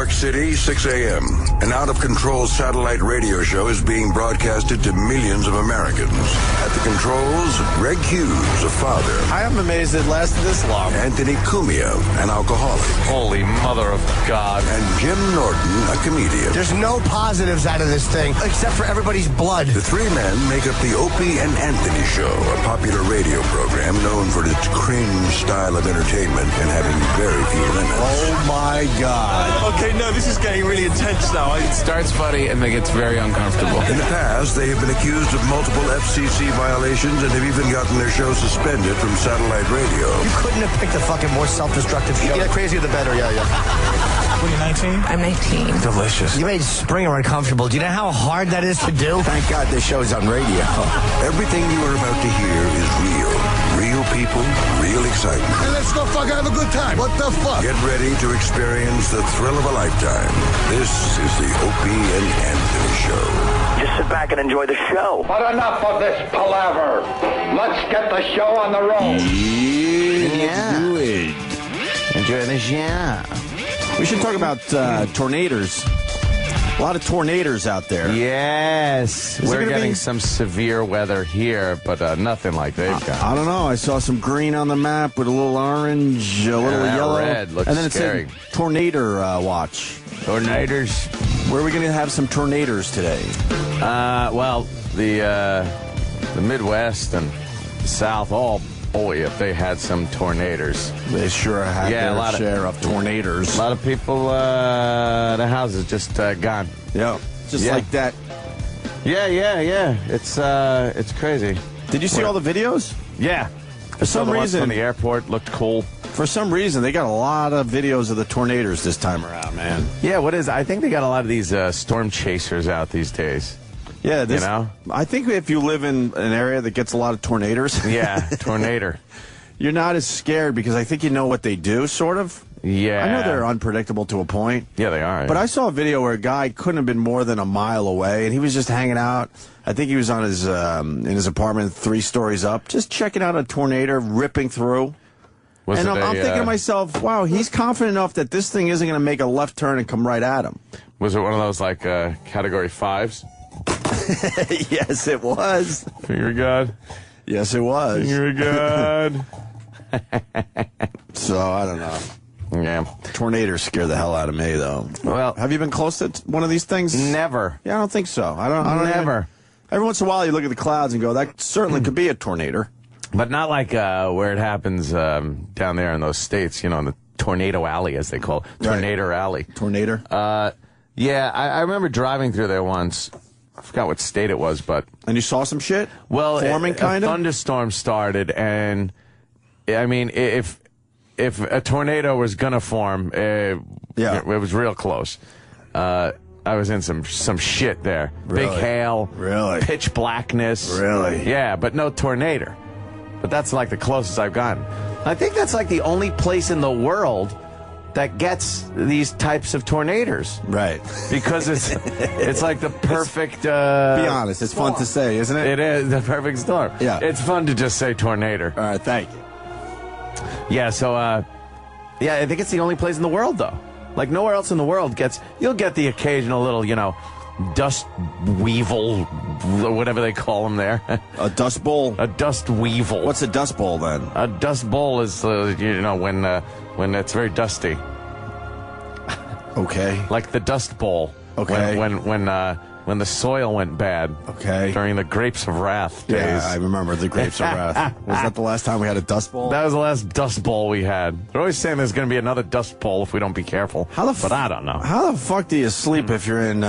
York City, 6 a.m. An out-of-control satellite radio show is being broadcasted to millions of Americans. At the controls, Greg Hughes, a father. I am amazed it lasted this long. Anthony Cumia, an alcoholic. Holy mother of God. And Jim Norton, a comedian. There's no positives out of this thing, except for everybody's blood. The three men make up the Opie and Anthony Show, a popular radio program known for its cringe style of entertainment and having very few limits. Oh, my God. Okay, no, this is getting really intense now. It starts funny and then gets very uncomfortable. In the past, they have been accused of multiple FCC violations and have even gotten their show suspended from satellite radio. You couldn't have picked a fucking more self-destructive show. Yeah, crazier the better, yeah. What are you, 19? I'm 19. Delicious. You made Springer uncomfortable. Do you know how hard that is to do? Thank God this show's on radio. Everything you are about to hear is real. Real people, real excitement. Hey, let's go fucking have a good time. What the fuck? Get ready to experience the thrill of a lifetime. This is the Opie and Anthony Show. Just sit back and enjoy the show. But enough of this palaver. Let's get the show on the road. Yeah. Good. Enjoy the show. We should talk about tornadoes. A lot of tornadoes out there. Yes. We're getting be some severe weather here, but nothing like they've got. I don't know. I saw some green on the map with a little orange, a little yellow. Red looks and then scary. It said tornado watch. Tornadoes. Where are we going to have some tornadoes today? Well, the Midwest and the South if they had some tornadoes. They sure had their share of tornadoes. A lot of people, the houses just gone. Yeah, just like that. Yeah. It's crazy. Did you see all the videos? Yeah. For some reason, on the airport looked cool. For some reason, they got a lot of videos of the tornadoes this time around, man. Yeah, I think they got a lot of these storm chasers out these days. Yeah, you know? I think if you live in an area that gets a lot of tornadoes, tornado, you're not as scared because I think you know what they do, sort of. Yeah, I know they're unpredictable to a point. Yeah, they are. But I saw a video where a guy couldn't have been more than a mile away, and he was just hanging out. I think he was on his in his apartment 3 stories up, just checking out a tornado ripping through. I'm thinking to myself, wow, he's confident enough that this thing isn't going to make a left turn and come right at him. Was it one of those like Category 5s? Yes, it was. Finger God. Yes, it was. Finger God. So, I don't know. Yeah. Tornadoes scare the hell out of me, though. Well, have you been close to one of these things? Never. Yeah, I don't think so. I don't Never. Every once in a while, you look at the clouds and go, that certainly could be a tornado. But not like where it happens down there in those states, in the Tornado Alley, as they call it. Tornado Alley. Tornado? Yeah, I remember driving through there once. I forgot what state it was, but... And you saw some shit? Well, forming, kind of? A thunderstorm started, and, I mean, if a tornado was going to form, it was real close. I was in some shit there. Really? Big hail. Really? Pitch blackness. Really? Yeah, but no tornado. But that's like the closest I've gotten. I think that's like the only place in the world that gets these types of tornadoes. Right. Because it's like the perfect... be honest, it's fun to say, isn't it? It is the perfect storm. Yeah. It's fun to just say tornado. All right, thank you. Yeah, so, I think it's the only place in the world, though. Like, nowhere else in the world you'll get the occasional little, dust weevil, whatever they call them there. A dust bowl? A dust weevil. What's a dust bowl, then? A dust bowl is, when it's very dusty. Okay. Like the Dust Bowl. Okay. When the soil went bad. Okay. During the Grapes of Wrath days. Yeah, I remember the Grapes of Wrath. Was that the last time we had a dust bowl? That was the last dust bowl we had. They're always saying there's going to be another dust bowl if we don't be careful. But I don't know. How the fuck do you sleep if you're in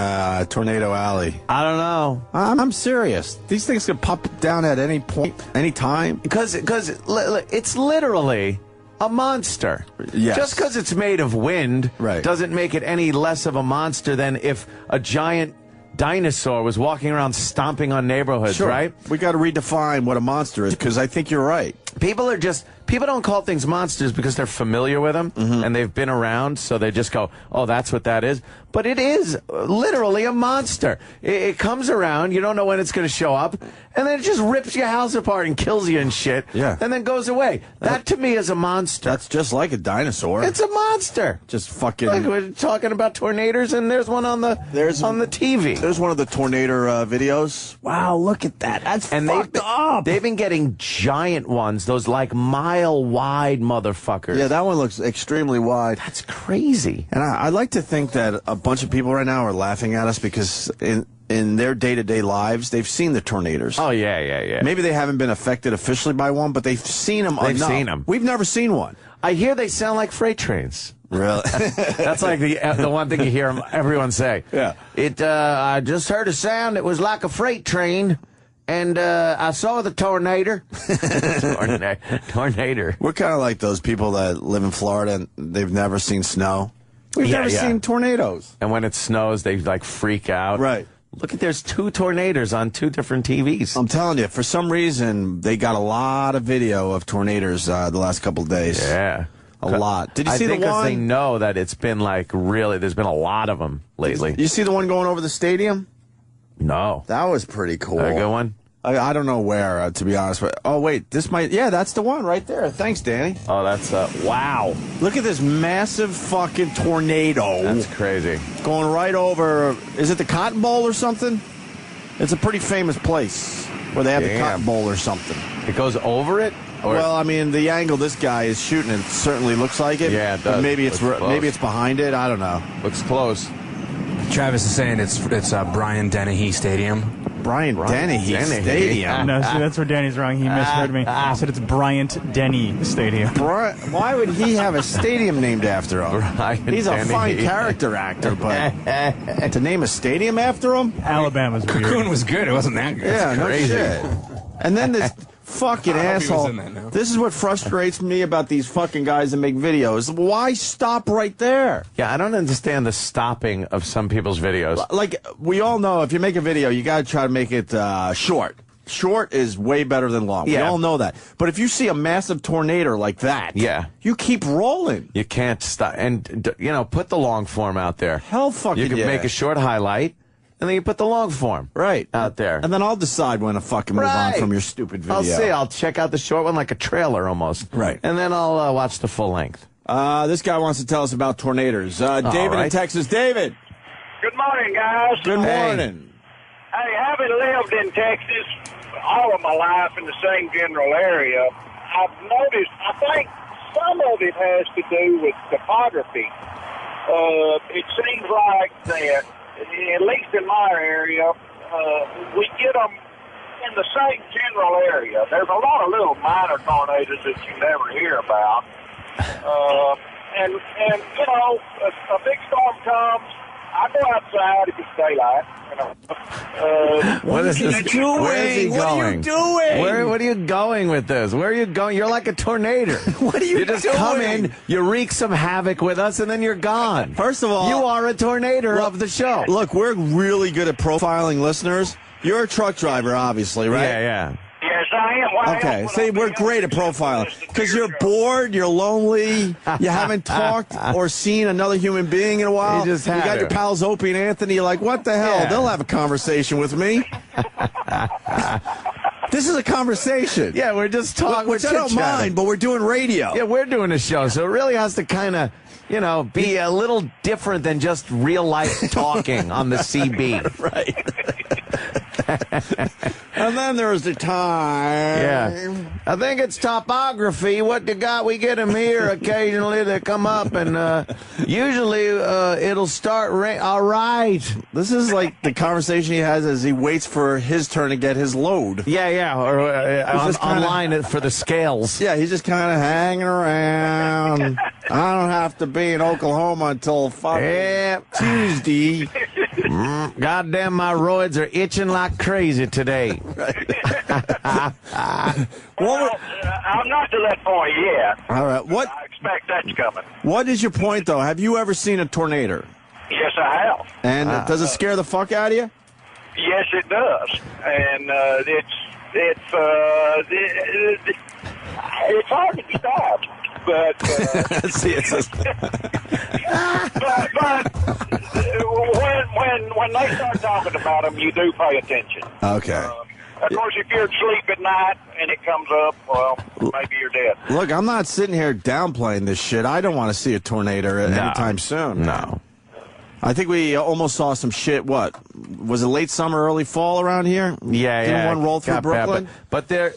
Tornado Alley? I don't know. I'm serious. These things could pop down at any point, any time. Because it's literally a monster. Yes. Just because it's made of wind doesn't make it any less of a monster than if a giant dinosaur was walking around stomping on neighborhoods, right? We got to redefine what a monster is, because I think you're right. People are just people don't call things monsters because they're familiar with them and they've been around, so they just go, oh, that's what that is. But it is literally a monster. It comes around, you don't know when it's going to show up, and then it just rips your house apart and kills you and shit, and then goes away. That to me is a monster. That's just like a dinosaur. It's a monster. Just fucking. Like we're talking about tornadoes, and there's one on the TV. There's one of the tornado videos. Wow, look at that. That's fucked up. They've been getting giant ones, those like mile-wide motherfuckers. Yeah, that one looks extremely wide. That's crazy. And I like to think that a bunch of people right now are laughing at us because in their day-to-day lives, they've seen the tornadoes. Oh, yeah. Maybe they haven't been affected officially by one, but they've seen them enough. They've seen them. We've never seen one. I hear they sound like freight trains. Really? That's like the one thing you hear everyone say. Yeah. I just heard a sound. It was like a freight train. And I saw the tornado. Tornado. We're kind of like those people that live in Florida and they've never seen snow. We've never seen tornadoes. And when it snows, they like freak out. Right. Look at there's 2 tornadoes on 2 different TVs. I'm telling you, for some reason, they got a lot of video of tornadoes the last couple of days. Yeah. A lot. Did you see the one? I think one? they know that it's been like really, there's been a lot of them lately. You see the one going over the stadium? No. That was pretty cool. A good one? I don't know where, to be honest. But, oh, wait, this might... Yeah, that's the one right there. Thanks, Danny. Oh, that's... wow. Look at this massive fucking tornado. That's crazy. Going right over... Is it the Cotton Bowl or something? It's a pretty famous place where they have the Cotton Bowl or something. It goes over it? Or? Well, I mean, the angle this guy is shooting, it certainly looks like it. Yeah, it does. Maybe it's behind it. I don't know. Looks close. Travis is saying it's Brian Dennehy Stadium. Brian Dennehy Stadium. No, see, that's where Danny's wrong. He misheard me. I said it's Bryant Denny Stadium. Why would he have a stadium named after him? He's a fine character actor, but to name a stadium after him? Alabama's weird. Cocoon was good. It wasn't that good. Yeah, no shit. And then this fucking asshole. This is what frustrates me about these fucking guys that make videos. Why stop right there? Yeah, I don't understand the stopping of some people's videos. Like, we all know if you make a video, you got to try to make it short. Short is way better than long. Yeah. We all know that. But if you see a massive tornado like that, you keep rolling. You can't stop. And, put the long form out there. Hell fucking You can make a short highlight. And then you put the long form out there. And then I'll decide when to fucking move on from your stupid video. I'll see. I'll check out the short one like a trailer almost. Right. And then I'll watch the full length. This guy wants to tell us about tornadoes. David in Texas. David. Good morning, guys. Good morning. Hey, having lived in Texas all of my life in the same general area, I've noticed, I think some of it has to do with topography. It seems like that, at least in my area, we get them in the same general area. There's a lot of little minor tornadoes that you never hear about. And a big storm comes, I go outside if it's daylight. What is this doing? Where is he going? What are you doing? Where are you going with this? Where are you going? You're like a tornado. What are you You just doing? come in, you wreak some havoc with us, and then you're gone. First of all, you are a tornado of the show. Look, we're really good at profiling listeners. You're a truck driver, obviously, right? Yeah. Yes, I am. Why Okay, else would see, I be we're great at on profiling because you're bored, you're lonely, you haven't talked or seen another human being in a while. You just got had your it. pals Opie and Anthony. You're like, what the hell? Yeah. They'll have a conversation with me. This is a conversation. Yeah, we're just talking. Which I don't mind, but we're doing radio. Yeah, we're doing a show, so it really has to kind of, be a little different than just real life talking on the CB. Right. And then there's the time. Yeah. I think it's topography. What you got? We get them here occasionally. They come up, and usually it'll start rain. All right. This is like the conversation he has as he waits for his turn to get his load. Yeah. Or just kinda- online for the scales. Yeah, he's just kind of hanging around. I don't have to be in Oklahoma until Tuesday. Goddamn, my roids are itching like crazy today. I'm not to that point yet. All right. I expect that's coming. What is your point, though? Have you ever seen a tornado? Yes, I have. And does it scare the fuck out of you? Yes, it does. And It's hard to stop, but See, it's just, but when they start talking about them, you do pay attention. okay. Of course, if you're asleep at night and it comes up, well, maybe you're dead. Look, I'm not sitting here downplaying this shit. I don't want to see a tornado anytime soon. No. I think we almost saw some shit. What was it? Late summer, early fall around here? Yeah, Didn't yeah. one roll through Got bad, Brooklyn? but there,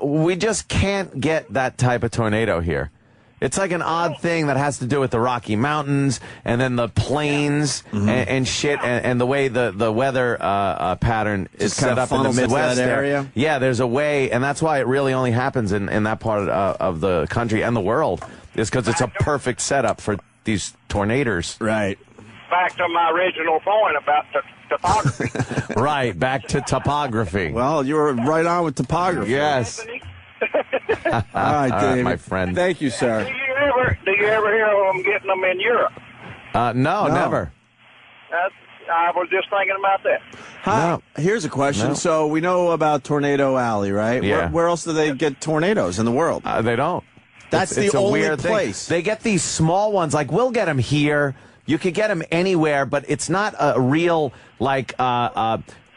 we just can't get that type of tornado here. It's like an odd thing that has to do with the Rocky Mountains and then the plains and shit, and the way the weather pattern is Just kind set of up in the funnels into Midwest that there. area? Yeah, there's a way, and that's why it really only happens in that part of the country and the world, is because it's a perfect setup for these tornadoes. Right. Back to my original point about topography. Right, back to topography. Well, you were right on with topography. Yes. Anthony, All right, David. my friend. Thank you, sir. do you ever hear of them getting them in Europe? No, never. I was just thinking about that. Hi. Here's a question. No. So we know about Tornado Alley, right? Yeah. Where else do they get tornadoes in the world? They don't. That's It's the a only weird thing. place. They get these small ones. Like, we'll get them here. You could get them anywhere, but it's not a real, like,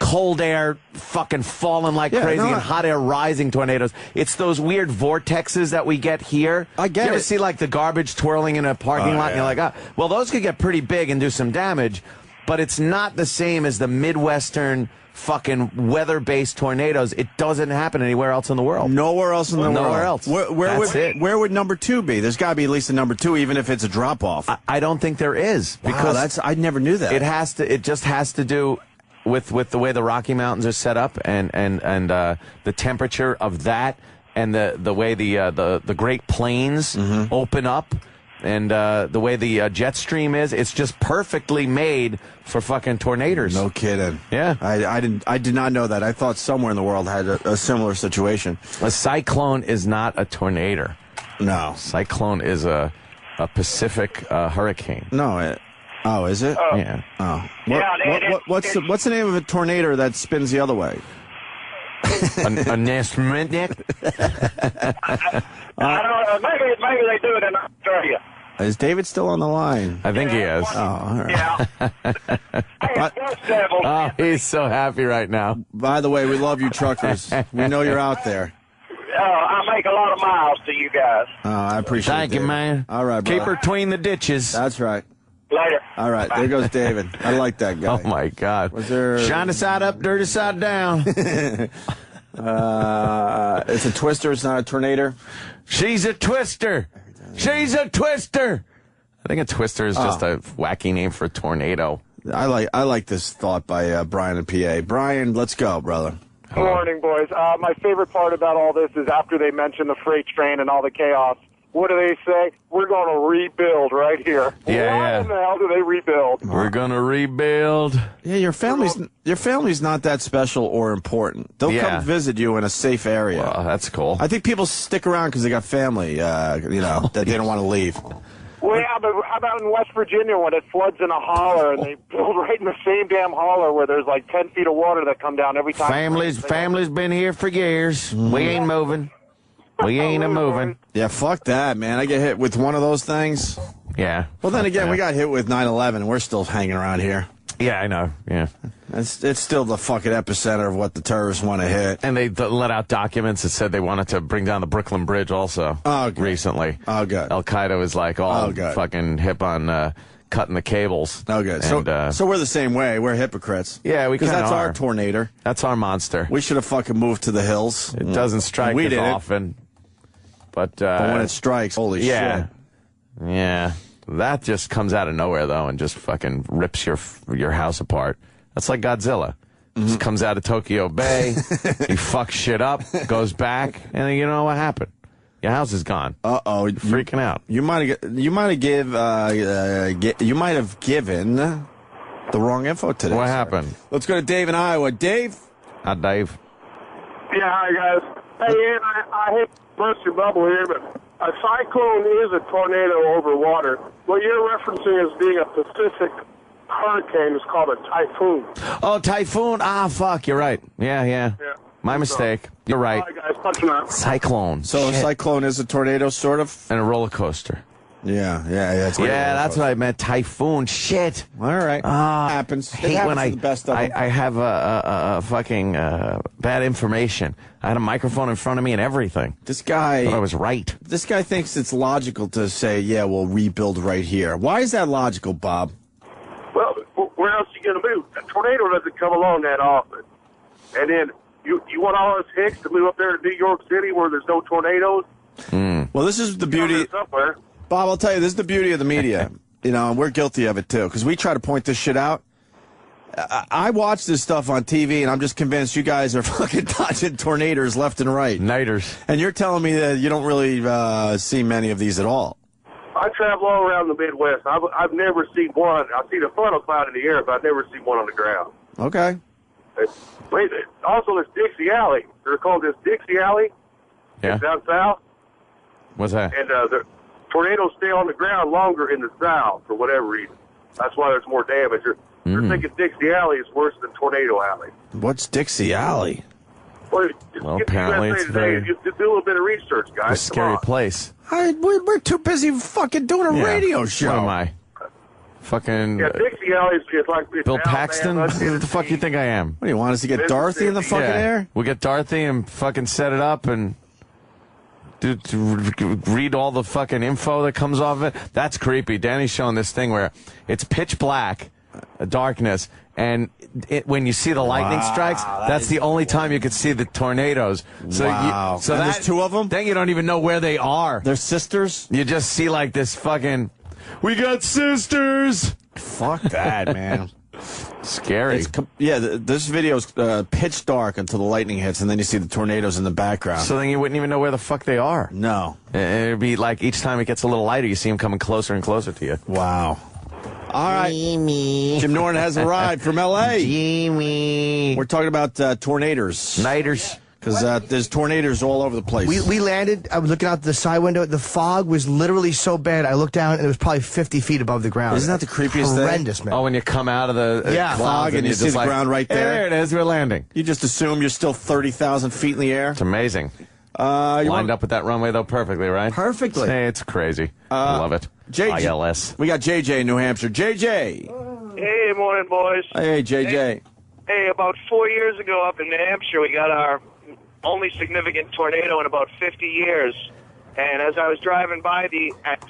cold air fucking falling like crazy and hot air rising tornadoes. It's those weird vortexes that we get here. I get You ever it. see, like, the garbage twirling in a parking lot? And you're like, well, those could get pretty big and do some damage, but it's not the same as the Midwestern fucking weather-based tornadoes. It doesn't happen anywhere else in the world. Nowhere else in the world. Nowhere else. Where would number 2 be? There's got to be at least a number 2, even if it's a drop-off. I don't think there is, because I never knew that. it just has to do with the way the Rocky Mountains are set up and the temperature of that, and the way the Great Plains open up, and the way the jet stream is. It's just perfectly made for fucking tornadoes. No kidding. Yeah. I did not know that. I thought somewhere in the world had a similar situation. A cyclone is not a tornado. No. Cyclone is a Pacific hurricane. No. Oh, is it? Yeah. Oh. Yeah, What's the name of a tornado that spins the other way? A instrument. I don't know. Maybe they do it in Australia. Is David still on the line? I think he is. Oh, all right. Yeah. Hey, Dust Devil. Oh, he's so happy right now. By the way, we love you truckers. We know you're out there. I make a lot of miles to you guys. Oh, I appreciate it. Thank you, David. man. All right, Keep brother. her between the ditches. That's right. Later. All right, there goes David. I like that guy. Oh, my God. Was there- Shiny side up, dirty side down. It's a twister. It's not a tornado. She's a twister. She's a twister. I think a twister is just a wacky name for a tornado. I like this thought by Brian and PA. Brian, let's go, brother. Good morning, boys. My favorite part about all this is after they mention the freight train and all the chaos, what do they say? We're going to rebuild right here. Yeah, Why yeah. in the hell do they rebuild? We're gonna rebuild. Yeah, your family's not that special or important. They'll Yeah. come visit you in a safe area. Well, that's cool. I think people stick around because they got family, that they don't want to leave. Well, yeah, but how about in West Virginia when it floods in a holler and they build right in the same damn holler where there's like 10 feet of water that come down every time? Family's been here for years. We ain't moving. We ain't a moving. Yeah, fuck that, man. I get hit with one of those things. Yeah. Well, then again, we got hit with 9/11, and we're still hanging around here. Yeah, I know. Yeah. It's still the fucking epicenter of what the terrorists want to hit. And they let out documents that said they wanted to bring down the Brooklyn Bridge also. Oh, good. Recently. Oh, good. Al Qaeda was like all good. fucking hip on cutting the cables. Oh, good. And, So we're the same way. We're hypocrites. Yeah, we because kinda that's are. our tornado. That's our monster. We should have fucking moved to the hills. It doesn't strike we as didn't. often. But when it strikes, holy yeah. shit. Yeah. That just comes out of nowhere, though, and just fucking rips your house apart. That's like Godzilla. Just comes out of Tokyo Bay, he fucks shit up, goes back, and then you know what happened. Your house is gone. Uh-oh. Freaking out. You might have given the wrong info today. What sir. happened? Let's go to Dave in Iowa. Dave? Hi, Dave. Yeah, hi, guys. Hey, Ian, I hate to burst your bubble here, but a cyclone is a tornado over water. What you're referencing as being a Pacific hurricane is called a typhoon. Oh, typhoon. Ah, fuck, you're right. Yeah. My mistake. You're right. All right, guys. Punch him out. Cyclone. So a Shit. cyclone is a tornado, sort of? And a roller coaster. Yeah. It's That's what I meant. Typhoon. Shit. All right. Happens. I hate when to the best of them. I have a fucking bad information. I had a microphone in front of me and everything. This guy... I thought I was right. This guy thinks it's logical to say, yeah, we'll rebuild right here. Why is that logical, Bob? Well, where else are you going to move? A tornado doesn't come along that often. And then you want all us hicks to move up there to New York City where there's no tornadoes? Well, this is the beauty... Somewhere. Bob, I'll tell you, this is the beauty of the media. And we're guilty of it, too, because we try to point this shit out. I watch this stuff on TV, and I'm just convinced you guys are fucking dodging tornadoes left and right. Nighters. And you're telling me that you don't really see many of these at all. I travel all around the Midwest. I've never seen one. I've seen a funnel cloud in the air, but I've never seen one on the ground. Okay. Also, this Dixie Alley. They're called this Dixie Alley. Yeah. It's down south. What's that? And the tornadoes stay on the ground longer in the south for whatever reason. That's why there's more damage. They're thinking Dixie Alley is worse than Tornado Alley. What's Dixie Alley? Well, apparently it's very... You do a little bit of research, guys. A scary place. We're too busy fucking doing a radio show. What am I? Fucking... Yeah, Dixie Alley is like... Bill Paxton? What the fuck you think I am? What, do you want us to get Dorothy in the fucking air? We'll get Dorothy and fucking set it up and... to read all the fucking info that comes off of it. That's creepy. Danny's showing this thing where it's pitch black, darkness, and when you see the lightning strikes, that's the only time you could see the tornadoes. So wow. So there's two of them? Then you don't even know where they are. They're sisters? You just see like this fucking, we got sisters! Fuck that, man. Scary. This video's pitch dark until the lightning hits, and then you see the tornadoes in the background. So then you wouldn't even know where the fuck they are. No. It'd be like each time it gets a little lighter, you see them coming closer and closer to you. Wow. All right. Jim Norton has arrived from L.A. Jimmy. We're talking about tornadoes. Nighters. Because there's tornadoes all over the place. We landed. I was looking out the side window. The fog was literally so bad. I looked down, and it was probably 50 feet above the ground. Isn't that the creepiest thing? Horrendous, man. Oh, when you come out of the fog and you see the ground right there. There it is. We're landing. You just assume you're still 30,000 feet in the air. It's amazing. Lined up with that runway, though, perfectly, right? Perfectly. Hey, it's crazy. I love it. ILS. We got JJ in New Hampshire. JJ. Hey, morning, boys. Hey, JJ. Hey, about 4 years ago up in New Hampshire, we got our only significant tornado in about 50 years. And as I was driving by,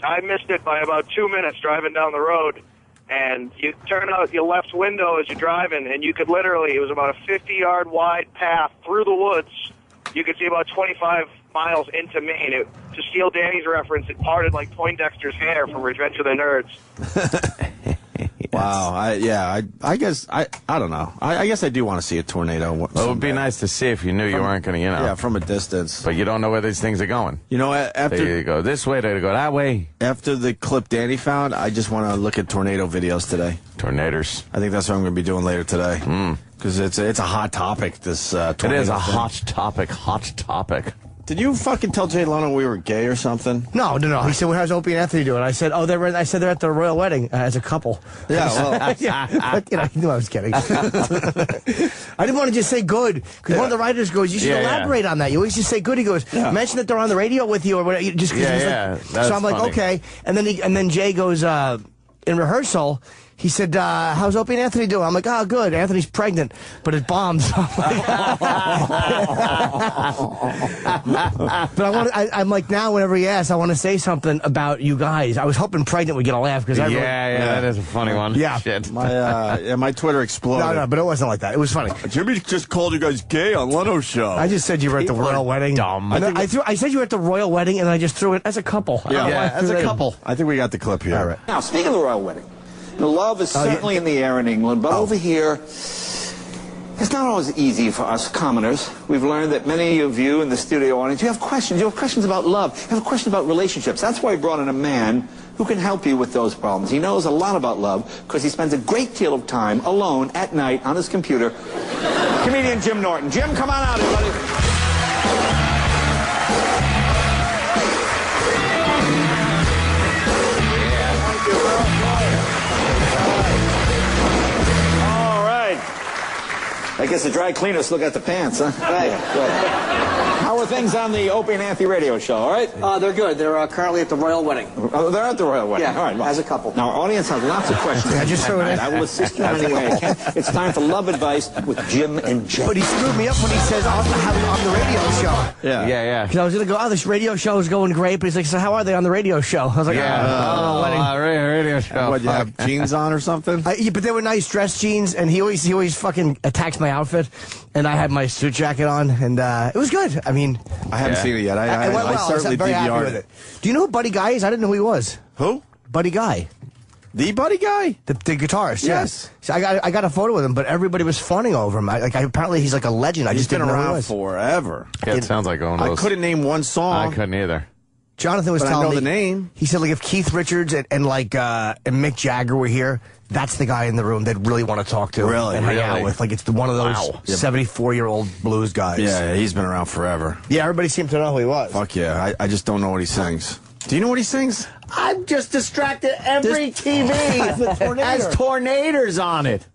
I missed it by about 2 minutes driving down the road. And you turn out your left window as you're driving, and you could literally, it was about a 50-yard wide path through the woods. You could see about 25 miles into Maine. To steal Danny's reference, it parted like Poindexter's hair from Revenge of the Nerds. Wow. I guess, I don't know. I guess I do want to see a tornado. It would be nice to see if you knew you weren't going to, Yeah, from a distance. But you don't know where these things are going. You know, after They go this way, they go that way. After the clip Danny found, I just want to look at tornado videos today. Tornadoes. I think that's what I'm going to be doing later today. Because it's a hot topic, this tornado It is a thing. hot topic. Did you fucking tell Jay Leno we were gay or something? No. He said, well, how's Opie and Anthony doing? I said, they're at the royal wedding as a couple. Yeah, well. But, you knew I was kidding. I didn't want to just say good, because one of the writers goes, you should elaborate on that. You always just say good. He goes, mention that they're on the radio with you or whatever. Just so I'm like, funny. okay. And then Jay goes, in rehearsal, he said, how's Opie and Anthony doing? I'm like, oh, good. Anthony's pregnant, but it bombs. But I'm like, now whenever he asks, I want to say something about you guys. I was hoping pregnant would get a laugh. Because that is a funny one. Yeah. Shit. My Twitter exploded. No, but it wasn't like that. It was funny. Jimmy just called you guys gay on Leno's show. I just said you were at the royal wedding. Dumb. I said you were at the royal wedding, and I just threw it as a couple. As a couple. I think we got the clip here. All right. Now, speaking of the royal wedding, the love is certainly in the air in England, but over here, it's not always easy for us commoners. We've learned that many of you in the studio audience, you have questions. You have questions about love. You have a question about relationships. That's why we brought in a man who can help you with those problems. He knows a lot about love because he spends a great deal of time alone at night on his computer. Comedian Jim Norton. Jim, come on out, everybody. I guess the dry cleaner still got the pants, huh? Right. Good. How are things on the Opie and Anthony radio show, all right? They're good. They're currently at the royal wedding. Oh, they're at the royal wedding? Yeah, all right. Well, as a couple. Now, our audience has lots of questions. I just threw it in. I will assist you in any way I can. It's time for Love Advice with Jim and Jay. But he screwed me up when he says I'll have it on the radio show. Yeah. Because I was going to go, this radio show is going great. But he's like, so how are they on the radio show? I was like, radio show. What, you have jeans on or something? Yeah, but they were nice dress jeans, and he always fucking attacks my outfit. And I had my suit jacket on, and it was good. I mean, I haven't seen it yet. I went well. certainly I'm very happy DVR'd with it. Do you know who Buddy Guy is? I didn't know who he was. Who? Buddy Guy. The Buddy Guy? The guitarist, yes. Yeah. So I got a photo with him, but everybody was fawning over him. Apparently he's like a legend. I just didn't know who he around was. forever. Yeah, it sounds like one of those. I couldn't name one song. I couldn't either. Jonathan was but telling me. I know the name. He said, like, if Keith Richards and Mick Jagger were here, that's the guy in the room they'd really want to talk to and hang out with. Like, it's one of those 74-year-old blues guys. Yeah, he's been around forever. Yeah, everybody seemed to know who he was. Fuck yeah. I just don't know what he sings. Do you know what he sings? I'm just distracted. Every TV has tornadoes on it.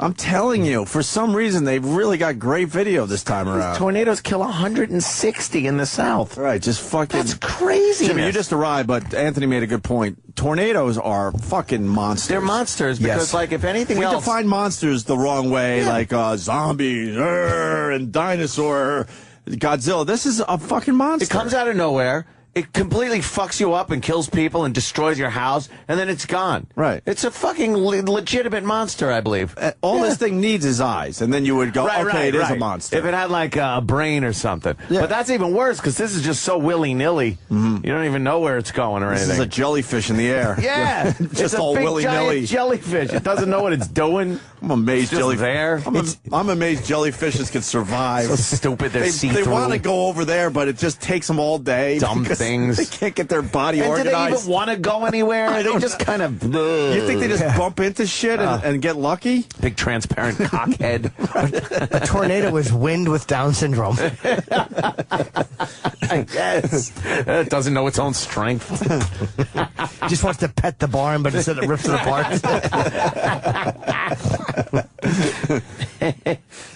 I'm telling you, for some reason, they've really got great video this time around. Tornadoes kill 160 in the South. Right, just fucking... That's crazy. Jimmy, you just arrived, but Anthony made a good point. Tornadoes are fucking monsters. They're monsters because, like, if anything else... We define monsters the wrong way, like zombies, and dinosaur, Godzilla. This is a fucking monster. It comes out of nowhere. It completely fucks you up and kills people and destroys your house, and then it's gone. Right. It's a fucking legitimate monster, I believe. All this thing needs is eyes, and then you would go, it is a monster. If it had, like, a brain or something. Yeah. But that's even worse, because this is just so willy-nilly. You don't even know where it's going or anything. This is a jellyfish in the air. Yeah. Just it's all a big, willy-nilly. giant jellyfish. It doesn't know what it's doing. I'm amazed jellyfish. I'm amazed jellyfishes can survive. So stupid. They're They want to go over there, but it just takes them all day. Dumb things. They can't get their body and organized. Do they even want to go anywhere? They just kind of... You think they just bump into shit and get lucky? Big transparent cockhead. A tornado is wind with Down syndrome. I guess. It doesn't know its own strength. Just wants to pet the barn, but instead it rips it apart.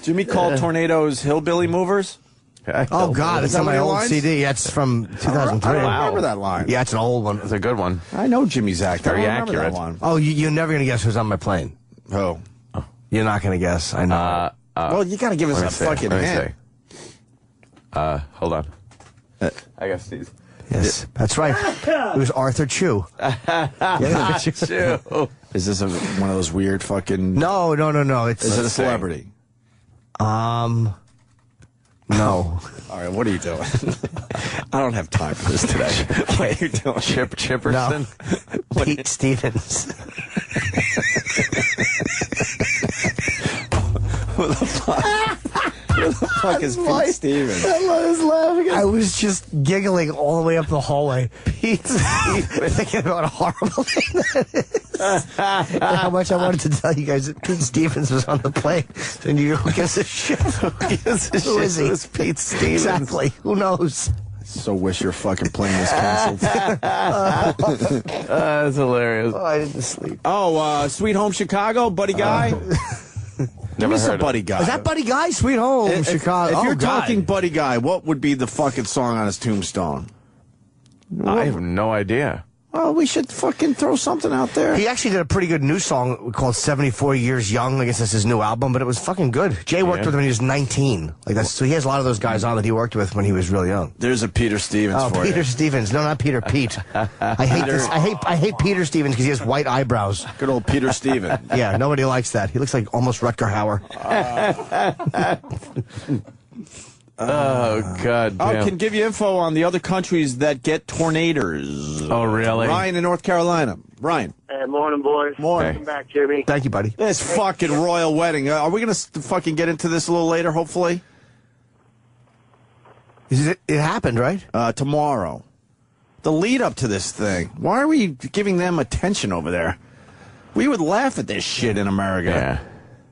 Jimmy called tornadoes hillbilly movers. Oh, God, it's on my old CD. That's from 2003. I don't remember that line. Yeah, it's an old one. It's a good one. I know Jimmy's act. Very I remember accurate. That one. Oh, you're never going to guess who's on my plane. Oh. You're not going to guess. I know. Well, you got to give us a fucking hint. Hold on. I got these. Yes, that's right. It was Arthur Chu. Chu. Is this one of those weird fucking... No. Is it a celebrity? No. All right, what are you doing? I don't have time for this today. What are you doing? Chipperson? No. Pete Stevens. Who the fuck? Who the fuck is Pete Stevens? I was laughing. I was just giggling all the way up the hallway. Pete Stevens. Thinking about a horrible thing that is. And how much I wanted to tell you guys that Pete Stevens was on the plane. And you who gives a shit? Who is he? Who's Pete Stevens? Exactly. Who knows? So wish your fucking plane was canceled. That's hilarious. Oh, I didn't sleep. Oh, Sweet Home Chicago, Buddy Guy? Never heard of Buddy it. Guy. Is that Buddy Guy? Sweet Home, Chicago. If you're talking Buddy Guy, what would be the fucking song on his tombstone? I have no idea. Well, we should fucking throw something out there. He actually did a pretty good new song called 74 Years Young. I guess that's his new album, but it was fucking good. Jay worked with him when he was 19. So he has a lot of those guys on that he worked with when he was real young. There's a Peter Stevens for Peter you. Stevens. No, not Peter. Pete. I hate this. I hate Peter Stevens because he has white eyebrows. Good old Peter Stevens. Yeah, nobody likes that. He looks like almost Rutger Hauer. Oh, God damn. I can give you info on the other countries that get tornadoes. Oh, really? Ryan in North Carolina. Ryan. Hey, morning, boys. Morning. Welcome back, Jimmy. Thank you, buddy. This fucking royal wedding. Are we going to fucking get into this a little later, hopefully? It happened, right? Tomorrow. The lead up to this thing. Why are we giving them attention over there? We would laugh at this shit in America.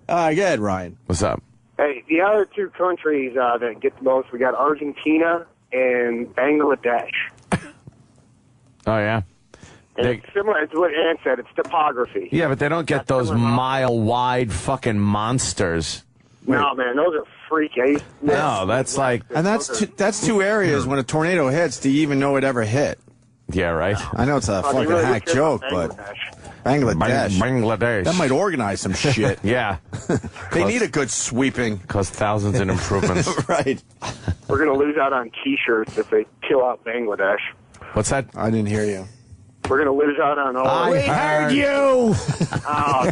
Yeah. Go ahead, Ryan. What's up? Hey, the other two countries that get the most, we got Argentina and Bangladesh. Oh, yeah? And it's similar to what Ann said. It's topography. Yeah, but they don't get those mile-wide fucking monsters. No, man, those are freak ace. No, that's like... And that's two areas when a tornado hits, do you even know it ever hit? Yeah, right. I know it's a fucking really hack joke, but... Bangladesh. Bangladesh. That might organize some shit. Yeah. They need a good sweeping. Cause thousands in improvements. Right. We're going to lose out on T-shirts if they kill out Bangladesh. What's that? I didn't hear you. We're going to lose out on all. We heard you. Oh,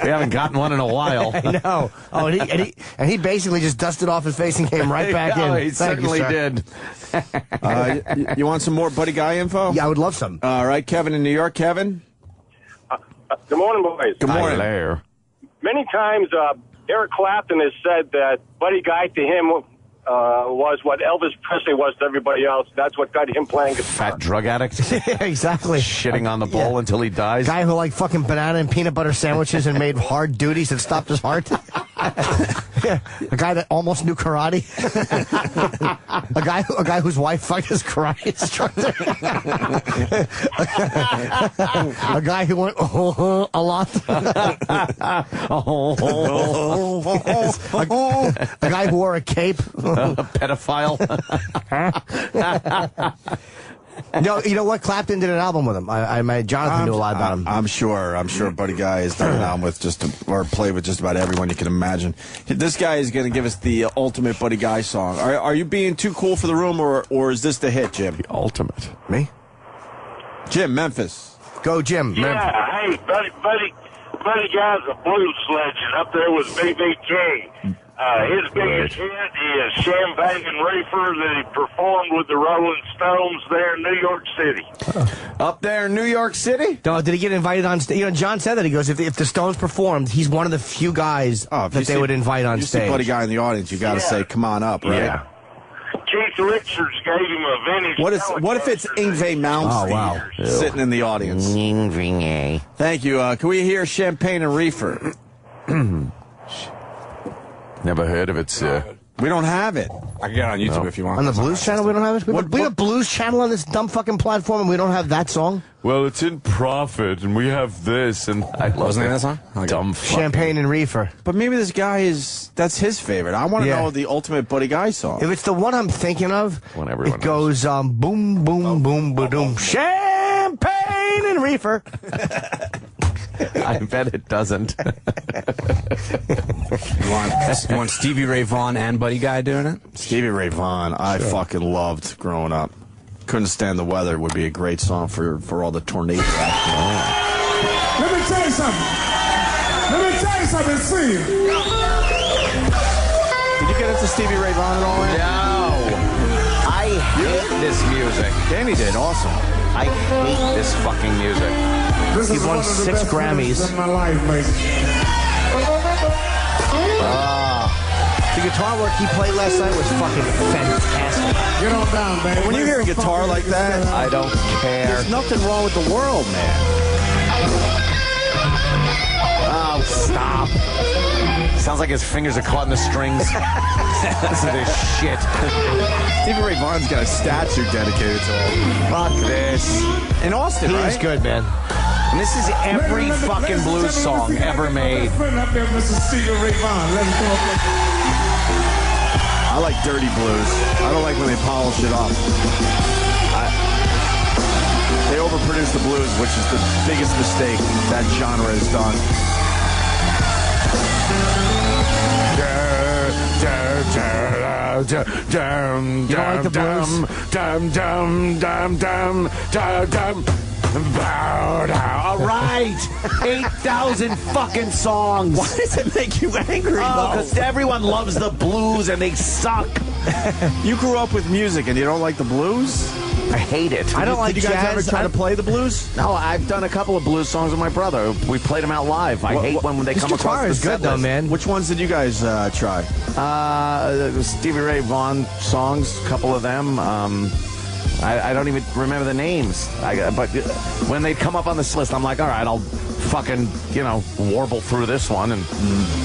We haven't gotten one in a while. I know. Oh, and he basically just dusted off his face and came right back in. He certainly did. You want some more Buddy Guy info? Yeah, I would love some. All right, Kevin in New York. Kevin? Good morning, boys. Good morning. Hello. Many times, Eric Clapton has said that Buddy Guy to him was what Elvis Presley was to everybody else. That's what got him playing guitar. Fat drug addict. Yeah, exactly. Shitting on the bowl until he dies. Guy who liked fucking banana and peanut butter sandwiches and made hard duties that stopped his heart. Yeah. A guy that almost knew karate. a guy whose wife fucked his karate instructor. A guy who went a lot. A guy who wore a cape. A pedophile. No, you know what? Clapton did an album with him. Jonathan knew a lot about him. I'm sure Buddy Guy has done an album with or played with just about everyone you can imagine. This guy is going to give us the ultimate Buddy Guy song. Are you being too cool for the room, or is this the hit, Jim? The ultimate. Me? Jim, Memphis. Go, Jim. Yeah, hey, Buddy Guy's a blues legend up there with B.B. King. His biggest hit is Champagne and Reefer that he performed with the Rolling Stones there in New York City. Up there in New York City? No, did he get invited on stage? You know, John said that. He goes, if the Stones performed, he's one of the few guys that they would invite on stage. You see Buddy Guy in the audience, you got to say, come on up, right? Yeah. Keith Richards gave him a vintage. What if it's Yngwie Malmsteen sitting in the audience? Thank you. Can we hear Champagne and Reefer? Never heard of it, sir. We don't have it. I can get it on YouTube if you want. On the Blues Channel, we don't have it? We have a Blues Channel on this dumb fucking platform, and we don't have that song? Well, it's in profit, and we have this, and I love that song. Dumb Champagne and Reefer. But maybe this guy that's his favorite. I want to know the ultimate Buddy Guy song. If it's the one I'm thinking of, it goes boom, boom, boom, ba-doom. Champagne and Reefer. I bet it doesn't. You want Stevie Ray Vaughan and Buddy Guy doing it? Stevie Ray Vaughan, I fucking loved growing up. Couldn't Stand the Weather would be a great song for all the tornado action. Let me tell you something. See. Did you get into Stevie Ray Vaughan at all? No. I hate this music. Danny did. Awesome. I hate this fucking music. He won 6 Grammys. In my life, mate. The guitar work he played last night was fucking fantastic. Get on down, man. When you hear a guitar like that, I don't care. There's nothing wrong with the world, man. Oh, stop. Sounds like his fingers are caught in the strings. Listen to this shit. Stevie Ray Vaughan's got a statue dedicated to him. Fuck this. In Austin, He right? is good, man. And this is every fucking blues song ever made. Up there, Mr. Stevie Ray Vaughan. Let's go. I like dirty blues. I don't like when they polish it up. They overproduce the blues, which is the biggest mistake that genre has done. You don't like the blues? All right, 8,000 fucking songs. Why does it make you angry, though? Because everyone loves the blues and they suck. You grew up with music and you don't like the blues? I hate it. I don't like Did you guys jazz. ever try to play the blues? No, I've done a couple of blues songs with my brother. We played them out live. I hate when they His come guitar across the is good, set though, list. man. Which ones did you guys try? Stevie Ray Vaughan songs, a couple of them. I don't even remember the names. But when they come up on this list, I'm like, all right, I'll fucking, warble through this one. And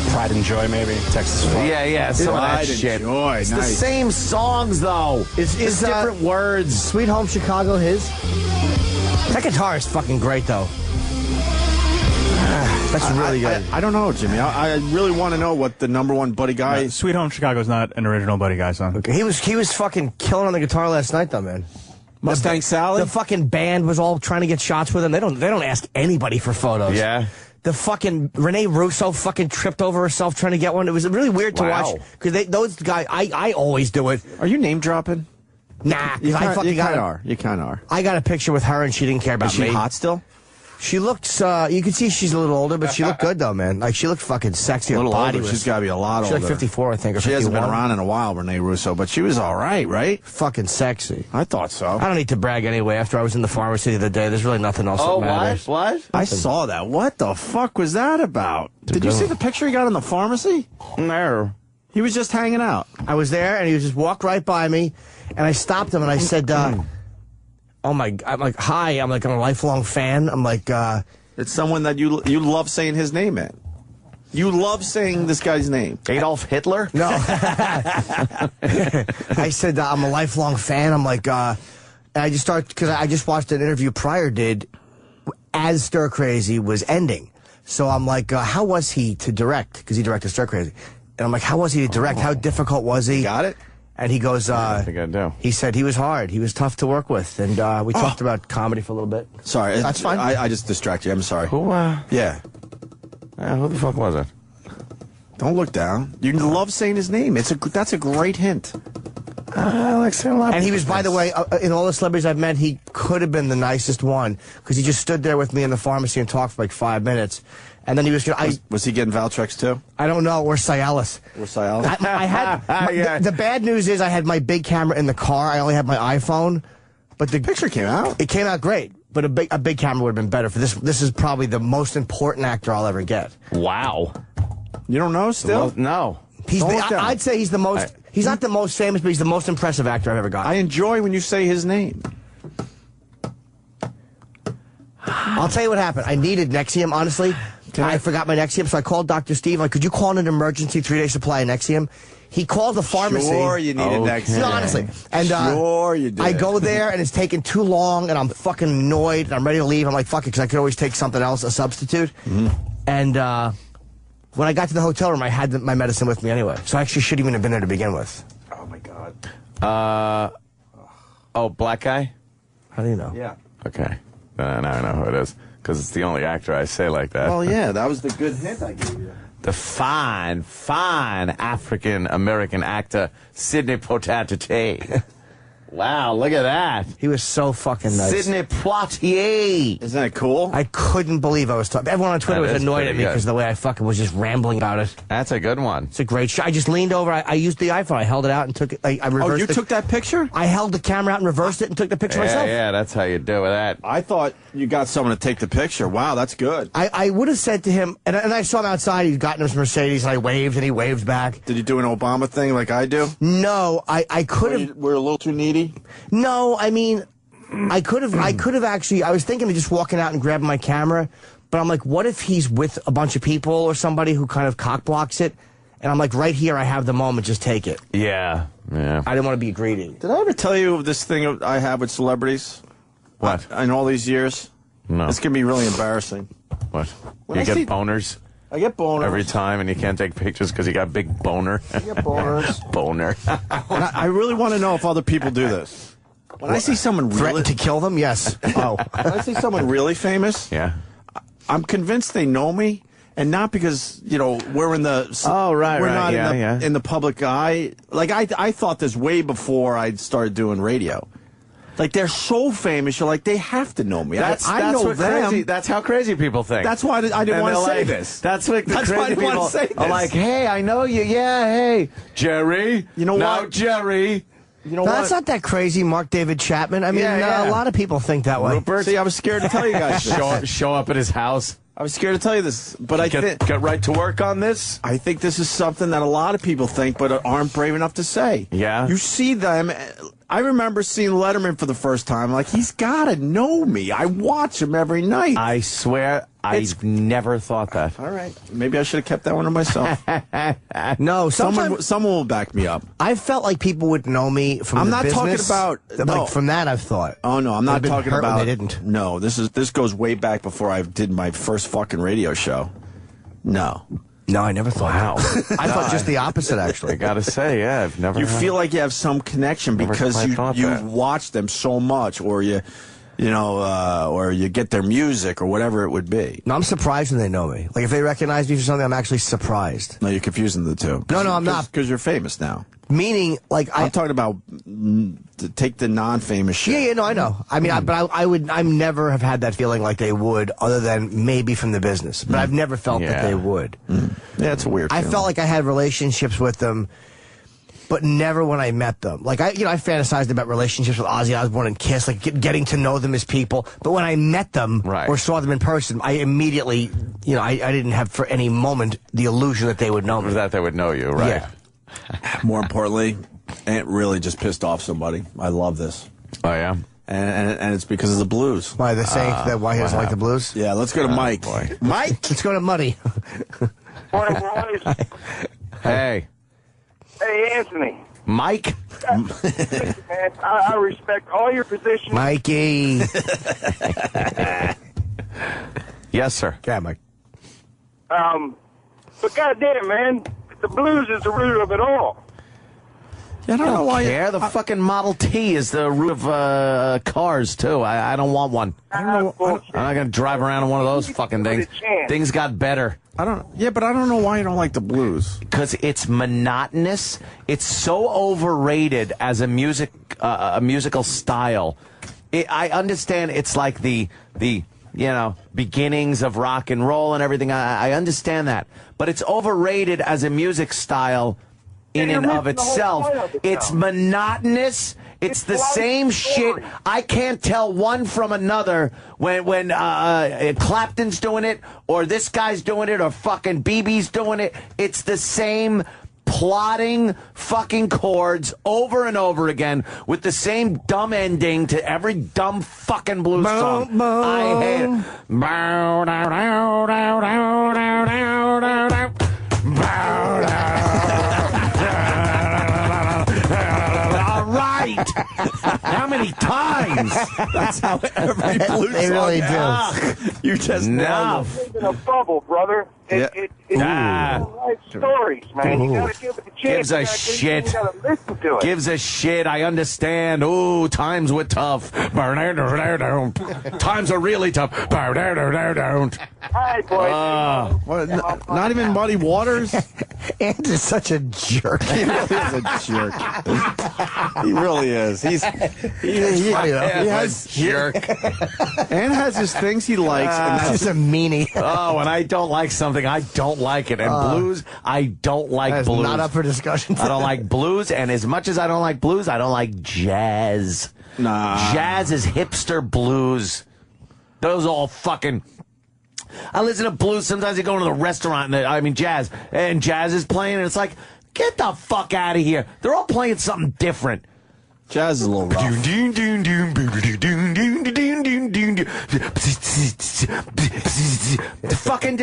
Pride and Joy, maybe. Texas Folk. Yeah, some of that Pride and shit. Joy, It's nice. the same songs, though. Is Just different words. Sweet Home Chicago his? That guitar is fucking great, though. That's really good. I don't know, Jimmy. I really want to know what the #1 Buddy Guy is. Sweet Home Chicago is not an original Buddy Guy song. Okay. He was fucking killing on the guitar last night, though, man. Mustang Sally? The fucking band was all trying to get shots with him. They don't ask anybody for photos. Yeah. The fucking Renee Russo fucking tripped over herself trying to get one. It was really weird to watch because those guys. I always do it. Are you name dropping? Nah, you I fucking kind of are. You kind of are. I got a picture with her and she didn't care about me. Is she hot still? She looks, you can see she's a little older, but she looked good, though, man. Like, she looked fucking sexy. A her little body older. was, She's got to be a lot older. She's like 54, I think, or she 51. hasn't been around in a while, Renee Russo, but she was all right? Fucking sexy. I thought so. I don't need to brag anyway. After I was in the pharmacy the other day, there's really nothing else that matters. What? I saw that. What the fuck was that about? Did you see the picture he got in the pharmacy? No. He was just hanging out. I was there, and he just walked right by me, and I stopped him, and I said, oh my, I'm like, hi, I'm like, I'm a lifelong fan. I'm like, it's someone that you love saying his name, man. You love saying this guy's name. Adolf Hitler? No. I said, I'm a lifelong fan. I'm like, and I just started, because I just watched an interview Pryor did as Stir Crazy was ending. So I'm like, how was he to direct? Because he directed Stir Crazy. And I'm like, how was he to direct? How difficult was he? Got it? And he goes, I think I do. He said he was hard. He was tough to work with. And we talked about comedy for a little bit. Sorry. That's fine. I just distracted you. I'm sorry. Who, Yeah. who the fuck was it? Don't look down. You love saying his name. That's a great hint. I like saying a lot. And he was, by the way, in all the celebrities I've met, he could have been the nicest one because he just stood there with me in the pharmacy and talked for like 5 minutes. And then he was was he getting Valtrex too? I don't know. Or Cialis. Or Cialis? I had the bad news is I had my big camera in the car. I only had my iPhone, but the picture came out. It came out great, but a big camera would have been better for this. This is probably the most important actor I'll ever get. Wow. You don't know still? No. I'd say he's the most. He's not the most famous, but he's the most impressive actor I've ever got. I enjoy when you say his name. I'll tell you what happened. I needed Nexium, honestly. I forgot my Nexium, so I called Dr. Steve. Like, could you call in an emergency 3-day supply of Nexium? He called the pharmacy. Sure, you needed Nexium. No, honestly. And, sure, you did. I go there, and it's taking too long, and I'm fucking annoyed, and I'm ready to leave. I'm like, fuck it, because I could always take something else, a substitute. Mm-hmm. And when I got to the hotel room, I had my medicine with me anyway. So I actually shouldn't even have been there to begin with. Oh, my God. Black guy? How do you know? Yeah. Okay. Now I know who it is. Because it's the only actor I say like that. Well, yeah, that was the good hint I gave you. The fine African-American actor, Sidney Poitier. Wow, look at that. He was so fucking nice. Sidney Poitier. Isn't that cool? I couldn't believe I was talking. Everyone on Twitter was annoyed at me because of the way I fucking was just rambling about it. That's a good one. It's a great shot. I just leaned over. I used the iPhone. I held it out and took it. I reversed you took that picture? I held the camera out and reversed it and took the picture myself. Yeah, that's how you do that. I thought you got someone to take the picture. Wow, that's good. I would have said to him, and I saw him outside. He'd gotten his Mercedes, and I waved, and he waved back. Did you do an Obama thing like I do? No, I could have. We're a little too needy? No, I mean, I could have actually. I was thinking of just walking out and grabbing my camera, but I'm like, what if he's with a bunch of people or somebody who kind of cock blocks it? And I'm like, right here, I have the moment. Just take it. Yeah. I didn't want to be greedy. Did I ever tell you of this thing I have with celebrities? What? In all these years? No. It's going to be really embarrassing. What? When you I get see- boners I get boners. every time, and you can't take pictures because you got big boner. I get boners. Boner. And I really want to know if other people do this. When I see someone really... Threatened to kill them? Yes. Oh. When I see someone really famous, Yeah. I'm convinced they know me, and not because, we're in the... Oh, right, we're right, not in the public eye. Like, I thought this way before I started doing radio. Like, they're so famous, you're like, they have to know me. I know what them. Crazy, that's how crazy people think. That's why I didn't want to say like, this. That's what the That's why I crazy didn't people want to say this. are like, hey, I know you. Yeah, hey. Jerry. You know no, what? Jerry. You know That's what? not that crazy, Mark David Chapman. I mean, Yeah. a lot of people think that way. Rupert. See, I was scared to tell you guys this. Show up at his house. I was scared to tell you this, but I Get right to work on this. I think this is something that a lot of people think but aren't brave enough to say. Yeah. You see them I remember seeing Letterman for the first time. Like, he's got to know me. I watch him every night. I swear, I've never thought that. All right. Maybe I should have kept that one to myself. No, someone will back me up. I felt like people would know me from I'm the not business. talking about... Like, from that, I've thought. Oh, no, I'm not talking about... They didn't. No, this goes way back before I did my first fucking radio show. No. No, I never thought. Wow. I thought just the opposite, actually. I gotta say, yeah, I've never. You feel like you have some connection because you've watched them so much, or or you get their music or whatever it would be. No, I'm surprised when they know me. Like if they recognize me for something, I'm actually surprised. No, you're confusing the two. No, I'm not. Because you're famous now. Meaning, like I'm talking about to take the non-famous shit. Yeah, no, I know. I mean, I never have had that feeling like they would, other than maybe from the business. But I've never felt that they would. Yeah, it's a weird feeling. I felt like I had relationships with them, but never when I met them. Like I fantasized about relationships with Ozzy Osbourne and Kiss, like getting to know them as people. But when I met them or saw them in person, I immediately, I didn't have for any moment the illusion that they would know me. That they would know you, right? Yeah. More importantly, Ant really just pissed off somebody. I love this. Oh, yeah? And it's because of the blues. Why, they're saying that why he doesn't like the blues? Yeah, let's go to Mike. Mike? Let's go to Muddy. Morning, boys. Hey. Hey, Anthony. Mike? Listen, man, I respect all your positions. Mikey. Yes, sir. Yeah, Mike. But goddamn, man, the blues is the root of it all. Yeah, I don't know why. The fucking Model T is the root of cars, too. I don't want one. I don't know. I'm not going to drive around in one of those fucking things. Things got better. Yeah, but I don't know why you don't like the blues. Because it's monotonous. It's so overrated as a musical style. I understand it's like the beginnings of rock and roll and everything. I understand that. But it's overrated as a music style in and of itself. It's monotonous. It's the same shit. I can't tell one from another when Clapton's doing it, or this guy's doing it, or fucking BB's doing it. It's the same plodding fucking chords over and over again with the same dumb ending to every dumb fucking blues song. I hate it. Bow, dow, dow, dow, dow, dow, dow, dow, dow. Bow, dow. All right. How many times? That's how every blues They really do. You just No. In a bubble, brother. It's life stories, man. You gotta give it a chance. Gives a You shit. gotta listen to it. Gives a shit. I understand. Ooh, times were tough. Times are really tough. All right, boys. What, not even Muddy Waters? Ant is such a jerk. He really is a jerk. He really is. He has jerk. Ant has his things he likes, and That's that's just a meanie. Oh, when I don't like something, I don't like it. And blues, I don't like That's blues. not up for discussion. I don't like blues, and as much as I don't like blues, I don't like jazz. Nah. Jazz is hipster blues. Those all fucking... I listen to blues. Sometimes I go into the restaurant, jazz, and jazz is playing, and it's like, get the fuck out of here. They're all playing something different. Jazz is a little rough.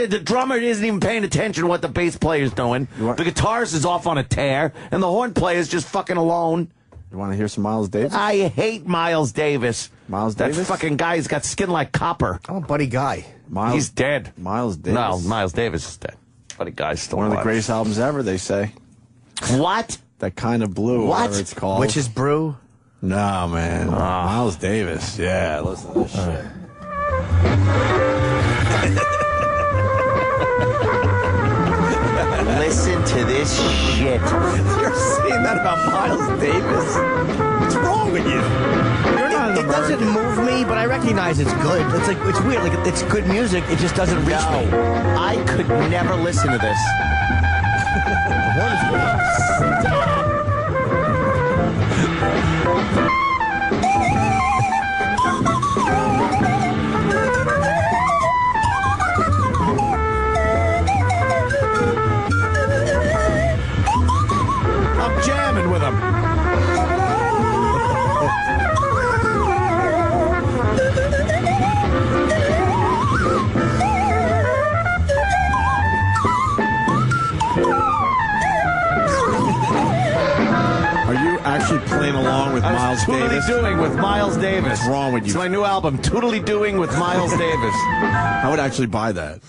The drummer isn't even paying attention to what the bass player's doing. The guitarist is off on a tear, and the horn player's just fucking alone. You want to hear some Miles Davis? I hate Miles Davis. Miles That Davis? fucking guy's got skin like copper. Oh, Buddy Guy. He's dead. Miles Davis. No, Miles Davis is dead. But the guy's still One of the alive. greatest albums ever, they say. What? That Kind of Blue, What? whatever it's called. Witch's Brew. No, man. Miles Davis. Yeah, listen to this shit. Listen to this shit. You're saying that about Miles Davis? What's wrong with you? It doesn't move me, but I recognize it's good. It's weird. Like it's good music. It just doesn't reach me. I could never listen to this. I'm jamming with him. Miles Tootly Davis. Doing with Miles Davis. What's wrong with you? It's my new album, Tootly Doing with Miles Davis. I would actually buy that.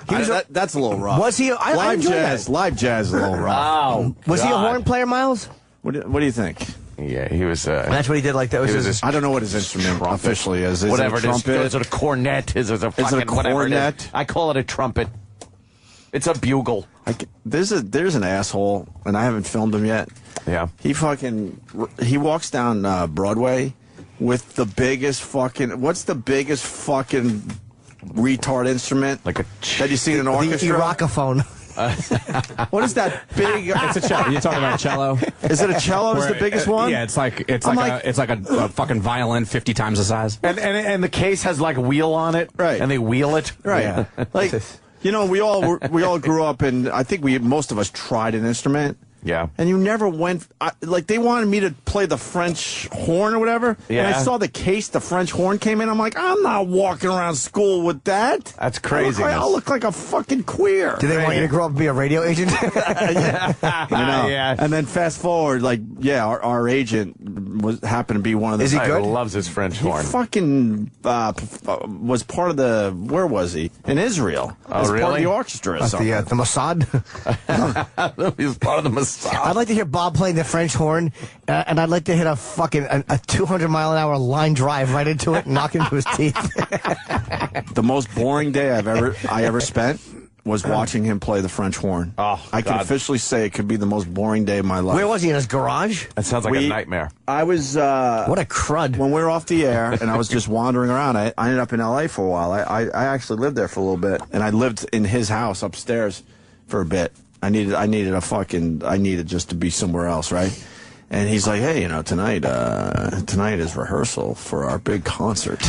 That's a little rough. Was he? I live enjoyed jazz? that. Live jazz is a little rough. Oh, Was he a God. horn player, Miles? What do you think? Yeah, he was. That's what he did. Like that was his. I don't know what his instrument officially is. Is Whatever it a trumpet? Is it a cornet? Is it a fucking a whatever it is? cornet? I call it a trumpet. It's a bugle. There's an asshole, and I haven't filmed him yet. Yeah. He walks down Broadway with the biggest fucking. What's the biggest fucking retard instrument? Like a that you see in an orchestra? The rockaphone. What is that big? It's a cello. You're talking about a cello? Is it a cello? Is the biggest one? Yeah, it's like a fucking violin 50 times the size. And the case has like a wheel on it, right? And they wheel it, right? Yeah. Like, you know, we all grew up, and I think most of us tried an instrument. Yeah. And you never went, like, they wanted me to play the French horn or whatever. Yeah. And I saw the case, the French horn came in. I'm like, I'm not walking around school with that. That's crazy. I'll look like a fucking queer. Do they want you to grow up and be a radio agent? Yeah. Yeah. And then fast forward, like, our agent happened to be one of the. Is he good? Loves his French He horn. fucking was part of the. Where was he? In Israel. Oh, as really? Part of the orchestra or something. The Mossad. He was part of the Mossad. I'd like to hear Bob playing the French horn, and I'd like to hit a fucking a 200-mile-an-hour line drive right into it and knock into his teeth. The most boring day I ever spent was watching him play the French horn. Oh, I can God. officially say it could be the most boring day of my life. Where was he, in his garage? That sounds like a nightmare. I was what a crud. When we were off the air and I was just wandering around. I ended up in LA for a while. I actually lived there for a little bit, and I lived in his house upstairs for a bit. I needed just to be somewhere else, right? And he's like, hey, tonight is rehearsal for our big concert.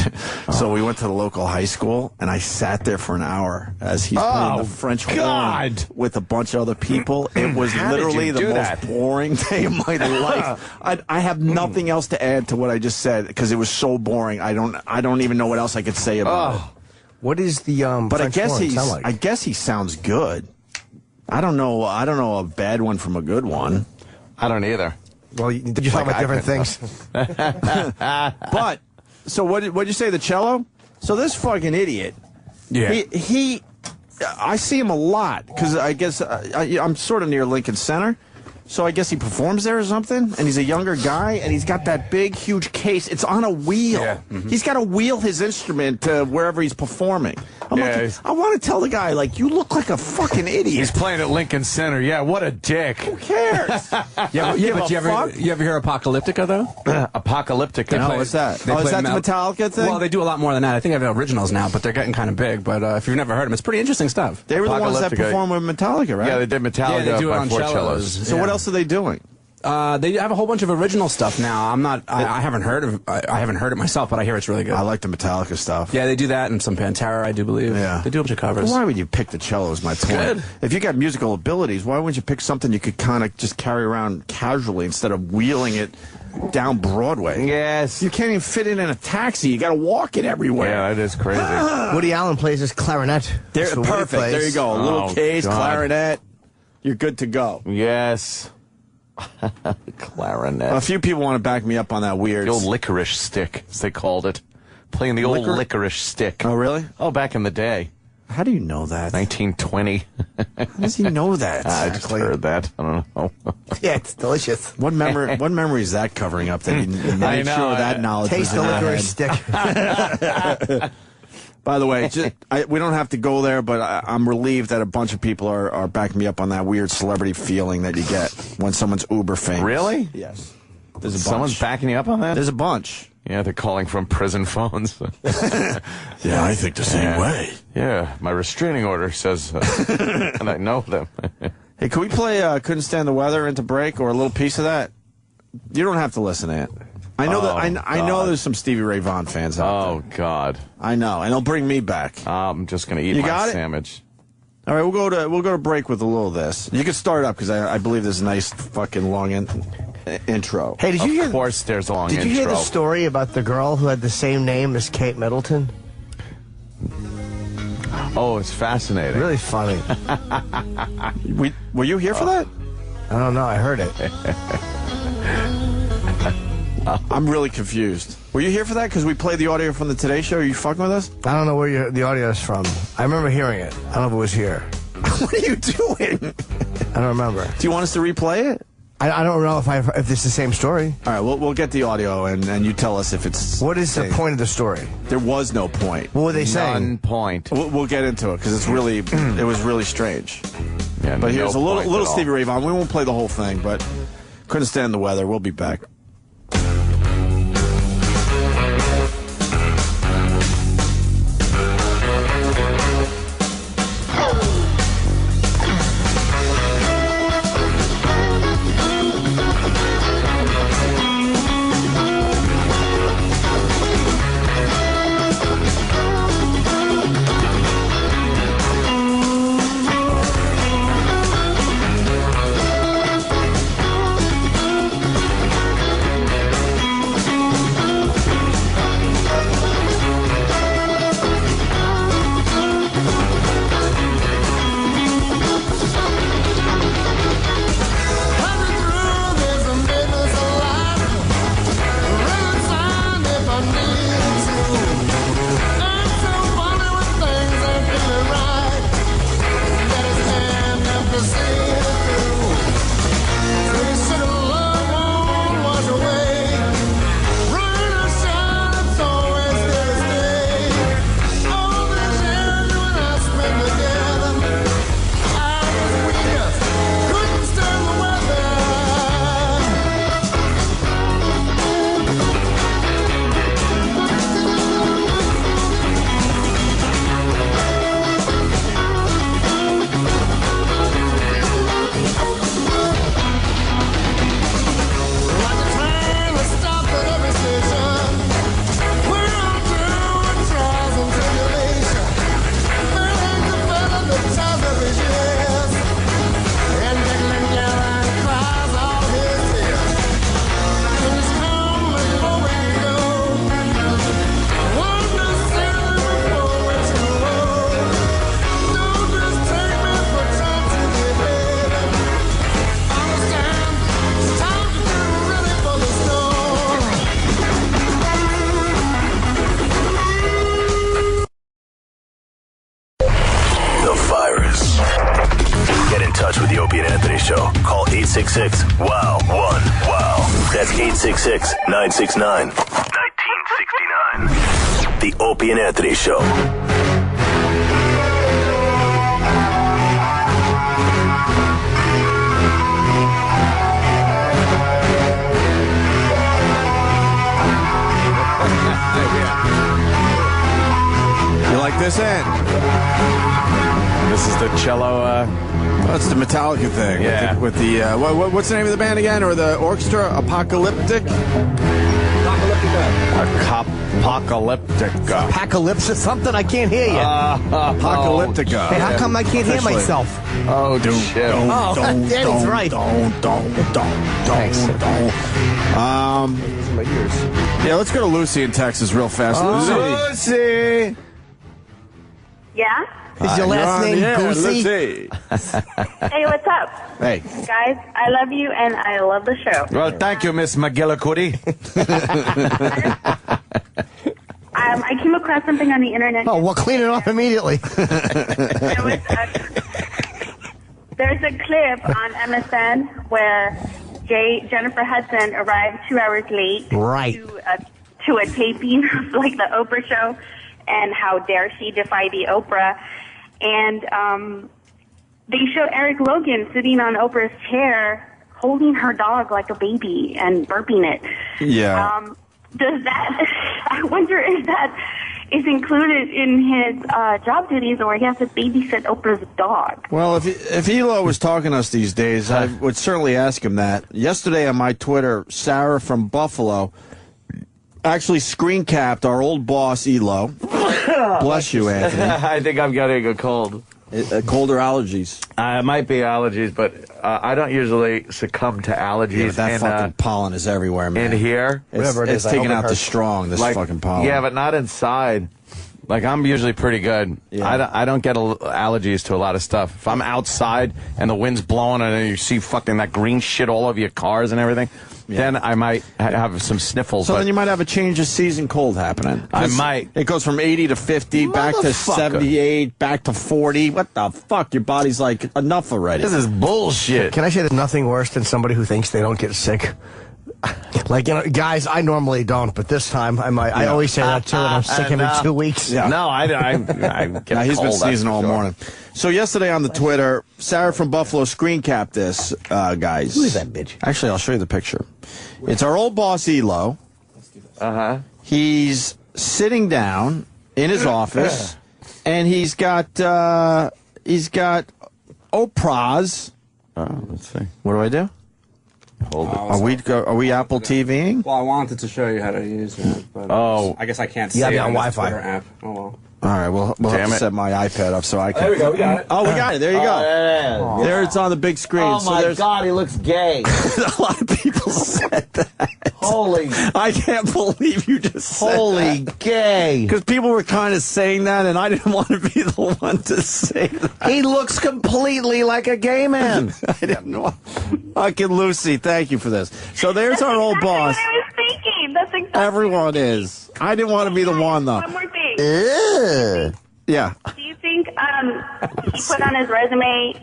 So we went to the local high school, and I sat there for an hour as he's playing the French horn with a bunch of other people. It was literally the most boring day of my life. I have nothing else to add to what I just said because it was so boring. I don't even know what else I could say about it. What is the But French horn sound like? I guess he sounds good. I don't know a bad one from a good one. I don't either. Well, you're talking about different things. But, so what'd you say, the cello? So this fucking idiot, Yeah. I see him a lot, because I guess I'm sort of near Lincoln Center. So I guess he performs there or something, and he's a younger guy, and he's got that big, huge case. It's on a wheel. Yeah. Mm-hmm. He's got to wheel his instrument to wherever he's performing. I'm like, I want to tell the guy, like, you look like a fucking idiot. He's playing at Lincoln Center. Yeah, what a dick. Who cares? But you ever hear Apocalyptica, though? Apocalyptica? No, what's that? Is that the Metallica thing? Well, they do a lot more than that. I think they have originals now, but they're getting kind of big. But if you've never heard them, it's pretty interesting stuff. They were the ones that performed with Metallica, right? Yeah, they did Metallica. Yeah, they do it by on four cellos. So what else are they doing? They have a whole bunch of original stuff now. I haven't heard it myself, but I hear it's really good. I like the Metallica stuff. Yeah, they do that and some Pantera, I do believe. Yeah. They do a bunch of covers. But why would you pick the cello is my point. good. If you got musical abilities, why wouldn't you pick something you could kind of just carry around casually instead of wheeling it down Broadway? Yes. You can't even fit it in a taxi. You got to walk it everywhere. Yeah, that is crazy. Woody Allen plays his clarinet. They're That's what Woody perfect. plays. There you go. A little case, God. clarinet. You're good to go. Yes. Clarinet. A few people want to back me up on that weird. The old licorice stick, as they called it. Playing the old licorice stick. Oh, really? Oh, back in the day. How do you know that? 1920. How does he know that? I just heard that. I don't know. Yeah, it's delicious. What memory is that covering up? That he made sure that knowledge Taste was the in licorice stick. By the way, we don't have to go there, but I'm relieved that a bunch of people are backing me up on that weird celebrity feeling that you get when someone's uber famous. Really? Yes. There's a bunch. Someone's backing you up on that? There's a bunch. Yeah, they're calling from prison phones. Yeah, I think the same way. Yeah, my restraining order says, and I know them. Hey, can we play Couldn't Stand the Weather into break or a little piece of that? You don't have to listen to it. I know I know there's some Stevie Ray Vaughan fans out there. Oh, God. I know, and they'll bring me back. I'm just going to eat You my got it? sandwich. All right, we'll go to break with a little of this. You can start up because I believe there's a nice fucking long intro. Hey, did you hear? Of course, there's a long Did intro. you hear the story about the girl who had the same name as Kate Middleton? Oh, it's fascinating. Really funny. Were you here for that? I don't know. I heard it. I'm really confused. Were you here for that? Because we played the audio from the Today Show. Are you fucking with us? I don't know where the audio is from. I remember hearing it. I don't know if it was here. What are you doing? I don't remember. Do you want us to replay it? I don't know if it's the same story. All right, we'll get the audio and you tell us if it's. What is the point of the story? There was no point. What were they saying? None point. We'll get into it because it's really it was really strange. Yeah, but here's a little point Stevie Ray Vaughan. We won't play the whole thing, but couldn't stand the weather. We'll be back. Wow. That's 866-969-1969. The Opie and Anthony Show. You like this end? This is the cello. That's the Metallica thing. Yeah. With the what's the name of the band again, or the orchestra? Apocalyptic. Apocalyptica. Apocalypse or something? I can't hear you. Apocalyptica. Hey, how come I can't hear myself? Oh, shit. Danny's right. Thanks. Yeah, let's go to Lucy in Texas real fast. Lucy. Yeah? Is your last name Goosey? Hey, what's up? Hey. Guys, I love you and I love the show. Well, thank you, Miss McGillicuddy. I came across something on the internet. Oh, we'll clean it up immediately. There's a clip on MSN where Jennifer Hudson arrived 2 hours late to a taping of like the Oprah show, and how dare she defy the Oprah. And they show Eric Logan sitting on Oprah's chair holding her dog like a baby and burping it. Yeah. Does that, I wonder if that is included in his job duties, or he has to babysit Oprah's dog. Well, if Elo was talking to us these days, I would certainly ask him that. Yesterday on my Twitter, Sarah from Buffalo actually screen capped our old boss, Elo. Bless you, Anthony. I think I'm getting a cold. Cold or allergies? It might be allergies, but I don't usually succumb to allergies. Yeah, that fucking pollen is everywhere, man. In here? It's taking out the strong, this fucking pollen. Yeah, but not inside. Like, I'm usually pretty good. Yeah. I don't get allergies to a lot of stuff. If I'm outside and the wind's blowing and you see fucking that green shit all over your cars and everything, then I might have some sniffles. So but then you might have a change of season cold happening. I might. It goes from 80 to 50, back to 78, back to 40. What the fuck? Your body's like, enough already. This is bullshit. Can I say there's nothing worse than somebody who thinks they don't get sick? Like, you know, guys, I normally don't, but this time I might. I always say that too, and I'm sick every 2 weeks. Yeah. No, I get he's been cold, sneezing all sure. morning. So yesterday on the Twitter, Sarah from Buffalo screen capped this, guys. Who is that bitch? Actually, I'll show you the picture. It's our old boss, Elo. Uh-huh. He's sitting down in his office, and he's got Oprah's. Let's see. What do I do? Hold it. Are we Apple TVing? Well, I wanted to show you how to use it, but I guess I can't You gotta see be it on this Wi-Fi. Twitter app. Oh well. All right, we'll have Damn to it. set my iPad up so I can. There we go. We got it. Oh, we got it. There you go. Yeah. There it's on the big screen. Oh so my there's God, he looks gay. a lot of people said that. Holy, I can't believe you just said holy that. gay. Because people were kind of saying that, and I didn't want to be the one to say that. He looks completely like a gay man. I didn't know. Fucking Lucy, thank you for this. So there's our old boss. That's what I was thinking. That's exactly. Everyone is. I didn't want to be the one, though. One more thing. Yeah. Do you think he put on his resume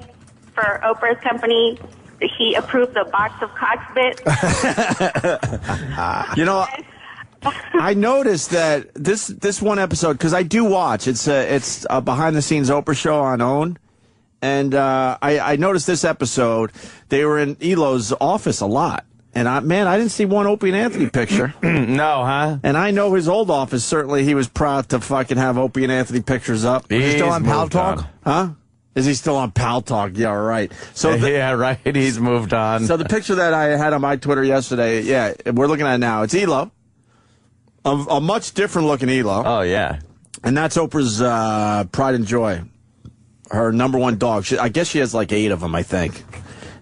for Oprah's company that he approved the box of cocks bit? You know, I noticed that this one episode, because I do watch. It's a behind the scenes Oprah show on OWN. And I noticed this episode, they were in Elo's office a lot. And I didn't see one Opie and Anthony picture. No, huh? And I know his old office, certainly he was proud to fucking have Opie and Anthony pictures up. Is he still on Pal Talk? Huh? Is he still on Pal Talk? Yeah, right. So yeah, right. He's moved on. So the picture that I had on my Twitter yesterday, yeah, we're looking at it now. It's Elo. A much different looking Elo. Oh, yeah. And that's Oprah's pride and joy. Her number one dog. I guess she has like 8 of them, I think.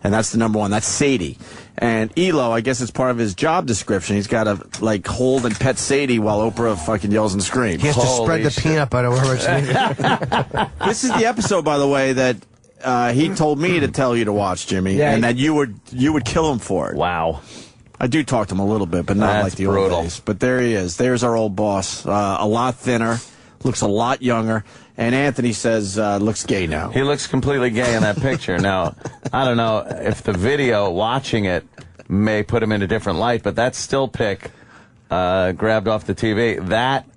And that's the number one. That's Sadie. And Elo, I guess it's part of his job description. He's got to, like, hold and pet Sadie while Oprah fucking yells and screams. He has to spread the peanut butter wherever it's needed. This is the episode, by the way, that he told me to tell you to watch, Jimmy, and that you would kill him for it. Wow. I do talk to him a little bit, but not That's like the brutal. old days. But there he is. There's our old boss. A lot thinner, looks a lot younger. And Anthony says looks gay now. He looks completely gay in that picture. Now, I don't know if the video, watching it, may put him in a different light, but that still pic grabbed off the TV, that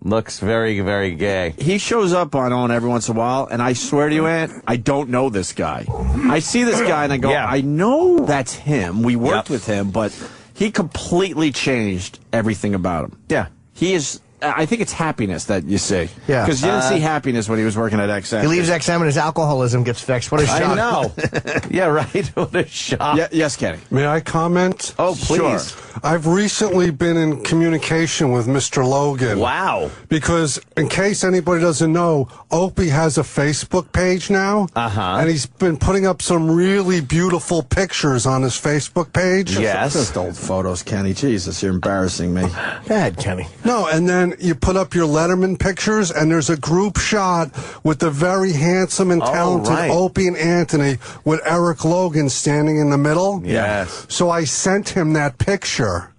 looks very, very gay. He shows up on OWN every once in a while, and I swear to you, Ant, I don't know this guy. I see this guy, and I go, I know that's him. We worked with him, but he completely changed everything about him. Yeah. He is... I think it's happiness that you see. Yeah. Because you didn't see happiness when he was working at XM. He leaves XM and his alcoholism gets fixed. What a shock. I know. Yeah, right. What a shock. Yes, Kenny. May I comment? Oh, please. Sure. I've recently been in communication with Mr. Logan. Wow. Because, in case anybody doesn't know, Opie has a Facebook page now. Uh-huh. And he's been putting up some really beautiful pictures on his Facebook page. Yes. Just old photos, Kenny. Jesus, you're embarrassing me. Go ahead, Kenny. No, and then you put up your Letterman pictures, and there's a group shot with the very handsome and talented right. Opie and Anthony with Eric Logan standing in the middle. Yes. So I sent him that picture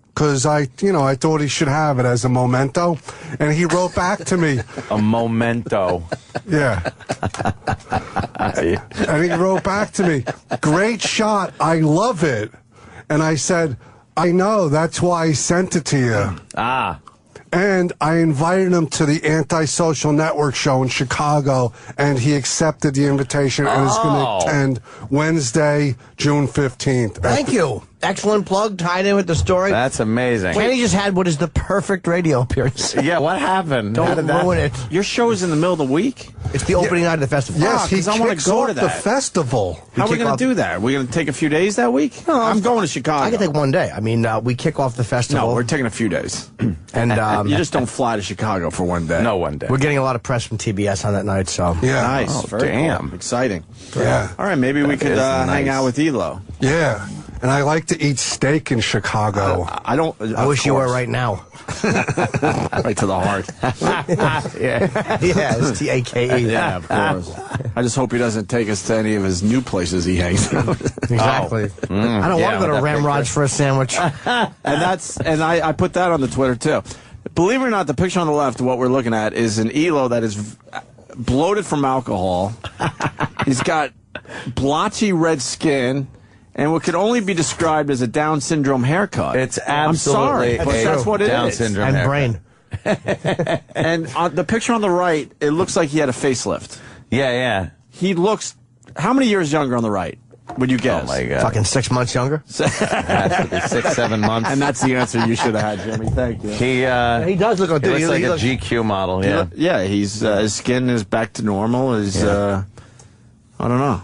because I thought he should have it as a memento, and he wrote back to me. A memento. Yeah. And he wrote back to me, "Great shot, I love it." And I said, "I know, that's why I sent it to you." Ah. And I invited him to the Antisocial Network show in Chicago, and he accepted the invitation and is going to attend Wednesday, June 15th. Thank you. Excellent plug, tied in with the story. That's amazing. Kenny just had what is the perfect radio appearance. Yeah, what happened? How Don't did that- ruin it. Your show is in the middle of the week? It's the opening night of the festival. Yes, he because I wanna kicks go off to the that. festival. How are we kick going off- to do that? Are we going to take a few days that week? No, I'm going to Chicago. I can take one day. I mean, we kick off the festival. No, we're taking a few days. And you just don't fly to Chicago for one day. No, one day. we're getting a lot of press from TBS on that night, so. Yeah. Nice. Oh, Very damn. cool. Exciting. Yeah. All right, maybe we could is hang nice. out with Elo. Yeah. and I like to eat steak in Chicago. I don't. I wish you were right now. Right to the heart. Yeah, it's TAKE. Yeah, of course. I just hope he doesn't take us to any of his new places he hangs out. Exactly. I don't want to go to Ramrod's for a sandwich. And I put that on the Twitter too. Believe it or not, the picture on the left, what we're looking at, is an Elo that is bloated from alcohol. He's got blotchy red skin, and what could only be described as a Down syndrome haircut. It's absolutely I'm sorry, but that's what it is. Down syndrome and haircut. brain. And on the picture on the right, it looks like he had a facelift. Yeah. He looks. How many years younger on the right? Would you guess? Oh my God. Fucking 6 months younger. It has to be 6, 7 months. And that's the answer you should have had, Jimmy. Thank you. He does look like he looks like a GQ model. Yeah. Yeah, he's his skin is back to normal. I don't know.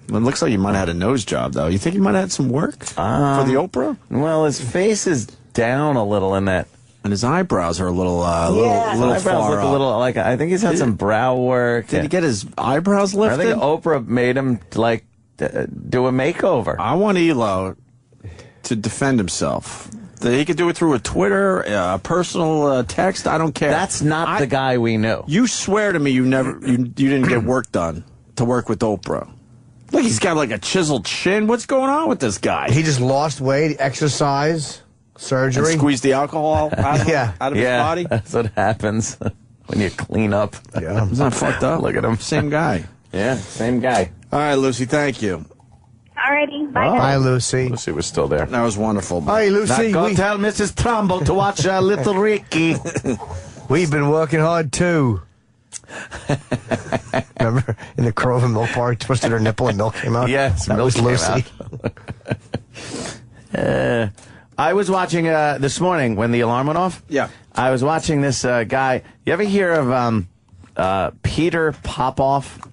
It looks like he might have had a nose job, though. You think he might have had some work for the Oprah? Well, his face is down a little in that. And his eyebrows are a little, little eyebrows far look up. a little like I think he's had some brow work. Did he get his eyebrows lifted? I think Oprah made him like do a makeover. I want Elo to defend himself. He could do it through a Twitter, a personal text. I don't care. That's not the guy we knew. You swear to me you didn't get work done to work with Oprah. Look, he's got like a chiseled chin. What's going on with this guy? He just lost weight, exercise, surgery. And squeezed the alcohol out of his body? That's what happens when you clean up. Yeah. Isn't that fucked up? Look at him. Same guy. Yeah, same guy. All right, Lucy, thank you. Alrighty, bye. Bye, Lucy. Lucy was still there. That was wonderful. Hi, Lucy. Go tell Mrs. Trumbull to watch little Ricky. We've been working hard, too. Remember in the Crow Milk Bar, twisted her nipple and milk came out? Yes, that milk was came Lucy. I was watching this morning when the alarm went off. Yeah. I was watching this guy. You ever hear of Peter Popoff?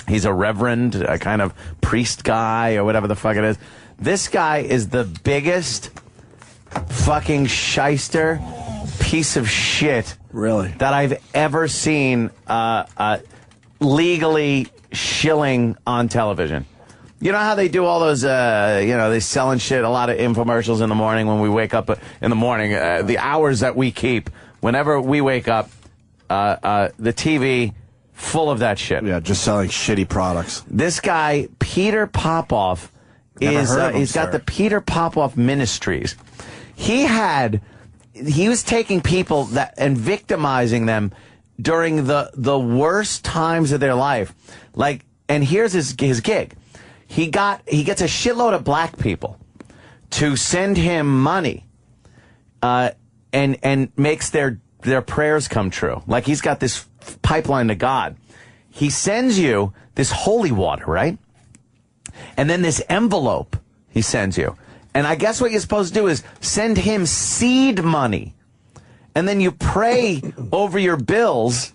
He's a reverend, a kind of priest guy or whatever the fuck it is. This guy is the biggest fucking shyster piece of shit really that I've ever seen legally shilling on television. You know how they do all those, they selling shit, a lot of infomercials in the morning when we wake up in the morning, the hours that we keep, whenever we wake up, the TV full of that shit. Yeah, just selling shitty products. This guy, Peter Popoff, he's got the Peter Popoff Ministries. He was taking people and victimizing them during the worst times of their life. Like, and here's his gig. He gets a shitload of black people to send him money, and makes their prayers come true. Like, he's got this pipeline to God. He sends you this holy water, right? And then this envelope he sends you. And I guess what you're supposed to do is send him seed money. And then you pray over your bills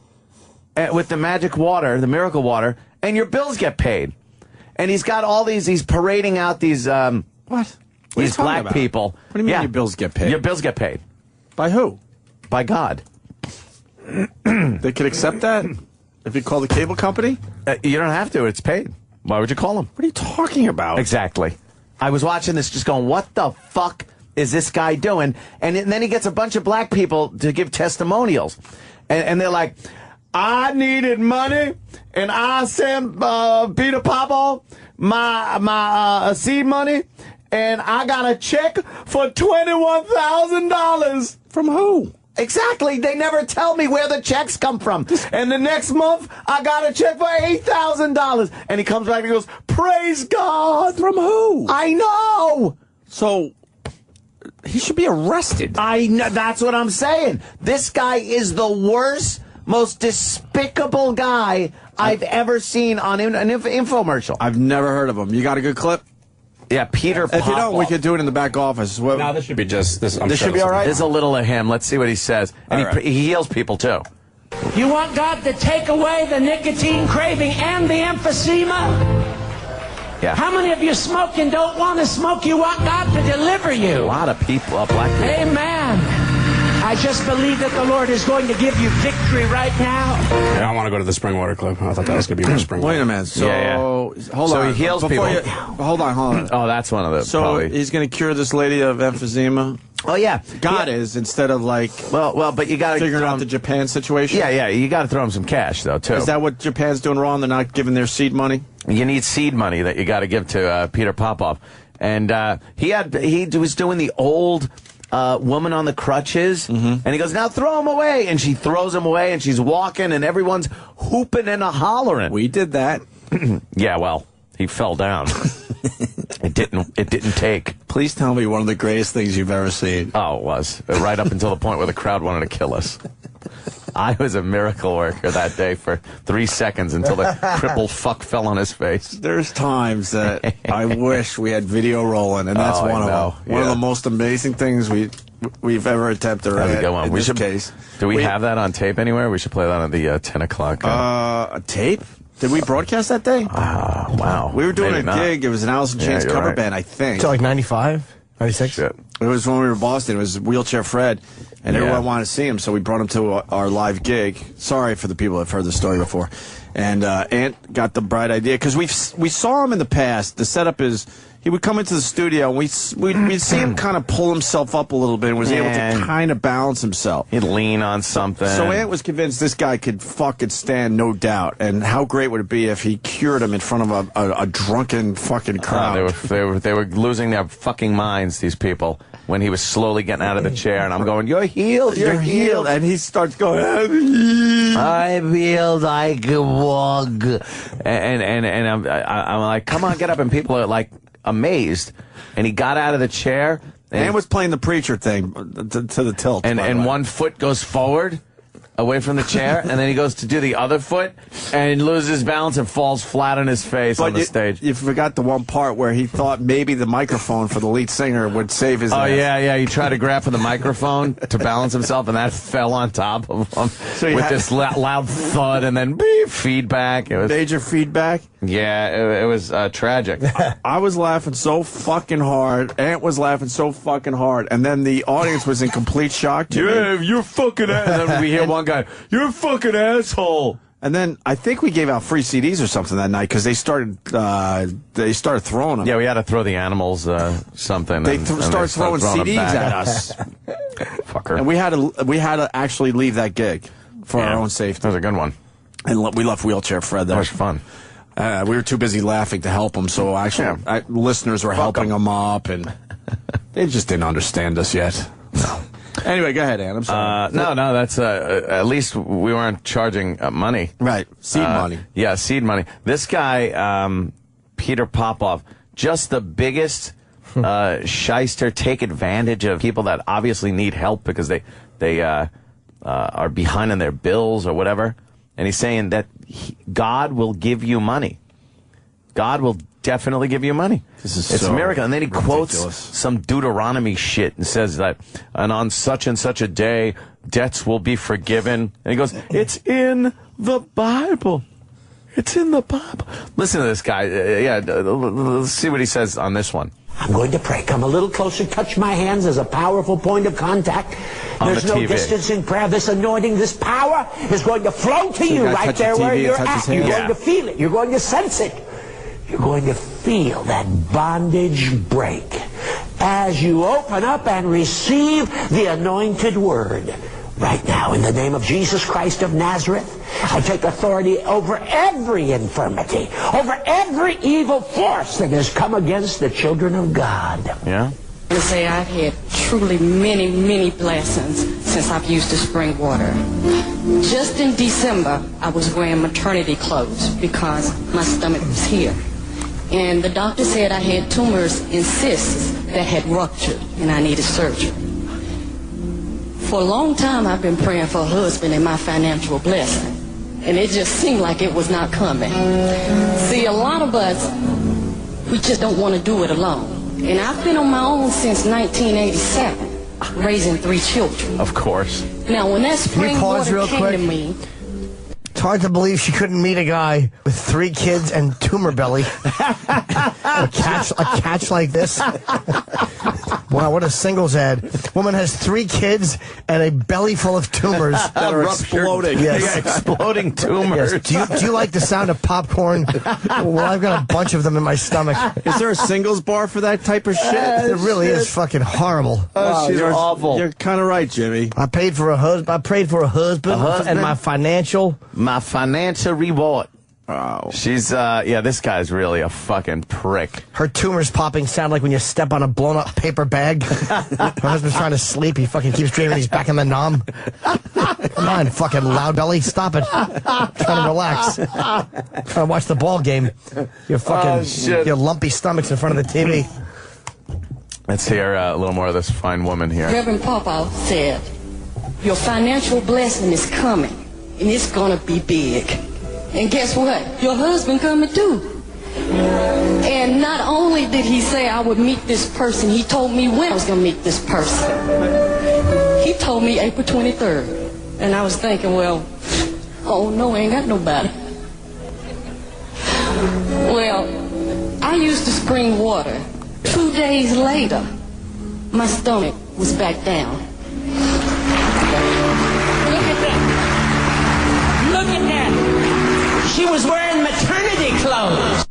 with the magic water, the miracle water, and your bills get paid. And he's got all he's parading out these, these black people. What do you mean your bills get paid? Your bills get paid. By who? By God. They could accept that? If you call the cable company? You don't have to. It's paid. Why would you call them? What are you talking about? Exactly. I was watching this just going, what the fuck is this guy doing? And then he gets a bunch of black people to give testimonials. And they're like, I needed money, and I sent Peter Popoff my seed money, and I got a check for $21,000. From who? Exactly. They never tell me where the checks come from. And the next month, I got a check for $8,000. And he comes back and he goes, praise God. From who? I know. So, he should be arrested. I know. That's what I'm saying. This guy is the worst, most despicable guy I've ever seen on an infomercial. I've never heard of him. You got a good clip? Yeah, Peter Popoff. If you don't, we could do it in the back office. No, this should be just this. This should be all right. There's a little of him. Let's see what he says. And he heals people, too. You want God to take away the nicotine craving and the emphysema? Yeah. How many of you smoke and don't want to smoke? You want God to deliver you. A lot of people, black people. Amen. I just believe that the Lord is going to give you victory right now. Yeah, I want to go to the Springwater Club. I thought that was going to be more Springwater. Wait a minute. So So hold So on. he heals Before people. Hold on. Oh, that's one of the. So probably. he's going to cure this lady of emphysema. Oh yeah, God is instead of like. Well, but you got to figuring out the Japan situation. Yeah, you got to throw him some cash though too. Is that what Japan's doing wrong? They're not giving their seed money. You need seed money that you got to give to Peter Popoff, and he was doing the old. Woman on the crutches, and he goes, now throw him away, and she throws him away, and she's walking, and everyone's hooping and hollering. We did that. Yeah, well, he fell down. It didn't take. Please tell me one of the greatest things you've ever seen. Oh, it was right up until the point where the crowd wanted to kill us. I was a miracle worker that day for 3 seconds until the crippled fuck fell on his face. There's times that I wish we had video rolling, and that's one of them. One of the most amazing things we've ever attempted. That's a good one. In this case, do we have that on tape anywhere? We should play that on the 10 o'clock. A tape? Did we broadcast that day? Wow. We were doing Maybe a gig. It was an Alice in Chains cover band, I think. To like 95, 96. It was when we were in Boston. It was Wheelchair Fred, and everyone wanted to see him, so we brought him to our live gig. Sorry for the people that have heard the story before. And Ant got the bright idea, because we saw him in the past. The setup is, he would come into the studio, and we'd see him kind of pull himself up a little bit and was able to kind of balance himself. He'd lean on something. So Ant was convinced this guy could fucking stand, no doubt. And how great would it be if he cured him in front of a drunken fucking crowd? They were losing their fucking minds, these people, when he was slowly getting out of the chair, and I'm going, you're healed, you're healed. And he starts going, I'm healed, I can walk. And I'm like, come on, get up. And people are like amazed. And he got out of the chair. And was playing the preacher thing to the tilt. And one foot goes forward, away from the chair, and then he goes to do the other foot, and loses balance and falls flat on his face on the stage. You forgot the one part where he thought maybe the microphone for the lead singer would save his ass. Yeah, he tried to grab for the microphone to balance himself, and that fell on top of him with this loud thud, and then beep, feedback. It was major feedback. Yeah, it was tragic. I was laughing so fucking hard. Ant was laughing so fucking hard. And then the audience was in complete shock. You're fucking ass. And then we hear one guy, you're a fucking asshole. And then I think we gave out free CDs or something that night because they started throwing them. Yeah, we had to throw the animals something. They started throwing CDs at us. Fucker. And we had to actually leave that gig for our own safety. That was a good one. And we left Wheelchair Fred there. That was fun. We were too busy laughing to help him, so actually listeners were helping him up, and they just didn't understand us yet. No. Anyway, go ahead, Ann. I'm sorry. No, that's at least we weren't charging money. Right, seed money. Yeah, seed money. This guy, Peter Popoff, just the biggest shyster, take advantage of people that obviously need help because they are behind on their bills or whatever. And he's saying that God will give you money. God will definitely give you money. It's a miracle. And then he quotes some Deuteronomy shit and says that, and on such and such a day, debts will be forgiven. And he goes, it's in the Bible. It's in the Bible. Listen to this guy. Let's see what he says on this one. I'm going to pray. Come a little closer. Touch my hands as a powerful point of contact. There's no distance in prayer. This anointing, this power is going to flow to you right there where you're at. You're going to feel it. You're going to sense it. You're going to feel that bondage break as you open up and receive the anointed word. Right now, in the name of Jesus Christ of Nazareth, I take authority over every infirmity, over every evil force that has come against the children of God. Yeah? I say I've had truly many, many blessings since I've used the spring water. Just in December, I was wearing maternity clothes because my stomach was here. And the doctor said I had tumors in cysts that had ruptured and I needed surgery. For a long time, I've been praying for a husband and my financial blessing. And it just seemed like it was not coming. See, a lot of us, we just don't want to do it alone. And I've been on my own since 1987, raising 3 children. Of course. Now, when that spring water came to me... It's hard to believe she couldn't meet a guy with 3 kids and tumor belly. a catch like this. Wow, what a singles ad. Woman has 3 kids and a belly full of tumors. That are exploding. Yes. Yeah, exploding tumors. Yes. Do you like the sound of popcorn? Well, I've got a bunch of them in my stomach. Is there a singles bar for that type of shit? It really is fucking horrible. Oh, she's awful. You're kind of right, Jimmy. I paid for a husband. I prayed for a husband, and my financial reward. Oh. She's, this guy's really a fucking prick. Her tumors popping sound like when you step on a blown up paper bag. Her husband's trying to sleep. He fucking keeps dreaming he's back in the nom. Come on, fucking loud belly. Stop it. I'm trying to relax. Trying to watch the ball game. Your fucking, your lumpy stomach's in front of the TV. Let's hear a little more of this fine woman here. Reverend Popoff said, your financial blessing is coming, and it's gonna be big. And guess what? Your husband coming too. And not only did he say I would meet this person, he told me when I was gonna meet this person. He told me April 23rd. And I was thinking, well, oh no, I ain't got nobody. Well, I used the spring water. 2 days later, my stomach was back down. Look at that. Look at that. She was wearing maternity clothes.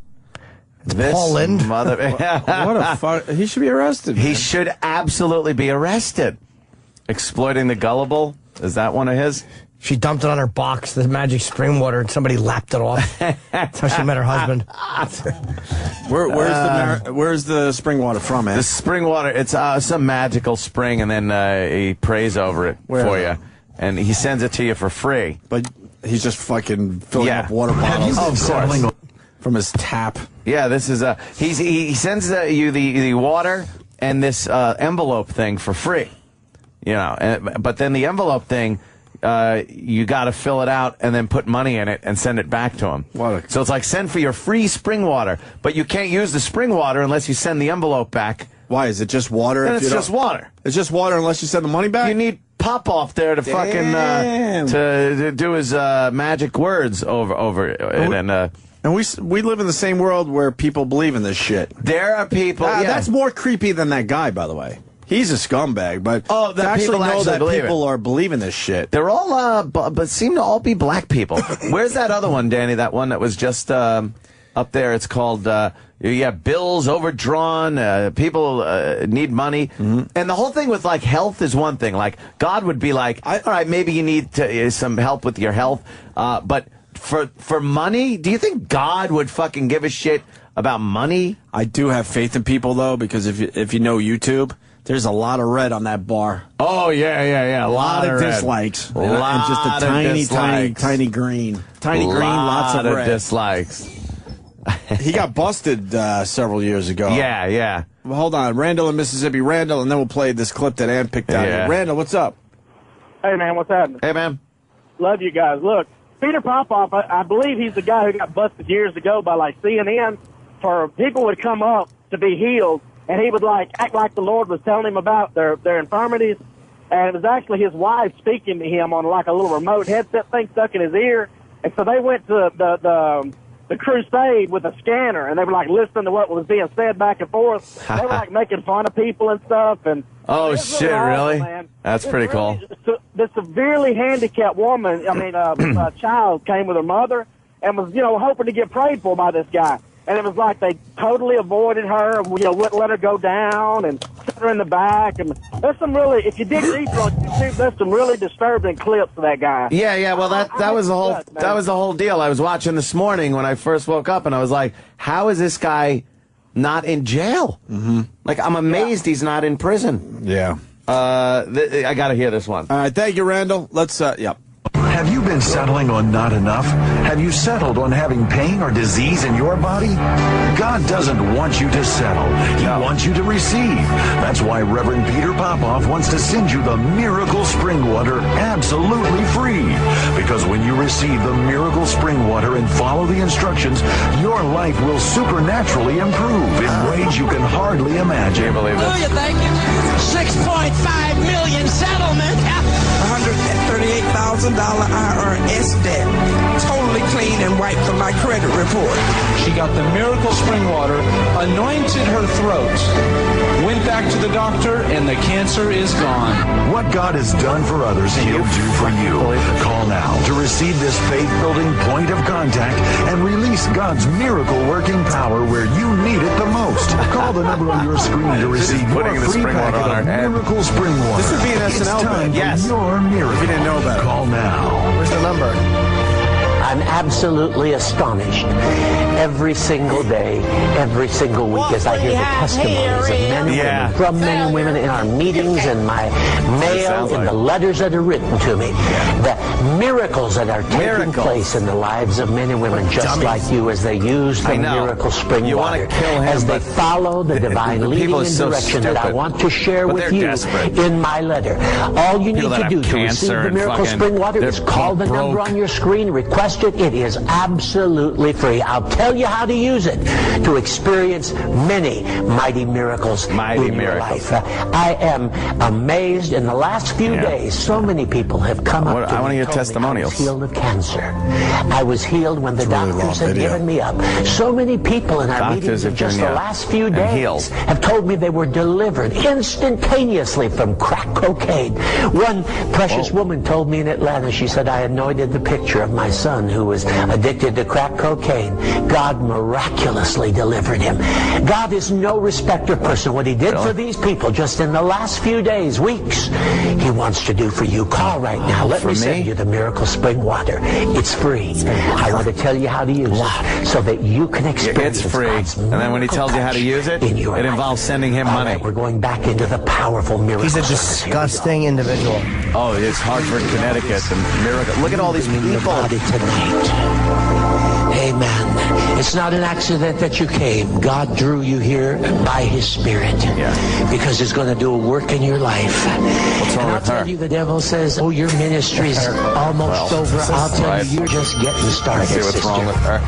This Paul Lind. mother. What a fuck. He should be arrested. He should absolutely be arrested. Exploiting the gullible. Is that one of his? She dumped it on her box, the magic spring water, and somebody lapped it off. That's how she met her husband. Where's the spring water from, man? The spring water, it's some magical spring, and then he prays over it for you. And he sends it to you for free. But he's just fucking filling up water bottles. Of course. From his tap. Yeah, this is he sends you the water and this envelope thing for free. You know, but then the envelope thing, you got to fill it out and then put money in it and send it back to him. So it's like send for your free spring water, but you can't use the spring water unless you send the envelope back. Why? Is it just water? And it's just water. It's just water unless you send the money back? You need Popoff there to fucking to do his magic words over it. And we live in the same world where people believe in this shit. There are people. That's more creepy than that guy, by the way. He's a scumbag, but to actually know that people are believing this shit. They're all, but seem to all be black people. Where's that other one, Danny? That one that was just up there. It's called, bills overdrawn. People need money. Mm-hmm. And the whole thing with, like, health is one thing. Like, God would be like, all right, maybe you need some help with your health. But for money, do you think God would fucking give a shit about money? I do have faith in people, though, because if you know YouTube, there's a lot of red on that bar. Oh, yeah. A lot of dislikes. And just a tiny green. Tiny green, lots of red. Dislikes. He got busted several years ago. Yeah. Well, hold on. Randall in Mississippi. Randall, and then we'll play this clip that Ann picked out. Yeah. Randall, what's up? Hey, man, what's happening? Hey, man. Love you guys. Look, Peter Popoff, I believe he's the guy who got busted years ago by, like, CNN for people would come up to be healed, and he would, like, act like the Lord was telling him about their infirmities, and it was actually his wife speaking to him on, like, a little remote headset thing stuck in his ear, and so they went to the crusade with a scanner, and they were, like, listening to what was being said back and forth. They were, like, making fun of people and stuff, and oh, shit, really? Man. That's pretty cool. The severely handicapped woman, a child came with her mother and was, hoping to get prayed for by this guy. And it was like they totally avoided her, wouldn't let her go down and set her in the back. And there's some really, if you dig deeper on YouTube, there's some really disturbing clips of that guy. Yeah. Well, that was the whole deal. I was watching this morning when I first woke up, and I was like, how is this guy not in jail? Mm-hmm. Like, I'm amazed he's not in prison. Yeah. I got to hear this one. All right, thank you, Randall. Let's, yep. Have you been settling on not enough? Have you settled on having pain or disease in your body? God doesn't want you to settle. He wants you to receive. That's why Reverend Peter Popoff wants to send you the Miracle Spring Water absolutely free. Because when you receive the Miracle Spring Water and follow the instructions, your life will supernaturally improve in ways you can hardly imagine. Can you believe this? Thank you. 6.5 million settlement. $138,000 IRS debt. Totally clean and wiped from my credit report. She got the miracle spring water, anointed her throat, went back to the doctor, and the cancer is gone. What God has done for others, He'll do for you. Call now to receive this faith-building point of contact and release God's miracle-working power where you need it the most. Call the number on your screen to receive your free packet of Miracle Spring Water. This would be an SNL. It's time yes. for your miracle. If you didn't know about it. Call now. Where's the number? I'm absolutely astonished every single day, every single week as I hear the testimonies of men and women, from men and women in our meetings, in my mail, in the letters that are written to me, the miracles that are taking place in the lives of men and women just like you as they use the miracle spring water, as they follow the divine leading and direction that I want to share with you in my letter. All you need to do to receive the miracle spring water is call the number on your screen, request it. It is absolutely free. I'll tell you how to use it to experience many mighty miracles in your life. I am amazed. In the last few days, so many people have come up to me. I want to hear testimonials. I was healed of cancer. I was healed when the doctors had given me up. So many people in our meetings in just the last few days have told me they were delivered instantaneously from crack cocaine. One precious woman told me in Atlanta, she said, I anointed the picture of my son who was addicted to crack cocaine. God miraculously delivered him. God is no respecter of person. What He did for these people just in the last few days, weeks, He wants to do for you. Call right now. Let me send you the miracle spring water. It's free. I want to tell you how to use it so that you can experience it's free. And then when He tells you how to use it, it involves sending Him money. We're going back into the powerful miracle. He's a disgusting individual. Oh, it's Hartford, Connecticut. The miracle. Look at all these people. Amen. It's not an accident that you came. God drew you here by His Spirit because He's going to do a work in your life. What's wrong with her? I'll tell you, the devil says, oh, your ministry's almost over. I'll tell you, you're just getting started, see what's wrong with her.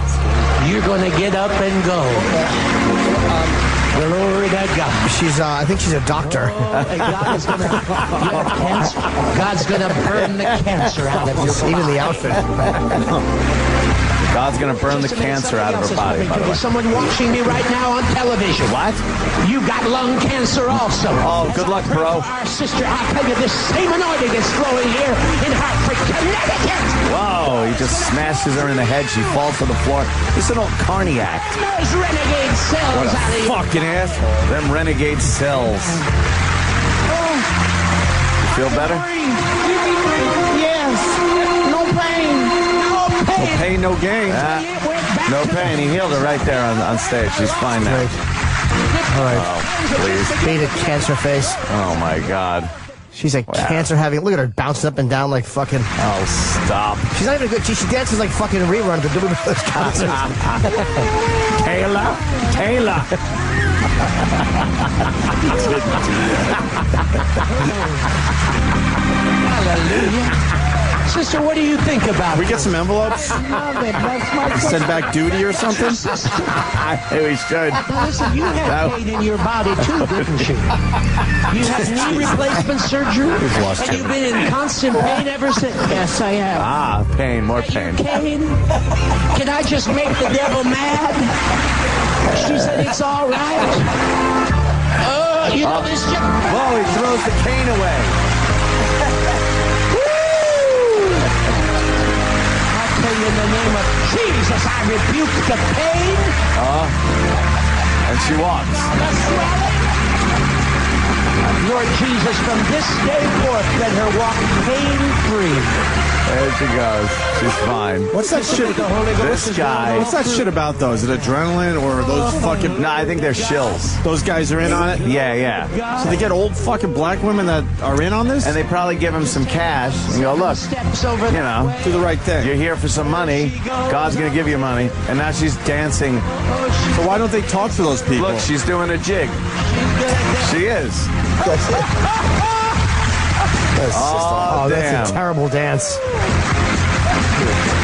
You're going to get up and go. Glory to God. She's, I think she's a doctor. God's going to burn the cancer out of your body. Even the outfit. God's going to burn the cancer out of her body, by the way. There's someone watching me right now on television. What? You got lung cancer also. Oh, good luck, bro. Our sister, I'll tell you, this same anointing is flowing here in Hartford, Connecticut. Whoa, he just smashes her in the head. She falls to the floor. This is an old Carney act. Those renegade cells what a out of you. fucking asshole. Them renegade cells. You feel better? Yes. No pain. No pain, no gain. No pain. He healed her right there on stage. She's fine now. All right. Oh, please. Beta cancer face. Oh, my God. She's like cancer having. Look at her bouncing up and down like fucking. Oh, stop. She's not even good. She dances like fucking rerun at the WWE concerts. Taylor. Hallelujah. Sister, what do you think about we get some envelopes? Send back duty or something? We should. Now listen, you had pain in your body too, didn't you? You had knee replacement surgery? And you've been in constant pain ever since? Yes, I have. Ah, pain, more pain. Cane? Can I just make the devil mad? She said it's all right. You know this just... Whoa, he throws the cane away. In the name of Jesus, I rebuke the pain. And she walks. Lord Jesus, from this day forth, let her walk pain-free. There she goes. She's fine. What's that shit? This guy. What's that shit about, though? Is it adrenaline or those fucking... No, I think they're shills. Those guys are in on it? Yeah. So they get old fucking black women that are in on this? And they probably give him some cash and go, look, you know, do the right thing. You're here for some money. God's going to give you money. And now she's dancing. So why don't they talk to those people? Look, she's doing a jig. She is. Oh, damn. that's a terrible dance.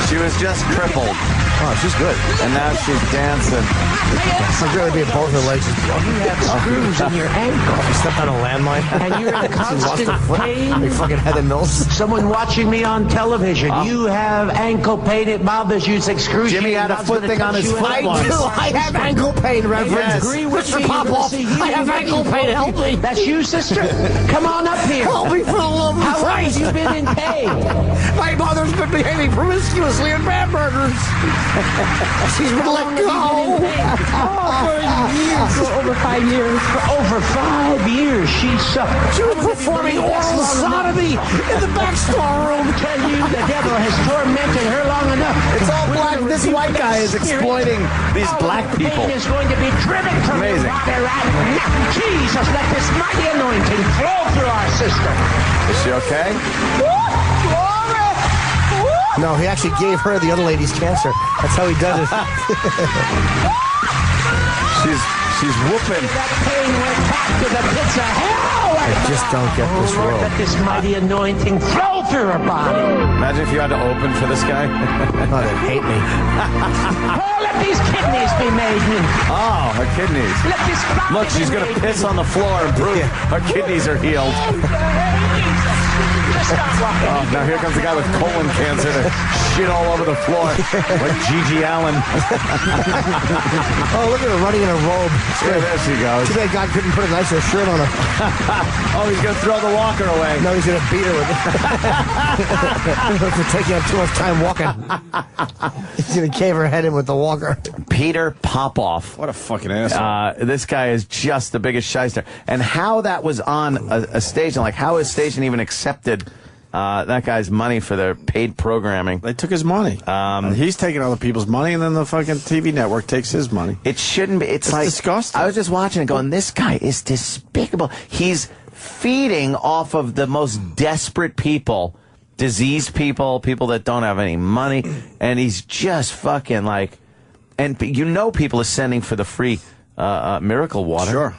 She was just crippled. Oh, she's good. And now she's dancing. I'm going to be at both her legs. You have screws in your ankle. She stepped on a landmine. And you're in constant pain. Like fucking Heather Mills. Someone watching me on television. You have ankle pain. It bothers you. It's excruciating. Jimmy had a foot thing on his foot once. I have ankle pain, Reverend. Yes. Agree with Mr. me. Popoff, I have ankle pain. Help me. That's you, sister? Come on up here. Help me for the love of How long Christ. have you been in pain? My mother's been behaving promiscuously in Bamberger's. She's been let go. For over 5 years. For over 5 years, she suffered. She was performing oral sodomy in the back storeroom. I tell you, the devil has tormented her long enough. It's all black. This white guy is exploiting these black people. Pain is going to be driven from Amazing. your body right now. Jesus, let this mighty anointing flow through our sister. Is she okay? No, he actually gave her the other lady's cancer. That's how he does it. She's whooping. That pain went back to the pits of hell. I just don't get this Lord, world. let this mighty anointing flow through her body. Imagine if you had to open for this guy. Oh, they hate me. Oh, let these kidneys be made new. Oh, her kidneys. Let this body Look, she's be going to made piss on the floor and prove her kidneys are healed. Oh, now here comes the guy with colon cancer to shit all over the floor like Gigi Allen. Oh, look at her running in a robe. Yeah, there she goes. Too bad God couldn't put a nicer shirt on her. Oh, he's going to throw the walker away. No, he's going to beat her with it. For taking up too much time walking. He's going to cave her head in with the walker. Peter Popoff. What a fucking asshole. This guy is just the biggest shyster. And how that was on a station, like how his station even accepted that guy's money for their paid programming. They took his money. He's taking other people's money, and then the fucking TV network takes his money. It shouldn't be. It's like disgusting. I was just watching it going, this guy is despicable. He's feeding off of the most desperate people, diseased people, people that don't have any money, and he's just fucking like, and you know people are sending for the free miracle water. Sure.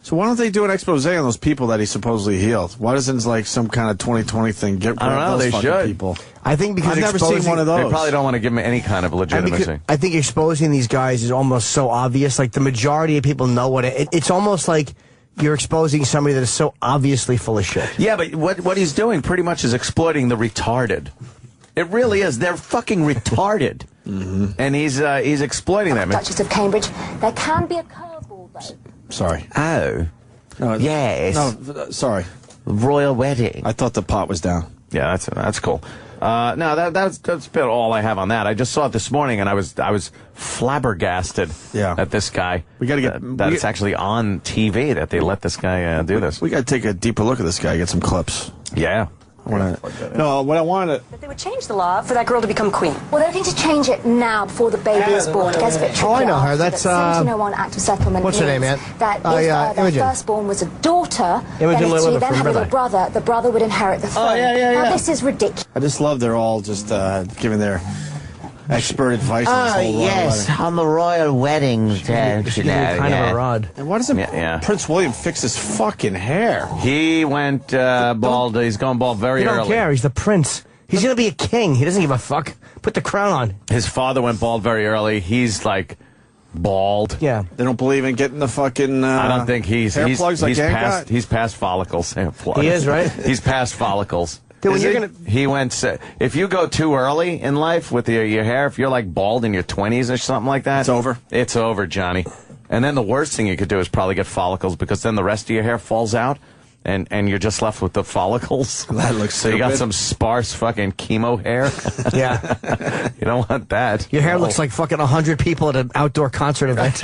So why don't they do an expose on those people that he supposedly healed? Why doesn't like some kind of 2020 thing get rid I don't know, of those they fucking should. people? I think because I've never seen one of those. They probably don't want to give him any kind of legitimacy. I think exposing these guys is almost so obvious. Like the majority of people know what it's almost like you're exposing somebody that is so obviously full of shit. Yeah, but what he's doing pretty much is exploiting the retarded. It really is. They're fucking retarded. And he's exploiting them. Duchess of Cambridge. There can be a curveball, though. Sorry. Oh. No, yes. No, sorry. Royal wedding. I thought the pot was down. Yeah, that's cool. No, that's about all I have on that. I just saw it this morning, and I was flabbergasted at this guy. We got to get that it's actually on TV that they let this guy do this. We got to take a deeper look at this guy. Get some clips. Yeah. What I wanted. That they would change the law for that girl to become queen. Well, they're going to change it now before the baby is born. It gets a bit tricky. Oh, I know her. That's 1701 Act of Settlement. What's her name, Aunt? That if their firstborn was a daughter, Imogen then if she Lilibet then from had a little River. brother, the brother would inherit the throne. Now, this is ridiculous. I just love they're all just giving their expert advice on this whole royal wedding. on the royal wedding. Kind of a rod. And why doesn't Prince William fix his fucking hair? He went bald. He's gone bald very He don't early. care. He's the prince. He's going to be a king. He doesn't give a fuck. Put the crown on. His father went bald very early. He's like bald. Yeah. They don't believe in getting the fucking I don't think he's hair plugs like Ant got? he's past follicles. Hair plugs. He is, right? He's past follicles. Dude, when you're gonna... He went. If you go too early in life with your hair, if you're like bald in your 20s or something like that, it's over. It's over, Johnny. And then the worst thing you could do is probably get follicles, because then the rest of your hair falls out, and you're just left with the follicles. That looks so you got stupid. some sparse fucking chemo hair. Yeah. You don't want that. Your hair looks like fucking 100 people at an outdoor concert event.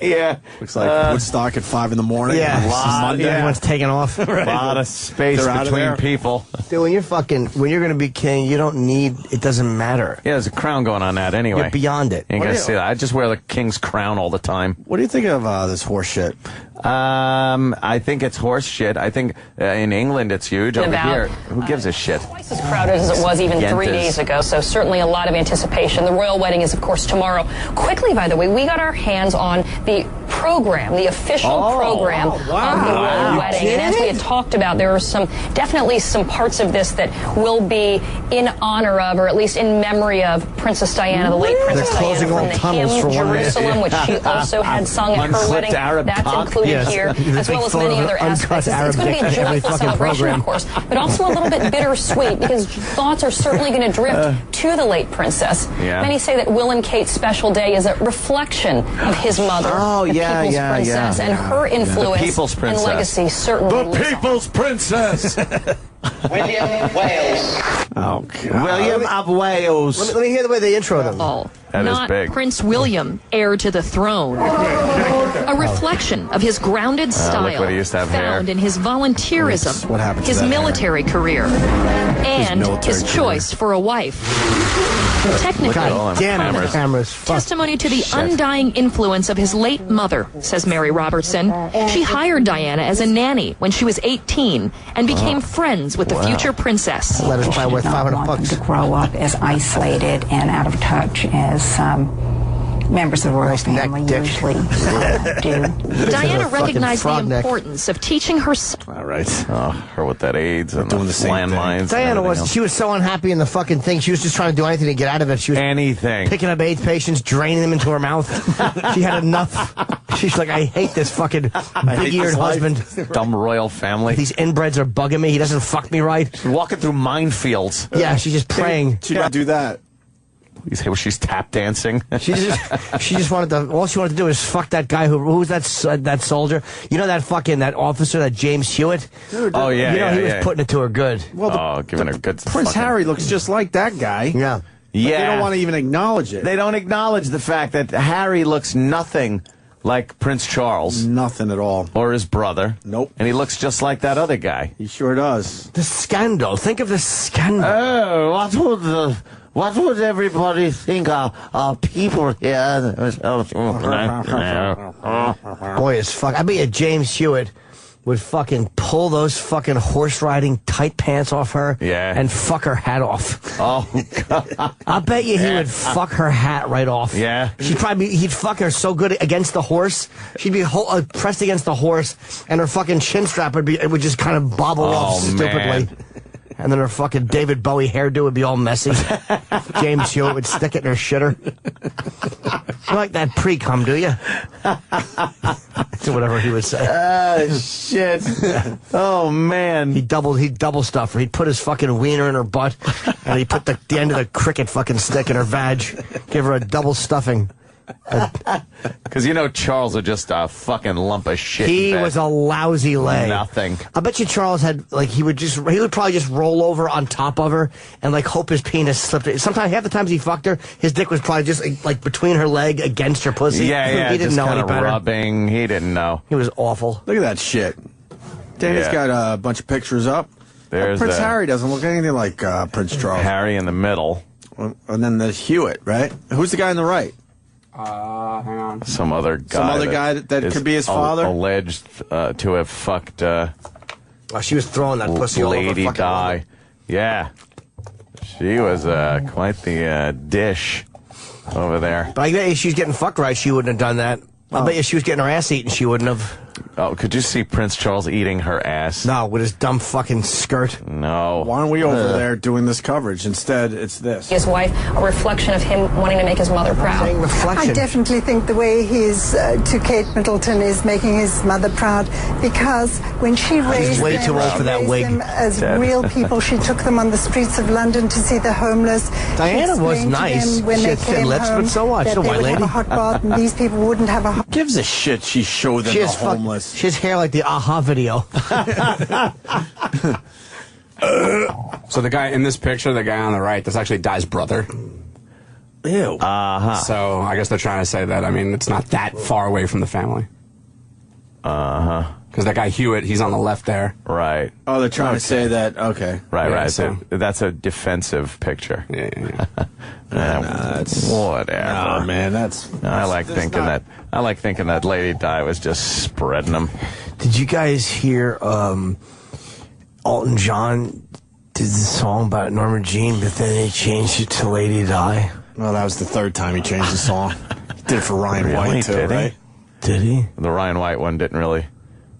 Yeah. Looks like Woodstock at 5 in the morning. Yeah. Monday. Everyone's taking off. A lot of space They're out of between there. people. Dude, when you're going to be king, you don't need, it doesn't matter. Yeah, there's a crown going on that anyway. You're beyond it. You ain't What gonna do you- see that. I just wear the king's crown all the time. What do you think of this horse shit? I think it's horse shit. I think in England it's huge. Over About- here, who gives a shit? Twice as crowded as it was even 3 Yentas. days ago, so certainly a lot of anticipation. The royal wedding is, of course, tomorrow. Quickly, by the way, we got our hands on the program, the official program of the royal wedding. And as we had talked about, there are definitely some parts of this that will be in honor of, or at least in memory of, Princess Diana, the late Princess Diana, from the hymn Jerusalem, which she also had sung at her wedding. That's included here, as well as many other aspects. It's going to be a joyful celebration, of course, but also a little bit bittersweet, because thoughts are certainly going to drift to the late princess. Many say that Will and Kate's special day is a reflection of his mother, the People's Princess, and her influence and legacy certainly. The People's Princess! William Wales. Oh, God. William of Wales. Let me hear the way they intro them. That Not is big. Prince William, heir to the throne. A reflection of his grounded style, look what he used to have found hair. in his volunteerism, What happened to his that military career, and his choice for a wife. Technically, testimony to the undying influence of his late mother, says Mary Robertson. She hired Diana as a nanny when she was 18 and became friends with the future princess. Letters probably worth $500 to grow up as isolated and out of touch as members of the royal family usually do. Diana recognized the importance of teaching her son. All right. Her with that AIDS and doing the landmines. Diana she was so unhappy in the fucking thing. She was just trying to do anything to get out of it. She was picking up AIDS patients, draining them into her mouth. She had enough. She's like, I hate this fucking big-eared husband. Dumb royal family. These inbreds are bugging me. He doesn't fuck me right. She's walking through minefields. Yeah, she's just praying. She didn't do that. She's tap dancing. She just wanted to. All she wanted to do is fuck that guy who was that soldier. You know that officer, that James Hewitt. Dude, oh yeah, you know he was putting it to her good. Well, giving her good. Prince Harry looks just like that guy. Yeah, They don't want to even acknowledge it. They don't acknowledge the fact that Harry looks nothing like Prince Charles. Nothing at all. Or his brother. Nope. And he looks just like that other guy. He sure does. The scandal. Think of the scandal. Oh, what would everybody think of people here? Boy, it's fuck. I bet you James Hewitt would fucking pull those fucking horse riding tight pants off her and fuck her hat off. Oh, God. I bet you he would fuck her hat right off. Yeah. He'd fuck her so good against the horse. She'd be pressed against the horse, and her fucking chin strap would just kind of bobble off stupidly. Man. And then her fucking David Bowie hairdo would be all messy. James Hewitt would stick it in her shitter. You like that pre-cum, do you? To whatever he would say. Shit. Oh, man. He'd double stuff her. He'd put his fucking wiener in her butt, and he'd put the end of the cricket fucking stick in her vag. Give her a double stuffing. Because Charles was just a fucking lump of shit. He was a lousy leg. Nothing. I bet you Charles had he would probably just roll over on top of her and hope his penis slipped. Sometimes half the times he fucked her, his dick was probably just between her leg against her pussy. Yeah. He didn't know any better. Rubbing. He didn't know. He was awful. Look at that shit. Danny's got a bunch of pictures up. There's Prince Harry doesn't look anything like Prince Charles. Harry in the middle. And then there's Hewitt, right? Who's the guy on the right? Hang on. Some other guy. That could be his father? Alleged to have fucked. She was throwing that pussy all over Lady fucking Di. woman. Yeah. She was quite the dish over there. But I bet if she was getting fucked right, she wouldn't have done that. I bet if she was getting her ass eaten, she wouldn't have. Oh, could you see Prince Charles eating her ass? No, with his dumb fucking skirt. No. Why aren't we over there doing this coverage? Instead, it's this. His wife, a reflection of him wanting to make his mother proud. I definitely think the way he is to Kate Middleton is making his mother proud, because when she raised way too old for that wig. them as real people, she took them on the streets of London to see the homeless. Diana was nice. When She they had thin came lips, home, but so what? She's that a they white would lady. have a hot bath, and these people wouldn't have a hot. Gives a shit she showed them the homeless. She has hair like the Aha video. So the guy in this picture, the guy on the right, that's actually Di's brother. Ew. So I guess they're trying to say that, it's not that far away from the family. Because that guy Hewitt, he's on the left there. Right. Oh, they're trying to say that. Okay. Right, Yeah, right. so- That's a defensive picture. Yeah. That's whatever. Oh man, I like thinking that Lady Di was just spreading them. Did you guys hear Elton John did the song about Norma Jean, but then they changed it to Lady Di? Well, that was the third time he changed the song. Did it for Ryan Really? White too, Did he? right? Did he? The Ryan White one didn't really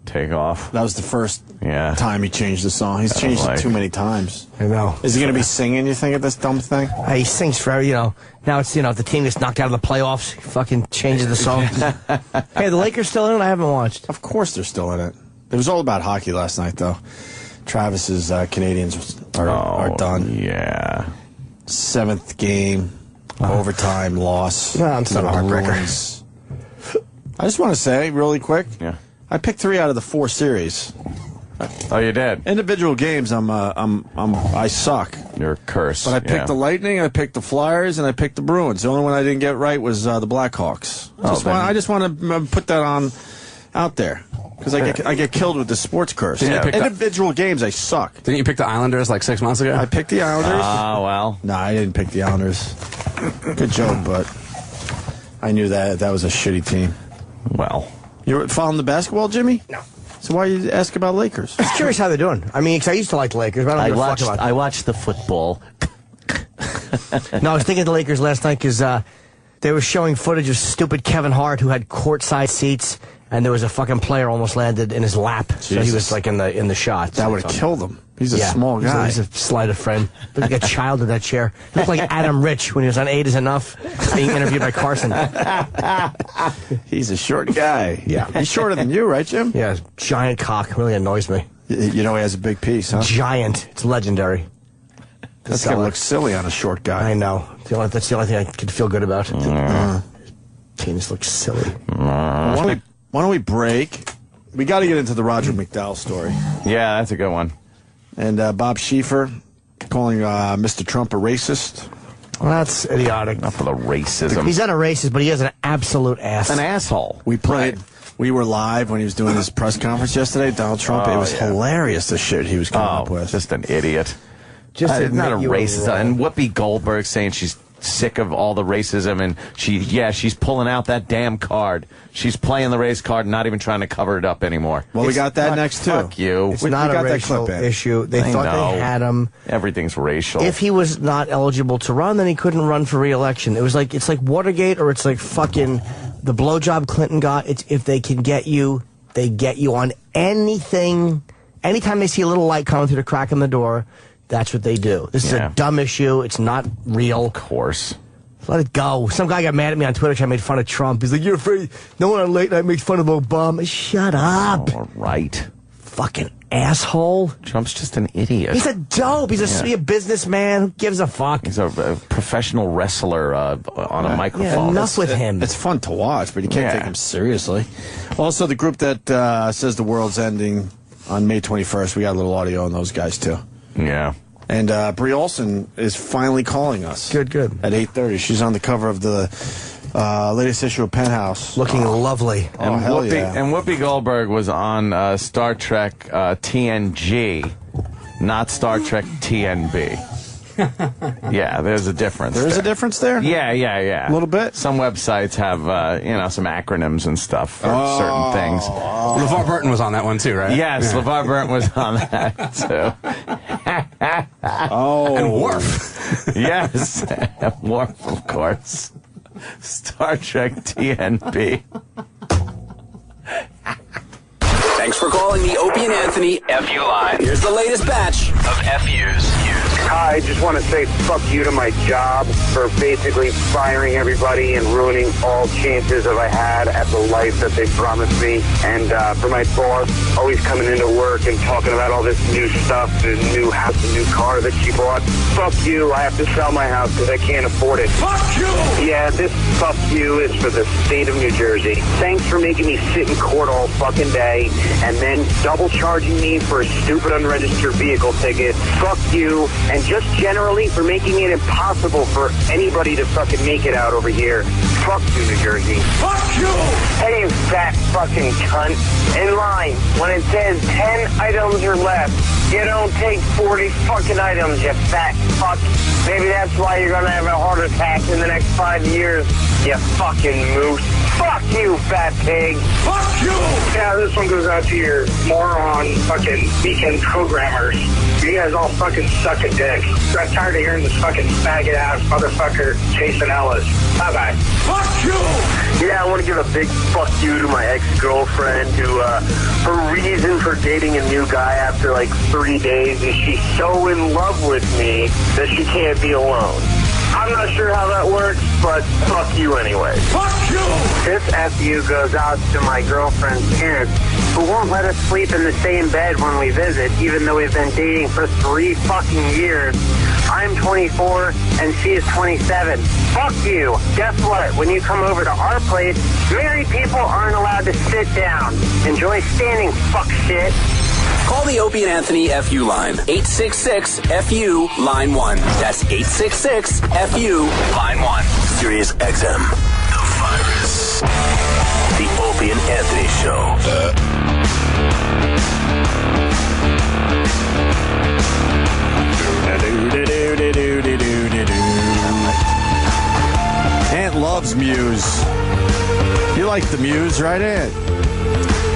take off. That was the first time he changed the song. He's changed it too many times. I know. Is he going to be singing, you think, at this dumb thing? He sings forever, Now it's, if the team gets knocked out of the playoffs, he fucking changes the song. Hey, the Lakers still in it? I haven't watched. Of course they're still in it. It was all about hockey last night, though. Travis's Canadians are done. Yeah. 7th game, overtime loss. No, it's not a heartbreaker. I just want to say, really quick, I picked 3 out of the 4 series. Oh, you did? Individual games, I suck. You're cursed. But I picked the Lightning, I picked the Flyers, and I picked the Bruins. The only one I didn't get right was the Blackhawks. I just want to put that out there. Because I get killed with the sports curse. Individual games, I suck. Didn't you pick the Islanders like 6 months ago? I picked the Islanders. Oh, well. No, I didn't pick the Islanders. Good joke, but I knew that was a shitty team. Well. You following the basketball, Jimmy? No. So why you ask about Lakers? I'm curious how they're doing. I mean, because I used to like the Lakers, but I don't give a fuck about them. I watched the football. No, I was thinking of the Lakers last night because they were showing footage of stupid Kevin Hart who had courtside seats, and there was a fucking player almost landed in his lap. Jesus. So he was like in the shot. That would have killed him. He's a small guy. He's a slight of friend. Looked like a child in that chair. He looked like Adam Rich when he was on 8 is Enough, being interviewed by Carson. He's a short guy. Yeah. He's shorter than you, right, Jim? Yeah, giant cock. Really annoys me. You know he has a big piece, huh? Giant. It's legendary. That's going to look silly on a short guy. I know. That's the only thing I could feel good about. Penis looks silly. Why don't we break? We got to get into the Roger McDowell story. Yeah, that's a good one. And Bob Schieffer calling Mr. Trump a racist. Well, that's idiotic. Not for the racism. He's not a racist, but he is an absolute ass. An asshole. We were live when he was doing his press conference yesterday, Donald Trump. It was hilarious, the shit he was coming up with. Just an idiot. Just not a racist. And Whoopi Goldberg saying she's sick of all the racism, and she's pulling out that damn card. She's playing the race card and not even trying to cover it up anymore. Well, we got that next, too. Fuck you. It's not a racial issue. They thought they had him. Everything's racial. If he was not eligible to run, then he couldn't run for re-election. It's like Watergate, or it's like fucking the blowjob Clinton got. It's if they can get you, they get you on anything. Anytime they see a little light coming through the crack in the door, that's what they do. This is a dumb issue. It's not real. Of course. Let it go. Some guy got mad at me on Twitter because I made fun of Trump. He's like, you're afraid no one on late night makes fun of Obama. Shut up. All right. Fucking asshole. Trump's just an idiot. He's a dope. He's a businessman. Who gives a fuck? He's a professional wrestler on a microphone. Yeah, enough with him. It's fun to watch, but you can't take him seriously. Also, the group that says the world's ending on May 21st, we got a little audio on those guys, too. Yeah. And Brie Olson is finally calling us. Good. At 8:30. She's on the cover of the latest issue of Penthouse. Looking lovely. And Whoopi Goldberg was on Star Trek TNG, not Star Trek TNB. Yeah, there's a difference. There is a difference there? Yeah. A little bit? Some websites have, some acronyms and stuff for certain things. LeVar Burton was on that one, too, right? Yes, LeVar Burton was on that, too. And Worf. Yes, Worf, of course. Star Trek TNB. Thanks for calling the Opie and Anthony FU line. Here's the latest batch of FUs. Hi, I just want to say fuck you to my job for basically firing everybody and ruining all chances that I had at the life that they promised me. And for my boss always coming into work and talking about all this new stuff, the new house, the new car that she bought. Fuck you, I have to sell my house because I can't afford it. Fuck you! Yeah, this fuck you is for the state of New Jersey. Thanks for making me sit in court all fucking day and then double charging me for a stupid unregistered vehicle ticket. Fuck you. And just generally for making it impossible for anybody to fucking make it out over here. Fuck you, New Jersey. Fuck you! Hey, you fat fucking cunt. In line, when it says 10 items or less, you don't take 40 fucking items, you fat fuck. Maybe that's why you're gonna have a heart attack in the next 5 years, you fucking moose. Fuck you, fat pig. Fuck you! Yeah, this one goes out to your moron fucking weekend programmers. You guys all fucking suck a dick. I'm tired of hearing this fucking faggot ass motherfucker Jason Ellis. Bye-bye. Fuck you! Yeah, I want to give a big fuck you to my ex-girlfriend who, her reason for dating a new guy after like 3 days is she's so in love with me that she can't be alone. I'm not sure how that works, but fuck you anyway. Fuck you! This FU goes out to my girlfriend's parents, who won't let us sleep in the same bed when we visit, even though we've been dating for 3 fucking years. I'm 24 and she is 27. Fuck you. Guess what? When you come over to our place, married people aren't allowed to sit down. Enjoy standing, fuck shit. Call the Opie and Anthony FU line. 866-FU line 1. That's 866-FU line 1. Sirius XM. The virus. The Opie and Anthony Show. Ant loves Muse. You like the Muse, right, Ant?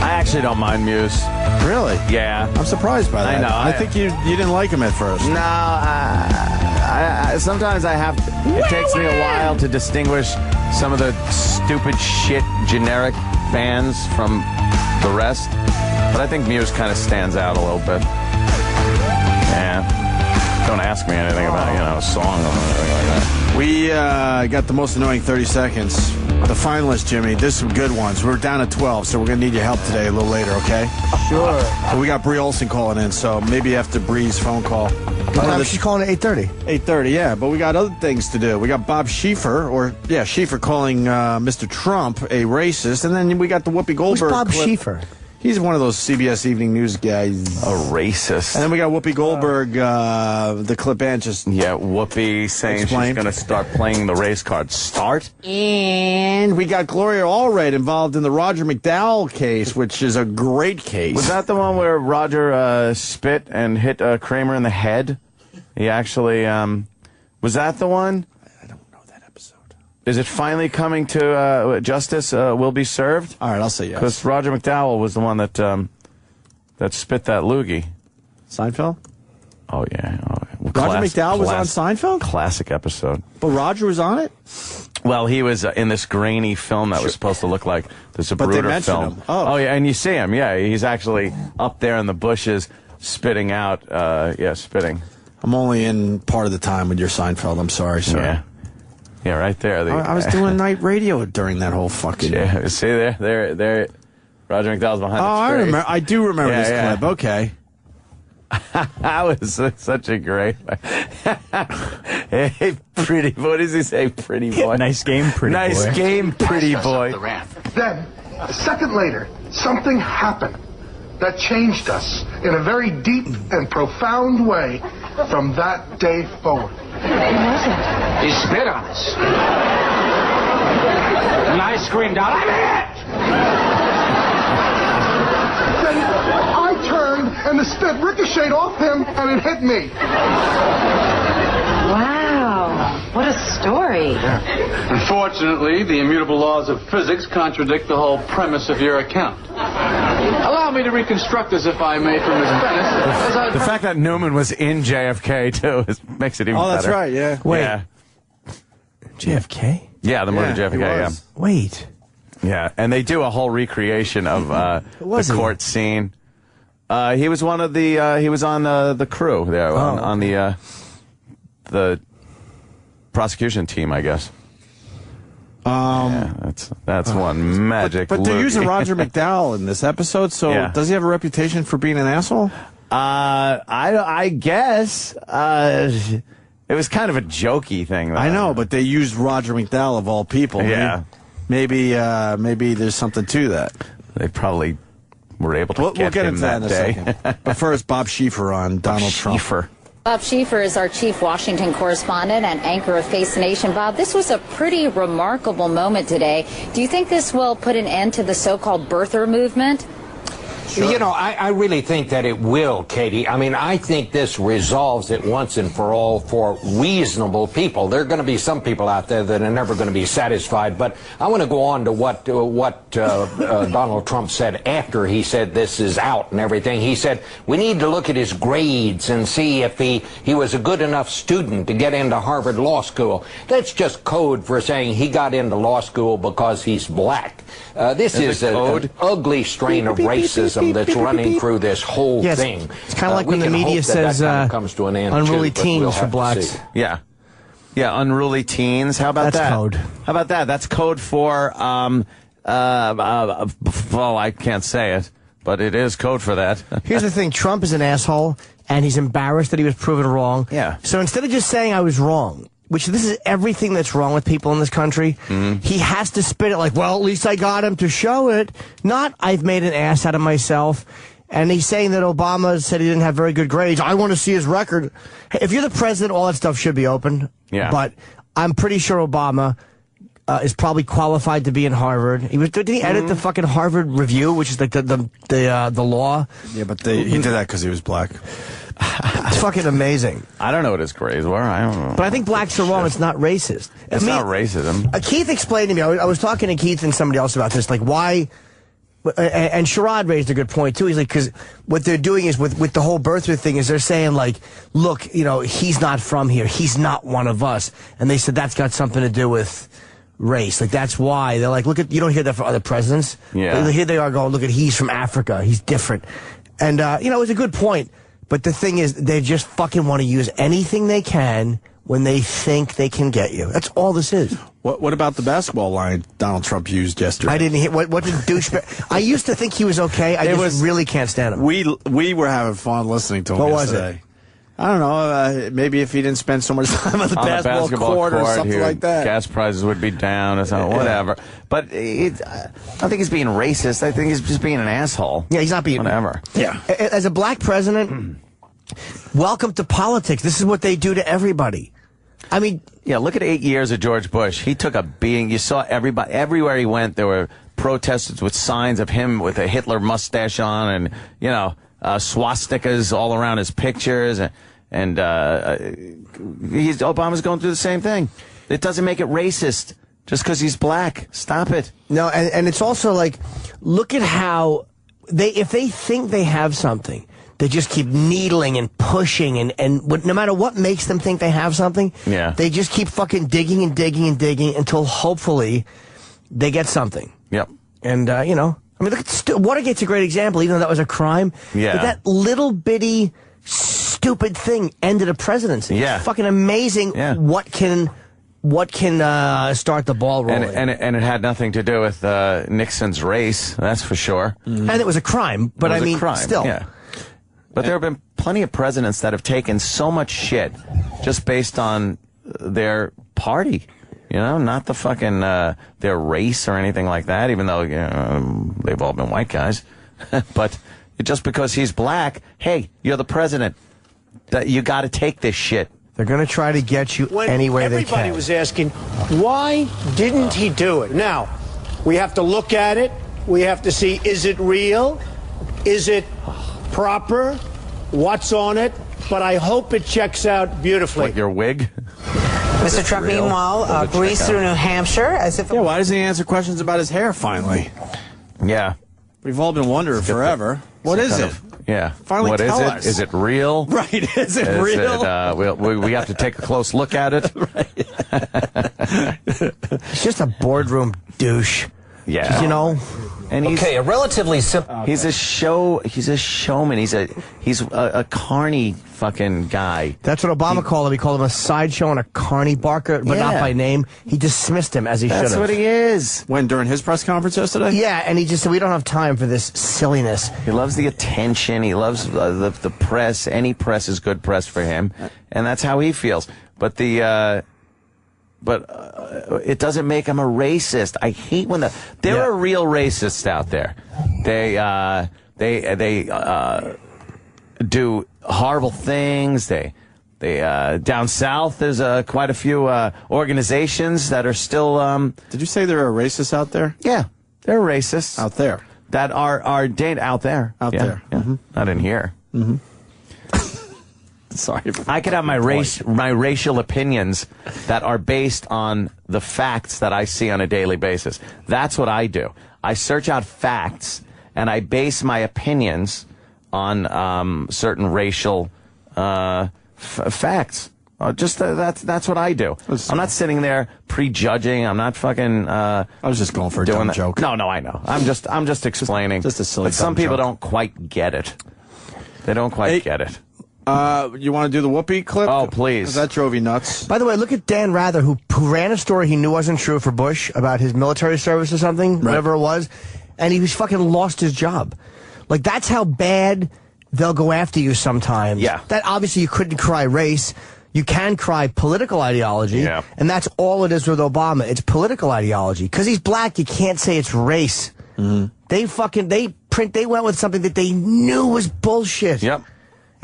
I actually don't mind Muse. Really? Yeah. I'm surprised by that. I know. I think you didn't like him at first. No, I sometimes I have to. It takes me a while to distinguish some of the stupid shit generic bands from the rest. But I think Muse kind of stands out a little bit. Yeah. Don't ask me anything about, a song or anything like that. We got the most annoying 30 seconds. The finalists, Jimmy, there's some good ones. We're down to 12, so we're going to need your help today a little later, okay? Sure. We got Brie Olson calling in, so maybe after Brie's phone call. What time is she calling at 8:30? 8:30, yeah, but we got other things to do. We got Bob Schieffer, Schieffer calling Mr. Trump a racist, and then we got the Whoopi Goldberg Who's Bob clip. Schieffer? He's one of those CBS Evening News guys. A racist. And then we got Whoopi Goldberg, the clip and just... Yeah, Whoopi saying she's going to start playing the race card. Start? And we got Gloria Allred involved in the Roger McDowell case, which is a great case. Was that the one where Roger spit and hit Kramer in the head? He actually... was that the one? I don't know that episode. Is it finally coming to justice will be served? All right, I'll say yes. Because Roger McDowell was the one that that spit that loogie. Seinfeld? Oh, yeah. Roger McDowell was on Seinfeld? Classic episode. But Roger was on it? Well, he was in this grainy film that was supposed to look like the Zapruder But they mentioned film. him. Oh, yeah, and you see him. Yeah, he's actually up there in the bushes spitting out. Spitting. I'm only in part of the time with your Seinfeld. I'm sorry, sir. Yeah, right there. I was doing night radio during that whole fucking... Yeah, see there. Roger McDowell's behind the tree. I do remember this clip. Okay. That was such a great... Hey, pretty boy. What does he say, pretty boy? Nice game, pretty boy. Nice game, pretty boy. Then, a second later, something happened that changed us in a very deep and profound way from that day forward. What was it? He spit on us. And I screamed out, I'm hit! Then I turned and the spit ricocheted off him and it hit me. Wow, what a story. Unfortunately, the immutable laws of physics contradict the whole premise of your account. Allow me to reconstruct this, if I may, from Miss Bennett. The fact that Newman was in JFK, too, makes it even better. Oh, that's right, yeah. Wait. Yeah. JFK? Yeah, the movie JFK, yeah. Wait. Yeah, and they do a whole recreation of the court scene. He was one of the, he was on the crew there, on the prosecution team, I guess. That's one magic. But they're loogie. using Roger McDowell in this episode, so does he have a reputation for being an asshole? I guess. It was kind of a jokey thing, though. I know, but they used Roger McDowell of all people. Yeah. Maybe there's something to that. They probably were able to We'll get him into that in a day. second. But first, Bob Schieffer on Donald Trump. Bob Schieffer is our chief Washington correspondent and anchor of Face the Nation. Bob, this was a pretty remarkable moment today. Do you think this will put an end to the so-called birther movement? You know, I really think that it will, Katie. I mean, I think this resolves it once and for all for reasonable people. There are going to be some people out there that are never going to be satisfied, but I want to go on to what Donald Trump said after he said this is out and everything. He said, we need to look at his grades and see if he was a good enough student to get into Harvard Law School. That's just code for saying he got into law school because he's black. This is an ugly strain of racism that's running through this whole thing. It's kind of like when the media says comes to an end unruly teens for blacks. Yeah, unruly teens. How about that? That's code. How about that? That's code for well, I can't say it, but it is code for that. Here's the thing: Trump is an asshole, and he's embarrassed that he was proven wrong. Yeah. So instead of just saying I was wrong, which this is everything that's wrong with people in this country, he has to spin it like, well, at least I got him to show it. Not, I've made an ass out of myself. And he's saying that Obama said he didn't have very good grades. I want to see his record. Hey, if you're the president, all that stuff should be open. Yeah. But I'm pretty sure Obama is probably qualified to be in Harvard. Did he edit the fucking Harvard Review, which is like the law? Yeah, but he did that because he was black. It's fucking amazing. I don't know what his grades were. I don't know. But I think blacks are wrong. It's not racist. It's not racism. Keith explained to me, I was talking to Keith and somebody else about this, like why, and Sherrod raised a good point too. He's like, because what they're doing is with the whole birther thing is they're saying like, look, you know, he's not from here. He's not one of us. And they said that's got something to do with race. Like that's why they're like, look at, you don't hear that from other presidents. Yeah. Here they are going, look at, he's from Africa. He's different. And, you know, it was a good point. But the thing is, they just fucking want to use anything they can when they think they can get you. That's all this is. What about the basketball line Donald Trump used yesterday? I didn't hear. What did douchebag? I used to think he was okay. I really can't stand him. We were having fun listening to him yesterday. Was it? I don't know. Maybe if he didn't spend so much time on the basketball court or something like that. Gas prices would be down or something, whatever. But I don't think he's being racist. I think he's just being an asshole. Yeah, he's not being... Whatever. Yeah. As a black president, welcome to politics. This is what they do to everybody. I mean... Yeah, look at 8 years of George Bush. He took a beating. You saw everybody... Everywhere he went, there were protesters with signs of him with a Hitler mustache on and, you know... swastikas all around his pictures, and Obama's going through the same thing. It doesn't make it racist just because he's black. Stop it. No, and it's also like, look at how if they think they have something, they just keep needling and pushing, and no matter what makes them think they have something, they just keep fucking digging and digging and digging until hopefully they get something. Yep. And, you know, I mean, look at Watergate's a great example, even though that was a crime. Yeah. But that little bitty stupid thing ended a presidency. Yeah. It's fucking amazing what can start the ball rolling. And it had nothing to do with Nixon's race, that's for sure. And it was a crime, but I mean, still. Yeah. But there have been plenty of presidents that have taken so much shit just based on their party. You know, not the fucking, their race or anything like that, even though, you know, they've all been white guys. But just because he's black, hey, you're the president. You got to take this shit. They're going to try to get you any way they can. Everybody was asking, why didn't he do it? Now, we have to look at it. We have to see, is it real? Is it proper? What's on it? But I hope it checks out beautifully. Like your wig? Mr. Trump, meanwhile, breezed through New Hampshire as if... Yeah, why doesn't he answer questions about his hair finally? Yeah. We've all been wondering forever. What is it? Yeah. Finally what tell is us. it? Is it real? Right. Is it real? We have to take a close look at it. He's just a boardroom douche. Yeah. You know? And he's, a relatively simple... He's a showman. He's a carny fucking guy. That's what Obama called him. He called him a sideshow and a carny barker, but not by name. He dismissed him as he should have. That's what he is. When, during his press conference yesterday? Yeah, and he just said, we don't have time for this silliness. He loves the attention. He loves the press. Any press is good press for him. And that's how he feels. But it doesn't make him a racist. I hate when there are real racists out there. They do horrible things. They down south there's quite a few organizations that are still. Did you say there are racists out there? Yeah, there are racists out there. that are dating out there. Out there. Yeah. Mm-hmm. Not in here. Mm-hmm. Sorry. I could have my racial opinions that are based on the facts that I see on a daily basis. That's what I do. I search out facts and I base my opinions on certain racial facts. That's what I do. I'm not sitting there prejudging. I'm not fucking. I was just going for a dumb joke. No, I know. I'm just explaining. Just a silly. But some people joke. don't quite get it. They don't quite get it. You want to do the Whoopi clip? Oh, please. That drove you nuts. By the way, look at Dan Rather, who ran a story he knew wasn't true for Bush about his military service or something, whatever it was, and he was fucking lost his job. Like, that's how bad they'll go after you sometimes. Yeah. That obviously you couldn't cry race. You can cry political ideology, and that's all it is with Obama. It's political ideology. Because he's black, you can't say it's race. Mm-hmm. They went with something that they knew was bullshit. Yep.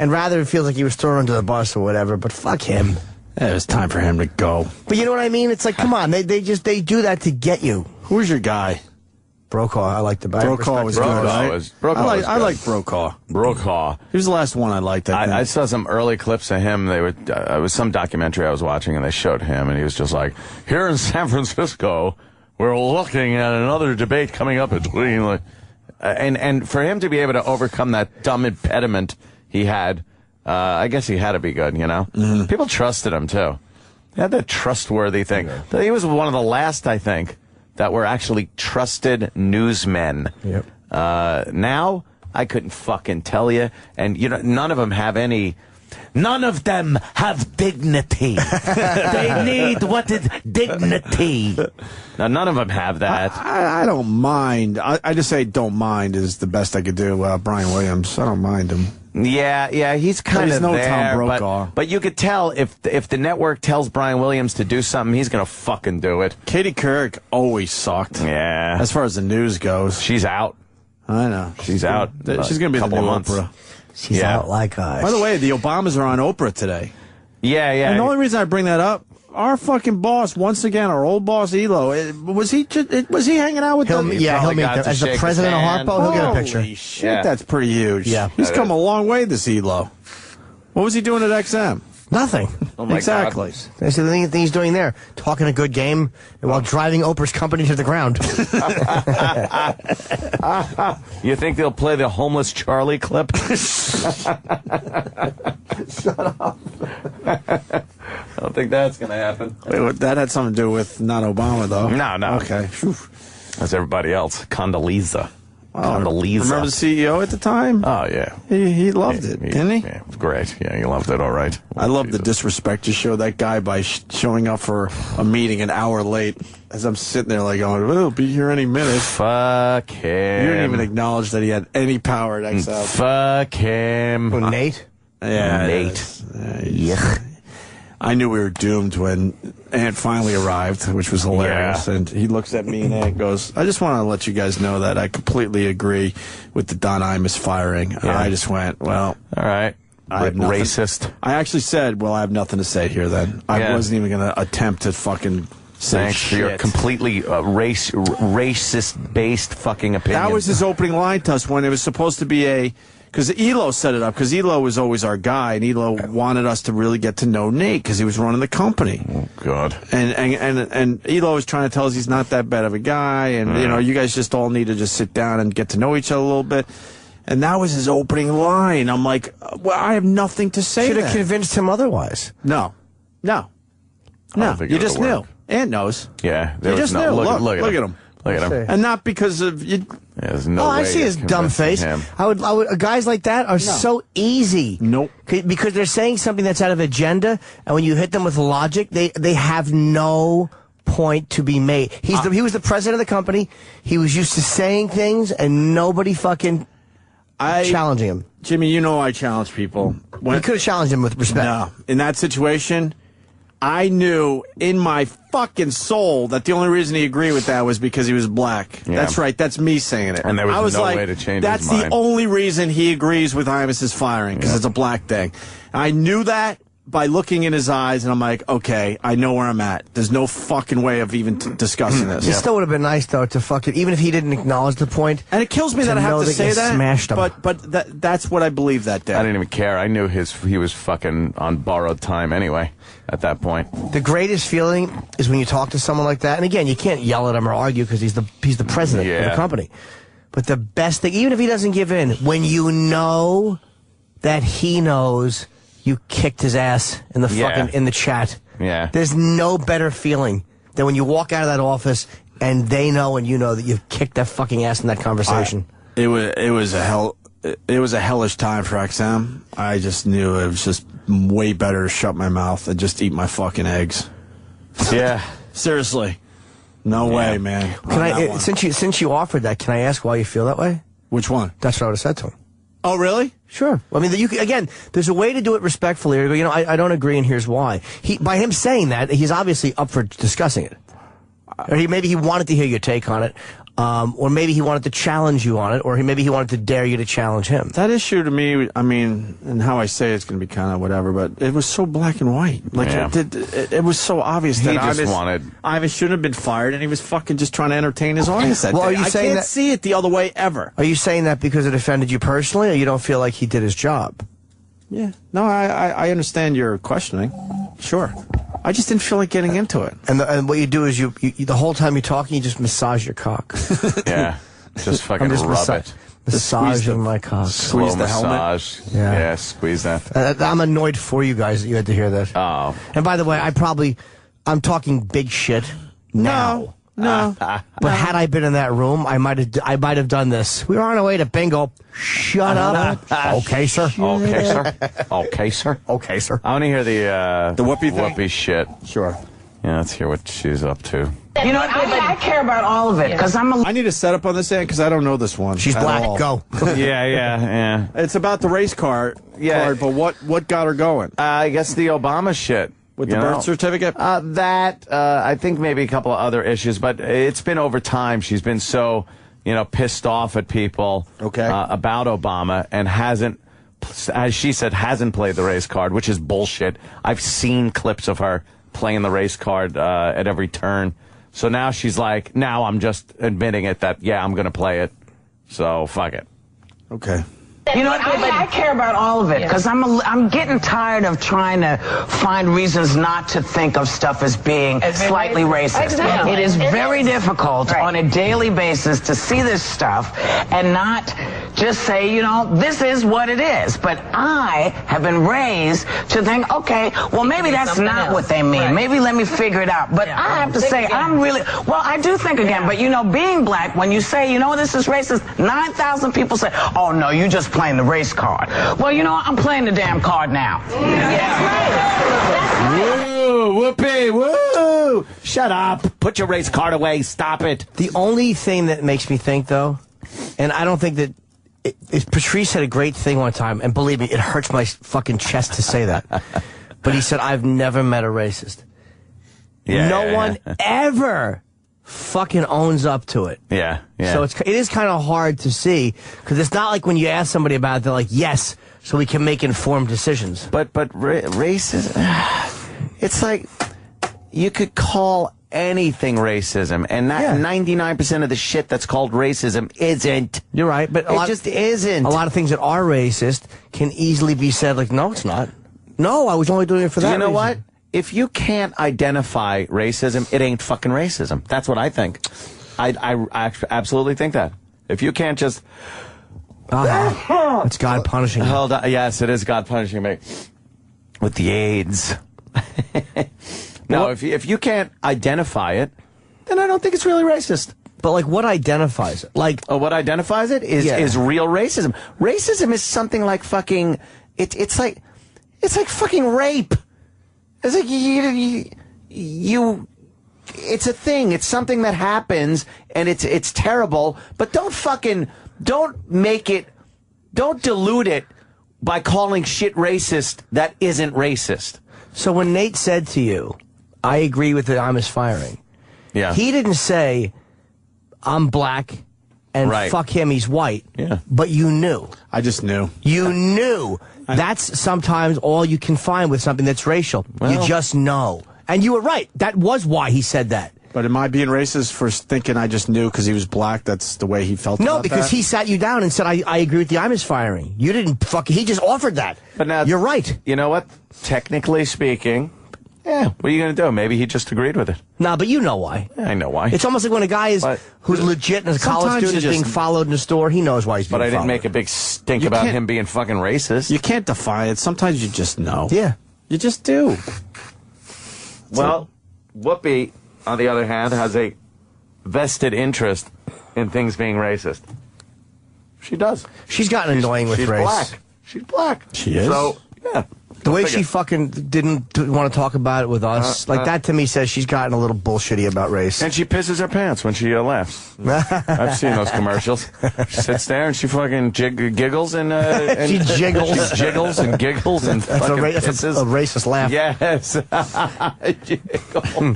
And Rather, it feels like he was thrown under the bus or whatever, but fuck him. Yeah, it was time for him to go. But you know what I mean? It's like, come on, they do that to get you. Who's your guy? Brokaw, I like the Brokaw was good. I like Brokaw. Brokaw. He was the last one I liked. I saw some early clips of him. They were it was some documentary I was watching, and they showed him, and he was just like, "Here in San Francisco, we're looking at another debate coming up between like," and for him to be able to overcome that dumb impediment he had, I guess he had to be good. You know, people trusted him too. He had that trustworthy thing. Yeah. He was one of the last, I think, that were actually trusted newsmen. Yep. Now, I couldn't fucking tell you. And, you know, none of them have dignity. They need what is dignity. Now, none of them have that. I don't mind. I just say don't mind is the best I could do. Brian Williams, I don't mind him. Yeah, he's kind of no there, Tom Brokaw. but you could tell if the network tells Brian Williams to do something, he's gonna fucking do it. Katie Couric always sucked. Yeah, as far as the news goes, she's out. I know she's out. She's gonna be the new Oprah. She's out like us. By the way, the Obamas are on Oprah today. Yeah. And the only reason I bring that up, our fucking boss, once again, our old boss Elo, was he hanging out with them? Yeah, he'll meet them. As the president of Harpo, he'll get a picture. Holy shit, that's pretty huge. Yeah. He's come a long way, this Elo. What was he doing at XM? Nothing. Oh my exactly. God. That's the thing he's doing there. Talking a good game while driving Oprah's company to the ground. You think they'll play the homeless Charlie clip? Shut up. I don't think that's going to happen. Wait, that had something to do with not Obama, though. No. Okay. That's everybody else. Condoleezza. Remember the CEO at the time? Oh, yeah. He loved it, didn't he? Yeah, great. Yeah, he loved it, all right. I love the disrespect to show that guy by showing up for a meeting an hour late. As I'm sitting there like going, well, he'll be here any minute. Fuck him. You didn't even acknowledge that he had any power at XL. Fuck him. Who, Nate? Yeah. Nate. Yeah. I knew we were doomed when Ant finally arrived, which was hilarious. Yeah. And he looks at me and Ant goes, I just want to let you guys know that I completely agree with the Don Imus firing. Yeah. I just went, well. All right. Racist. I actually said, well, I have nothing to say here then. I wasn't even going to attempt to fucking say Thanks shit. for your completely racist-based fucking opinion. That was his opening line to us when it was supposed to be because Elo set it up, because Elo was always our guy, and Elo wanted us to really get to know Nate, because he was running the company. Oh, God. And Elo was trying to tell us he's not that bad of a guy, and, you know, you guys just all need to just sit down and get to know each other a little bit. And that was his opening line. I'm like, well, I have nothing to say. Should have convinced him otherwise. No. You just knew. Ant knows. Yeah. You just knew. Look at him. Look at him. And not because of you. Yeah, there's no way I see his dumb face. him. I would. Guys like that are so easy. Nope. Because they're saying something that's out of agenda, and when you hit them with logic, they have no point to be made. He was the president of the company. He was used to saying things, and nobody fucking challenging him. Jimmy, you know I challenge people. You could have challenged him with respect. No. In that situation, I knew in my fucking soul that the only reason he agreed with that was because he was black. Yeah. That's right. That's me saying it. And there was I was no like, way to change that's his mind. the only reason he agrees with Imus's firing, because it's a black thing. I knew that, by looking in his eyes, and I'm like, okay, I know where I'm at. There's no fucking way of even discussing this. It still would have been nice, though, to fucking, even if he didn't acknowledge the point. And it kills me that I have to say that. Smashed him. But that's what I believe that day. I didn't even care. I knew he was fucking on borrowed time anyway at that point. The greatest feeling is when you talk to someone like that. And again, you can't yell at him or argue because he's the president of the company. But the best thing, even if he doesn't give in, when you know that he knows you kicked his ass in the fucking in the chat. Yeah. There's no better feeling than when you walk out of that office and they know and you know that you've kicked that fucking ass in that conversation. It was a hellish time for XM. I just knew it was just way better to shut my mouth and just eat my fucking eggs. Yeah. Seriously. No way, man. Since you offered that, can I ask why you feel that way? Which one? That's what I would have said to him. Oh, really? Sure. I mean, again, there's a way to do it respectfully. Or, I don't agree, and here's why. By him saying that, he's obviously up for discussing it. Or maybe he wanted to hear your take on it, or maybe he wanted to challenge you on it, or maybe he wanted to dare you to challenge him. That issue to me, I mean, and how I say it's going to be kind of whatever, but it was so black and white. Like, it was so obvious that Ivan shouldn't have been fired, and he was fucking just trying to entertain his audience that day. Are you saying I can't see it the other way ever. Are you saying that because it offended you personally, or you don't feel like he did his job? Yeah. No, I understand your questioning. Sure. I just didn't feel like getting into it. And what you do is you the whole time you're talking, you just massage your cock. Yeah. Just fucking rub it. Massaging my cock. Squeeze the massage. helmet. Yeah, squeeze that. I'm annoyed for you guys that you had to hear that. Oh. And by the way, I'm talking big shit now. No. But had I been in that room, I might have done this. We were on our way to bingo. Shut up. Okay, sir. Okay, sir. Okay, sir. Okay, sir. I want to hear the Whoopi thing? Whoopi shit. Sure. Yeah, let's hear what she's up to. You know what? I care about all of it because I need a setup on this end because I don't know this one. She's black. Go. Yeah. It's about the race car. Yeah. But what got her going? I guess the Obama shit. With the birth certificate? I think maybe a couple of other issues, but it's been over time. She's been so, pissed off at people about Obama and hasn't, as she said, hasn't played the race card, which is bullshit. I've seen clips of her playing the race card at every turn. So now she's like, now I'm just admitting it that, yeah, I'm going to play it. So fuck it. Okay. You know what? I care about all of it because I'm getting tired of trying to find reasons not to think of stuff as being slightly racist. Exactly. It is very difficult on a daily basis to see this stuff and not just say, this is what it is. But I have been raised to think, okay, well, maybe that's not what they mean. Maybe let me figure it out. But I have to say, I do think again. But, being black, when you say, this is racist, 9,000 people say, oh, no, you just playing the race card. Well, I'm playing the damn card now. Woo, whoopee, woo! Shut up. Put your race card away. Stop it. The only thing that makes me think, though, and I don't think that Patrice had a great thing one time, and believe me, it hurts my fucking chest to say that. But he said, I've never met a racist. No one ever fucking owns up to it. Yeah. So it is kind of hard to see because it's not like when you ask somebody about it, they're like, yes, so we can make informed decisions. But racism, it's like you could call anything racism, and 99% of the shit that's called racism isn't. You're right, but it just isn't. A lot of things that are racist can easily be said like, no, it's not. No, I was only doing it for that reason. You know what? If you can't identify racism, it ain't fucking racism. That's what I think. I absolutely think that. If you can't just... it's God punishing you. Hold on. Yes, it is God punishing me. With the AIDS. No, if you can't identify it, then I don't think it's really racist. But, like, what identifies it? What identifies it is real racism. Racism is something like fucking... It's like fucking rape. It's like it's a thing. It's something that happens, and it's terrible. But don't dilute it by calling shit racist that isn't racist. So when Nate said to you, I agree with the I'm firing. Yeah. He didn't say, I'm black, and Right. fuck him, he's white. Yeah. But you knew. I just knew. You knew. That's sometimes all you can find with something that's racial. Well- You just know. And you were right. That was why he said that. But am I being racist for thinking I just knew because he was black? That's the way he felt. No, about because that? he sat you down and said, I agree with the Imus firing. You didn't he just offered that. But now you're right. You know what? Technically speaking, yeah. What are you going to do? Maybe he just agreed with it. No, but you know why. Yeah, I know why. It's almost like when a guy who's legit and a college sometimes student is you being just- followed in the store, he knows why he's being But I didn't followed. make a big stink You about can't- him being fucking racist. You can't defy it. Sometimes you just know. Yeah. You just do. Well, Whoopi, on the other hand, has a vested interest in things being racist. She does. She's gotten annoying with She's race. black. She's black. She is? So, yeah. The way Figure. she fucking didn't want to talk about it with us, that to me says she's gotten a little bullshitty about race. And she pisses her pants when she laughs. I've seen those commercials. She sits there and she fucking giggles and She jiggles. She jiggles and giggles and That's fucking that's pisses. a racist laugh. Yes. Jiggle.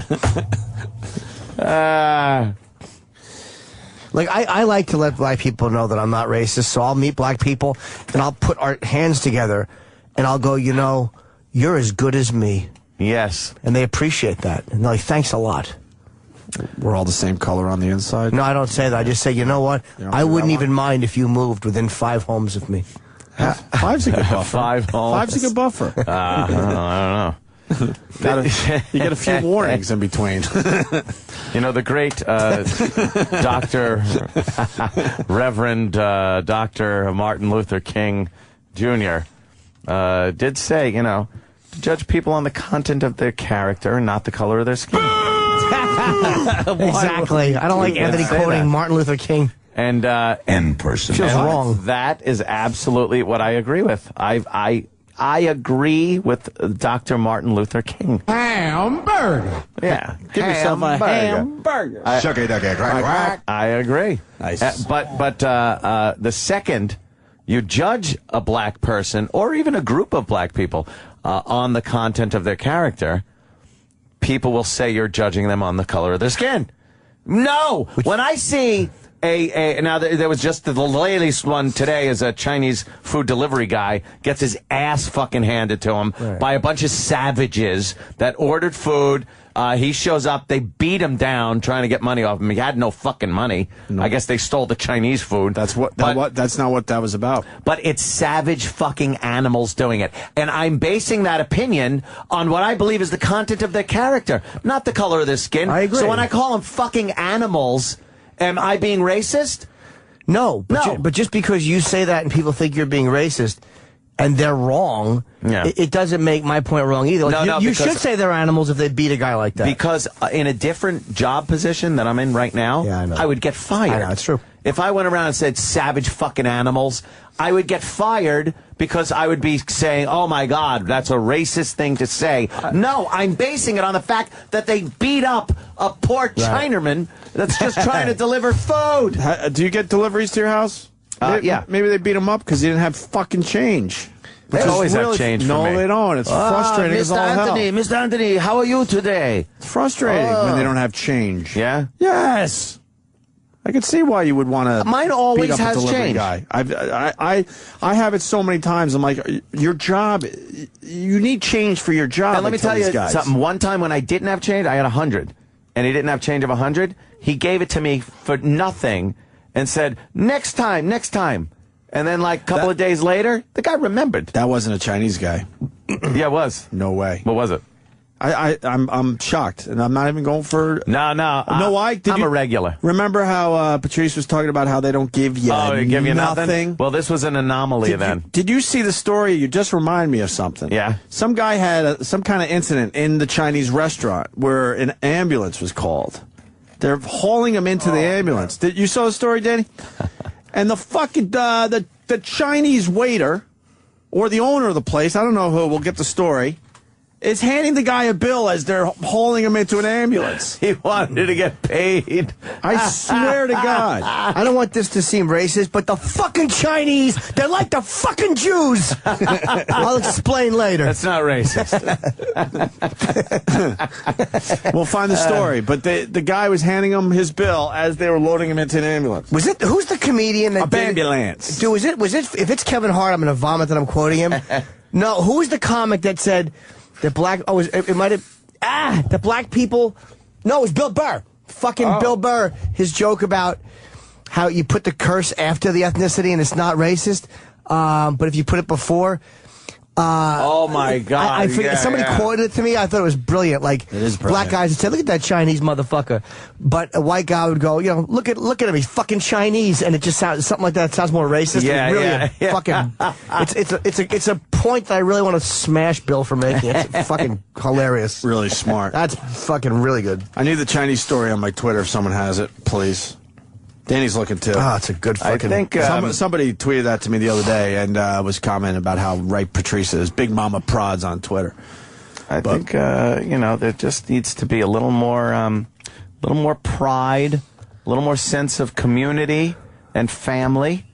Like, I like to let black people know that I'm not racist, so I'll meet black people, and I'll put our hands together, and I'll go, you know, you're as good as me. Yes. And they appreciate that. And they're like, thanks a lot. We're all the same color on the inside. No, I don't say that. I just say, you know what? You don't I do wouldn't that even mind if you moved within 5 homes of me. Five's a good buffer. 5 homes. Five's a good buffer. I don't know. You get a few warnings in between. You know, the great Dr. Reverend Dr. Martin Luther King Jr. Did say, you know, to judge people on the content of their character and not the color of their skin. Exactly. I don't like Anthony quoting Martin Luther King. And in person. Feels wrong. That is absolutely what I agree with. I agree with Dr. Martin Luther King. Hamburger. Yeah. Give yourself a hamburger. Shucky ducky, crack, crack. I agree. Nice. But the second you judge a black person or even a group of black people on the content of their character, people will say you're judging them on the color of their skin. No! When I see now there was just the latest one today is a Chinese food delivery guy gets his ass fucking handed to him by a bunch of savages that ordered food. He shows up, they beat him down trying to get money off him. He had no fucking money. I guess they stole the Chinese food. That's that's not what that was about. But it's savage fucking animals doing it. And I'm basing that opinion on what I believe is the content of their character, not the color of their skin. I agree. So when I call them fucking animals, am I being racist? No. No. But just because you say that and people think you're being racist and they're wrong, it doesn't make my point wrong either. Like, you should say they're animals if they beat a guy like that. Because in a different job position that I'm in right now, I would get fired. I know, it's true. If I went around and said savage fucking animals, I would get fired because I would be saying, oh my God, that's a racist thing to say. No, I'm basing it on the fact that they beat up a poor Chinaman that's just trying to deliver food. Do you get deliveries to your house? Yeah. Maybe they beat him up because he didn't have fucking change. They always have change for me. No, they don't. It's frustrating as all hell. Mr. Anthony, how are you today? It's frustrating when they don't have change. Yeah? Yes. I can see why you would want to. Mine always beat up has a delivery change. guy. I have it so many times. I'm like, your job, you need change for your job. And let me tell you guys. something. One time when I didn't have change, I had 100, and he didn't have change of 100. He gave it to me for nothing, and said, "Next time, next time." And then, like a couple of days later, the guy remembered. That wasn't a Chinese guy. Yeah, it was. No way. What was it? I'm shocked, and I'm not even going for. No. No, why? I'm a regular. Remember how Patrice was talking about how they don't give you they give you nothing? nothing? Well, this was an anomaly then. Did you see the story? You just remind me of something. Yeah. Some guy had some kind of incident in the Chinese restaurant where an ambulance was called. They're hauling him into the ambulance. Did you saw the story, Danny? And the fucking the Chinese waiter or the owner of the place, I don't know who, we'll get the story, is handing the guy a bill as they're hauling him into an ambulance. He wanted to get paid. I swear to God. I don't want this to seem racist, but the fucking Chinese, they're like the fucking Jews. I'll explain later. That's not racist. We'll find the story. But the guy was handing him his bill as they were loading him into an ambulance. Who's the comedian that ambulance. Dude, was it, if it's Kevin Hart, I'm going to vomit that I'm quoting him. No, who's the comic that said that it might have, the black people, no, it was Bill Burr. Fucking Bill Burr, his joke about how you put the curse after the ethnicity and it's not racist, but if you put it before, oh my God! I forget. Somebody quoted it to me. I thought it was brilliant. Like, it is brilliant. Black guys would say, "Look at that Chinese motherfucker," but a white guy would go, "Look at him. He's fucking Chinese," and it just sounds something like that. It sounds more racist. Yeah, yeah. Fucking. It's a point that I really want to smash Bill for making. It's fucking hilarious. Really smart. That's fucking really good. I need the Chinese story on my Twitter if someone has it, please. Danny's looking too. Oh, it's a good fucking... I think somebody tweeted that to me the other day and was commenting about how right Patrice is. Big Mama Prods on Twitter. I think there just needs to be a little more pride, a little more sense of community and family,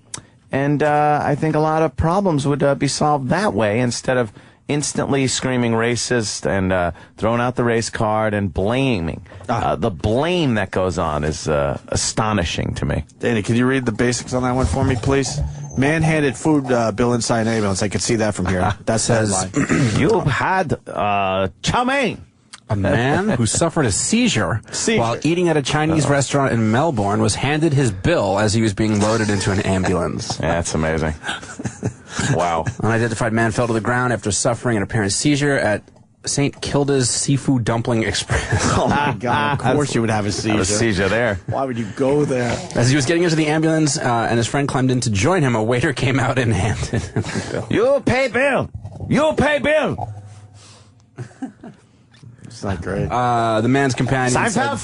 and I think a lot of problems would be solved that way instead of instantly screaming racist and throwing out the race card and blaming. The blame that goes on is astonishing to me. Danny, can you read the basics on that one for me, please? Man handed food bill inside an ambulance. I could see that from here. That says, you had chow mein. A man who suffered a seizure while eating at a Chinese restaurant in Melbourne was handed his bill as he was being loaded into an ambulance. Yeah, that's amazing. Wow. An unidentified man fell to the ground after suffering an apparent seizure at St. Kilda's Seafood Dumpling Express. Oh, my God. Of course you would have a seizure. Have a seizure there. Why would you go there? As he was getting into the ambulance and his friend climbed in to join him, a waiter came out and handed him the bill. You pay bill. You pay bill. It's not great. The man's companion said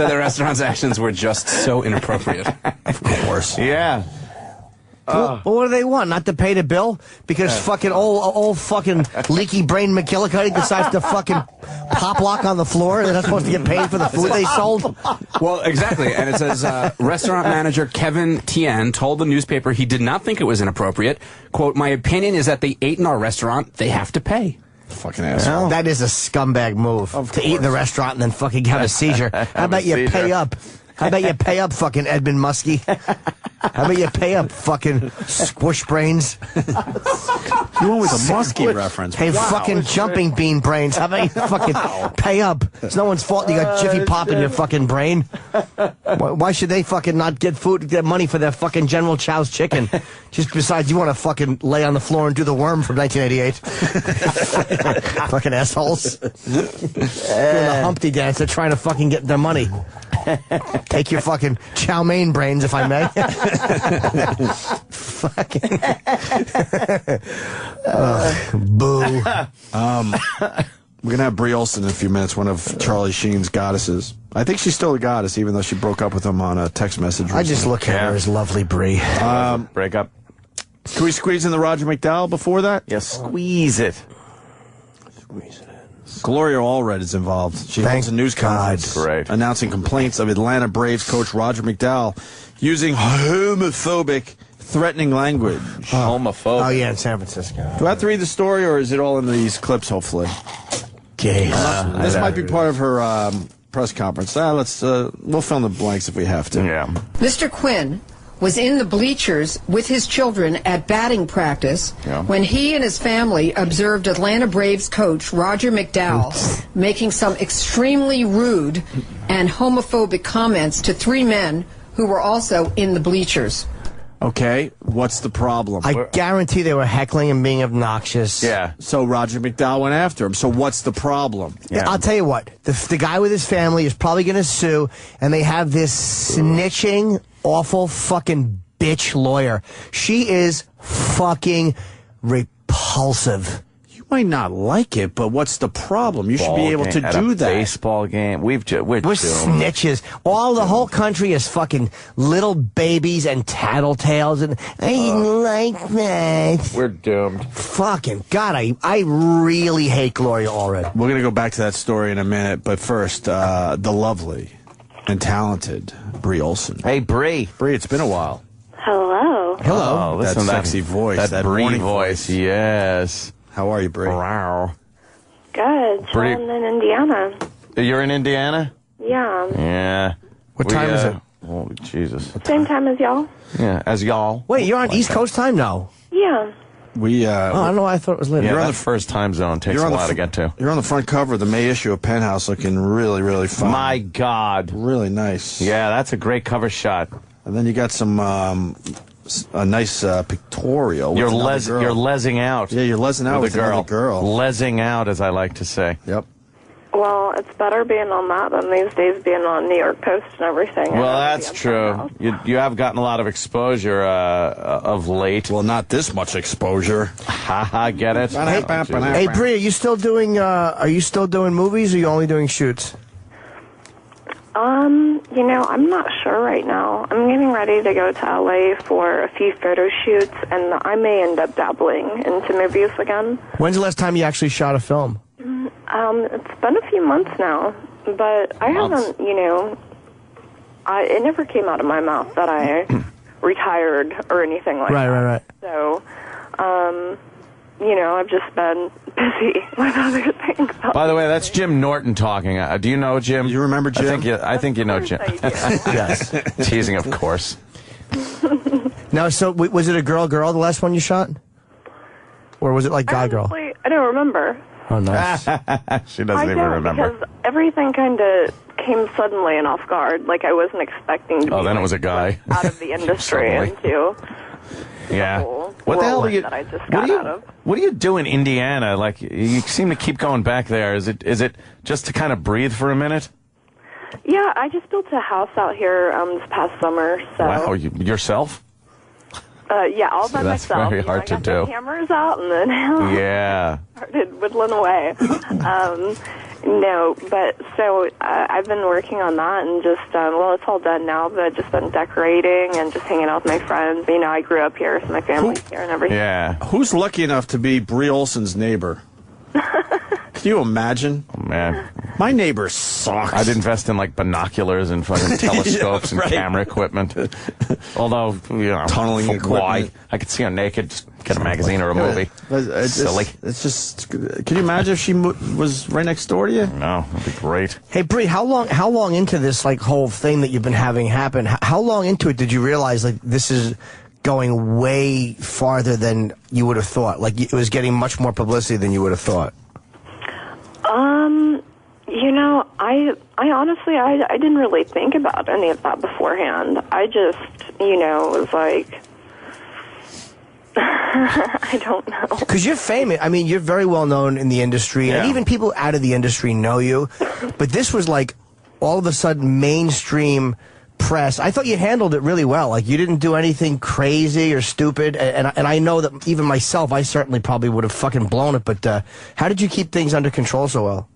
the restaurant's actions were just so inappropriate. Of course. Yeah. Well, what do they want? Not to pay the bill? Because fucking old fucking leaky brain McGillicuddy decides to fucking pop lock on the floor and they're not supposed to get paid for the food they sold? Well, exactly. And it says restaurant manager Kevin Tien told the newspaper he did not think it was inappropriate. Quote, my opinion is that they ate in our restaurant. They have to pay. Fucking asshole. That is a scumbag move. To eat in the restaurant and then fucking have a seizure. How about you pay up? How about you pay up, fucking Edmund Muskie? How about you pay up, fucking squish brains? You went with a Muskie reference. Hey, fucking jumping bean brains. How about you fucking pay up? It's no one's fault you got Jiffy Pop in your fucking brain. Why should they fucking not get money for their fucking General Chow's chicken? Just besides, you want to fucking lay on the floor and do the worm from 1988. Fucking assholes. Doing the Humpty dance. They're trying to fucking get their money. Take your fucking chow mein brains, if I may. Fucking. Boo. We're going to have Brie Olson in a few minutes, one of Charlie Sheen's goddesses. I think she's still a goddess, even though she broke up with him on a text message recently. I just look at her as lovely Brie. Break up. Can we squeeze in the Roger McDowell before that? Yes, squeeze it. Gloria Allred is involved. She holds a news conference announcing complaints of Atlanta Braves coach Roger McDowell using homophobic, threatening language. Homophobic. Oh, yeah, in San Francisco. Do I have to read the story, or is it all in these clips, hopefully? Gay. This might be part of her press conference. We'll fill in the blanks if we have to. Yeah. Mr. Quinn was in the bleachers with his children at batting practice when he and his family observed Atlanta Braves coach Roger McDowell making some extremely rude and homophobic comments to three men who were also in the bleachers. Okay, what's the problem? I guarantee they were heckling and being obnoxious. Yeah. So Roger McDowell went after him. So what's the problem? Yeah. I'll tell you what. The guy with his family is probably going to sue, and they have this snitching, awful fucking bitch lawyer. She is fucking repulsive. might not like it, but what's the problem? You should be able to do that. Baseball game. We're snitches. The whole country is fucking little babies and tattletales, and I didn't like that. We're doomed. Fucking God, I really hate Gloria Allred. We're going to go back to that story in a minute, but first, the lovely and talented Bree Olson. Hey, Bree. Bree, it's been a while. Hello. Hello. That sexy voice. That Bree voice, yes. How are you, Bree? Wow. Good. I'm in Indiana. You're in Indiana? Yeah. Yeah. What time is it? Oh, Jesus. Same time as y'all? Yeah, as y'all. Wait, you're on East Coast time now? Yeah. I don't know why I thought it was later. You're on the first time zone. Takes a while to get to. You're on the front cover of the May issue of Penthouse looking really, really fun. My God. Really nice. Yeah, that's a great cover shot. And then you got some a nice pictorial. You're lesing out. Yeah, you're lesing out with another girl. Lesing out, as I like to say. Yep. Well, it's better being on that than these days being on New York Post and everything. Well, that's true. You have gotten a lot of exposure of late. Well, not this much exposure. Haha, get it? Hey, Bree, are you still doing movies, or are you only doing shoots? I'm not sure right now. I'm getting ready to go to LA for a few photo shoots, and I may end up dabbling into movies again. When's the last time you actually shot a film? It's been a few months now, but I haven't, it never came out of my mouth that I retired or anything like that. Right. So, I've just been busy with other things. By the way, that's Jim Norton talking. Do you know Jim? You remember Jim? I think you know Jim. Yes. Teasing, of course. Now, so was it a girl the last one you shot? Or was it like guy-girl? I don't remember. Oh, nice. She doesn't even remember. Because everything kind of came suddenly and off guard. Like, I wasn't expecting to be then it was a guy. out of the industry into... Yeah. What the hell are you? That I just got out of. What do you do in Indiana? Like, you seem to keep going back there. Is it just to kind of breathe for a minute? Yeah, I just built a house out here this past summer. So. Wow, yourself? Yeah, all by that's myself. Very hard to do. The cameras out and then started whittling away. No, but so I've been working on that and just, it's all done now, but just been decorating and just hanging out with my friends. I grew up here, so my family's here and everything. Yeah. Who's lucky enough to be Bree Olson's neighbor? Can you imagine? Oh, man. My neighbor sucks. I'd invest in, like, binoculars and fucking telescopes and camera equipment. Although, tunneling equipment. I could see her naked, just get a magazine or a movie. Silly. It's just, can you imagine if she was right next door to you? No, that'd be great. Hey, Bree, how long into this, like, whole thing that you've been having happen, how long into it did you realize, like, this is going way farther than you would have thought? Like, it was getting much more publicity than you would have thought? I honestly, I didn't really think about any of that beforehand. I just, was like, I don't know. Because you're famous. I mean, you're very well known in the industry, and even people out of the industry know you. But this was like, all of a sudden, mainstream press. I thought you handled it really well. Like, you didn't do anything crazy or stupid. And I know that even myself, I certainly probably would have fucking blown it. But how did you keep things under control so well?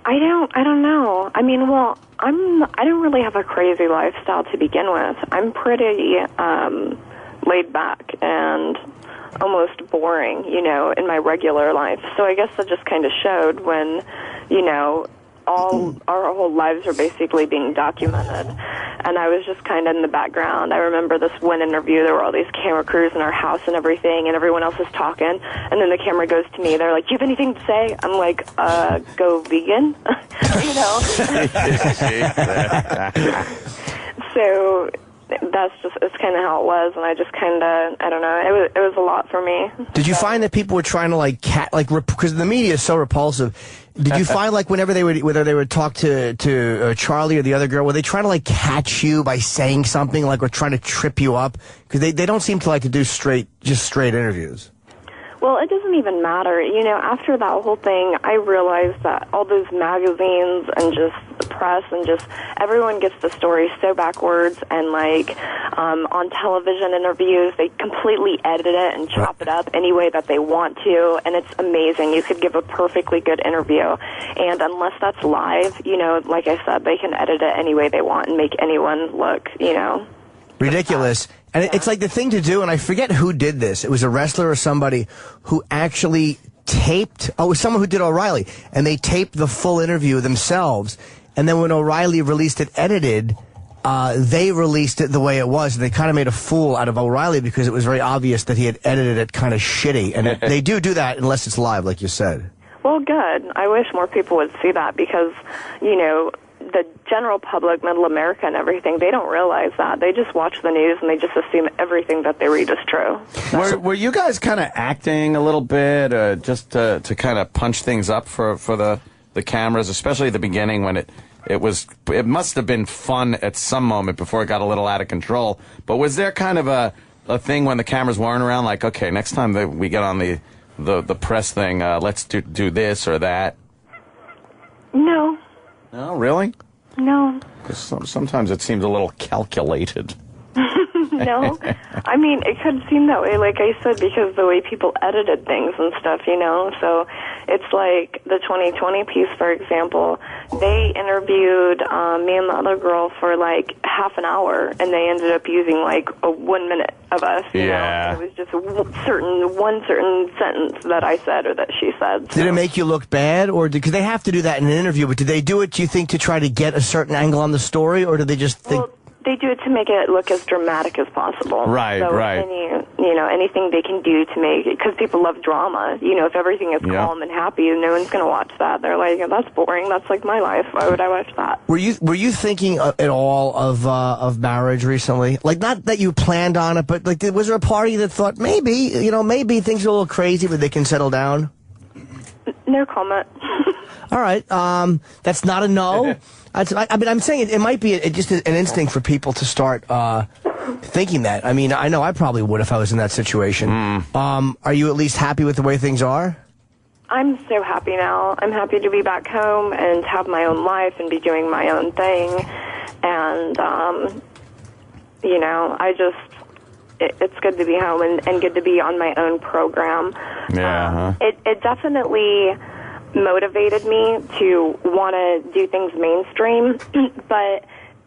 I don't know. I mean, I don't really have a crazy lifestyle to begin with. I'm pretty laid back and almost boring, in my regular life. So I guess that just kind of showed when, all our whole lives are basically being documented. And I was just kind of in the background. I remember this one interview, there were all these camera crews in our house and everything, and everyone else is talking. And then the camera goes to me. They're like, "Do you have anything to say?" I'm like, go vegan, So it's kind of how it was, and I just kind of, I don't know, it was a lot for me. Did you find that people were trying to because the media is so repulsive, did you find like whether they would talk to Charlie or the other girl, were they trying to catch you by saying something, or trying to trip you up? Because they don't seem to like to do straight interviews. Well, it doesn't even matter. After that whole thing, I realized that all those magazines and just the press, and just everyone gets the story so backwards. And like on television interviews, they completely edit it and chop it up any way that they want to, and it's amazing. You could give a perfectly good interview, and unless that's live, you know, like I said, they can edit it any way they want and make anyone look, you know, ridiculous. And it's like the thing to do, and I forget who did this. It was a wrestler or somebody who actually taped, it was someone who did O'Reilly, and they taped the full interview themselves, and then when O'Reilly released it edited, they released it the way it was, and they kind of made a fool out of O'Reilly because it was very obvious that he had edited it kind of shitty, and they do that unless it's live, like you said. Well, good. I wish more people would see that because, you know, the general public, middle America and everything, they don't realize that. They just watch the news and they just assume everything that they read is true. Were you guys kind of acting a little bit just to kind of punch things up for the cameras, especially at the beginning when it must have been fun at some moment before it got a little out of control. But was there kind of a thing when the cameras weren't around, like, okay, next time that we get on the press thing, let's do this or that? No. No, really? No. 'Cause sometimes it seems a little calculated. No. I mean, it could seem that way, like I said, because the way people edited things and stuff, you know. So it's like the 2020 piece, for example, they interviewed me and the other girl for like half an hour, and they ended up using like 1 minute of us. You know? It was just one certain sentence that I said or that she said. So. Did it make you look bad, or because they have to do that in an interview? But did they do it, do you think, to try to get a certain angle on the story, or did they just think? Well, they do it to make it look as dramatic as possible. Right, so right. Anything they can do to make it, because people love drama. You know, if everything is calm and happy, no one's going to watch that. They're like, that's boring. That's like my life. Why would I watch that? Were you thinking at all of marriage recently? Like, not that you planned on it, but like, was there a party that thought maybe things are a little crazy, but they can settle down? No comment. All right, that's not a no. I mean, I'm saying it might be just an instinct for people to start thinking that. I mean, I know I probably would if I was in that situation. Are you at least happy with the way things are? I'm so happy now. I'm happy to be back home and have my own life and be doing my own thing. And, it's good to be home and good to be on my own program. Yeah. It definitely motivated me to want to do things mainstream, but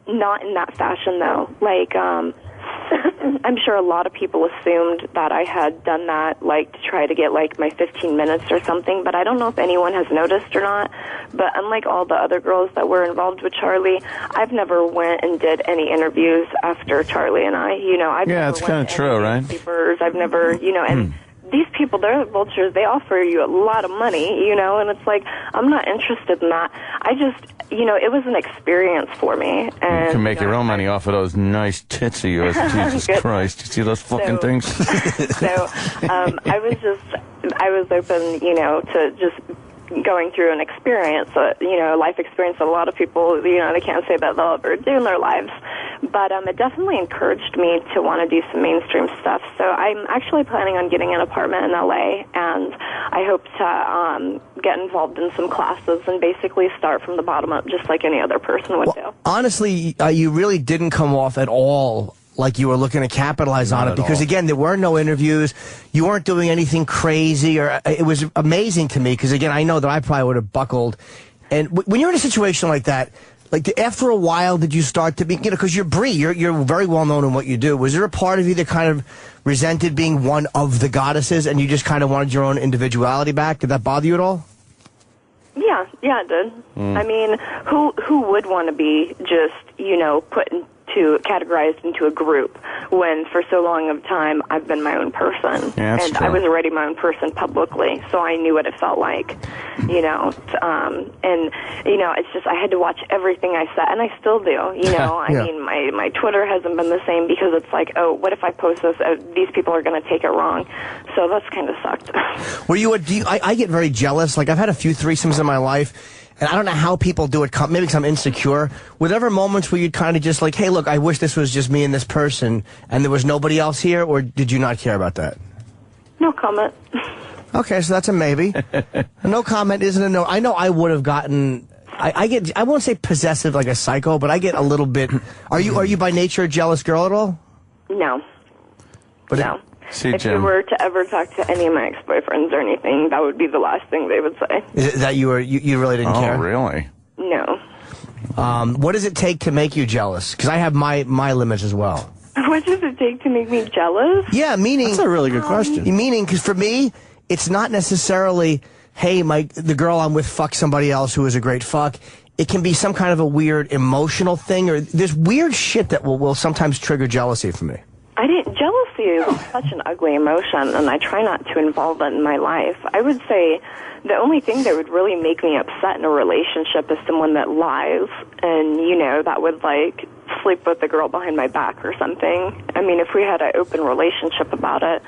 not in that fashion, though. Like, I'm sure a lot of people assumed that I had done that, like, to try to get, like, my 15 minutes or something, but I don't know if anyone has noticed or not. But unlike all the other girls that were involved with Charlie, I've never went and did any interviews after Charlie and I, I've never it's kind of true, right? Papers. I've never, and these people, they're the vultures. They offer you a lot of money, and it's like, I'm not interested in that. I just, it was an experience for me. And you can make your own money off of those nice tits of yours. Jesus Christ. You see those fucking things? So, I was open, to just going through an experience, a life experience that a lot of people, they can't say that they'll ever do in their lives. But it definitely encouraged me to want to do some mainstream stuff. So I'm actually planning on getting an apartment in LA, and I hope to get involved in some classes and basically start from the bottom up just like any other person would do. Honestly, you really didn't come off at all like you were looking to capitalize on it, because again, there were no interviews. You weren't doing anything crazy, or it was amazing to me because again, I know that I probably would have buckled. And when you're in a situation like that, like after a while, did you start to be, because you're Brie, you're very well known in what you do. Was there a part of you that kind of resented being one of the goddesses, and you just kind of wanted your own individuality back? Did that bother you at all? Yeah, it did. I mean, who would want to be just, put categorized into a group when for so long of time I've been my own person. Yeah, that's true. I was already my own person publicly, so I knew what it felt like, it's just I had to watch everything I said, and I still do, I mean, my Twitter hasn't been the same because it's like, oh, what if I post this? These people are going to take it wrong. So that's kind of sucked. Were you I get very jealous. Like, I've had a few threesomes in my life, and I don't know how people do it, maybe because I'm insecure. Were there ever moments where you'd kind of just like, hey, look, I wish this was just me and this person, and there was nobody else here, or did you not care about that? No comment. Okay, so that's a maybe. No comment isn't a no. I know I would have gotten I won't say possessive like a psycho, but I get a little bit. Are you by nature a jealous girl at all? No. But no. See, if Jim. you were to ever talk to any of my ex-boyfriends or anything, that would be the last thing they would say. Is it that you really didn't care? Oh, really? No. What does it take to make you jealous? Because I have my limits as well. What does it take to make me jealous? Yeah, meaning... That's a really good question. Meaning, because for me, it's not necessarily, hey, the girl I'm with fucked somebody else who is a great fuck. It can be some kind of a weird emotional thing, or there's weird shit that will sometimes trigger jealousy for me. Jealousy is such an ugly emotion, and I try not to involve it in my life. I would say the only thing that would really make me upset in a relationship is someone that lies and, that would, sleep with the girl behind my back or something. I mean, if we had an open relationship about it,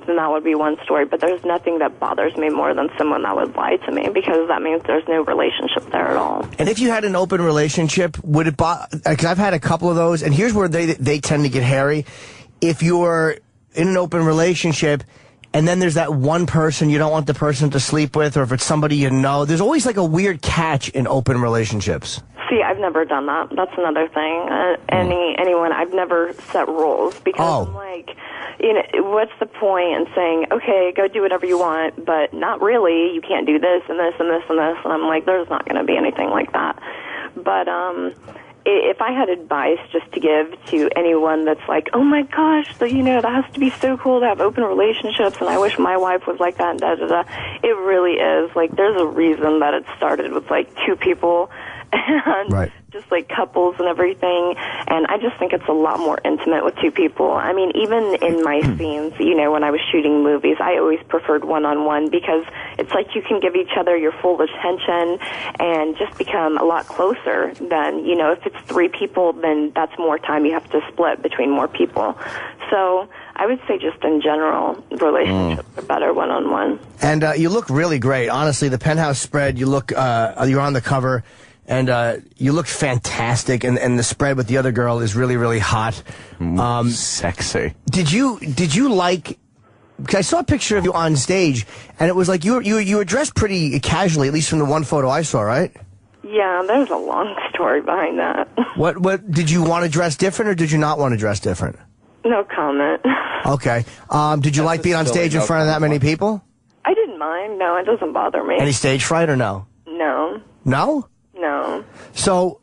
then that would be one story. But there's nothing that bothers me more than someone that would lie to me, because that means there's no relationship there at all. And if you had an open relationship, would it because I've had a couple of those, and here's where they tend to get hairy. If you're in an open relationship and then there's that one person you don't want the person to sleep with, or if it's somebody you know, there's always a weird catch in open relationships. See, I've never done that. That's another thing. Anyone, I've never set rules, because I'm like, what's the point in saying, okay, go do whatever you want, but not really, you can't do this and this and this and this, and I'm like, there's not going to be anything like that. But, if I had advice just to give to anyone that's like, oh my gosh, that has to be so cool to have open relationships, and I wish my wife was like that, and da-da-da, it really is. There's a reason that it started with, two people, and just, couples and everything, and I just think it's a lot more intimate with two people. I mean, even in my scenes, when I was shooting movies, I always preferred one-on-one, because it's like you can give each other your full attention and just become a lot closer than, if it's three people, then that's more time you have to split between more people. So I would say just in general, relationships are better one-on-one. And you look really great. Honestly, the Penthouse spread, you're on the cover, and you look fantastic, and the spread with the other girl is really, really hot. Sexy. Did you like... Because I saw a picture of you on stage, and it was like you were dressed pretty casually, at least from the one photo I saw, right? Yeah, there's a long story behind that. What did you want to dress different, or did you not want to dress different? No comment. Okay. Did you like being on stage in front of that many people? I didn't mind. No, it doesn't bother me. Any stage fright or no? No. No? No. So,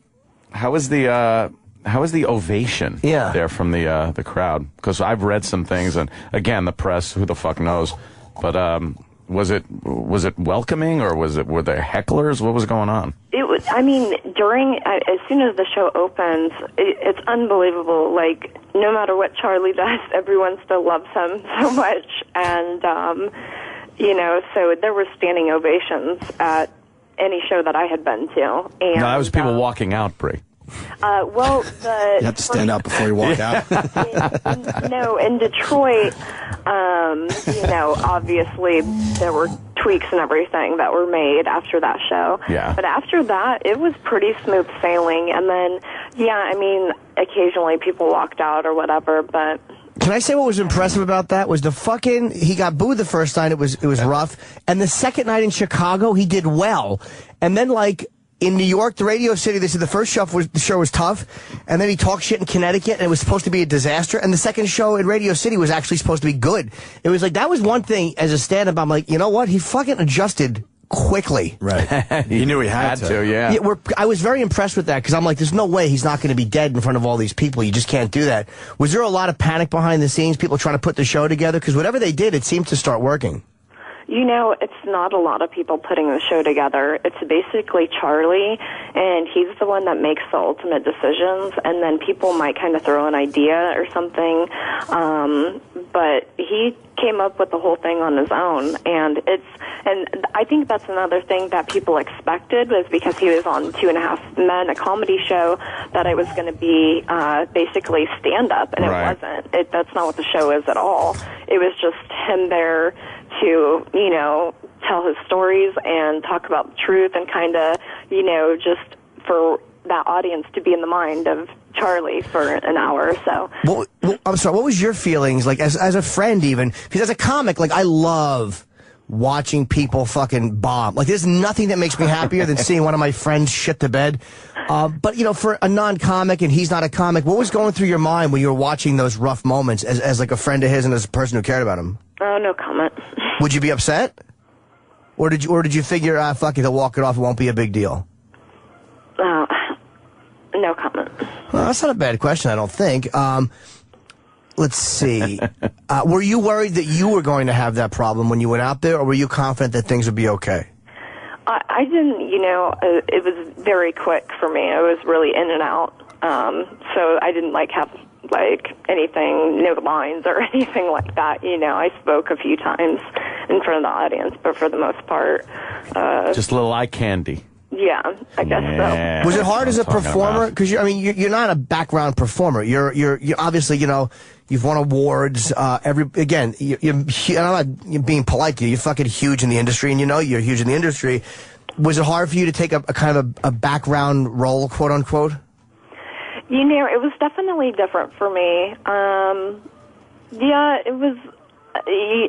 how was the ovation there from the crowd? Because I've read some things, and again, the press, who the fuck knows? But was it welcoming, or were there hecklers? What was going on? It was. I mean, as soon as the show opens, it's unbelievable. No matter what Charlie does, everyone still loves him so much, and so there were standing ovations at any show that I had been to. And no, that was people walking out, Brie. Well, you have to stand up before you walk out. In Detroit, obviously there were tweaks and everything that were made after that show. Yeah. But after that, it was pretty smooth sailing. And then, occasionally people walked out or whatever, but... Can I say what was impressive about that was he got booed the first night, it was rough, and the second night in Chicago, he did well. And then, in New York, the Radio City, they said the first show was tough, and then he talked shit in Connecticut, and it was supposed to be a disaster, and the second show in Radio City was actually supposed to be good. It was that was one thing, as a stand-up, I'm like, you know what? He fucking adjusted quickly. Right. He knew he had to. Yeah. I was very impressed with that, because I'm like, there's no way he's not going to be dead in front of all these people. You just can't do that. Was there a lot of panic behind the scenes, people trying to put the show together? Because whatever they did, it seemed to start working. It's not a lot of people putting the show together. It's basically Charlie, and he's the one that makes the ultimate decisions, and then people might kind of throw an idea or something, but he came up with the whole thing on his own, and I think that's another thing that people expected, was because he was on 2.5 Men, a comedy show, that it was going to be basically stand-up, and it wasn't. That's not what the show is at all. It was just him there to, tell his stories and talk about the truth, and kind of, just for that audience to be in the mind of Charlie for an hour or so. Well, I'm sorry, what was your feelings, as a friend even? Because as a comic, I love watching people fucking bomb. Like, there's nothing that makes me happier than seeing one of my friends shit the bed. But, you know, for a non-comic, and he's not a comic, what was going through your mind when you were watching those rough moments as like a friend of his and as a person who cared about him? Oh, no comment. Would you be upset? Or did you figure, fuck it, he'll walk it off, it won't be a big deal? No comment. Well, that's not a bad question, I don't think. Let's see. Were you worried that you were going to have that problem when you went out there, or were you confident that things would be okay? I didn't, you know, it was very quick for me. I was really in and out. So I didn't, have, anything, no lines or anything like that. You know, I spoke a few times in front of the audience, but for the most part... just a little eye candy. Yeah, I guess so. Was it hard as a performer? Because you're not a background performer. You're obviously, you know, you've won awards. I'm not being polite to you. You're fucking huge in the industry, and you know you're huge in the industry. Was it hard for you to take a kind of a background role, quote unquote? You know, it was definitely different for me. Yeah, it was.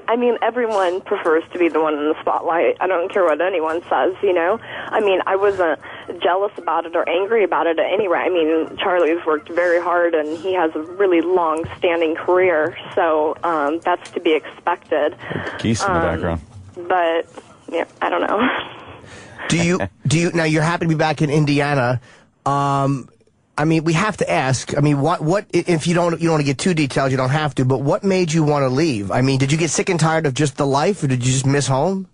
I mean, everyone prefers to be the one in the spotlight. I don't care what anyone says, you know. I mean, I wasn't jealous about it or angry about it at any rate. I mean, Charlie's worked very hard, and he has a really long-standing career, so that's to be expected. Geese in the background. But, yeah, I don't know. Do you now, you're happy to be back in Indiana. I mean, we have to ask. I mean, what if you don't want to get too detailed, you don't have to, but what made you want to leave? I mean, did you get sick and tired of just the life, or did you just miss home?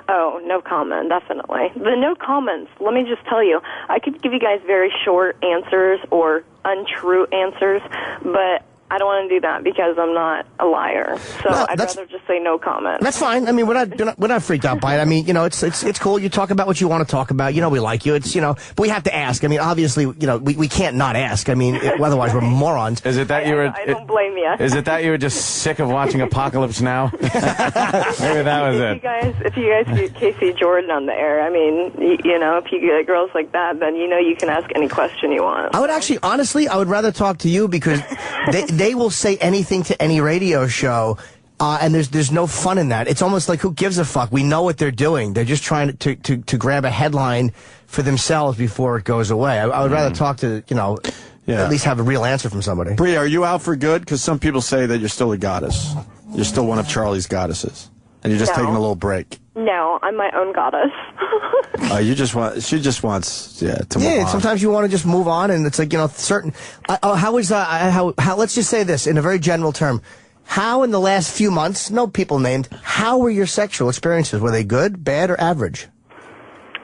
Oh, no comment, definitely. The no comments, let me just tell you, I could give you guys very short answers or untrue answers, but I don't want to do that because I'm not a liar. So I'd rather just say no comment. That's fine. I mean, we're not freaked out by it. I mean, you know, it's cool. You talk about what you want to talk about. You know, we like you. It's, you know, but we have to ask. I mean, obviously, you know, we can't not ask. I mean, otherwise we're morons. Is it that you were? I don't blame you. Is it that you were just sick of watching Apocalypse Now? Maybe that was it. If you guys get Casey Jordan on the air, I mean, you know, if you get girls like that, then you know you can ask any question you want. I would actually, honestly, I would rather talk to you because they will say anything to any radio show, and there's no fun in that. It's almost like, who gives a fuck? We know what they're doing. They're just trying to grab a headline for themselves before it goes away. I would rather talk to, you know, at least have a real answer from somebody. Bree, are you out for good? Because some people say that you're still a goddess. You're still one of Charlie's goddesses, and you're just taking a little break. No, I'm my own goddess. She just wants, to move on. Sometimes you want to just move on, and it's like, you know, certain. How let's just say this in a very general term. How in the last few months, no people named, how were your sexual experiences? Were they good, bad, or average?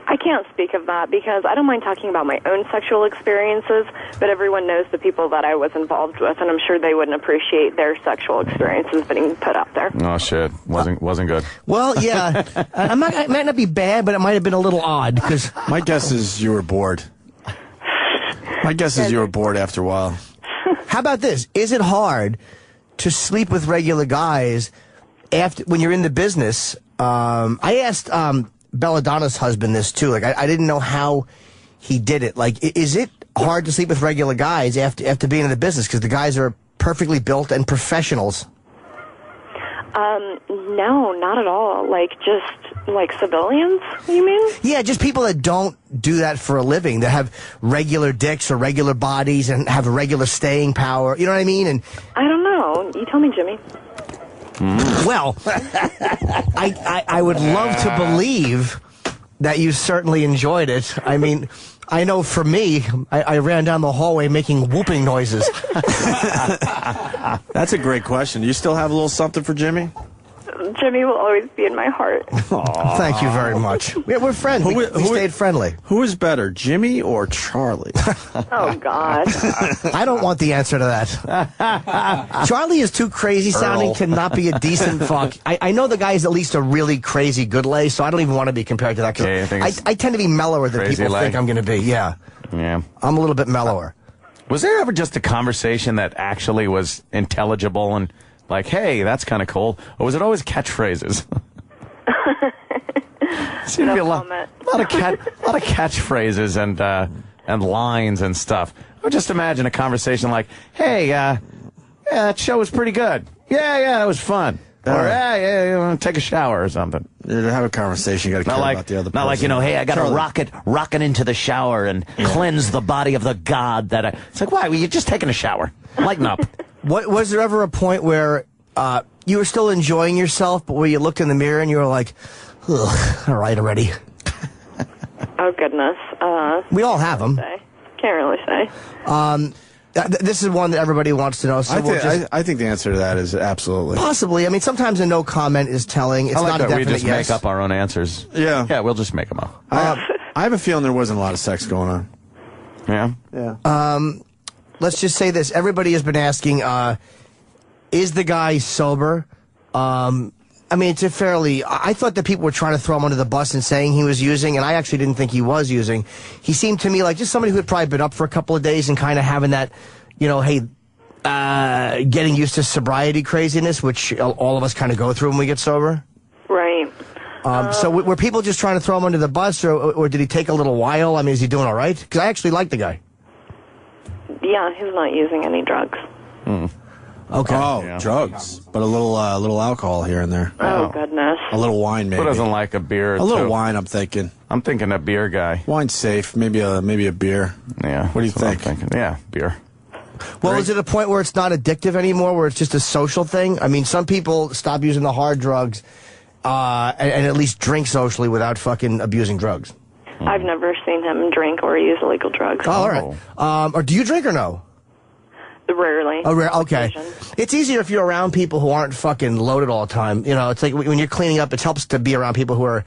I can't speak of that because I don't mind talking about my own sexual experiences, but everyone knows the people that I was involved with, and I'm sure they wouldn't appreciate their sexual experiences being put out there. Oh, shit. Wasn't good. Well, yeah. It might not be bad, but it might have been a little odd. Cause my guess is you were bored. My guess is you were bored after a while. How about this? Is it hard to sleep with regular guys when you're in the business? I asked Belladonna's husband this too. Like, I didn't know how he did it. Like, is it hard to sleep with regular guys after being in the business? Because the guys are perfectly built and professionals. No, not at all. Just like civilians, you mean? Yeah, just people that don't do that for a living, that have regular dicks or regular bodies and have regular staying power. You know what I mean? And I don't know. You tell me, Jimmy. Well, I would love to believe that you certainly enjoyed it. I mean, I know for me, I ran down the hallway making whooping noises. That's a great question. Do you still have a little something for Jimmy? Jimmy will always be in my heart. Thank you very much. We're friends. We stayed friendly. Who is better, Jimmy or Charlie? Oh, God. I don't want the answer to that. Charlie is too crazy sounding to not be a decent fuck. I know the guy is at least a really crazy good lay, so I don't even want to be compared to that. I tend to be mellower than people think I'm going to be. Yeah. I'm a little bit mellower. Was there ever just a conversation that actually was intelligible and like, hey, that's kind of cool? Or was it always catchphrases? Seemed to be a lot of catchphrases and lines and stuff. I would just imagine a conversation like, hey, that show was pretty good. Yeah, that was fun. Or take a shower or something. Have a conversation. You got to care about the other person. Not like, hey, I got to rocket into the shower and cleanse the body of the god that I... It's like, why? Well, you're just taking a shower. Lighten up. Was there ever a point where you were still enjoying yourself, but where you looked in the mirror and you were like, ugh, all right already? Oh, goodness. We all have them. Can't really say. This is one that everybody wants to know. So I think the answer to that is absolutely. Possibly. I mean, sometimes a no comment is telling. It's not a definite we just yes. make up our own answers. Yeah. Yeah, we'll just make them up. I have a feeling there wasn't a lot of sex going on. Yeah? Yeah. Let's just say this. Everybody has been asking, is the guy sober? I mean, it's a fairly... I thought that people were trying to throw him under the bus and saying he was using, and I actually didn't think he was using. He seemed to me like just somebody who had probably been up for a couple of days and kind of having that, getting used to sobriety craziness, which all of us kind of go through when we get sober. Right. So were people just trying to throw him under the bus, or did he take a little while? I mean, is he doing all right? Because I actually like the guy. Yeah, he's not using any drugs. Okay. Oh, drugs. But a little alcohol here and there. Oh, goodness. A little wine, maybe. Who doesn't like a beer? A little wine, I'm thinking. I'm thinking a beer guy. Wine's safe. Maybe a beer. Yeah. What do you think? I'm thinking. Yeah, beer. Well, is it a point where it's not addictive anymore, where it's just a social thing? I mean, some people stop using the hard drugs and at least drink socially without fucking abusing drugs. I've never seen him drink or use illegal drugs. Oh, all right. Or do you drink or no? Rarely. Oh, okay. It's easier if you're around people who aren't fucking loaded all the time. It's like when you're cleaning up, it helps to be around people who are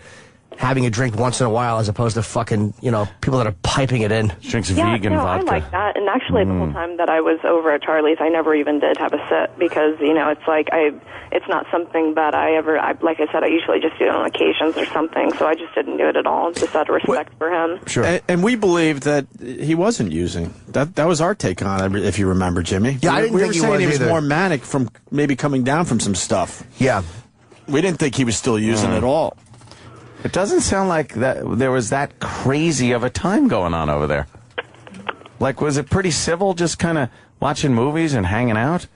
having a drink once in a while as opposed to fucking, people that are piping it in. Drinks vegan vodka. I like that. And actually, the whole time that I was over at Charlie's, I never even did have a sip because, it's like it's not something that like I said, I usually just do it on occasions or something. So I just didn't do it at all, just out of respect for him. Sure. And we believed that he wasn't using. That was our take on it, if you remember, Jimmy. Yeah, I didn't think we were saying he was either. more manic from maybe coming down from some stuff. Yeah. We didn't think he was still using at all. It doesn't sound like that there was that crazy of a time going on over there. Like, was it pretty civil, just kind of watching movies and hanging out?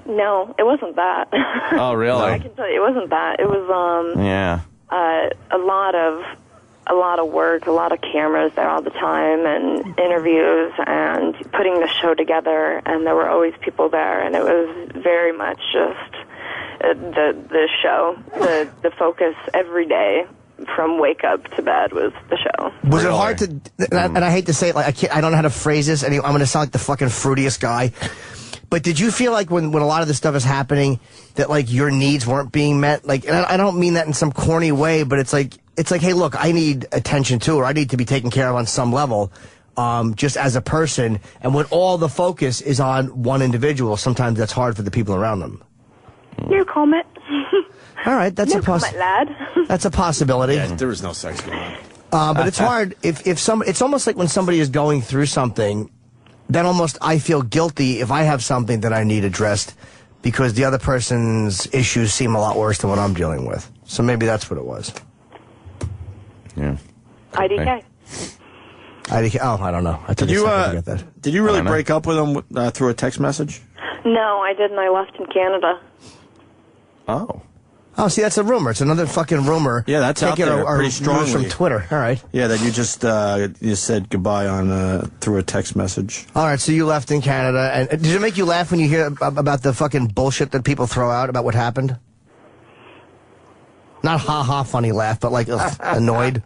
No, it wasn't that. Oh, really? I can tell you, it wasn't that. It was a lot of work, a lot of cameras there all the time, and interviews, and putting the show together. And there were always people there, and it was very much just the show, the focus every day. From wake up to bed was the show. Was it hard to, and I hate to say it, like I don't know how to phrase this, and I'm going to sound like the fucking fruitiest guy, but did you feel like when a lot of this stuff is happening, that like your needs weren't being met? Like, and I don't mean that in some corny way, but it's like, hey, look, I need attention too, or I need to be taken care of on some level, just as a person, and when all the focus is on one individual, sometimes that's hard for the people around them. No comment. All right, that's no comment, lad. That's a possibility. Yeah, there was no sex going on. But it's hard if it's almost like when somebody is going through something, then almost I feel guilty if I have something that I need addressed because the other person's issues seem a lot worse than what I'm dealing with. So maybe that's what it was. Yeah. IDK. IDK. Oh, I don't know. I took a second to get that. Did you really break up with him through a text message? No, I didn't. I left in Canada. Oh. Oh, see, that's a rumor. It's another fucking rumor. Yeah, that's out there pretty strongly. From Twitter. All right. Yeah, that you just you said goodbye on through a text message. All right, so you left in Canada. And did it make you laugh when you hear about the fucking bullshit that people throw out about what happened? Not ha-ha funny laugh, but like annoyed.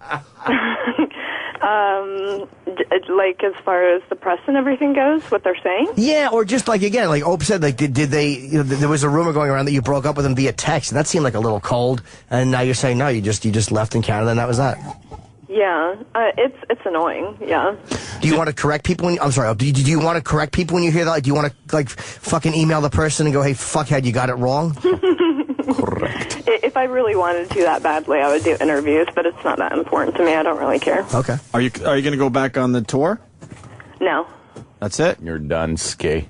Like as far as the press and everything goes, what they're saying? Yeah, or just like, again, like Ope said, like, did they, there was a rumor going around that you broke up with them via text, and that seemed like a little cold, and now you're saying, no, you just left in Canada, and that was that. Yeah, it's annoying, yeah. Do you want to correct people when, I'm sorry, do you want to correct people when you hear that? Like, do you want to, like, fucking email the person and go, hey, fuckhead, you got it wrong? Correct. If I really wanted to that badly, I would do interviews, but it's not that important to me. I don't really care. Okay. Are you going to go back on the tour? No. That's it? You're done, Ski.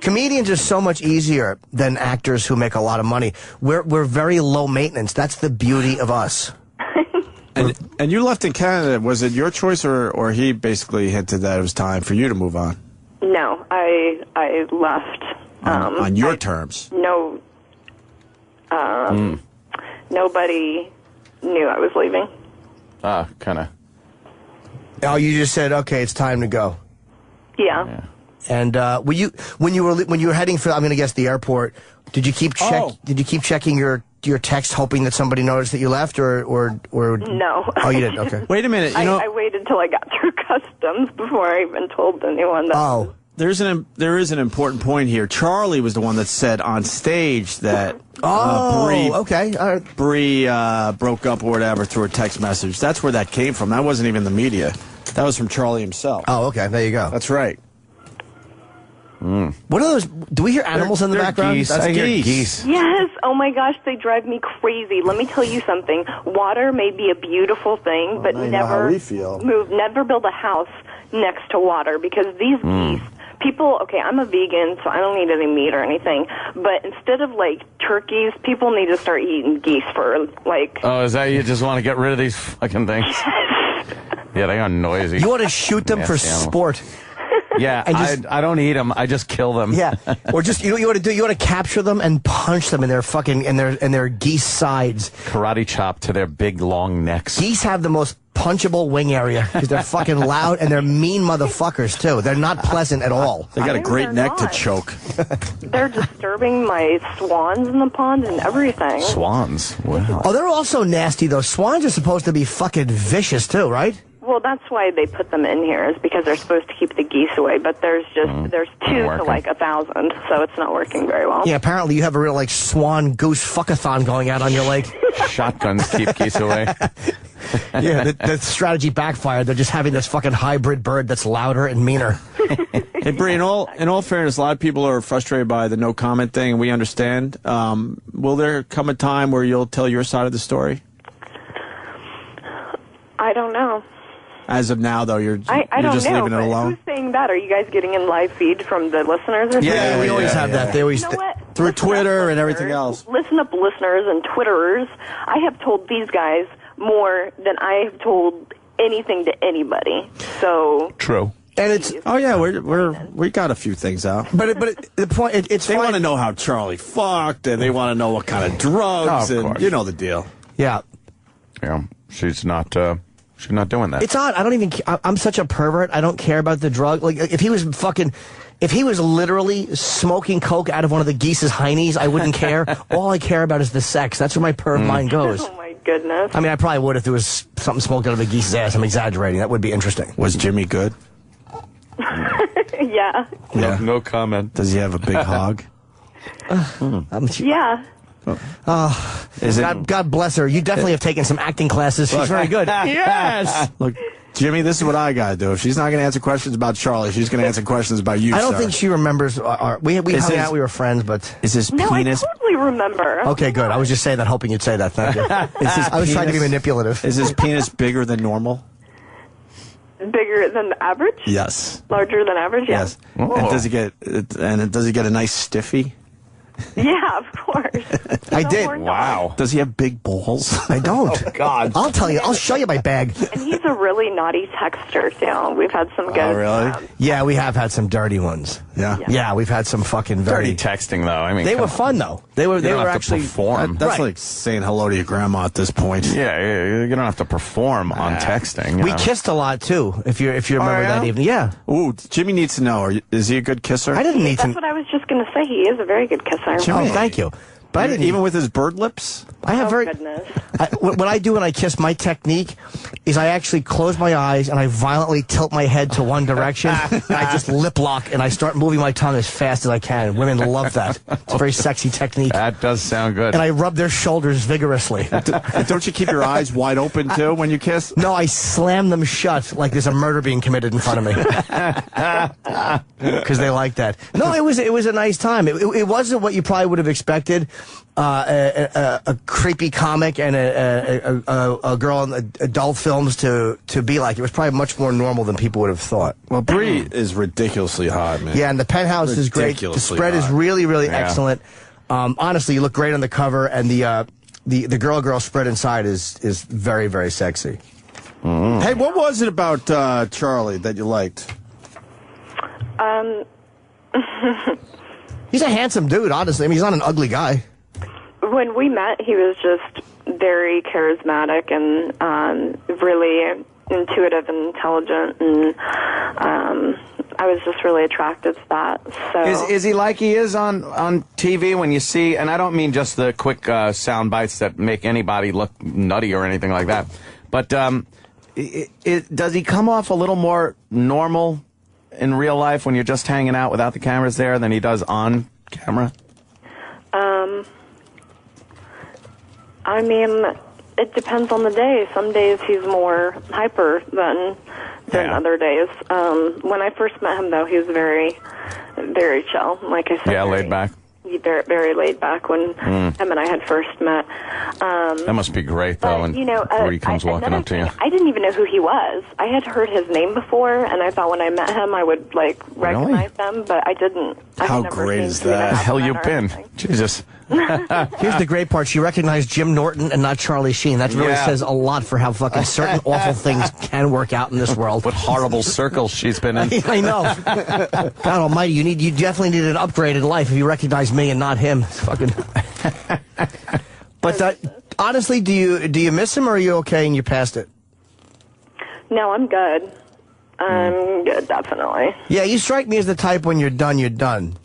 Comedians are so much easier than actors who make a lot of money. We're very low maintenance. That's the beauty of us. And you left in Canada. Was it your choice, or he basically hinted that it was time for you to move on? No, I left. On your terms? No. Nobody knew I was leaving. Kind of. Oh, you just said, okay, it's time to go. Yeah. And when you were heading for, I'm going to guess, the airport, did you keep checking your text, hoping that somebody noticed that you left, or No. Oh, you didn't. Okay. Wait a minute. I waited till I got through customs before I even told anyone that. There is an important point here. Charlie was the one that said on stage that Bree broke up or whatever through a text message. That's where that came from. That wasn't even the media. That was from Charlie himself. Oh, okay. There you go. That's right. What are those? Do we hear animals in the background? Geese. That's geese. Yes. Oh my gosh, they drive me crazy. Let me tell you something. Water may be a beautiful thing, but never never build a house next to water, because these geese. People, okay, I'm a vegan, so I don't need any meat or anything, but instead of, like, turkeys, people need to start eating geese for, like... Oh, is that you just want to get rid of these fucking things? Yeah, they are noisy. You want to shoot them for sport. Yeah, I don't eat them. I just kill them. Yeah, or just you know what you want to do? You want to capture them and punch them in their fucking in their geese sides. Karate chop to their big long necks. Geese have the most punchable wing area because they're fucking loud and they're mean motherfuckers too. They're not pleasant at all. They got a great neck to choke. They're disturbing my swans in the pond and everything. Swans? Wow. Oh, they're also nasty though. Swans are supposed to be fucking vicious too, right? Well, that's why they put them in here, is because they're supposed to keep the geese away, but there's just there's 2 to like 1,000, so it's not working very well. Yeah, apparently you have a real like swan goose fuckathon going out on your lake. Shotguns keep geese away. Yeah, the strategy backfired. They're just having this fucking hybrid bird that's louder and meaner. Hey, Bree, in all fairness, a lot of people are frustrated by the no comment thing, and we understand. Will there come a time where you'll tell your side of the story? I don't know. As of now, though, you're just leaving it alone? Who's saying that? Are you guys getting in live feed from the listeners? Or yeah, we always have that. They always through Twitter and everything else. Listen up, listeners and Twitterers. I have told these guys more than I have told anything to anybody. So true. And it's we got a few things out. But the point it's they want to know how Charlie fucked, and they want to know what kind of drugs, and you know the deal. Yeah. Yeah. She's not doing that. It's odd. I don't even. I'm such a pervert. I don't care about the drug. Like if he was literally smoking coke out of one of the geese's heinies, I wouldn't care. All I care about is the sex. That's where my perv mind goes. Oh my goodness. I mean, I probably would if there was something smoked out of a geese's ass. I'm exaggerating. That would be interesting. Was Jimmy good? Yeah. No comment. Does he have a big hog? Yeah. God bless her. You definitely have taken some acting classes. She's very good. Yes. Look, Jimmy, this is what I got to do. If she's not going to answer questions about Charlie, she's going to answer questions about you, I don't think she remembers. We hung out, we were friends, but... Is his penis... I totally remember. Okay, good. I was just saying that, hoping you'd say that. Thank you. I was trying to be manipulative. Is his penis bigger than normal? Bigger than the average? Yes. Larger than average? Yes. Oh. And does he get a nice stiffy? Yeah, of course. I did. Wow. Does he have big balls? I don't. Oh, God. I'll tell you. I'll show you my bag. And he's a really naughty texter, too. We've had some good... Oh, really? Yeah, we have had some dirty ones. Yeah, we've had some fucking dirty texting, though. I mean, they were fun, though. They were actually... perform. That's like saying hello to your grandma at this point. Yeah, you don't have to perform on texting. We kissed a lot, too, if you remember that evening. Yeah. Ooh, Jimmy needs to know. Is he a good kisser? I didn't need to... That's what I was just going to say. He is a very good kisser. Jimmy, thank you. But I didn't even with his bird lips? I have what I do when I kiss, my technique is I actually close my eyes and I violently tilt my head to one direction and I just lip lock and I start moving my tongue as fast as I can. Women love that. It's a very sexy technique. That does sound good. And I rub their shoulders vigorously. Don't you keep your eyes wide open too when you kiss? No, I slam them shut like there's a murder being committed in front of me. Because they like that. No, it was a nice time. It wasn't what you probably would have expected. A creepy comic and a girl in adult films to be like. It was probably much more normal than people would have thought. Well, Bree is ridiculously hot, man. Yeah, and the penthouse is great. The spread is really, really excellent. Honestly, you look great on the cover, and the girl spread inside is very, very sexy. Mm. Hey, what was it about Charlie that you liked? He's a handsome dude, honestly. I mean, he's not an ugly guy. when we met, he was just very charismatic and really intuitive and intelligent, and I was just really attracted to that. So is he like he is on TV when you see, and I don't mean just the quick sound bites that make anybody look nutty or anything like that, but does he come off a little more normal in real life when you're just hanging out without the cameras there than he does on camera? I mean, it depends on the day. Some days he's more hyper than other days. When I first met him, though, he was very, very chill. Like I said, laid back. Very, very laid back when him and I had first met. That must be great, though, and before he comes walking up to you. I didn't even know who he was. I had heard his name before, and I thought when I met him I would, recognize him, but I didn't. How great is that? The hell you been? Jesus. Here's the great part. She recognized Jim Norton and not Charlie Sheen. That really says a lot for how fucking certain awful things can work out in this world. What horrible circles she's been in. I know. God almighty, you definitely need an upgrade in life if you recognize me and not him. It's fucking... But honestly, do you miss him, or are you okay and you passed it? No, I'm good. I'm good, definitely. Yeah, you strike me as the type when you're done, you're done.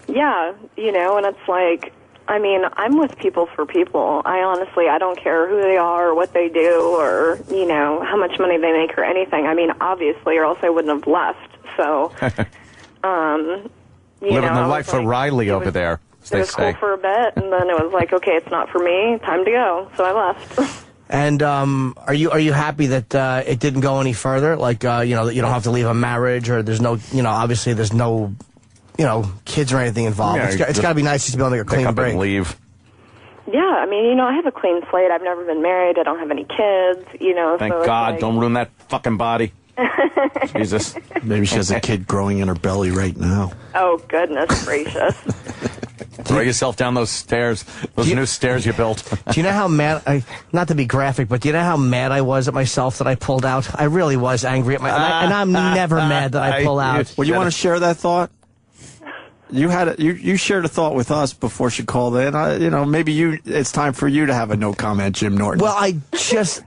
Yeah, and it's like, I mean, I'm with people for people. I don't care who they are or what they do or, how much money they make or anything. I mean, obviously, or else I wouldn't have left. So, living the life for Riley over there, it was cool for a bit, and then it was like, okay, it's not for me, time to go. So I left. And are you happy that it didn't go any further? Like, that you don't have to leave a marriage, or there's no, obviously there's no... kids or anything involved. Yeah, it's got to be nice just to be able to make a clean break. And leave. Yeah, I mean, I have a clean slate. I've never been married. I don't have any kids, Thank so God. Don't ruin that fucking body. Jesus. Maybe she has a kid growing in her belly right now. Oh, goodness gracious. Throw yourself down those stairs, new stairs you built. Do you know how mad, not to be graphic, but do you know how mad I was at myself that I pulled out? I really was angry at and I'm never mad that I pull out. Well, you want to share that thought? You shared a thought with us before she called in. Maybe it's time for you to have a no comment, Jim Norton. Well,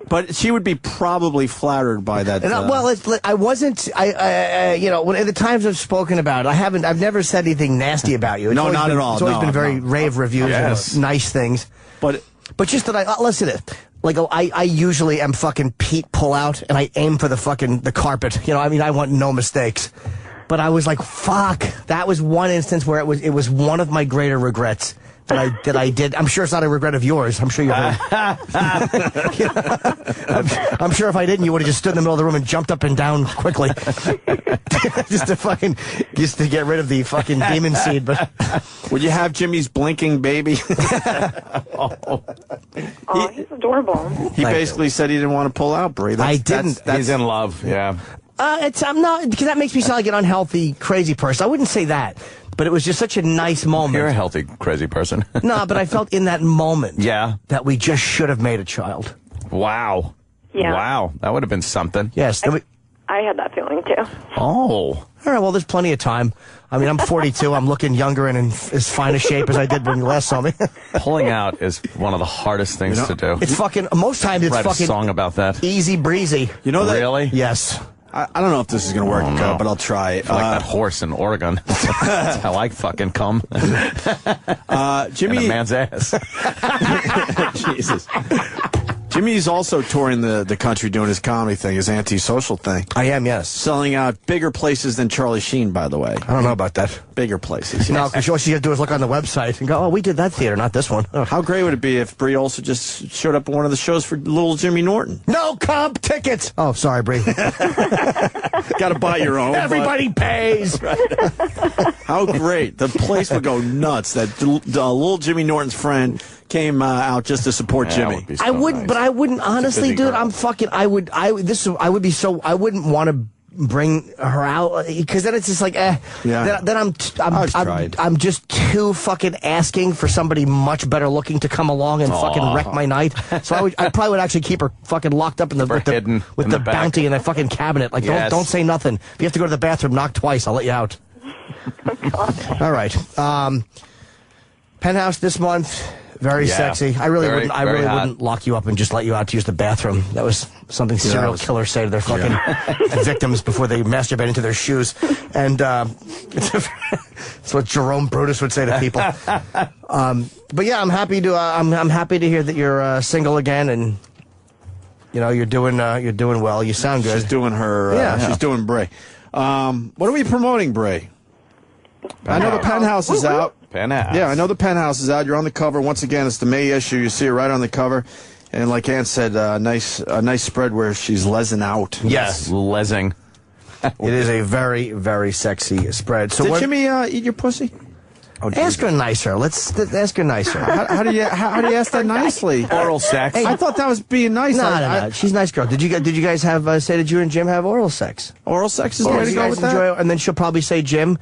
but she would be probably flattered by that. I wasn't. When the times I've spoken about it, I've never said anything nasty about you. No, not at all. It's always been very rave reviews and nice things. But just that listen to it. Like, I usually am fucking Pete pull out, and I aim for the carpet. I want no mistakes. But I was like, fuck. That was one instance where it was one of my greater regrets that I did. I'm sure it's not a regret of yours. I'm sure you heard. I'm sure if I didn't, you would have just stood in the middle of the room and jumped up and down quickly. just to get rid of the fucking demon seed. But would you have Jimmy's blinking baby? He's adorable. He basically said he didn't want to pull out, Bree. I didn't. He's in love, yeah. I'm not, because that makes me sound like an unhealthy, crazy person. I wouldn't say that, but it was just such a nice moment. You're a healthy, crazy person. No, but I felt in that moment that we just should have made a child. Wow. Yeah. Wow. That would have been something. Yes. I had that feeling, too. Oh. All right, well, there's plenty of time. I mean, I'm 42. I'm looking younger and in as fine a shape as I did when you last saw me. Pulling out is one of the hardest things to do. It's fucking, most times it's Write fucking... a song about that. Easy breezy. You know that? Really? Yes. I don't know if this is going to work, but I'll try it. Like that horse in Oregon. That's how I fucking come. Jimmy... In a man's ass. Jesus. Jimmy's also touring the country doing his comedy thing, his antisocial thing. I am, yes. Selling out bigger places than Charlie Sheen, by the way. I don't know about that. Bigger places. No, because all she had to do is look on the website and go, oh, we did that theater, not this one. How great would it be if Bree Olson just showed up at one of the shows for little Jimmy Norton? No comp tickets! Oh, sorry, Bree. Got to buy your own. Everybody pays! How great. The place would go nuts that little Jimmy Norton's friend came out just to support Jimmy. I wouldn't, but I wouldn't honestly, dude. I'm fucking. I would be so. I wouldn't want to bring her out because then it's just like, Then I'm just too fucking asking for somebody much better looking to come along and fucking wreck my night. So I probably would actually keep her fucking locked up with the bounty in the fucking cabinet. Like, don't say nothing. If you have to go to the bathroom, knock twice. I'll let you out. All right. Penthouse this month. Very sexy. I really wouldn't lock you up and just let you out to use the bathroom. That was something serial killers say to their fucking victims before they masturbate into their shoes. And it's what Jerome Brutus would say to people. But yeah, I'm happy to I'm happy to hear that you're single again, and you know you're doing well. You sound good. She's doing her. She's doing Bray. What are we promoting, Bray? I know the Penthouse is out. Penthouse. Yeah, I know the Penthouse is out. You're on the cover. Once again, it's the May issue. You see it right on the cover. And like Ann said, a nice spread where she's lesing out. Yes, lesing. It is a very, very sexy spread. So did Jimmy eat your pussy? Oh, ask her nicer. Let's ask her nicer. How do you ask that nicely? Oral sex. Hey, I thought that was being nice. No. She's a nice girl. Did you guys have say did you and Jim have oral sex? Oral sex is the way to go with that. And then she'll probably say Jim.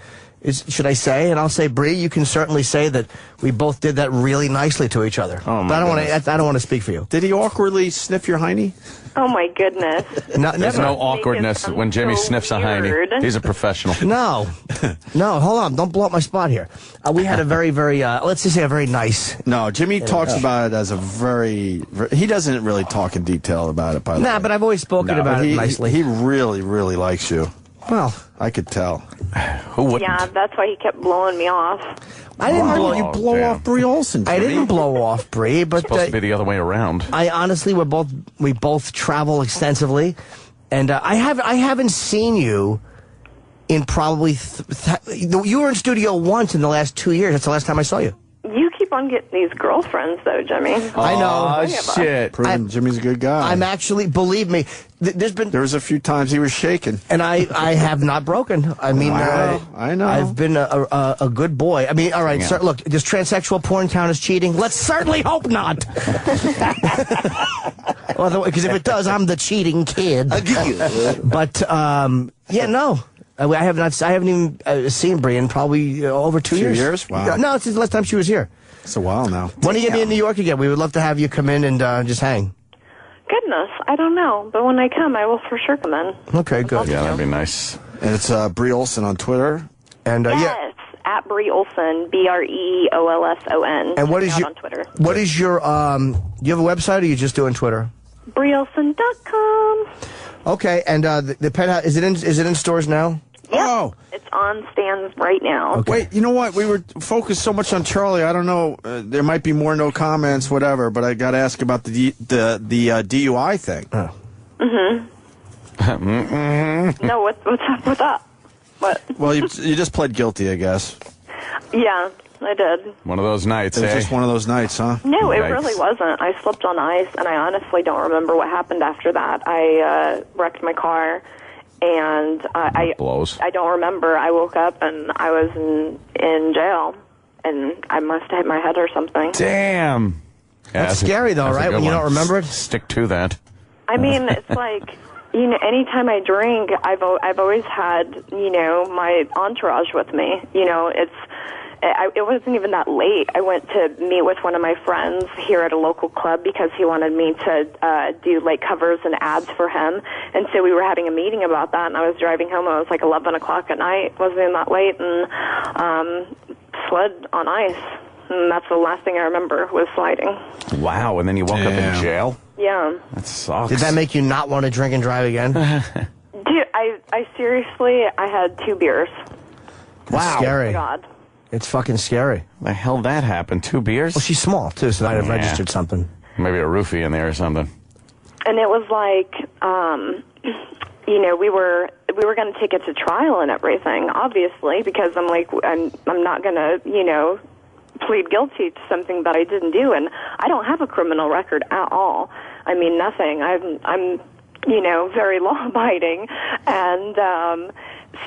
Should I say? And I'll say, Bree, you can certainly say that we both did that really nicely to each other. Oh, but I don't want to speak for you. Did he awkwardly sniff your hiney? Oh, my goodness. There's no awkwardness when Jimmy sniffs a hiney. He's a professional. No, hold on. Don't blow up my spot here. We had a very, very, let's just say a very nice... No, Jimmy talks about it as a very... He doesn't really talk in detail about it, by the way. Nah, but I've always spoken about it nicely. He really, really likes you. Well, I could tell. Who wouldn't? Yeah, that's why he kept blowing me off. I didn't blow off Bree Olson. I didn't blow off Bree, but it's supposed to be the other way around. I honestly, we both travel extensively, and I haven't seen you in probably you were in studio once in the last 2 years. That's the last time I saw you. You keep on getting these girlfriends, though, Jimmy. I know. Oh, shit. Jimmy's a good guy. I'm actually, believe me, there was a few times he was shaking. And I have not broken. I mean, I know. I've been a good boy. I mean, all right, so, look, does transsexual porn count as cheating? Let's certainly hope not. Because if it does, I'm the cheating kid. But, yeah, no. I haven't even seen Bree in probably over 2 years. 2 years? Wow. No, it's the last time she was here. It's a while now. When are you going to be in New York again? We would love to have you come in and just hang. Goodness, I don't know. But when I come, I will for sure come in. Okay, good. Yeah, that'd be nice. And it's Bree Olson on Twitter. And yes, at Bree Olson, BreeOlson. And what is your on Twitter? What is your do you have a website, or are you just doing Twitter? BreeOlson.com. Okay, and the Penthouse, is it in stores now? Yep. Oh, it's on stands right now. Okay. Wait, you know what? We were focused so much on Charlie. I don't know. There might be more no comments, whatever. But I got to ask about the DUI thing. No, what's up with that? What? Well, you just pled guilty, I guess. Yeah, I did. One of those nights. It was just one of those nights, huh? No, it really wasn't. I slipped on ice, and I honestly don't remember what happened after that. I wrecked my car. And I don't remember. I woke up and I was in jail, and I must have hit my head or something. Damn. Yeah, that's scary, though, right? When you don't remember it? Stick to that. I mean, it's like, you know, anytime I drink, I've always had, you know, my entourage with me. You know, it wasn't even that late. I went to meet with one of my friends here at a local club because he wanted me to do, like, covers and ads for him. And so we were having a meeting about that, and I was driving home. It was, like, 11 o'clock at night. It wasn't even that late, and slid on ice. And that's the last thing I remember was sliding. Wow, and then you woke up in jail? Yeah. That sucks. Did that make you not want to drink and drive again? Dude, I seriously, I had 2 beers. Wow. Scary. Oh, my God. It's fucking scary. The hell that happened? 2 beers? Well, she's small, too, so I'd have registered something. Maybe a roofie in there or something. And it was like, you know, we were going to take it to trial and everything, obviously, because I'm like, I'm not going to, you know, plead guilty to something that I didn't do, and I don't have a criminal record at all. I mean, nothing. I'm you know, very law-abiding, and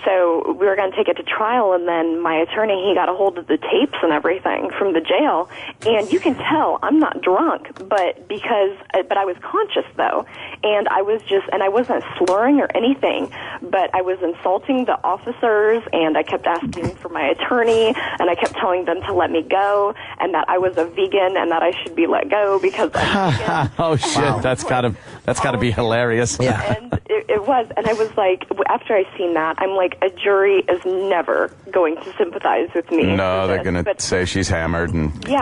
so we were going to take it to trial, and then my attorney, he got a hold of the tapes and everything from the jail, and you can tell I'm not drunk, but I was conscious, though, and I wasn't slurring or anything, but I was insulting the officers, and I kept asking for my attorney, and I kept telling them to let me go, and that I was a vegan, and that I should be let go because I'm vegan. Oh, shit, wow. That's That's got to be hilarious. Yeah. And it was, and I was like, after I seen that, I'm like, a jury is never going to sympathize with me. No, they're going to say she's hammered. And but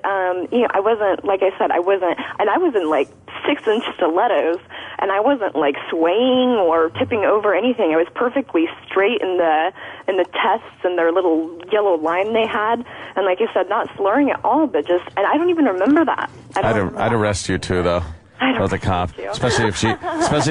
I wasn't, like I said, I wasn't like 6-inch stilettos, and I wasn't like swaying or tipping over anything. I was perfectly straight in the tests and their little yellow line they had, and like I said, not slurring at all, but just, and I don't even remember that. I'd arrest you too, though. With a cop, especially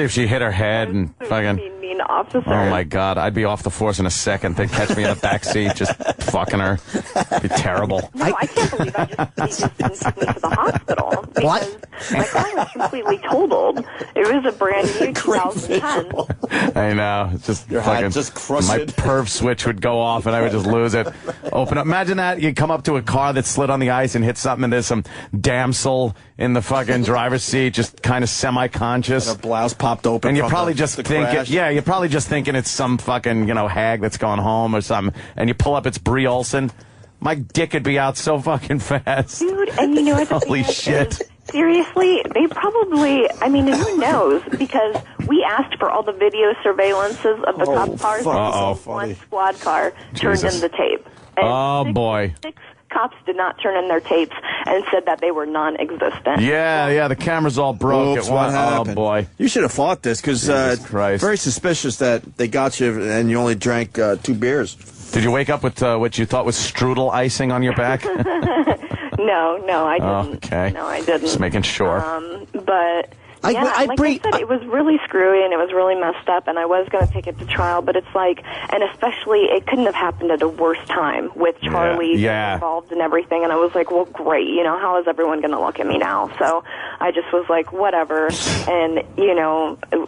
if she hit her head and fucking. Mean officer. Oh my God, I'd be off the force in a second. They'd catch me in the back seat, just fucking her. It'd be terrible. No, I can't believe they just didn't take me to the hospital because my car was completely totaled. It was a brand new 2010. I know. It's just Your fucking. hat just crushed my it. perv switch would go off and I would just lose it. Open up. Imagine that you come up to a car that slid on the ice and hit something, and there's some damsel in the fucking driver's seat, just kind of semi-conscious. And her blouse popped open. And you're from probably the just crash. thinking, you're probably just thinking it's some fucking, hag that's going home or something. And you pull up, it's Brie Olson. My dick would be out so fucking fast. Dude, and you know what? Holy shit. Seriously, they probably, who knows? Because we asked for all the video surveillances of the cop cars. One squad car turned in the tape. And boy. 6 cops did not turn in their tapes and said that they were non-existent. Yeah, the cameras all broke. Oops, what happened? Oh, boy. You should have fought this, because very suspicious that they got you and you only drank 2 beers. Did you wake up with what you thought was strudel icing on your back? No, I didn't. Okay. No, I didn't. Just making sure. But... like I said, it was really screwy and it was really messed up, and I was going to take it to trial, but it's like, and especially, it couldn't have happened at a worse time with Charlie involved and everything, and I was like, well, great, how is everyone going to look at me now? So I just was like, whatever, and,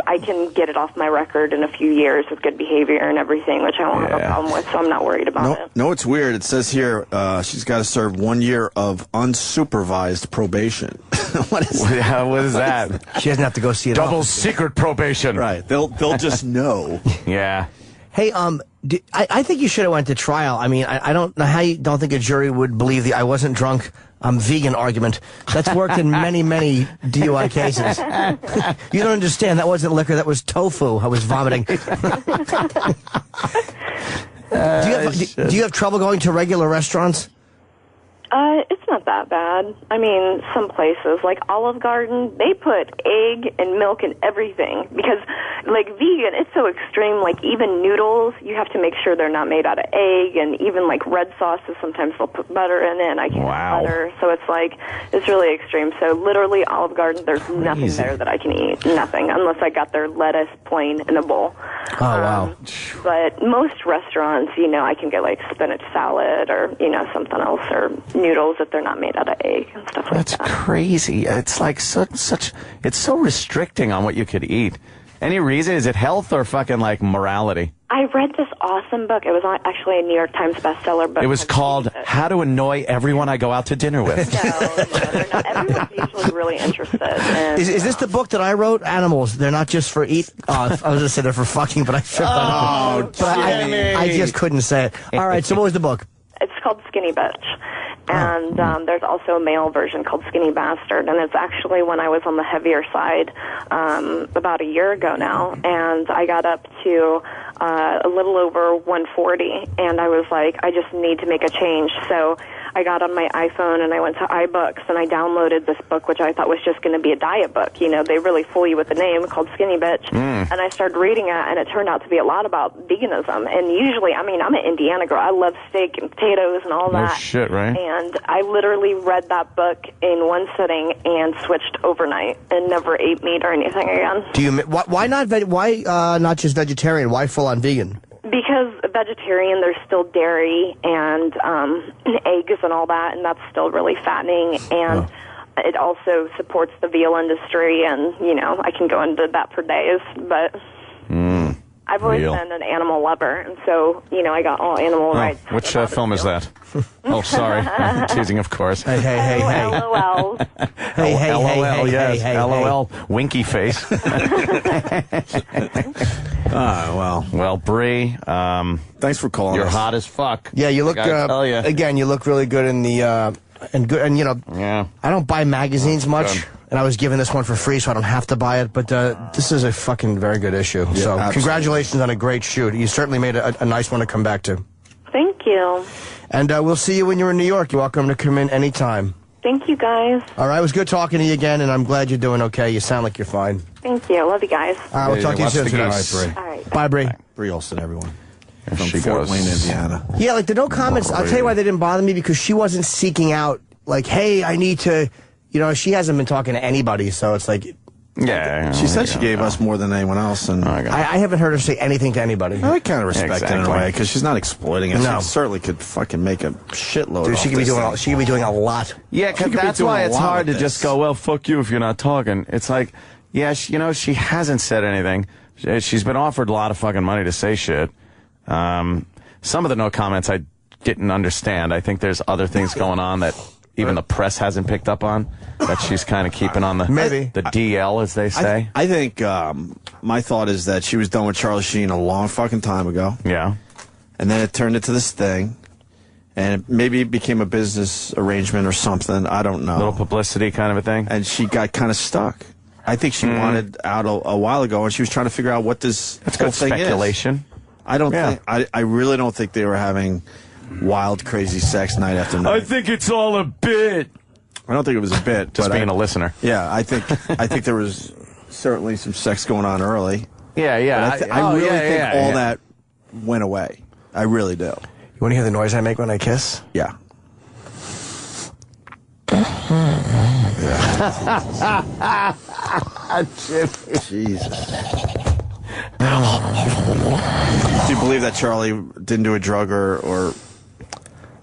I can get it off my record in a few years with good behavior and everything, which I won't have a problem with, so I'm not worried about it. No, it's weird. It says here she's got to serve 1 year of unsupervised probation. What is that? She doesn't have to go see it. Double secret probation. Right. They'll just know. Yeah. Hey, I think you should have went to trial. I don't know how you don't think a jury would believe the I wasn't drunk, I'm vegan argument. That's worked in many, many DUI cases. You don't understand. That wasn't liquor. That was tofu. I was vomiting. Do you have trouble going to regular restaurants? It's not that bad. Some places, like Olive Garden, they put egg and milk in everything because, like, vegan, it's so extreme. Like, even noodles, you have to make sure they're not made out of egg, and even, like, red sauces, sometimes they'll put butter in it, and I can't eat butter. So it's, like, it's really extreme. So literally, Olive Garden, there's nothing there that I can eat. Nothing, unless I got their lettuce plain in a bowl. Oh, wow. But most restaurants, I can get, like, spinach salad or, something else, or noodles if they're not made out of egg and stuff like that. That's crazy. It's like it's so restricting on what you could eat. Any reason? Is it health or fucking like morality? I read this awesome book. It was actually a New York Times bestseller book. It was called How to Annoy Everyone I Go Out to Dinner With. No, everyone's usually really interested in... Is this the book that I wrote? Animals, they're not just for eat... I was going to say they're for fucking, but I tripped on it. But I just couldn't say it. All right, so what was the book? It's called Skinny Bitch. And there's also a male version called Skinny Bastard, and it's actually when I was on the heavier side about a year ago now, and I got up to a little over 140, and I was like, I just need to make a change. So I got on my iPhone and I went to iBooks and I downloaded this book, which I thought was just going to be a diet book. They really fool you with the name, called Skinny Bitch. And I started reading it, and it turned out to be a lot about veganism. And usually, I'm an Indiana girl. I love steak and potatoes and all that. No shit, right? And I literally read that book in one sitting and switched overnight and never ate meat or anything again. Why not just vegetarian? Why full on vegan? Because vegetarian, there's still dairy and eggs and all that, and that's still really fattening. And it also supports the veal industry, and, I can go into that for days. But I've always been an animal lover, and so, I got all animal rights. Which film is that? Oh, sorry. I'm teasing, of course. Hey. LOL. Hey. LOL, yes. LOL. Winky face. Well, Brie, thanks for calling. You're us. hot as fuck. Yeah, you look. Again, you look really good in the. I don't buy magazines much. and I was given this one for free, so I don't have to buy it. But this is a fucking very good issue. Yeah, so absolutely. congratulations on a great shoot. You certainly made a nice one to come back to. Thank you. And we'll see you when you're in New York. You're welcome to come in anytime. Thank you, guys. All right, it was good talking to you again, and I'm glad you're doing okay. You sound like you're fine. Thank you. Love you guys. All right, we'll talk to you soon. All right, Bree. All right. Bye, Bree. Bree Olson, everyone. There From she Fort goes. Wayne, Indiana. Yeah, like the no comments. I'll tell you why they didn't bother me, because she wasn't seeking out, like, hey, I need to, you know, she hasn't been talking to anybody, so it's like. Yeah. She said she gave us more than anyone else, and I haven't heard her say anything to anybody. I kind of respect it in a Exactly. way, because she's not exploiting it. No. She certainly could fucking make a shitload. Dude, she could be doing. She could be doing a lot. Yeah, She could be that's doing why a it's lot hard to with just this. go, well, fuck you if you're not talking. It's like, yeah, she hasn't said anything. She's been offered a lot of fucking money to say shit. Some of the no comments I didn't understand. I think there's other things going on that even the press hasn't picked up on, that she's kind of keeping on the DL, as they say. I think my thought is that she was done with Charlie Sheen a long fucking time ago. Yeah. And then it turned into this thing. And maybe it became a business arrangement or something. I don't know. Little publicity kind of a thing. And she got kind of stuck. I think she wanted out a while ago, and she was trying to figure out what this That's whole good thing speculation. is. I don't think. I really don't think they were having wild, crazy sex night after night. I think it's all a bit. I don't think it was a bit. Just but being a listener. Yeah, I think there was certainly some sex going on early. Yeah, yeah. But I really think all that went away. I really do. You want to hear the noise I make when I kiss? Yeah. Jesus. Do you believe that Charlie didn't do a drug or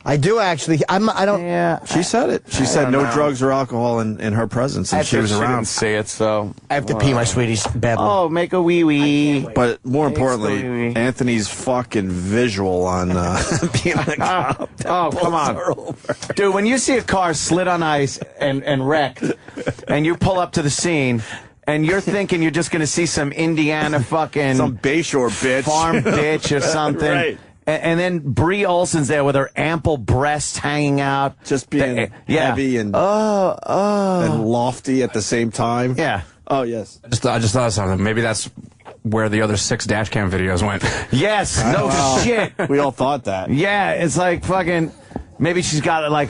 I do actually. I don't. Yeah. She said it. She said no know. drugs or alcohol in her presence, and she was She around. didn't say it, so I have to pee my sweeties badly. Oh, make a wee wee. But more importantly, wee-wee. Anthony's fucking visual on being a cop. Oh, come on. Dude, when you see a car slid on ice and wrecked, and you pull up to the scene, and you're thinking you're just going to see some Indiana fucking... Some Bayshore bitch. Farm bitch or something. Right. And then Brie Olson's there with her ample breasts hanging out. Just being heavy and lofty at the same time. Yeah. Oh, yes. I just thought of something. Maybe that's where the other 6 dash cam videos went. Yes, no shit. We all thought that. Yeah, it's like fucking... Maybe she's got like...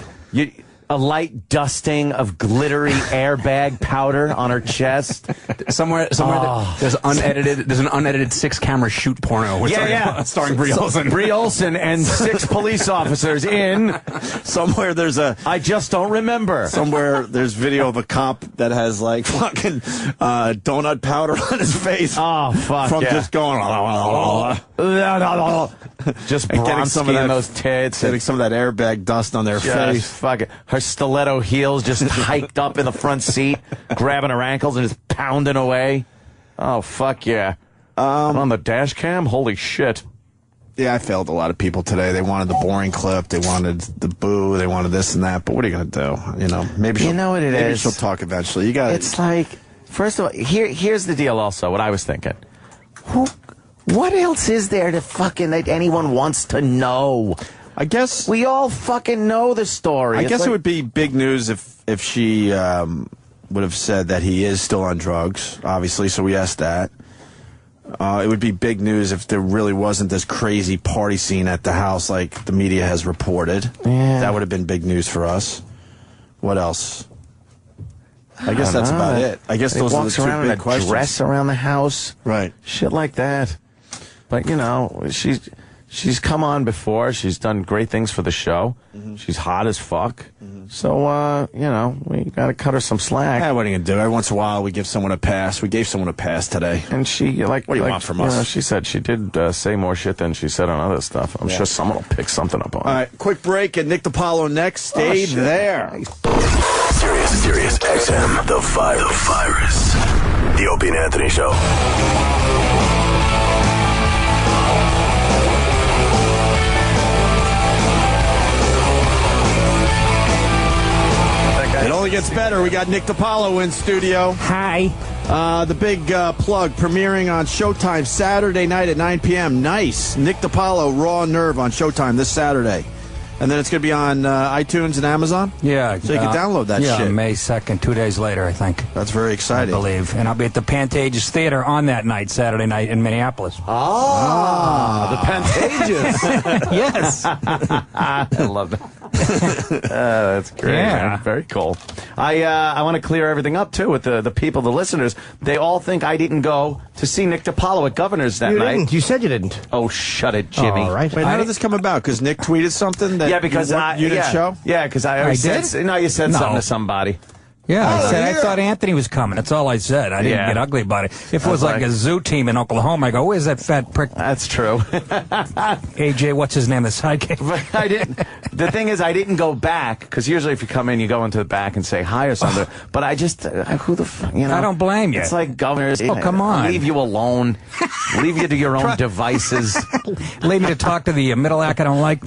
a light dusting of glittery airbag powder on her chest. Somewhere there's an unedited 6-camera shoot porno with starring Brie Olson. Brie Olson and 6 police officers in somewhere there's a I just don't remember. Somewhere there's video of a cop that has like fucking donut powder on his face. Oh fuck. From just going just getting some of that, those tits, getting some of that airbag dust on their face. Fuck it. Her stiletto heels just hiked up in the front seat, grabbing her ankles and just pounding away. Oh fuck yeah. On the dash cam, holy shit. Yeah, I failed a lot of people today. They wanted the boring clip, they wanted the boo, they wanted this and that. But what are you gonna do? You know, maybe she'll, maybe she'll talk eventually. You got. It's like, first of all, here's the deal. Also, what I was thinking. What else is there to fucking that anyone wants to know? I guess we all fucking know the story. I guess it would be big news if she would have said that he is still on drugs, obviously, so we asked that. It would be big news if there really wasn't this crazy party scene at the house like the media has reported. Yeah. That would have been big news for us. What else? I guess that's about it. I guess those are the two big questions. Dress around the house. Right. Shit like that. But, you know, she's come on before. She's done great things for the show. Mm-hmm. She's hot as fuck. Mm-hmm. So, you know, we got to cut her some slack. Yeah, what are you going to do? Every once in a while, we give someone a pass. We gave someone a pass today. And she, like... What do you want from us? Know, she said she did say more shit than she said on other stuff. I'm sure someone will pick something up on it. All right, quick break, and Nick DiPaolo next. Stay there. Sirius XM, the virus. The Opie and Anthony Show. It only gets better. We got Nick DiPaolo in studio. Hi. The big plug premiering on Showtime Saturday night at 9 p.m. Nice. Nick DiPaolo, Raw Nerve on Showtime this Saturday. And then it's going to be on iTunes and Amazon? Yeah. So you can download that shit. Yeah, May 2nd, 2 days later, I think. That's very exciting. I believe. And I'll be at the Pantages Theater on that night, Saturday night in Minneapolis. The Pantages. Yes. I love that. That's great. Yeah. Man. Very cool. I want to clear everything up, too, with the people, the listeners. They all think I didn't go to see Nick DiPaolo at Governor's that night. You didn't. You said you didn't. Oh, shut it, Jimmy. All right. Wait, how did this come about? Because Nick tweeted something that because you didn't show? Yeah, because I said you said something to somebody. Yeah, I said I thought Anthony was coming. That's all I said. I didn't get ugly about it. If it was like a zoo team in Oklahoma, I go, where's that fat prick? That's true. AJ, what's his name? The sidekick. But I didn't. The thing is, I didn't go back because usually if you come in, you go into the back and say hi or something. But I just, who the fuck, you know? I don't blame you. It's like Governors. Oh, come on. Leave you alone. Leave you to your own devices. Leave me to talk to the middle act I don't like.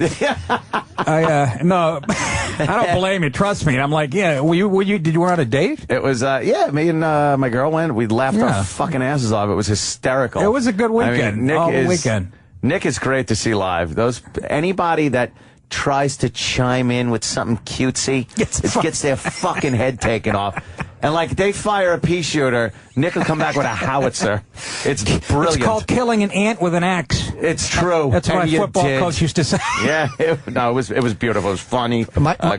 No, I don't blame you. Trust me. And I'm like, yeah. Did you want a date? It was, me and my girl went. We laughed our fucking asses off. It was hysterical. It was a good weekend. I mean, Nick is great to see live. Anybody that tries to chime in with something cutesy, it gets their fucking head taken off. And like they fire a pea shooter, Nick will come back with a howitzer. It's brilliant. It's called killing an ant with an axe. It's true. That's what my football coach used to say. Yeah, it was beautiful. It was funny.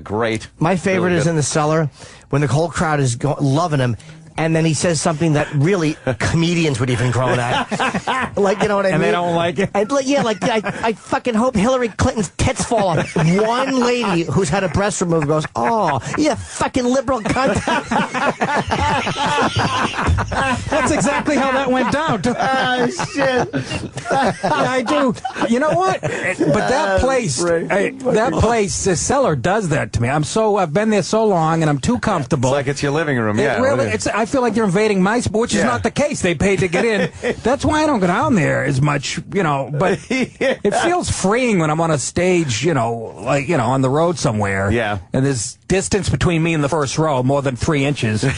Great. My favorite is in the cellar when the whole crowd is loving him. And then he says something that really comedians would even groan at. Like, you know what I mean? And they don't like it? I fucking hope Hillary Clinton's tits fall off. One lady who's had a breast removed goes, oh, you fucking liberal cunt. That's exactly how that went down. Shit. Yeah, I do. You know what? But that place, the cellar does that to me. I've been there so long and I'm too comfortable. It's like it's your living room. I feel like you're invading my sport, which is not the case. They paid to get in. That's why I don't go down there as much, but it feels freeing when I'm on a stage, on the road somewhere. Yeah. And there's distance between me and the first row, more than 3 inches. You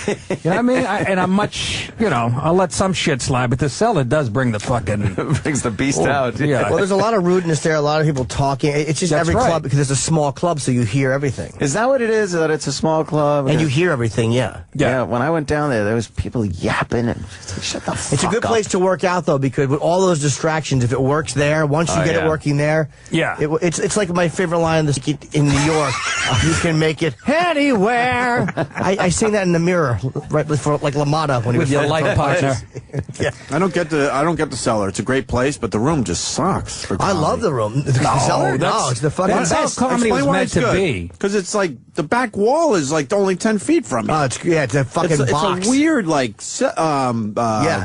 know what I mean? I'm much, I'll let some shit slide, but the cellar does bring the fucking... brings the beast out. Yeah. Well, there's a lot of rudeness there, a lot of people talking. It's just every club, because it's a small club, so you hear everything. Is that what it is, that it's a small club? And you hear everything, yeah. Yeah, when I went down there was people yapping and shut the fuck up. It's a good place to work out, though, because with all those distractions, if it works there, once you get it working there, it's like my favorite line in New York. You can make it anywhere. I sing that in the mirror right before, like LaMotta when he was with your life partner. Yeah. I don't get the cellar. It's a great place, but the room just sucks. For comedy. I love the room. The cellar? No, it's the fucking best. That's how comedy was meant to be. Because it's like the back wall is like only 10 feet from me. Oh, it's a fucking box. It's a weird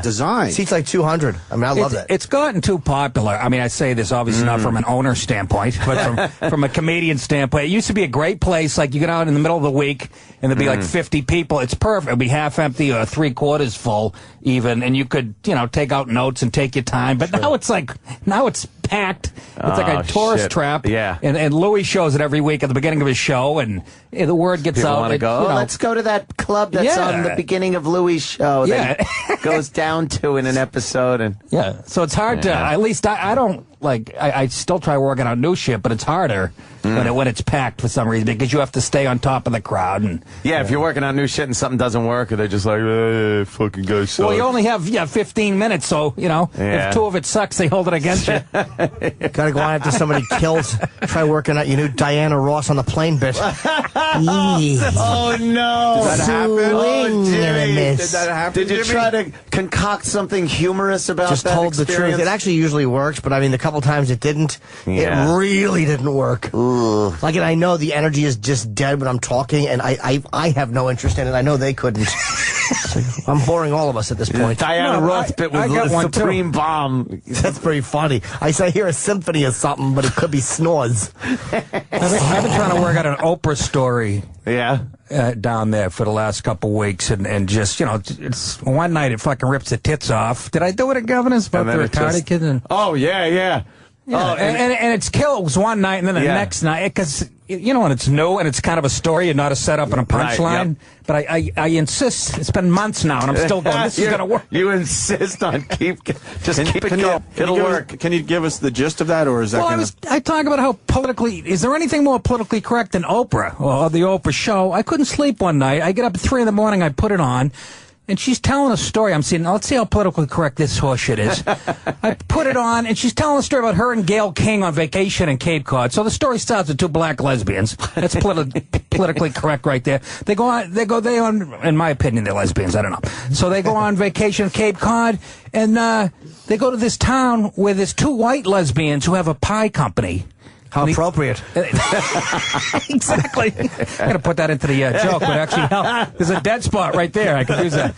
design. Seats like 200. I mean, I love that. It's gotten too popular. I mean, I say this obviously not from an owner standpoint, but from a comedian standpoint. It used to be a great place. Like you get out in the middle of the week and there'd be like 50 people. It's perfect. It'd be half empty or 3/4 full even, and you could take out notes and take your time. But now it's packed. It's like a tourist trap. Yeah. And Louis shows it every week at the beginning of his show, and the word gets People out. Want to go? Let's go to that club that's on the beginning of Louis' show. That he goes down to in an episode. And so it's hard to. At least I don't like. I still try working on new shit, but it's harder when it's packed for some reason because you have to stay on top of the crowd. And if you're working on new shit and something doesn't work, or they're just like, fucking go sucks. Well, you only have 15 minutes, so if 2 of it sucks, they hold it against you. Gotta go on after somebody kills. Try working out your new Diana Ross on the plane bit. Oh no! Did that happen? Oh, Jimmy. Did that happen? Did you try to concoct something humorous about just that told experience? the truth. It actually usually works, but I mean, the couple times it didn't. Yeah. It really didn't work. Like, and I know the energy is just dead when I'm talking, and I have no interest in it. I know they couldn't. I'm boring all of us at this point. Diana Ross bit was the supreme bomb. That's pretty funny. I hear a symphony or something, but it could be snores. I've been trying to work out an Oprah story. Yeah. Down there for the last couple weeks, and just it's one night it fucking rips the tits off. Did I do it at Governor's about the retarded kid? Oh yeah. Yeah, and it kills one night and then the next night because you know when it's new and it's kind of a story and not a setup and a punchline. Right, yep. But I insist. It's been months now and I'm still going. This is going to work. You insist on keep it going. It'll work. Can you give us the gist of that, or is that? Well, I talk about how politically. Is there anything more politically correct than Oprah or the Oprah show? I couldn't sleep one night. I get up at 3 a.m. I put it on. And she's telling a story. I'm saying, let's see how politically correct this horseshit is. I put it on, and she's telling a story about her and Gayle King on vacation in Cape Cod. So the story starts with 2 black lesbians. That's politically correct right there. They go on, in my opinion, they're lesbians. I don't know. So they go on vacation in Cape Cod, and they go to this town where there's 2 white lesbians who have a pie company. How appropriate. Exactly. I'm going to put that into the joke, but actually, no, there's a dead spot right there. I could use that.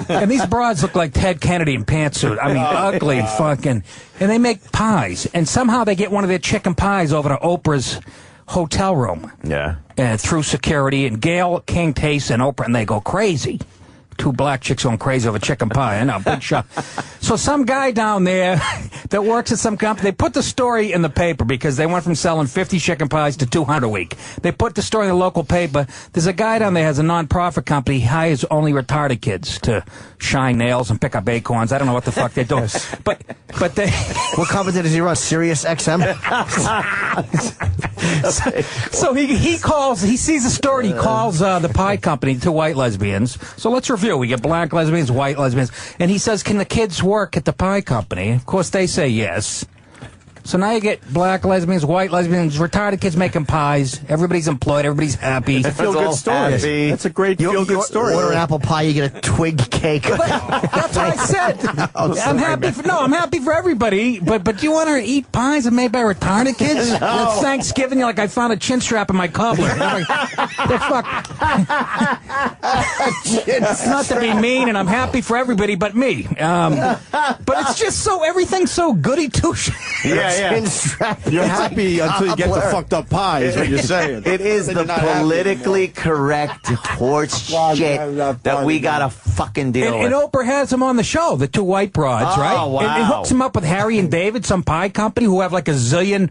And these broads look like Ted Kennedy in pantsuit. I mean, ugly and fucking. And they make pies. And somehow they get one of their chicken pies over to Oprah's hotel room. Yeah. And through security. And Gayle King tastes and Oprah, and they go crazy. 2 black chicks going crazy over chicken pie. I know, big shot. So some guy down there that works at some company, they put the story in the paper because they went from selling 50 chicken pies to 200 a week. They put the story in the local paper. There's a guy down there has a non-profit company. He hires only retarded kids to shine nails and pick up acorns. I don't know what the fuck they're doing. But they... What company does he run? Sirius XM? So he calls, he sees the story, he calls the pie company, 2 white lesbians. So let's review. We get black lesbians, white lesbians. And he says, can the kids work at the pie company? Of course, they say yes. So now you get black lesbians, white lesbians, retarded kids making pies. Everybody's employed. Everybody's happy. It's a feel-good story. That's a great feel-good story. Order an apple pie, you get a twig cake. That's what I said. I'm happy for everybody. But do you want to eat pies that are made by retarded kids? No. It's Thanksgiving. You're like, I found a chin strap in my cobbler. Like, the fuck? It's not to be mean, and I'm happy for everybody but me. But it's just so everything's so goody two shoes. Yeah. You're happy until you get the fucked up pie, is what you're saying. It is the politically correct horse shit that we gotta fucking deal with. And Oprah has them on the show, the 2 white broads, right? Wow. And it hooks them up with Harry and David, some pie company who have like a zillion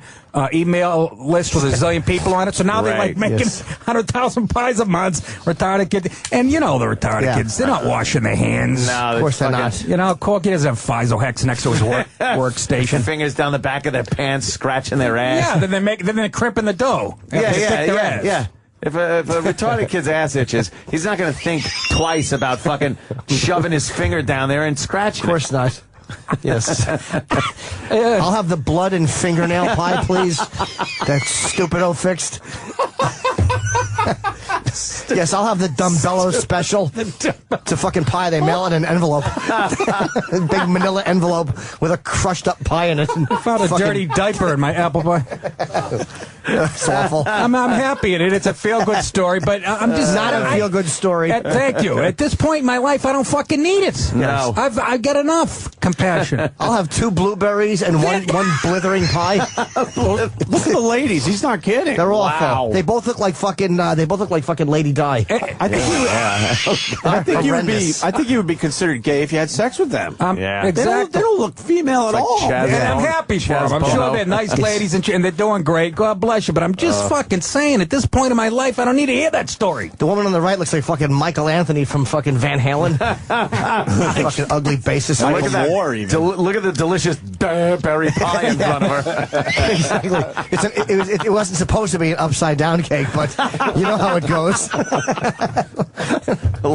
email list with a zillion people on it. So now they're like making 100,000 pies a month. Retarded kids. And you know the retarded kids, they're not washing their hands. No, of course they're not. You know, Corky doesn't have Pfizer next to his workstation. Fingers down the back of their pants, scratching their ass. Yeah, then they're crimping the dough. Yeah. If a retarded kid's ass itches, he's not going to think twice about fucking shoving his finger down there and scratching. Of course not. Yes. I'll have the blood and fingernail pie, please. That stupido fixed. Yes, I'll have the Dumbbello special. It's a fucking pie. They mail it in an envelope. Big manila envelope with a crushed up pie in it. I found a dirty diaper in my apple pie. It's awful. I'm happy in it. It's a feel-good story, but I'm just not a feel-good story. Thank you. At this point in my life, I don't fucking need it. No. I've got enough compassion. I'll have 2 blueberries and one blithering pie. Look at the ladies. He's not kidding. They're awful. They both look like fucking. They both look like fucking Lady Di. I think you would be considered gay if you had sex with them. Exactly. They don't look female at all. And I'm happy for them. I'm sure they're nice ladies and they're doing great. God bless you. But I'm just fucking saying, at this point in my life, I don't need to hear that story. The woman on the right looks like fucking Michael Anthony from fucking Van Halen. Fucking ugly bassist. Look at that. Look at the delicious berry pie in front of her. Exactly. It wasn't supposed to be an upside down cake, but you know how it goes.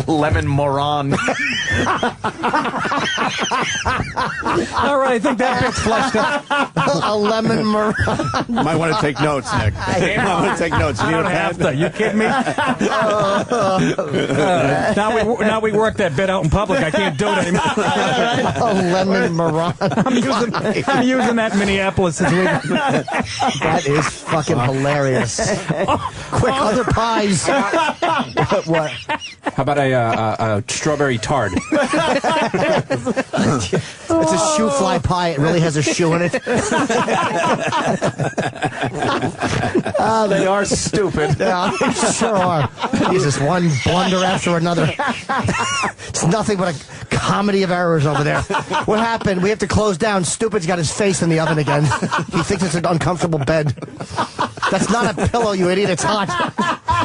Lemon moron. All right, I think that bit's fleshed out. A lemon moron. Might want to take notes, Nick. Might want to take notes. You don't have to. You kidding me? Now we work that bit out in public. I can't do it anymore. A lemon moron. I'm using that in Minneapolis this week. That is fucking hilarious. Quick, other pies. What? How about a strawberry tart? It's a shoe fly pie. It really has a shoe in it. They are stupid. Yeah, they sure are. Jesus, one blunder after another. It's nothing but a comedy of errors over there. What happened? We have to close down. Stupid's got his face in the oven again. He thinks it's an uncomfortable bed. That's not a pillow, you idiot. It's hot.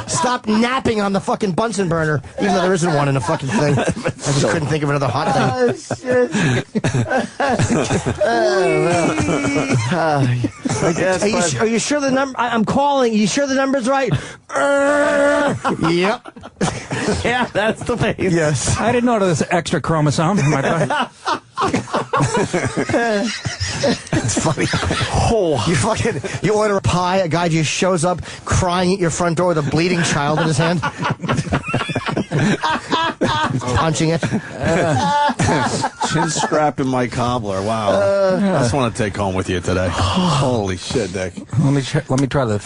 Stop napping on the fucking Bunsen burner, even though there isn't one in the fucking thing. I just couldn't think of another hot thing. Oh, shit. Are you sure the number? I'm calling. You sure the number's right? Yep. Yeah, that's the face. Yes. I didn't know there was an extra chromosome in my body. It's funny. You order a pie, a guy just shows up crying at your front door with a bleeding child in his hand. Punching it. Chin strap in my cobbler. Wow. I just want to take home with you today. Holy shit, Dick. Let me try the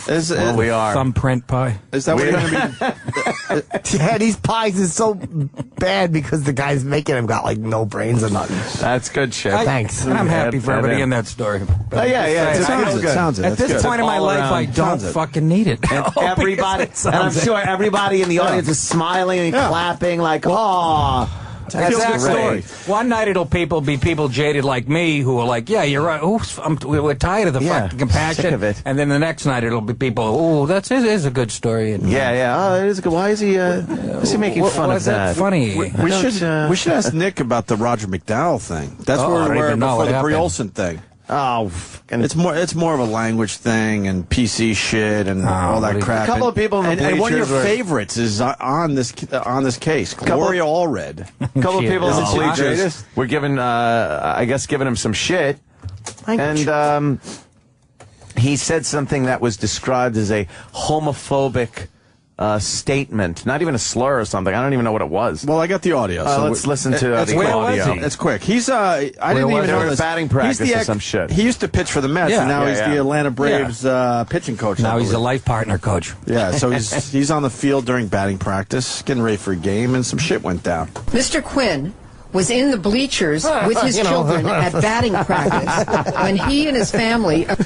thumbprint pie. Is that what you're going to be? Yeah, these pies is so bad because the guys making them got like no brains or nothing. That's good shit. Thanks. And I'm happy for everybody in that story. It sounds good. At this point in my life, I don't fucking need it. And everybody, and I'm sure everybody in the audience is smiling and clapping like, oh. Exactly. One night it'll be people jaded like me who are like, yeah, you're right. We're tired of the fucking compassion. Sick of it. And then the next night it'll be people, it is a good story. And, Oh, it is good. Why is he making fun of that? Funny. We should ask Nick about the Roger McDowell thing. That's where we were before the Brie Olson thing. Oh, it's more of a language thing and PC shit and all that crap. A couple of people in the and one of your bleachers favorites is on this case, Gloria Allred. A couple of people in the bleachers were giving him some shit, and he said something that was described as a homophobic statement, not even a slur or something. I don't even know what it was. Well, I got the audio. So let's listen to the audio. It's quick. He's I didn't even know this. Batting practice or some shit. He used to pitch for the Mets, and now he's the Atlanta Braves pitching coach. Now he's a life partner coach. Yeah, so he's on the field during batting practice, getting ready for a game, and some shit went down. Mr. Quinn was in the bleachers with his children at batting practice when he and his family... Don't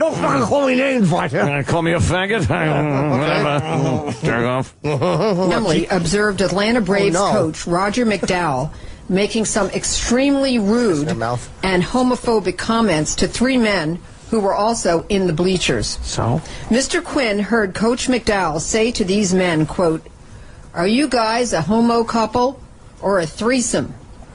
fucking call me names, Fighter. Call me a faggot? Whatever. Jerk off. Family observed Atlanta Braves coach Roger McDowell making some extremely rude and homophobic comments to three men who were also in the bleachers. So? Mr. Quinn heard Coach McDowell say to these men, quote, "Are you guys a homo couple or a threesome?"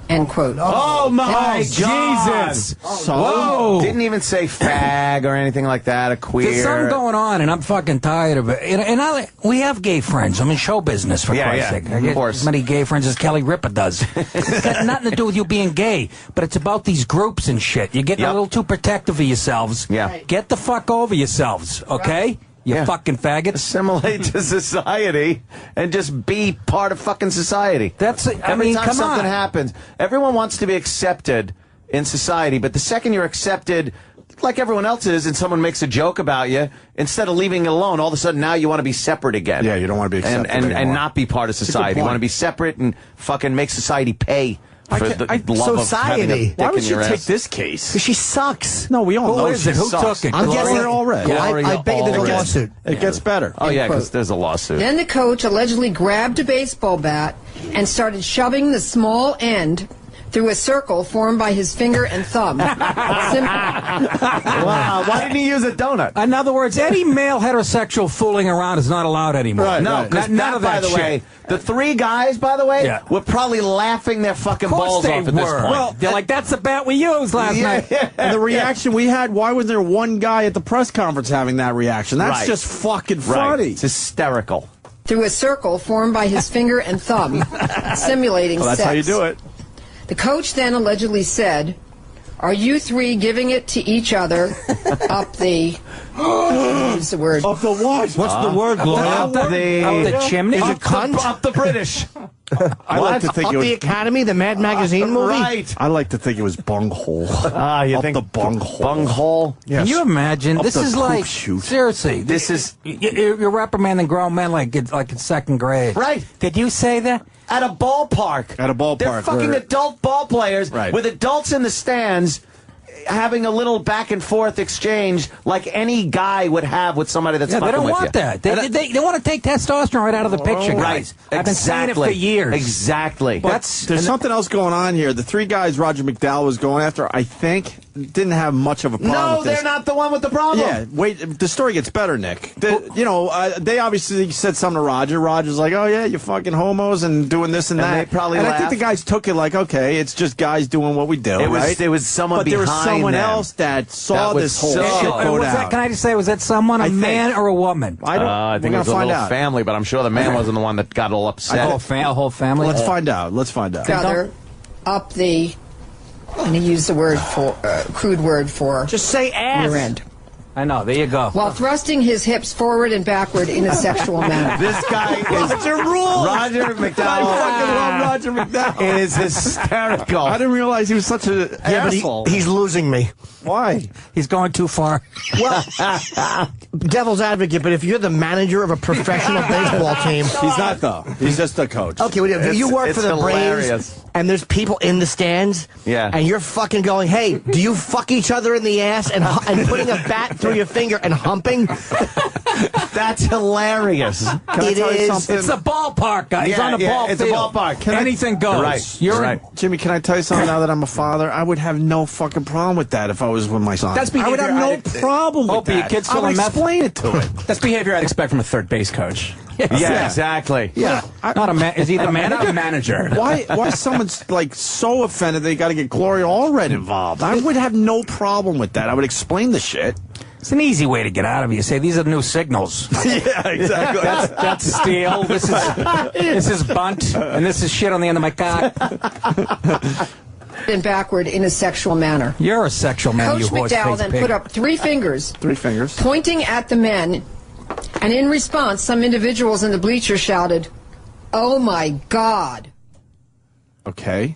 End quote. Oh my Jesus! Whoa! Didn't even say fag or anything like that. A queer. There's something going on, and I'm fucking tired of it. And we have gay friends. I'm in show business, for Christ's sake. I get as many gay friends as Kelly Ripa does. It's got nothing to do with you being gay, but it's about these groups and shit. You're getting a little too protective of yourselves. Yeah. Get the fuck over yourselves, okay? You fucking faggots. Assimilate to society and just be part of fucking society. Every time something happens, everyone wants to be accepted in society, but the second you're accepted like everyone else is and someone makes a joke about you, instead of leaving it alone, all of a sudden now you want to be separate again. Yeah, you don't want to be accepted and not be part of society. You want to be separate and fucking make society pay. For the love of having a dick Why would in you your take ass. this case? Because she sucks. No, we all know is she it? Who sucks. took it? I'm guessing already. I bet there's a lawsuit. It gets better. Oh, yeah, because there's a lawsuit. Then the coach allegedly grabbed a baseball bat and started shoving the small end through a circle formed by his finger and thumb. Wow, why didn't he use a donut? In other words, any male heterosexual fooling around is not allowed anymore. Right, No, right. because None of that by the shit. way, the three guys, by the way, were probably laughing their fucking Of course balls they off at this were. point. Well, they're like, that's the bat we used last night. And the reaction we had, why was there one guy at the press conference having that reaction? That's Right. just fucking funny. It's hysterical. Through a circle formed by his finger and thumb, simulating Well, that's sex. how you do it. The coach then allegedly said, "Are you three giving it to each other up the..." Use the word. Up the what? What's the word, Gloria? Up the chimney? Is it cunt? Up the British. I like to think Up it was the Academy, the Mad Magazine movie? Right. I like to think it was bunghole. You Up think the bunghole. bunghole? Yes. Can you imagine? Up This the is poop like, chute. seriously, This is you're reprimanding grown men like in second grade. right. Did you say that? At a ballpark. At a ballpark. They're fucking Right. adult ball players Right. with adults in the stands. having a little back and forth exchange like any guy would have with somebody that's fucking they don't with want you. that. They want to take testosterone right out of the picture, guys. I've been saying it for years. Exactly. But there's something else going on here. The 3 guys Roger McDowell was going after, I think, didn't have much of a problem No, with this. they're not the one with the problem. Yeah, wait, the story gets better, Nick. They obviously said something to Roger. Roger's like, oh, yeah, you fucking homos and doing this and that. They probably and I laughed. think the guys took it like, okay, it's just guys doing what we do, right? It was someone but there was behind someone them. else that saw That this was whole so- shit go was that, down. can I just say, was that someone, a man or a woman? I think it was a little family, but I'm sure the man wasn't the one that got all upset. A whole family? Let's find out. Let's find out. Rather, up the, and he used the word for, crude word for. Just say ass. Rear end. I know, there you go. While thrusting his hips forward and backward in a sexual manner. This guy is Roger McDowell. I fucking love Roger McDowell. It is hysterical. I didn't realize he was such an asshole. He's losing me. Why? He's going too far. Well, devil's advocate, but if you're the manager of a professional baseball team, He's not, though. He's just a coach. okay, well, if you work for the hilarious. Braves and there's people in the stands, Yeah. and you're fucking going, hey, do you fuck each other in the ass and putting a bat through your finger and humping? That's hilarious. Can I It tell you is. something? It's the ballpark, guys. He's on the ball it's a field. ballpark. Anything goes. Right. You're right. Jimmy, can I tell you something now that I'm a father? I would have no fucking problem with that if I was with my son. That's I would have behavior no I'd- problem with Opie, your that. kid's still I would in meth? explain it to him. That's behavior I'd expect from a third base coach. Yeah, exactly. Yeah. Not a man. Is he the Not manager? a manager. Why is someone's like so offended they got to get Gloria Allred involved? I would have no problem with that. I would explain the shit. It's an easy way to get out of it. You say, these are the new signals. Yeah, exactly. That's steel. This is bunt. And this is shit on the end of my cock. And backward in a sexual manner. You're a sexual man, Coach you horse McDowell faced then pig. put up 3 fingers, 3 fingers. pointing at the men, and in response, some individuals in the bleachers shouted, "Oh my God!" Okay.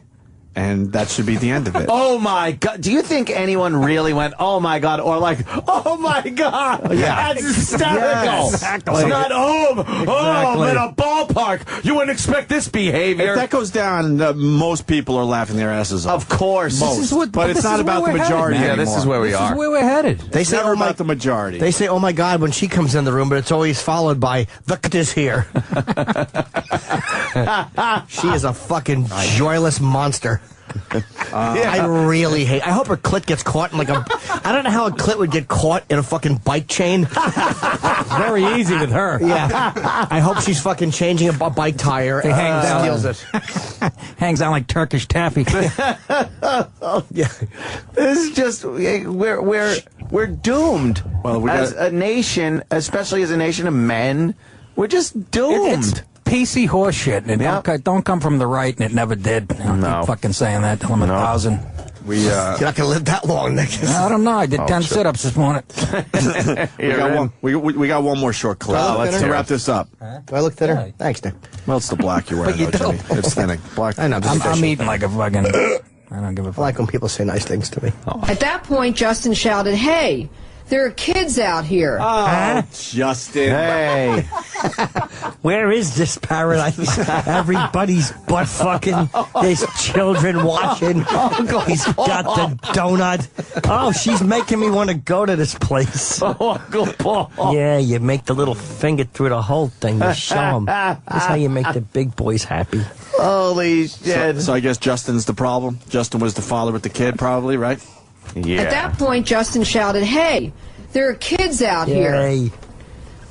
And that should be the end of it. Oh my God! Do you think anyone really went, "Oh my God," or like, "Oh my God"? Yeah. That's hysterical. Yes, exactly. It's not home. Oh, I'm in a ballpark. You wouldn't expect this behavior. If that goes down, most people are laughing their asses off. Of course. Most. But it's not about the majority Yeah, anymore. this is where we are. This is where we're headed. They say, Never oh my, about the majority. they say, oh my God, when she comes in the room, but it's always followed by, the c*** is here. She is a fucking joyless monster. I really hate. I hope her clit gets caught in like a. I don't know how a clit would get caught in a fucking bike chain. Very easy with her. Yeah. I hope she's fucking changing a bike tire. It hangs down. Steals it. Hangs down like Turkish taffy. Yeah. This is just we're doomed. Well, we as got- a nation, especially as a nation of men, we're just doomed. It's PC horse shit. And it don't come from the right, and it never did. I keep fucking saying that till I'm 1,000. We You're not going to live that long, Nick. I don't know. I did 10 sit-ups this morning. we got one more short clip. Let's to wrap this up. Do I look thinner? Thanks, Nick. Well, it's the black you're wearing, But you though, don't. Jimmy. It's thinning. Black. I know. I'm eating like a fucking... I don't give a I fuck. like when people say nice things to me. At that point, Justin shouted, "Hey, there are kids out here." Oh, Justin. Hey. Where is this paradise? Everybody's butt fucking. There's children watching. He's got the donut. Oh, she's making me want to go to this place. Oh, Uncle Paul. Yeah, you make the little finger through the whole thing. You show them. That's how you make the big boys happy. Holy shit. So I guess Justin's the problem. Justin was the father with the kid, probably, right? Yeah. At that point, Justin shouted, "Hey, there are kids out here." Yay.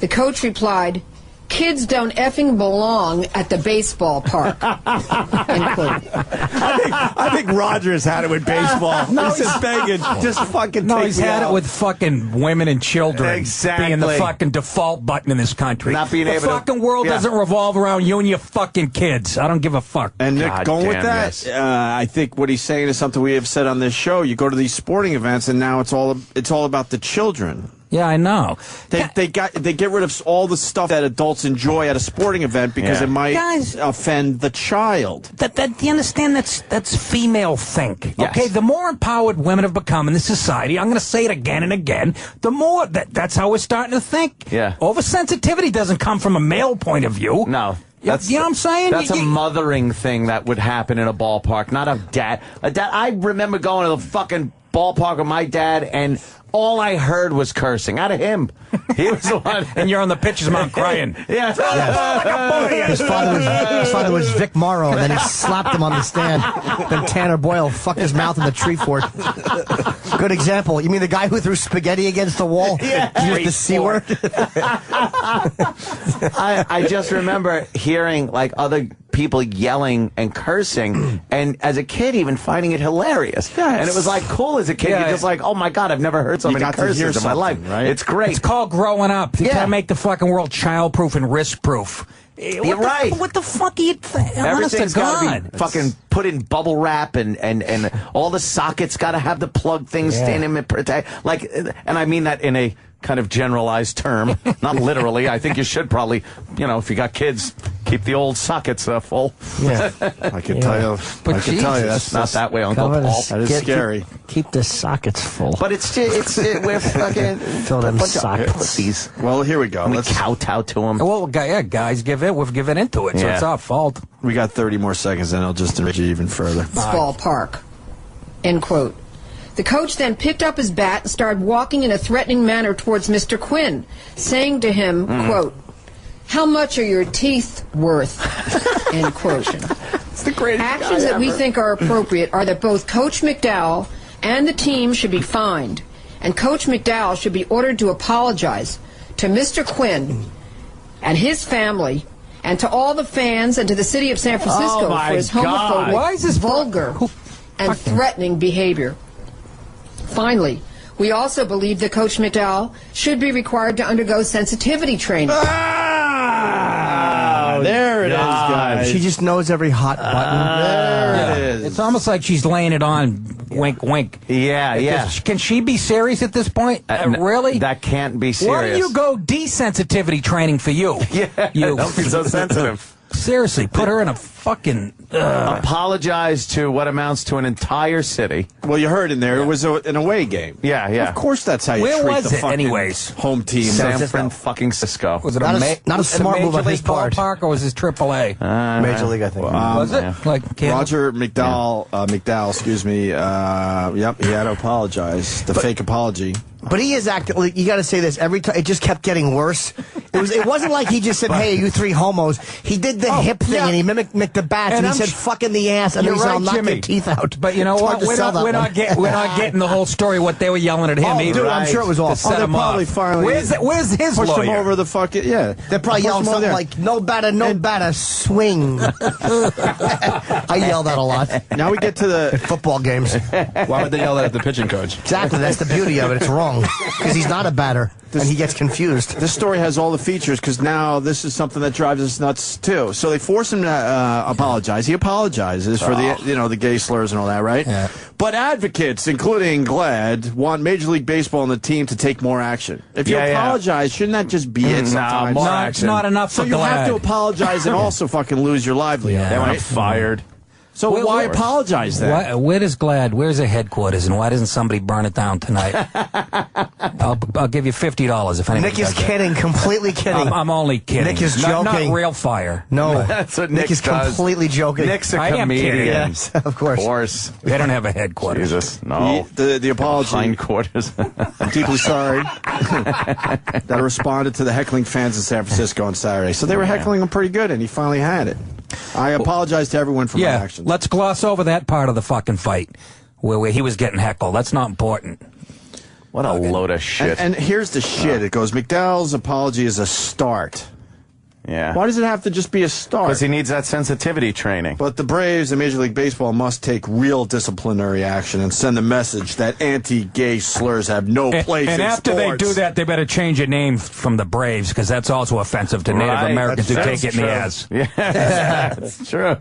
The coach replied, "Kids don't effing belong at the baseball park." End quote. I think Rogers had it with baseball. No, He's just begging. Just fucking No, take he's me had out. it with fucking women and children Exactly. being the fucking default button in this country. Not being the able to- fucking world yeah. doesn't revolve around you and your fucking kids. I don't give a fuck. And Nick, God going with damn, that, yes. I think what he's saying is something we have said on this show. You go to these sporting events, and now it's all about the children. Yeah, I know. They get rid of all the stuff that adults enjoy at a sporting event because Yeah. it might Guys- offend the child. Do you understand that's female think? Yes. Okay, the more empowered women have become in this society, I'm going to say it again and again, the more that's how we're starting to think. Yeah. Oversensitivity doesn't come from a male point of view. No. You know what I'm saying? That's a mothering thing that would happen in a ballpark, not a dad. I remember going to the fucking ballpark with my dad, and all I heard was cursing out of him. He was the one. And you're on the pitcher's mound crying. Yeah. His father was Vic Morrow, and then he slapped him on the stand. Then Tanner Boyle fucked his mouth in the tree fort. Good example. You mean the guy who threw spaghetti against the wall? Yeah. Used the C word? I just remember hearing like other people yelling and cursing, and as a kid even finding it hilarious. Yes. And it was like cool as a kid. You're just like, oh my God, I've never heard so many curses in my life. Right? It's great. It's called growing up. You gotta make the fucking world child-proof and risk-proof. You're right. What the fuck are you Everything's got to be fucking put in bubble wrap, and all the sockets got to have the plug things in them and protect. Like, and I mean that in a kind of generalized term, not literally. I think you should probably, if you got kids, keep the old sockets full. Yeah, I can tell you. But I can tell you that's not that way, Uncle Paul. That is scary. Keep the sockets full. But we're fucking fill them sockets. Pussies. Well, here we go. Let's kowtow to them. Well, guys, we've given into it, so it's our fault. We got 30 more seconds, and I'll just enrich you even further. Ballpark. End quote. The coach then picked up his bat and started walking in a threatening manner towards Mr. Quinn, saying to him, quote, "How much are your teeth worth?" End quote. It's the greatest Actions that we think are appropriate are that both Coach McDowell and the team should be fined, and Coach McDowell should be ordered to apologize to Mr. Quinn and his family, and to all the fans and to the city of San Francisco for his homophobic, Why is this vulgar, and threatening behavior. Finally, we also believe that Coach McDowell should be required to undergo sensitivity training. There it is, guys. She just knows every hot button. There it is. It's almost like she's laying it on. Wink, wink. Yeah. Can she be serious at this point? Really? That can't be serious. Why don't you go desensitivity training for you? Don't be so sensitive. Seriously, put her in a fucking... Apologize to what amounts to an entire city. Well, you heard in there, it was an away game. Yeah. Of course that's how you Where treat was the it, fucking anyways? home team. San Francisco. Was it not a smart move on his part. Ballpark, or was this AAA? Major League, I think. Was it? Roger McDowell, excuse me, yep, he had to apologize. The fake apology. But he is acting. You got to say this every time. It just kept getting worse. It wasn't like he just said, "Hey, you three homos." He did the hip thing and he mimicked the bats and he said, "Fuck in the ass," and then he said, "I'll knock your teeth out." But you know what? We're not getting the whole story. What they were yelling at him. Dude, I'm sure it was awful. They're probably finally. Where's his pushed lawyer? him over the fucking They're probably yelling something like "No batter, swing." I yell that a lot. Now we get to the football games. Why would they yell that at the pitching coach? Exactly. That's the beauty of it. It's wrong because he's not a batter and he gets confused. This story has all the features because now this is something that drives us nuts too. So they force him to apologize. He apologizes for the gay slurs and all that, right? Yeah. But advocates, including GLAAD, want Major League Baseball and the team to take more action. If you apologize, shouldn't that just be it sometimes? No, it's not enough So for you GLAAD. have to apologize and also fucking lose your livelihood. They want right? him fired. So why apologize then? Where does GLAAD? Where's their headquarters, and why doesn't somebody burn it down tonight? I'll give you $50 if anybody. Nick is kidding, completely kidding. I'm only kidding. Nick is joking. Not real fire. No, That's what Nick is does. completely joking. Nick's a I am kidding. comedian. Yes, of course. They don't have a headquarters. Jesus, no. The apology. Hindquarters. I'm deeply sorry that I responded to the heckling fans in San Francisco on Saturday. So they were heckling him pretty good, and he finally had it. I apologize to everyone for my actions. Let's gloss over that part of the fucking fight where he was getting heckled. That's not important. What a load of shit. And here's the shit. It goes, McDowell's apology is a start. Yeah. Why does it have to just be a start? Because he needs that sensitivity training. But the Braves and Major League Baseball must take real disciplinary action and send the message that anti-gay slurs have no place in And after sports. they do that, they better change your name from the Braves, because that's also offensive to Native Americans who take it in the ass. Yeah, that's true.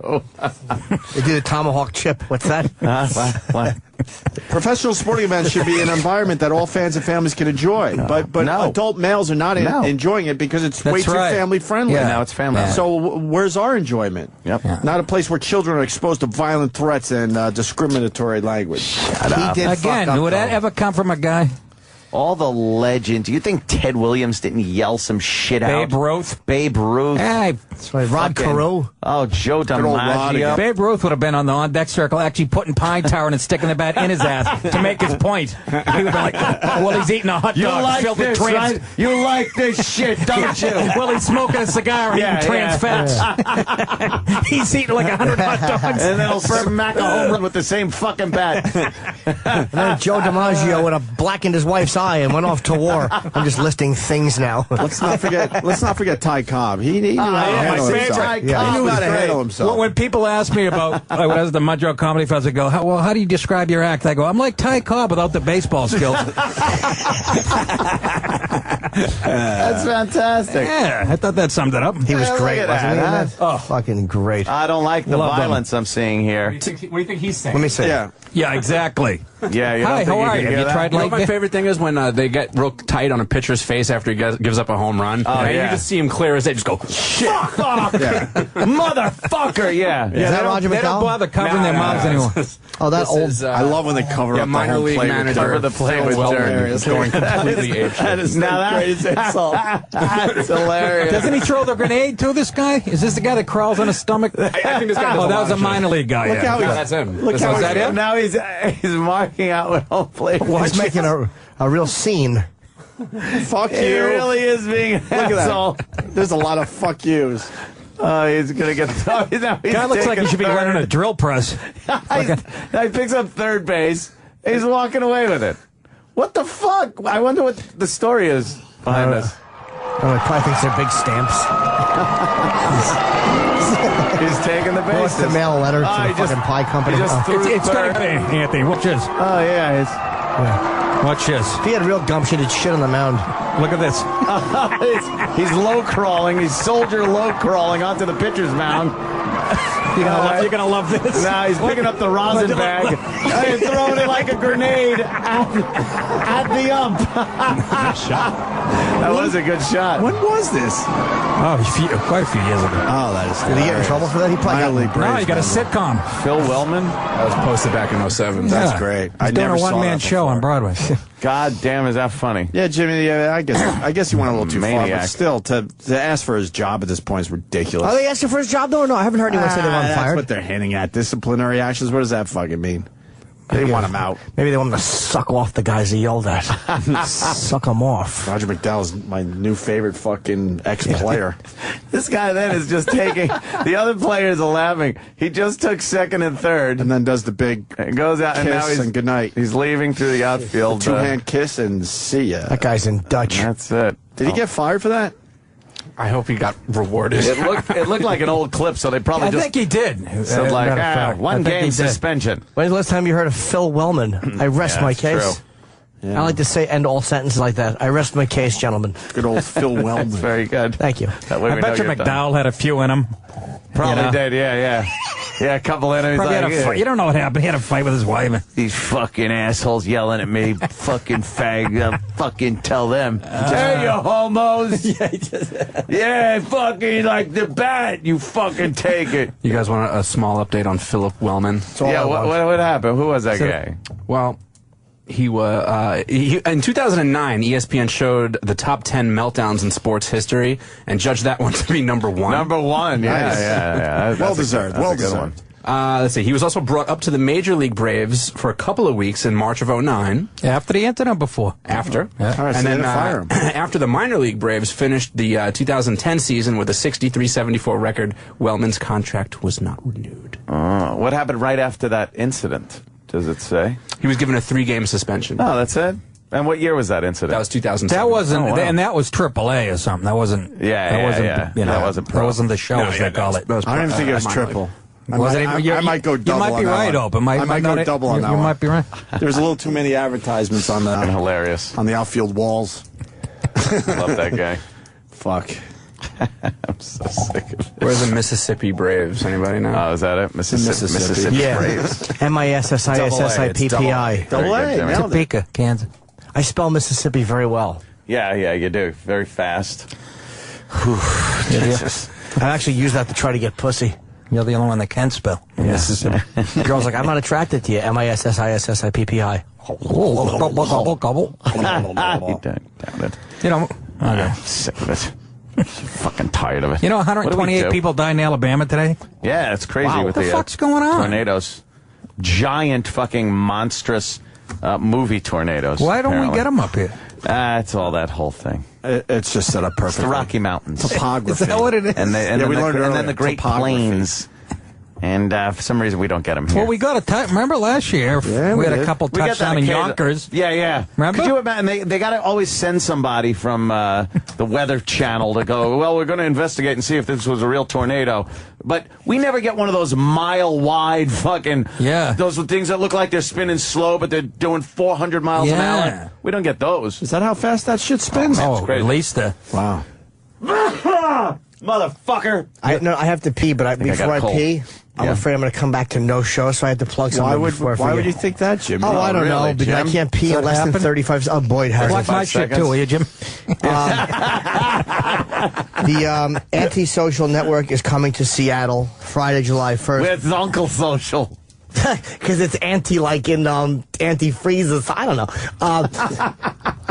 They do the tomahawk chip. What's that? What? Professional sporting events should be an environment that all fans and families can enjoy. But adult males are not enjoying it because it's way too family friendly. Yeah, now it's family. So where's our enjoyment? Yep. Yeah. Not a place where children are exposed to violent threats and discriminatory language. Again, would that ever come from a guy? All the legends. You think Ted Williams didn't yell some shit out? Babe Ruth. Babe Ruth. Hey, that's right. Rod Carew. Oh, Joe DiMaggio. Babe Ruth would have been on the on-deck circle actually putting pine tar and sticking the bat in his ass to make his point. He would have been like, well, he's eating a hot dog filled with trans... Right? You like this shit, don't you? Well, he's smoking a cigar and eating trans fats. He's eating like 100 hot dogs. And then he'll smack a home run with the same fucking bat. And then Joe DiMaggio would have blackened his wife's eye and went off to war. I'm just listing things now. Let's not forget Ty Cobb. He knew how to handle himself. He knew how to handle himself. When people ask me about when I was at the Montreal Comedy Festival, I go, how do you describe your act? I go, I'm like Ty Cobb without the baseball skills. That's fantastic. Yeah, I thought that summed it up. He was great, wasn't he? Oh, fucking great. I don't like the Love violence I'm seeing here. What do you think he's saying? Let me see. Yeah, exactly. Yeah, you Hi, how are you? Have you tried like my favorite thing is when they get real tight on a pitcher's face after he gives up a home run. Oh, and yeah. you just see him clear as day, just go, shit, fuck, motherfucker, yeah. Is that Roger They don't McDowell? bother covering their mouths anymore. Oh, that old. Is, I love when they cover up the minor home league plate. manager. Cover the play with hilarious. going completely apeshit. That is the greatest insult. That's hilarious. Doesn't he throw the grenade to this guy? Is this the guy that crawls on his stomach? I think this guy does Oh, a that lot was a of minor league guy. Look how No, that's him. Look how is that him? Now he's marking out with home plate. He's making a real scene. Fuck He you. really is being an Look at asshole. that. There's a lot of fuck yous. Oh, he's gonna get. Guy looks like he should be running a drill press. Now he picks up third base. He's walking away with it. What the fuck? I wonder what the story is behind this. Oh, he probably thinks they're big stamps. He's taking the He wants bases. to mail a letter to he the fucking pie company. He just threw It's third. gonna be Anthony. Watch this. Oh yeah, Watch this. If he had real gumption, he'd shit on the mound. Look at this. he's low crawling. He's soldier low crawling onto the pitcher's mound. You're gonna love this. Now he's picking up the rosin bag and throwing it like a grenade at the ump. That was a good shot. When was this? Oh, quite a few years ago. Oh, that is. Did he get in trouble for that? He probably got. No, he got a sitcom. Phil Wellman. That was posted back in 07. That's Yeah. great. He's doing a one-man show on Broadway. God damn, is that funny? Yeah, Jimmy. Yeah, I guess you went a little too far, Maniac. but still, to ask for his job at this point is ridiculous. Are they asking for his job though or no? I haven't heard anyone say they want him That's fired. what they're hinting at. Disciplinary actions. What does that fucking mean? They want him out. Maybe they want him to suck off the guys he yelled at. Suck him off. Roger McDowell's my new favorite fucking ex-player. This guy then is just taking the other players are laughing. He just took second and third, And then does the big and goes out, and now kiss and good night. he's leaving through the outfield. Two-hand kiss and see ya. That guy's in Dutch. That's it. Did he get fired for that? I hope he got rewarded. It looked like an old clip, so they probably I just think he did. said like Matter of fact, I one think he game did. suspension. When's the last time you heard of Phil Wellman? I rest Yeah, my that's case. true. I like to say end all sentences like that. I rest my case, gentlemen. Good old Phil Wellman. That's very good. Thank you. That way I we bet know you you're done. McDowell had a few in him. Probably You know? did. Yeah. A couple enemies. Probably had a fight. You don't know what happened. He had a fight with his wife. These fucking assholes yelling at me, fucking fag. Fucking tell them. Hey, you homos. Yeah, fucking like the bat. You fucking take it. You guys want a small update on Philip Wellman? Yeah, what happened? Who was that guy? Well, he was in 2009. ESPN showed the top 10 meltdowns in sports history and judged that one to be number one. Number one. Nice. Yeah. Well deserved. Well deserved. Let's see. He was also brought up to the Major League Braves for a couple of weeks in March of 09. After the incident, before. After. All right, so And they then didn't fire him. after the minor league Braves finished the 2010 season with a 63-74 record, Wellman's contract was not renewed. What happened right after that incident? Does it say? He was given a 3-game suspension. Oh, that's it? And what year was that incident? That was 2007. That wasn't, Oh, wow. and that was AAA or something. That wasn't. Yeah, that wasn't. yeah. You know, That wasn't pro. That wasn't the show, as they call it. I don't even think it was triple. I might go double. You might be on that right, one. Ope. I might go double on that You one. might be right. There's a little too many advertisements on the hilarious on the outfield walls. Love that guy. Fuck. I'm so sick of it. Where's the Mississippi Braves? Anybody know? Oh, is that it? Mississippi Yeah. Braves. MISSISSIPPI. Double A. Nailed it. Topeka, Kansas. I spell Mississippi very well. Yeah, you do. Very fast. Jesus. I actually use that to try to get pussy. You're the only one that can spell. Mississippi. Girls like, I'm not attracted to you. MISSISSIPPI. Gobble. Damn it. You know, I'm sick of it. Fucking tired of it. You know, 128 people died in Alabama today. Yeah, it's crazy Wow, with what the fuck's going on? Tornadoes. Giant fucking monstrous movie tornadoes. Why don't we get them up here? It's all that whole thing. It's just set up perfectly. It's the Rocky Mountains. Topography. Is that what it is? And then the Great Topography. Plains. And for some reason, we don't get them here. Well, we got remember last year, we had a couple touchdowns in Yonkers. Yeah. Remember? Could you imagine? They got to always send somebody from the Weather Channel to go, well, we're going to investigate and see if this was a real tornado. But we never get one of those mile-wide fucking... Yeah. Those things that look like they're spinning slow, but they're doing 400 miles an hour. We don't get those. Is that how fast that shit spins? Oh, at least Wow. Motherfucker. I have to pee, but before I pee, I'm afraid I'm going to come back to no show, so I have to plug something before I forget. Why would you think that, Jim? Oh, I don't know, because I can't pee in less than 35 seconds. Oh, boy, it has. Watch my shit too, will you, Jim? The Antisocial Network is coming to Seattle Friday, July 1st. With Uncle Social. Because it's like in antifreezes. I don't know.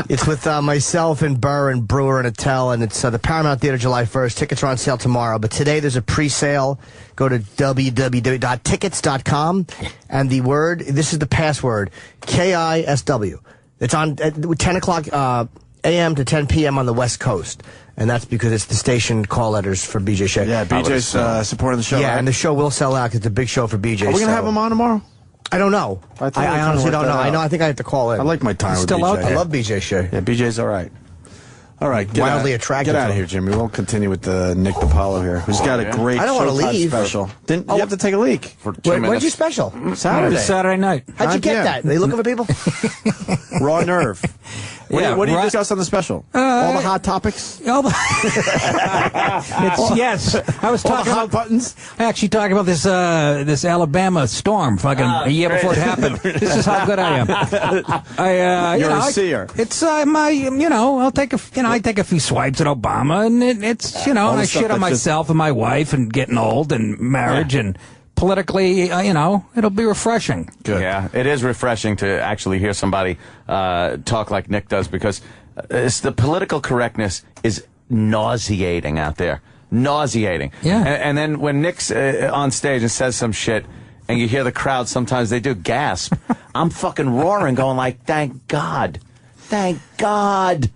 It's with myself and Burr and Brewer and Attell, and it's the Paramount Theater July 1st. Tickets are on sale tomorrow, but today there's a pre-sale. Go to www.tickets.com, and this is the password, KISW. It's on at 10 o'clock a.m. to 10 p.m. on the West Coast. And that's because it's the station call letters for BJ Shea. Yeah, BJ's supporting the show. Yeah, right? and the show will sell out because it's a big show for BJ. Are we going to have him on tomorrow? I don't know. I honestly don't know. I think I have to call in. I like my time with still BJ. Out there. I love BJ Shea. Yeah, BJ's all right. All right, wildly attractive. Get out of here, Jimmy. We'll continue with Nick DiPaolo here, who's got a great I don't want to leave. special. Didn't you have to take a leak for 2 minutes? When's your special? Saturday night. How'd you get that? Are they looking for people? Raw nerve. What do you discuss on the special? All the hot topics? Yes. I was talking about buttons. I actually talking about this Alabama storm fucking a year before it happened. This is how good I am. You're a seer. It's I'll take I take a few swipes at Obama, and it's I shit on myself and my wife and getting old and marriage and politically, it'll be refreshing. Good. Yeah, it is refreshing to actually hear somebody talk like Nick does, because the political correctness is nauseating out there. Nauseating. Yeah. And then when Nick's on stage and says some shit, and you hear the crowd, sometimes they do gasp. I'm fucking roaring, going like, thank God. Thank God.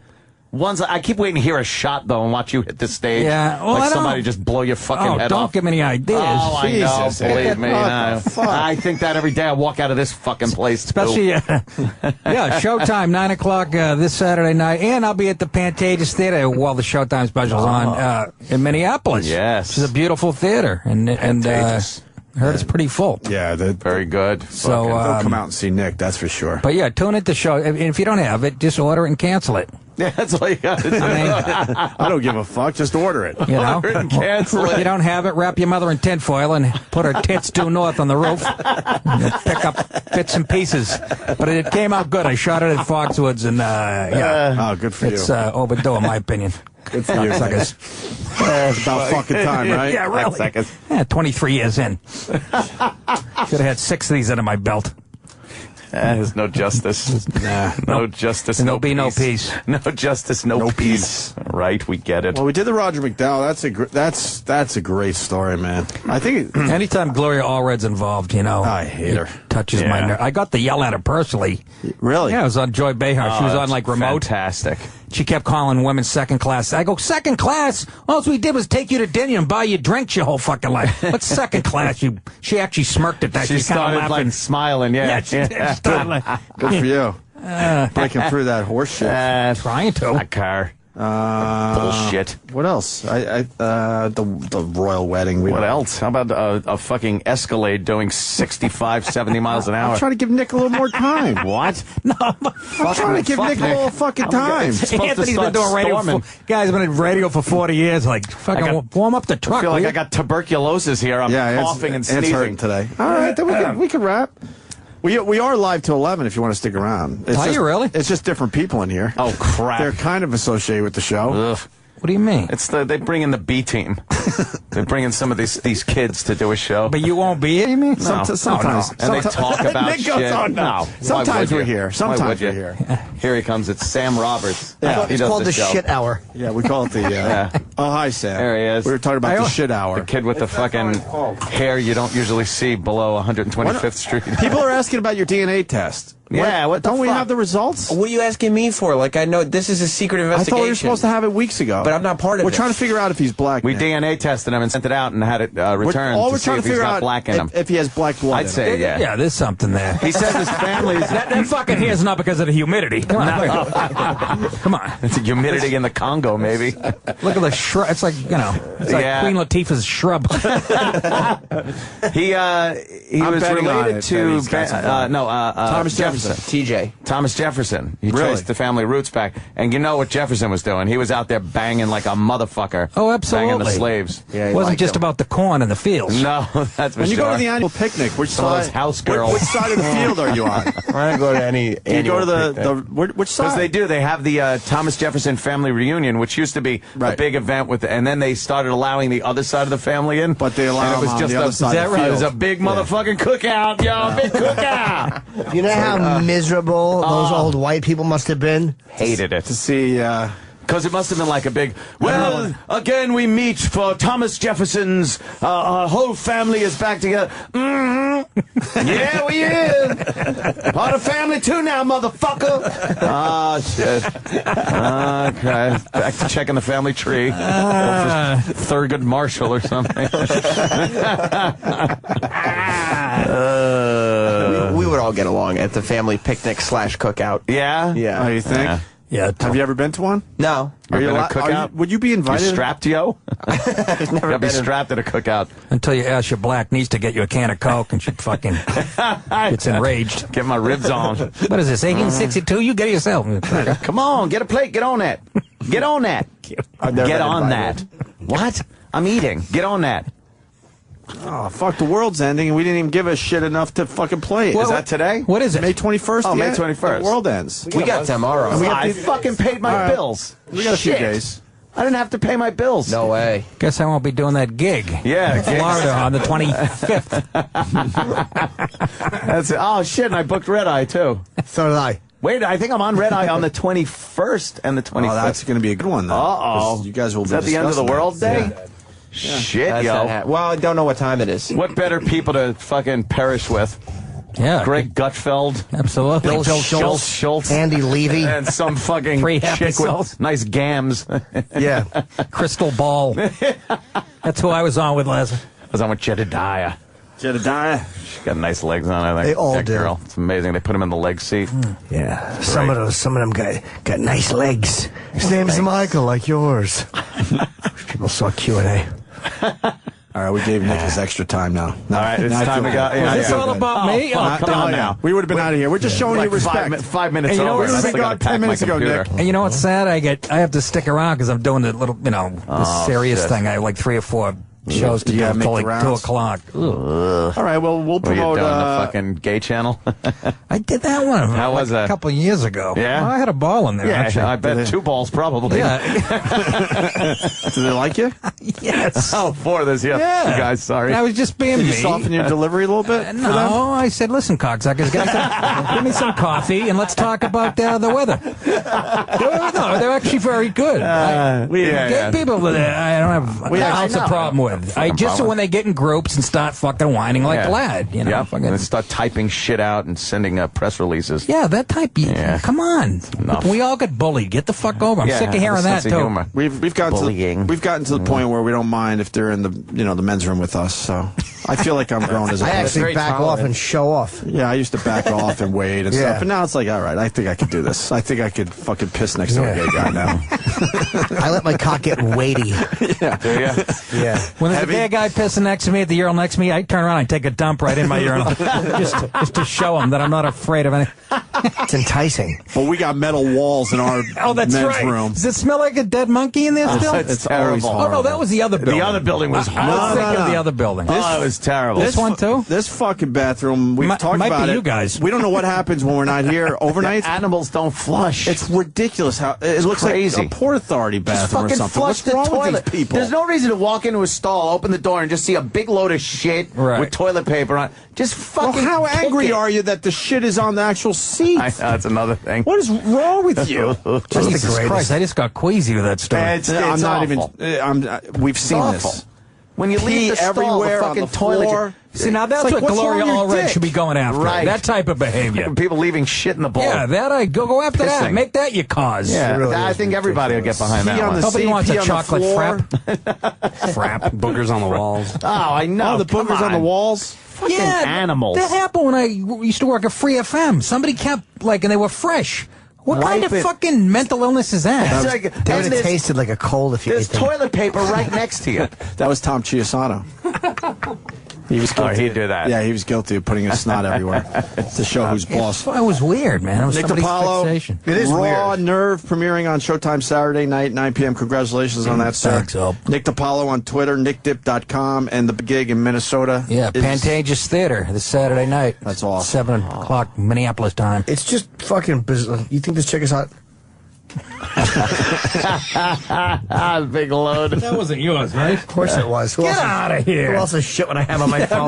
I keep waiting to hear a shot, though, and watch you hit the stage. Yeah, well, like somebody just blow your fucking head don't off. give me any ideas. Oh, Jesus. I know. Believe me. I think that every day I walk out of this fucking place. Especially, Showtime, 9 o'clock this Saturday night. And I'll be at the Pantages Theater while the Showtime special's on in Minneapolis. Yes. Which is a beautiful theater. And I heard it's pretty full. Yeah, they're very good. So they'll come out and see Nick, that's for sure. But yeah, tune into the show. And if you don't have it, just order it and cancel it. Yeah, that's all you got to do. I don't give a fuck. Just order it. Order it and cancel it. If you don't have it, wrap your mother in tinfoil and put her tits due north on the roof. You'll pick up bits and pieces. But it came out good. I shot it at Foxwoods, and oh, good for you. It's overdue, in my opinion. Good for you. It's about fucking time, right? Yeah, really. Yeah, 23 years in. Should have had 6 of these under my belt. There's no justice. No justice. And there'll be no peace. No justice, no peace. Right, we get it. Well, we did the Roger McDowell. That's a great story, man. I think anytime Gloria Allred's involved, I hate her. Touches my nerve. I got to yell at her personally. Really? Yeah, I was on Joy Behar. She was on like remote. Fantastic. She kept calling women second class. I go, second class? All we did was take you to dinner and buy you drinks your whole fucking life. What's second class? She actually smirked at that. She started like smiling. Yeah. Good for you. Breaking through that horse shit. Trying to. That car. Bullshit. What else? The royal wedding. What else? How about a fucking Escalade doing 65, 70 miles an hour? I'm trying to give Nick a little more time. What? No, I'm trying to give Nick a little fucking time. Anthony's been doing radio. Guy's been in radio for 40 years. Like, fucking warm up the truck. I feel like I got tuberculosis here. I'm coughing and sneezing. It's hurting today. All right, then we can wrap. We are live till 11 if you want to stick around. Are you really? It's just different people in here. Oh, crap. They're kind of associated with the show. Ugh. What do you mean? It's they bring in the B team. They bring in some of these kids to do a show. But you won't be here, you mean? No. Sometimes. And they talk about Nick goes shit. on now. No. Sometimes we're here. Why Sometimes would we're you? here. Here he comes. It's Sam Roberts. Yeah. It's called the shit hour. Yeah, we call it the. Oh, hi, Sam. There he is. We were talking about the shit hour. The kid with the fucking hair you don't usually see below 125th Street. People are asking about your DNA test. Yeah, what the don't we fuck? have the results? What are you asking me for? Like, I know this is a secret I investigation. thought we were supposed to have it weeks ago. But I'm not part of it. We're trying to figure out if he's black. We Nick. DNA tested him and sent it out and had it returned All to we're see trying if to he's figure got out black in him. if he has black blood. I'd say, yeah. Yeah, there's something there. He says his family's... that fucking hair's not because of the humidity. Come on. Come on. It's the humidity in the Congo, maybe. Look at the shrub. It's like, it's like Queen Latifah's shrub. He was betting on related it to that he's got some Thomas Jefferson. TJ. Thomas Jefferson. He Really? traced the family roots back. And you know what Jefferson was doing? He was out there banging like a motherfucker. Oh, absolutely. Banging the slaves. Yeah, It wasn't just about the corn in the fields. No, that's for When you sure. go to the annual picnic, which Some of side? those house girls. Which side of the field are you on? I don't go to any. Do you go to which side? Because they do. They have the Thomas Jefferson family reunion, which used to be a big event with, and then they started allowing the other side of the family in. But they allow and it was them on just the other side of the It was field. a big motherfucking cookout, yo, big cookout. You know how miserable those old white people must have been? Hated it. To see. Because it must have been like a big, well, again we meet for Thomas Jefferson's, our whole family is back together. Mm-hmm. Yeah, we is. Part of family too now, motherfucker. Ah, shit. Okay. Back to checking the family tree. Thurgood Marshall or something. We would all get along at the family picnic / cookout. Yeah? Yeah. Oh, you think? Yeah. Yeah. Have you ever been to one? No. Are you allowed- cookout? would you be invited? You strapped, yo? I've never Gotta be been. strapped at a cookout. Until you ask your black niece to get you a can of Coke and she fucking gets enraged. Get my ribs on. What is this, 1862? You get it yourself. Come on, get a plate. Get on that. Get on that. Get on that. What? I'm eating. Get on that. Oh, fuck, the world's ending, and we didn't even give a shit enough to fucking play it. Is that today? What is it? May 21st? Oh, May yeah, 21st. The world ends. We got tomorrow. And we got I the- fucking paid my All right. bills. We got a few Shit. days. I didn't have to pay my bills. No way. Guess I won't be doing that gig. Yeah, in Florida on the 25th. That's it. Oh, shit, and I booked Red Eye, too. So did I. Wait, I think I'm on Red Eye on the 21st and the 25th. Oh, that's going to be a good one, though. Uh-oh. 'Cause you guys will Is be that the end of the discussing world that. day? Shit, That's not yo. well, I don't know what time it is. What better people to fucking perish with? Yeah. Greg Gutfeld. Absolutely. Bill Bill Schultz. Schultz. Andy Levy. And some fucking Three chick episodes. with nice gams. Yeah. Crystal Ball. That's who I was on with last. I was on with Jedediah. Jedediah. She's got nice legs on, I think. They all that do. girl. It's amazing. They put him in the leg seat. Yeah. Some of them got nice legs. His name's Michael, like yours. People saw Q&A. All right, we gave Nick his extra time now. All right, it's time to go. Is this all about me? Oh, come on now. We would have been out of here. We're just showing you Like respect. 5 minutes And you know over. what? and I We still got gotta pack 10 my minutes ago, computer. Nick. And you know what's sad? I have to stick around because I'm doing the little, the serious shit. thing. I have like 3 or 4 shows to You do gotta make until the like rounds. 2 o'clock. All right, well, we'll Were you promote. doing the fucking gay channel? I did that one. How was that? A couple of years ago. Yeah? Well, I had a ball in there. Yeah, actually. I bet 2 balls probably. Yeah. Do they like you? Yes. Oh, 4 this year. Yeah. You guys, sorry. I was just being Did you me. soften your delivery a little bit? No, I said, listen, cocksuckers, give me some coffee and let's talk about the weather. They're actually very good. Gay people, I don't have an ounce of problem with. I just when they get in groups and start fucking whining like glad, Yeah, fucking. and start typing shit out and sending press releases. Yeah, that type. Yeah. Come on, Enough. we all get bullied. Get the fuck over. I'm Yeah, sick of hearing have a that sense too. of humor. We've gotten to the point where we don't mind if they're in the men's room with us. So I feel like I'm grown as a I person. actually back off and show off. Yeah, I used to back off and wait and Yeah. stuff, but now it's like, all right, I think I could do this. I think I could fucking piss next to a gay guy now. I let my cock get weighty. Yeah, Do ya? Yeah. When there's a gay guy pissing next to me at the urinal next to me, I turn around and take a dump right in my urinal, just to show him that I'm not afraid of anything. It's enticing. But we got metal walls in our that's men's right. room. Does it smell like a dead monkey in there still? It's terrible. Oh, no, that was the other building. The other building was I was thinking of the other building. Oh, it was terrible. This one, too? This fucking bathroom, we've talked might about be it. you guys. We don't know what happens when we're not here overnight. Animals don't flush. It's ridiculous how it looks crazy. like a Port Authority bathroom or Fucking something. flush What's wrong the with toilet. these people? There's no reason to walk into a stall, open the door, and just see a big load of shit with toilet paper on. Just fucking. Well, how kick angry it. are you that the shit is on the actual seat? I know, that's another thing. What is wrong with you? Jesus Christ, I just got queasy with that story. I'm not awful. even. We've seen awful. this. When you Pee leave the stall, everywhere the on fucking the floor. toilet. See, now that's It's like, what what's Gloria wrong with your Allred dick? should be going after. Right. That type of behavior. People leaving shit in the bowl. Yeah, that I go after that. Pissing. Make that your cause. Yeah, really I is think everybody will get behind that Pee on one. the Nobody seat, wants pee a on the chocolate floor. frap. Boogers on the walls. Oh, I know. Oh, the Come boogers on the walls. Fucking Yeah, animals. That happened when I used to work at Free FM. Somebody kept, and they were fresh. What kind of Wipe it. fucking mental illness is that? It's like- That would and have tasted like a cold if you ate There's them. toilet paper right next to you. That was Tom Chiusano. He was guilty. he'd do that. Yeah, he was guilty of putting his snot everywhere to show who's boss. It was weird, man. It was Nick somebody's DiPaolo, fixation. It is Raw weird. Nerve premiering on Showtime Saturday night, 9 p.m. Congratulations on that, sir. Thanks, Al. Nick DiPaolo on Twitter, nickdip.com, and the gig in Minnesota. Yeah, is- Pantages Theater this Saturday night. That's awesome. 7 o'clock Minneapolis time. It's just fucking bizarre. You think this chick is hot? Big load. That wasn't yours, right? Of course it was. Who Get else is- out of here. Who else is shit when I have on my phone?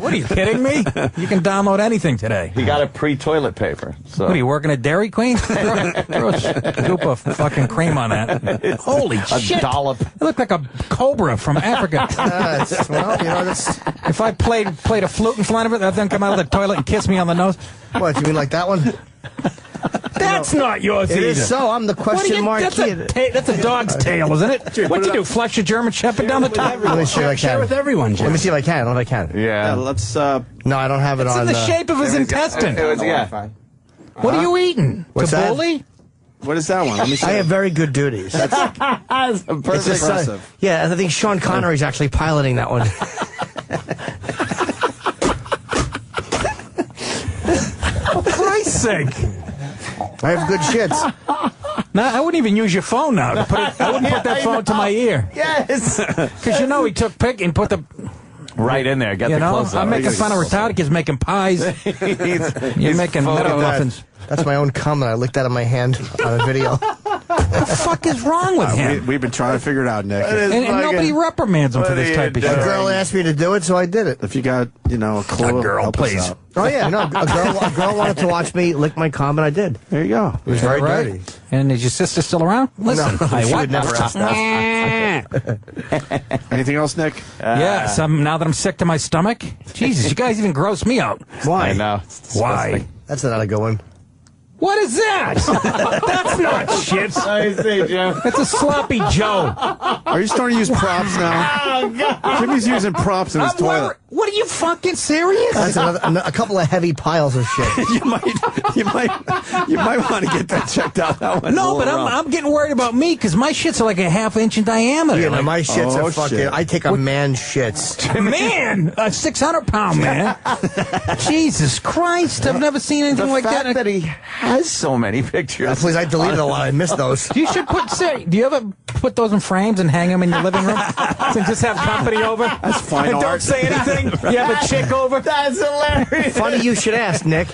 What are you kidding me? You can download anything today. He got a pre-toilet paper. So. What are you working at Dairy Queen? Throw a scoop of fucking cream on that. Holy shit! Dollop. It looked like a cobra from Africa. Well, you know, that's... If I played a flute in front of it, that'd then come out of the toilet and kiss me on the nose. What, you mean like that one? That's not yours It either. is so. I'm the question mark kid. That's a dog's tail, isn't it? What'd you do? Flush a German Shepherd down the top? Let me see if I Share can. with everyone, Jim. Let me see if I can. I don't know if I can. Yeah, Yeah. let's. No, I don't have it It's on. in the shape of his intestine. Yeah. What are you eating? What's that? Tabbouleh? What is that one? Let me see. I have very good duties. That's It's perfect. just, impressive. yeah, I think Sean Connery's actually piloting that one. For Christ's sake. I have good shits. No, I wouldn't even use your phone now. I wouldn't put that phone to my ear. Yes. Because you know he took pic and put the... Right in there. Get You the know, close up. I'm making fun of retarded kids making pies. You're making meadow muffins. That's my own cum that I licked out of my hand on a video. What the fuck is wrong with him? We've been trying to figure it out, Nick. And nobody reprimands him for this type of A shit. girl asked me to do it, so I did it. If you got, a clue, A girl, help us please. out. Oh yeah, no, a girl wanted to watch me lick my cum, and I did. There you go. It was very Right? dirty. And is your sister still around? Listen, No, hey, she what? would never ask Anything else, Nick? Yes, now that I'm sick to my stomach. Jesus, you guys even gross me out. Why? I know. Why? That's not a good one. What is that? That's not shit. I see, Jim. That's a sloppy Joe. Are you starting to use props now? Oh, God. Jimmy's using props in his toilet. What are you fucking serious? That's a couple of heavy piles of shit. you might want to get that checked out. That one's a No, little but rough. I'm getting worried about me because my shits are like a half-inch in diameter. Yeah, no, my shits Oh, are fucking. shit. I take a man's shits. Man, a 600-pound man. Jesus Christ, I've never seen anything The like fact that. that he has so many pictures. Please, I deleted a lot. I missed those. You should do you ever put those in frames and hang them in your living room? So just have company over? That's fine And don't art. say anything? You have a chick over? That's hilarious. Funny you should ask, Nick.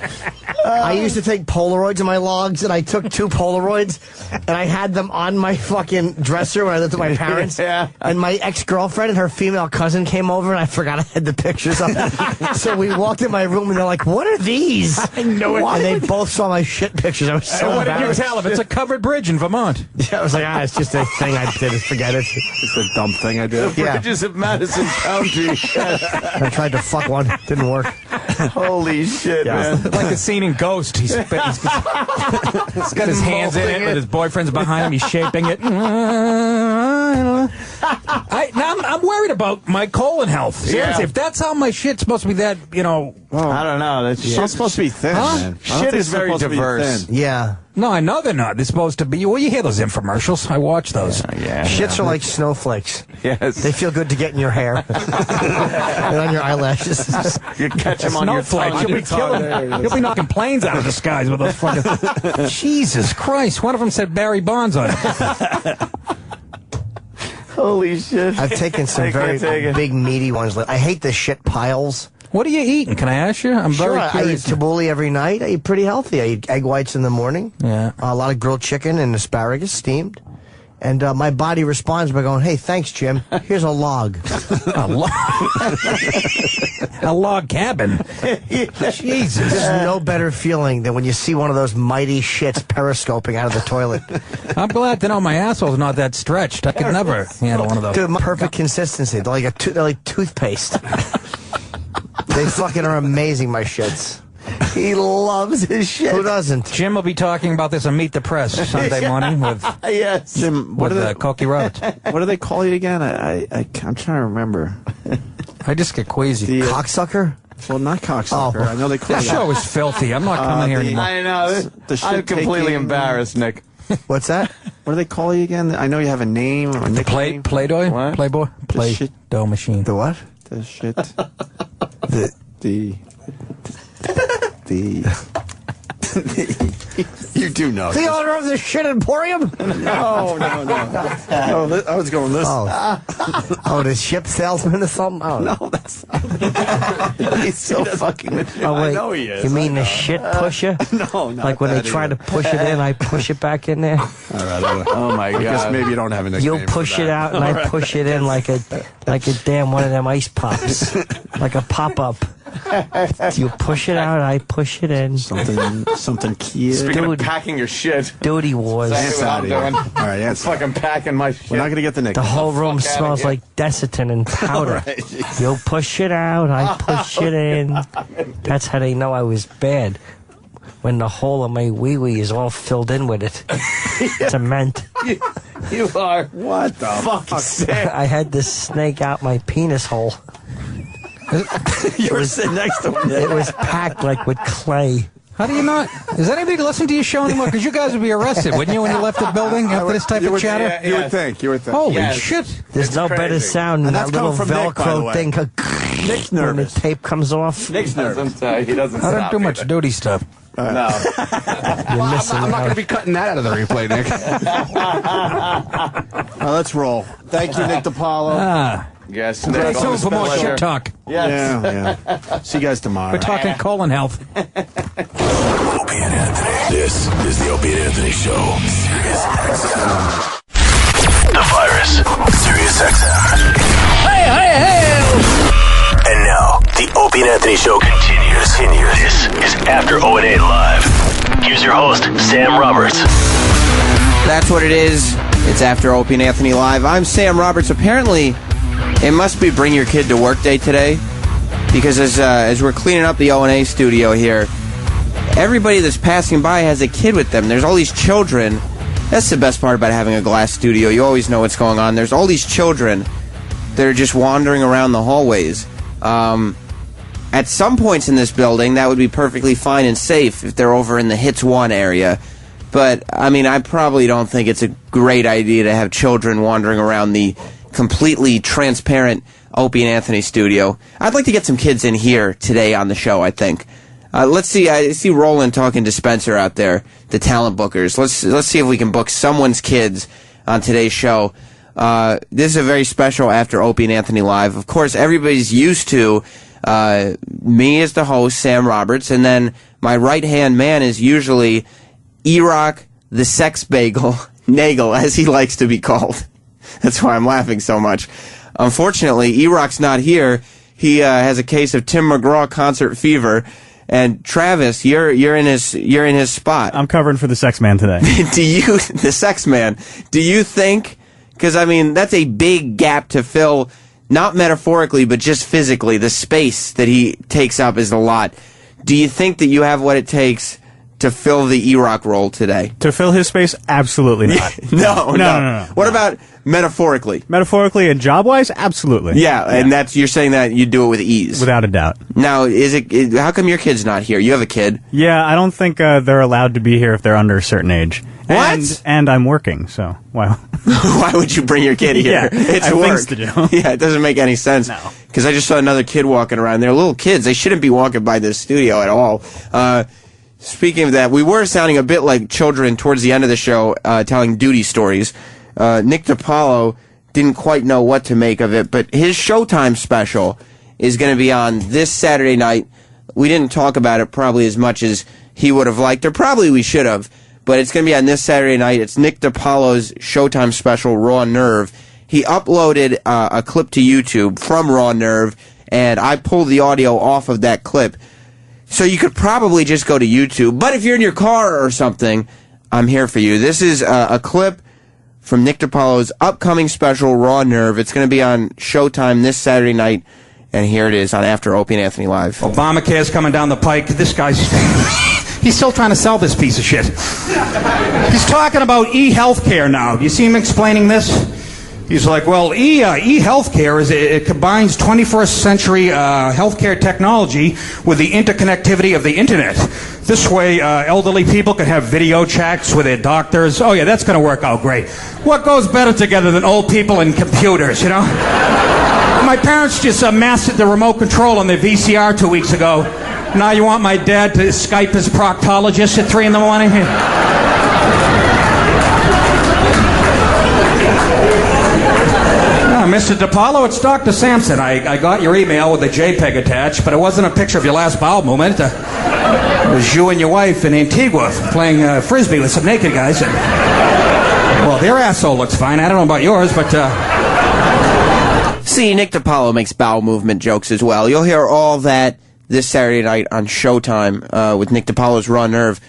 I used to take Polaroids of my logs, and I took 2 Polaroids, and I had them on my fucking dresser when I lived with my parents. Yeah. And my ex-girlfriend and her female cousin came over, and I forgot I had the pictures of them. So we walked in my room, and they're like, "What are these?" I know it. And they both saw my shit pictures. I was so And what did you embarrassed. tell them? It's a covered bridge in Vermont. Yeah, I was like, it's just a thing I did. Forget it. It's a dumb thing I did. Yeah. Bridges of Madison County. I tried to fuck one. Didn't work. Holy shit, man. Like the scene in Ghost. He's got his hands in it, with his boyfriend's behind him. He's shaping it. I'm worried worried about my colon health. Seriously, Yeah. if that's how my shit's supposed to be that, I don't know. That's not supposed to be thin, man. I don't Shit think is it's very supposed to be diverse. thin. Yeah. No, I know they're not. They're supposed to be. Well, you hear those infomercials. I watch those. Yeah. Shits are like snowflakes. Yes. They feel good to get in your hair and on your eyelashes. You catch them on your tongue. Snowflakes. You'll be killing. You'll be knocking planes out of the skies with those fucking. Jesus Christ! One of them said Barry Bonds on it. Holy shit. I've taken some very big meaty ones. I hate the shit piles. What are you eating? Can I ask you? I'm Sure, very I eat curious. tabbouleh every night. I eat pretty healthy. I eat egg whites in the morning. Yeah. A lot of grilled chicken and asparagus steamed. And my body responds by going, "Hey, thanks, Jim. Here's a log." A log. A log cabin. Jesus. There's no better feeling than when you see one of those mighty shits periscoping out of the toilet. I'm glad to know my asshole's not that stretched. I could never handle one of those. Dude, perfect consistency. They're like toothpaste. They fucking are amazing, my shits. He loves his shit. Who doesn't? Jim will be talking about this on Meet the Press Sunday morning with Yes. Jim, with Cokie Roberts. What do they call you again? I'm trying to remember. I just get queasy. Cocksucker? Well, not cocksucker. I know they call This you show is filthy. I'm not coming here anymore. I know. I'm completely embarrassed, Nick. What's that? What do they call you again? I know you have a name. Or a The Playboy? What? Playboy? shit. Play-Doh machine. The what? The shit. The You do know. The owner of the shit emporium? No. No, I was going this. Oh, the ship salesman or something? Oh, No, that's. He's so fucking with you. Oh, wait. I know he is. You mean the shit pusher? No, not Like when they that try either. to push it in, I push it back in there? All right. Oh my I guess god. maybe you don't have a nickname. You'll push for it that. out and I All right. push it in like a damn one of them ice pops. Like a pop-up. You push it out, I push it in. Something cute. Speaking of Dude. packing your shit. Duty wars. That's what I'm doing. All right, that's Fucking packing my shit. We're not gonna get the nickname. The whole room fuck outta smells here. like Desitin and powder. You'll push it out, I push it in. That's how they know I was bad. When the hole of my wee-wee is all filled in with it. Cement. You are. What the fuck? I had to snake out my penis hole. You were sitting next to me. It was packed like with clay. How do you not? Is anybody listening to your show anymore? Because you guys would be arrested, wouldn't you, when you left the building after this type You of would- chatter? You would think. You would think. Holy Yes. shit. There's It's no better crazy. sound than And that that's little coming from Nick, by the Velcro way. thing. Nick's When the nervous. tape comes off, Nick's nervous. He doesn't I don't stop do much either. duty stuff. No. you're missing I'm not going to out. be cutting that out of the replay, Nick. Let's roll. Thank you, Nick DiPaolo. Yes, Stay Nick. tuned for more Pleasure. shit talk. Yes. Yeah. See you guys tomorrow. We're talking colon health. Opie and Anthony. This is the Opie and Anthony Show. Sirius XM. The Virus. Sirius XM. And now, the Opie and Anthony Show continues. This is After O&A Live. Here's your host, Sam Roberts. That's what it is. It's After Opie and Anthony Live. I'm Sam Roberts. Apparently, it must be Bring Your Kid to Work Day today, because as we're cleaning up the O&A studio here, everybody that's passing by has a kid with them. There's all these children. That's the best part about having a glass studio. You always know what's going on. There's all these children that are just wandering around the hallways. At some points in this building, that would be perfectly fine and safe if they're over in the Hits 1 area. But, I mean, I probably don't think it's a great idea to have children wandering around the completely transparent Opie and Anthony studio. I'd like to get some kids in here today on the show, I think. Let's see. I see Roland talking to Spencer out there, the talent bookers. Let's see if we can book someone's kids on today's show. This is a very special After Opie and Anthony Live. Of course, everybody's used to me as the host, Sam Roberts, and then my right-hand man is usually E-Rock the Sex Bagel, Nagel, as he likes to be called. That's why I'm laughing so much. Unfortunately, E-Rock's not here. He has a case of Tim McGraw concert fever. And Travis, you're in his spot. I'm covering for the Sex Man today. The Sex Man, do you think, because I mean, that's a big gap to fill, not metaphorically, but just physically, the space that he takes up is a lot. Do you think that you have what it takes to fill the E-Rock role today? To fill his space? Absolutely not. No. What about metaphorically? Metaphorically and job-wise? Absolutely. Yeah, and you're saying that you do it with ease. Without a doubt. Now, how come your kid's not here? You have a kid. Yeah, I don't think they're allowed to be here if they're under a certain age. What? And I'm working, so why? Why would you bring your kid here? Yeah, it's I have work. things to do. Yeah, it doesn't make any sense. No. Because I just saw another kid walking around. They're little kids. They shouldn't be walking by this studio at all. Speaking of that, we were sounding a bit like children towards the end of the show, telling duty stories. Nick DiPaolo didn't quite know what to make of it, but his Showtime special is going to be on this Saturday night. We didn't talk about it probably as much as he would have liked, or probably we should have, but it's going to be on this Saturday night. It's Nick DiPaolo's Showtime special, Raw Nerve. He uploaded a clip to YouTube from Raw Nerve, and I pulled the audio off of that clip. So you could probably just go to YouTube. But if you're in your car or something, I'm here for you. This is a clip from Nick DiPaolo's upcoming special, Raw Nerve. It's going to be on Showtime this Saturday night. And here it is on After Opie and Anthony Live. Obamacare's coming down the pike. This guy's... He's still trying to sell this piece of shit. He's talking about e-healthcare now. Do you see him explaining this? He's like, well, e-healthcare it combines 21st century healthcare technology with the interconnectivity of the internet. This way, elderly people can have video chats with their doctors. Oh yeah, that's going to work out great. What goes better together than old people and computers, you know? My parents just mastered the remote control on their VCR 2 weeks ago. Now you want my dad to Skype his proctologist at 3 in the morning? Mr. DiPaolo, it's Dr. Sampson. I got your email with a JPEG attached, but it wasn't a picture of your last bowel movement. It was you and your wife in Antigua playing Frisbee with some naked guys. Well, their asshole looks fine. I don't know about yours, but... See, Nick DiPaolo makes bowel movement jokes as well. You'll hear all that this Saturday night on Showtime with Nick DiPaolo's Raw Nerve.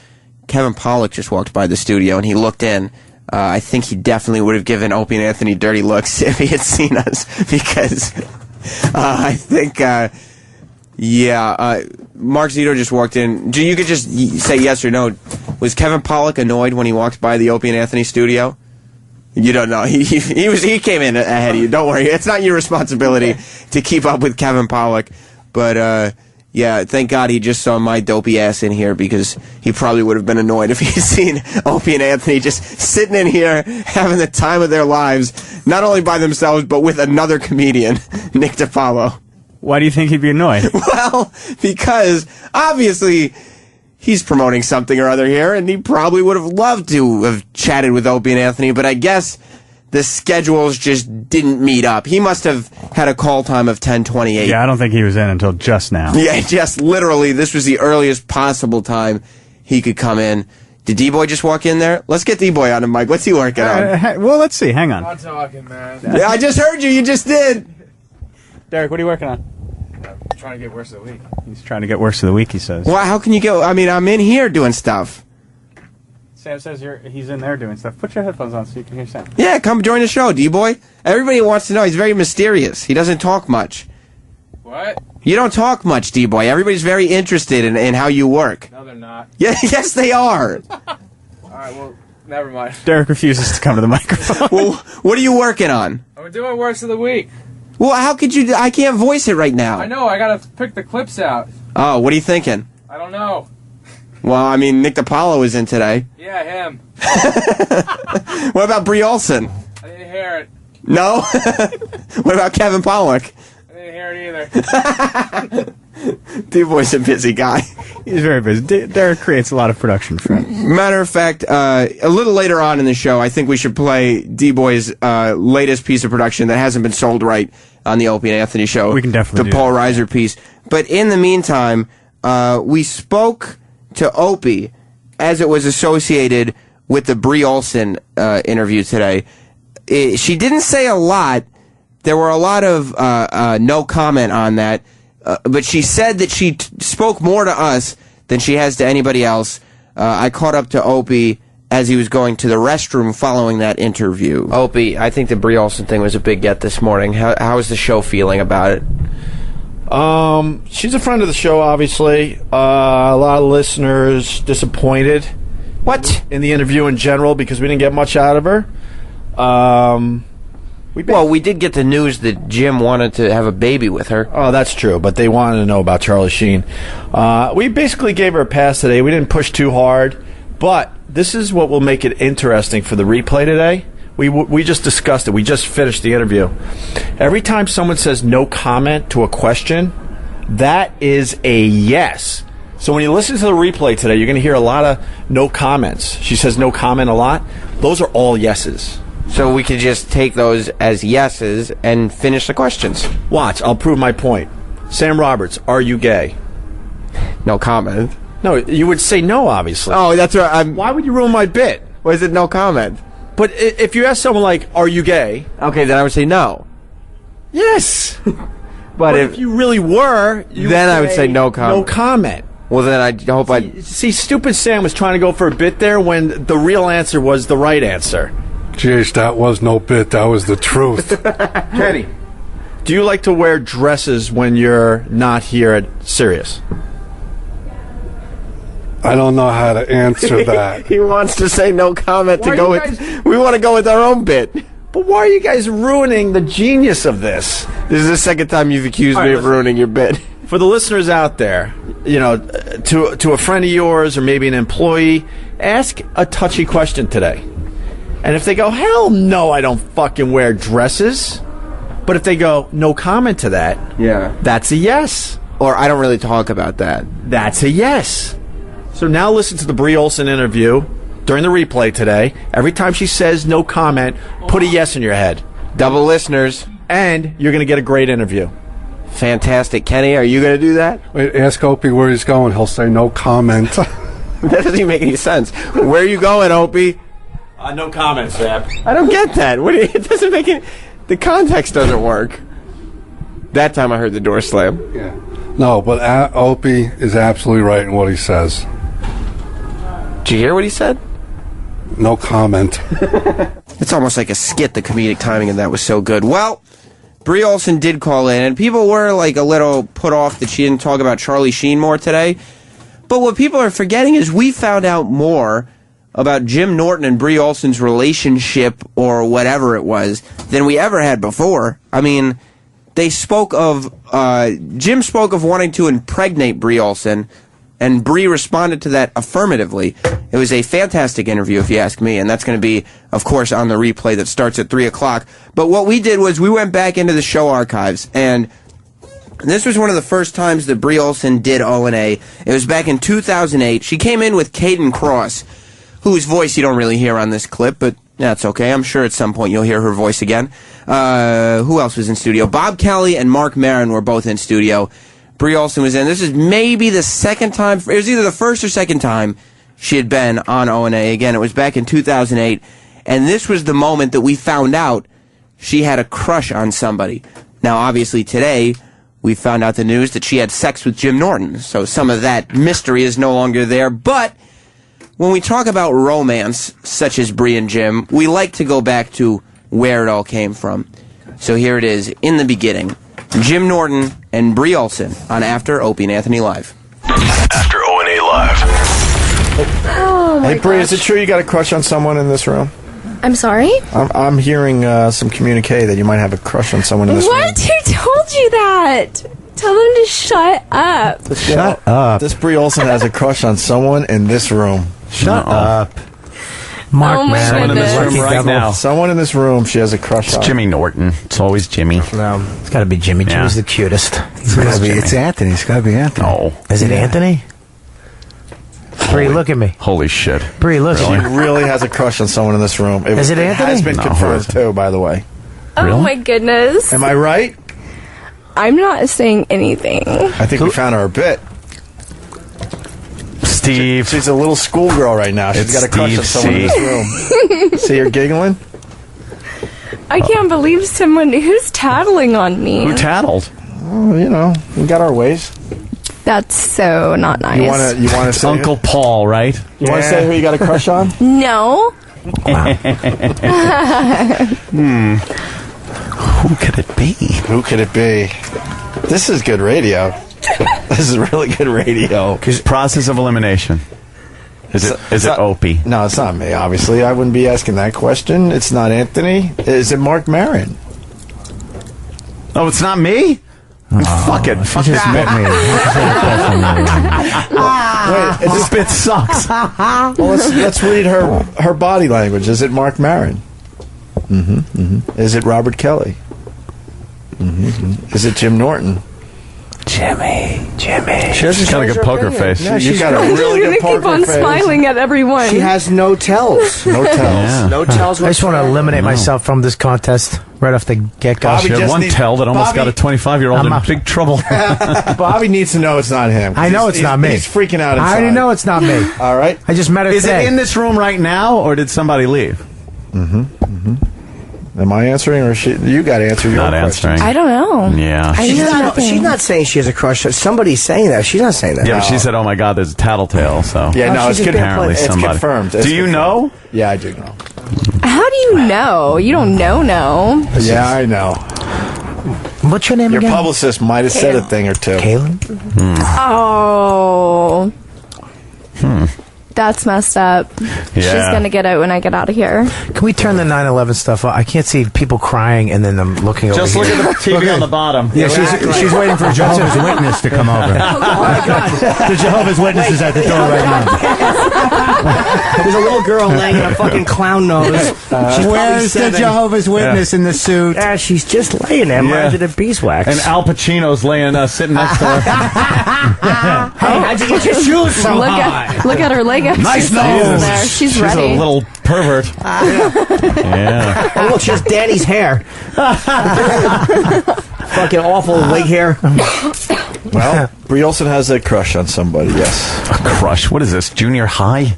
Kevin Pollak just walked by the studio, and he looked in. I think he definitely would have given Opie and Anthony dirty looks if he had seen us, because I think, Mark Zito just walked in. You could just say yes or no. Was Kevin Pollak annoyed when he walked by the Opie and Anthony studio? You don't know. He came in ahead of you. Don't worry. It's not your responsibility to keep up with Kevin Pollak. But, yeah, thank God he just saw my dopey ass in here, because he probably would have been annoyed if he'd seen Opie and Anthony just sitting in here having the time of their lives, not only by themselves, but with another comedian, Nick DiPaolo. Why do you think he'd be annoyed? Well, because obviously he's promoting something or other here, and he probably would have loved to have chatted with Opie and Anthony, but I guess the schedules just didn't meet up. He must have had a call time of 10:28. Yeah, I don't think he was in until just now. Yeah, just literally, this was the earliest possible time he could come in. Did D-Boy just walk in there? Let's get D-Boy on the mic. What's he working on? Well, let's see. Hang on. I'm not talking, man. Yeah, I just heard you. You just did. Derek, what are you working on? I'm trying to get worse of the week. He's trying to get worse of the week, he says. Well, how can you go? I mean, I'm in here doing stuff. Sam says he's in there doing stuff. Put your headphones on so you can hear Sam. Yeah, come join the show, D-Boy. Everybody wants to know. He's very mysterious. He doesn't talk much. What? You don't talk much, D-Boy. Everybody's very interested in how you work. No, they're not. Yeah, yes, they are. All right, well, never mind. Derek refuses to come to the microphone. Well, what are you working on? I'm doing worst of the week. Well, how could you? I can't voice it right now. I know. I gotta pick the clips out. Oh, what are you thinking? I don't know. Well, I mean, Nick DiPaolo is in today. Yeah, him. What about Brie Olson? I didn't hear it. No? What about Kevin Pollak? I didn't hear it either. D-Boy's a busy guy. He's very busy. Derek creates a lot of production for him. Matter of fact, a little later on in the show, I think we should play D-Boy's latest piece of production that hasn't been sold right on the Opie and Anthony show. We can definitely The Paul Reiser piece. But in the meantime, we spoke to Opie as it was associated with the Brie Olson interview today. She didn't say a lot. There were a lot of no comment on that. But she said that she spoke more to us than she has to anybody else. I caught up to Opie as he was going to the restroom following that interview. Opie, I think the Brie Olson thing was a big get this morning. How is the show feeling about it? She's a friend of the show, obviously. A lot of listeners disappointed. What? In the interview in general, because we didn't get much out of her. We did get the news that Jim wanted to have a baby with her. Oh, that's true, but they wanted to know about Charlie Sheen. We basically gave her a pass today. We didn't push too hard, but this is what will make it interesting for the replay today. We just discussed it. We just finished the interview. Every time someone says no comment to a question, that is a yes. So when you listen to the replay today, you're going to hear a lot of no comments. She says no comment a lot. Those are all yeses. So we could just take those as yeses and finish the questions. Watch, I'll prove my point. Sam Roberts, are you gay? No comment. No, you would say no, obviously. Oh, that's right. Why would you ruin my bit? Why is it no comment? But if you ask someone like, are you gay? Okay, then I would say no. Yes. But if you really were, then I would say no comment. No comment. Well, then I hope See, stupid Sam was trying to go for a bit there when the real answer was the right answer. Jeez, that was no bit. That was the truth. Kenny, do you like to wear dresses when you're not here at Sirius? I don't know how to answer that. He wants to say no comment to go with. We want to go with our own bit. But why are you guys ruining the genius of this? This is the second time you've accused me of ruining your bit. For the listeners out there, to a friend of yours or maybe an employee, ask a touchy question today. And if they go, hell no, I don't fucking wear dresses. But if they go, no comment to that, that's a yes. Or I don't really talk about that. That's a yes. So now listen to the Brie Olson interview during the replay today. Every time she says no comment, put a yes in your head. Double listeners. And you're going to get a great interview. Fantastic. Kenny, are you going to do that? Wait, ask Opie where he's going. He'll say no comment. That doesn't even make any sense. Where are you going, Opie? No comment, Zap. I don't get that. It doesn't make any... The context doesn't work. That time I heard the door slam. Yeah. No, but Opie is absolutely right in what he says. Did you hear what he said? No comment. It's almost like a skit, the comedic timing, and that was so good. Well, Brie Olson did call in, and people were like a little put off that she didn't talk about Charlie Sheen more today. But what people are forgetting is we found out more about Jim Norton and Brie Olson's relationship or whatever it was than we ever had before. I mean, they spoke of, Jim spoke of wanting to impregnate Brie Olson, and Brie responded to that affirmatively. It was a fantastic interview, if you ask me, and that's going to be, of course, on the replay that starts at 3 o'clock. But what we did was we went back into the show archives, and this was one of the first times that Brie Olson did O&A. It was back in 2008. She came in with Caden Cross, whose voice you don't really hear on this clip, but that's okay. I'm sure at some point you'll hear her voice again. Who else was in studio? Bob Kelly and Mark Maron were both in studio. Brie Olson was in. This is maybe the second time. It was either the first or second time she had been on O&A. Again, it was back in 2008. And this was the moment that we found out she had a crush on somebody. Now, obviously, today, we found out the news that she had sex with Jim Norton. So some of that mystery is no longer there. But when we talk about romance, such as Brie and Jim, we like to go back to where it all came from. So here it is, in the beginning. Jim Norton and Brie Olson on After Opie and Anthony Live. After O&A Live. Oh my Hey, Brie, gosh. is it true you got a crush on someone in this room? I'm sorry? I'm hearing some communique that you might have a crush on someone in this room. What? Who told you that? Tell them to shut up. Shut up. This Brie Olson has a crush on someone in this room. Shut up. Mark Oh my Maron, Someone in this lucky room right devil. now. Someone in this room she has a crush on. It's Jimmy Norton. It's always Jimmy. No, it's got to be Jimmy. Yeah. Jimmy's the cutest. It's Anthony. It's got to be Anthony. Oh. Is it Anthony? Brie, look at me. Holy shit. Brie, look She at me. really has a crush on someone in this room. Is it Anthony? It has been No, confirmed, who is too, by the way. Oh Really? my goodness. Am I right? I'm not saying anything. I think we found her a bit. Steve. She's a little schoolgirl right now. She's It's got a crush on Steve someone in this room. See her giggling? I can't believe someone who's tattling on me. Who tattled? Oh, you know, we got our ways. That's so not nice. You want to say Uncle Paul, right? You want to say who you got a crush on? No. Who could it be? Who could it be? This is good radio. This is really good radio. Process of elimination. Is it Opie? No, it's not me, obviously. I wouldn't be asking that question. It's not Anthony. Is it Mark Maron? Oh, it's not me? Fuck it. Fuck just met me. Wait, this bit sucks. Well, let's read her body language. Is it Mark Maron? Is it Robert Kelly? Is it Jim Norton? Jimmy. She has got a good poker face. Yeah, she's got a really good poker face. keep on smiling at everyone. She has no tells. No tells. Yeah. No tells. I just want to eliminate myself from this contest right off the get-go. She had one tell that almost got a 25-year-old in big trouble. Bobby needs to know it's not him. I know it's not me. He's freaking out inside. I already know it's not me. All right. I just met her Is today. it in this room right now, or did somebody leave? Am I answering, or you got to answer your Not question? answering. I don't know. Yeah. She's not saying she has a crush. Somebody's saying that. She's not saying that. Yeah, but she said, "Oh my God, there's a tattletale." So Yeah, no, it's apparently it's somebody. confirmed. Do you know? Yeah, I do know. How do you know? You don't know. Yeah, I know. What's your name Your again? publicist might have said a thing or two. Kaylin? Oh. That's messed up. She's going to get out when I get out of here. Can we turn the 9/11 stuff off? I can't see people crying and then them looking over Just here. look at the TV on the bottom. Yeah, she's waiting for a Jehovah's Witness to come over. Oh, my God. The Jehovah's Witness is at the door right now. There's a little girl laying in a fucking clown nose. Where's the Jehovah's Witness in the suit? Yeah, she's just laying there, minded to beeswax. And Al Pacino's laying, sitting next to her. Hey, how'd you get your shoes so high? Look at her leg. Nice nose. There. She's She's ready. a little pervert. Yeah. Oh, look, she has Danny's hair. Fucking awful wig hair. Well, Brie Olson has a crush on somebody, yes. A crush? What is this, junior high?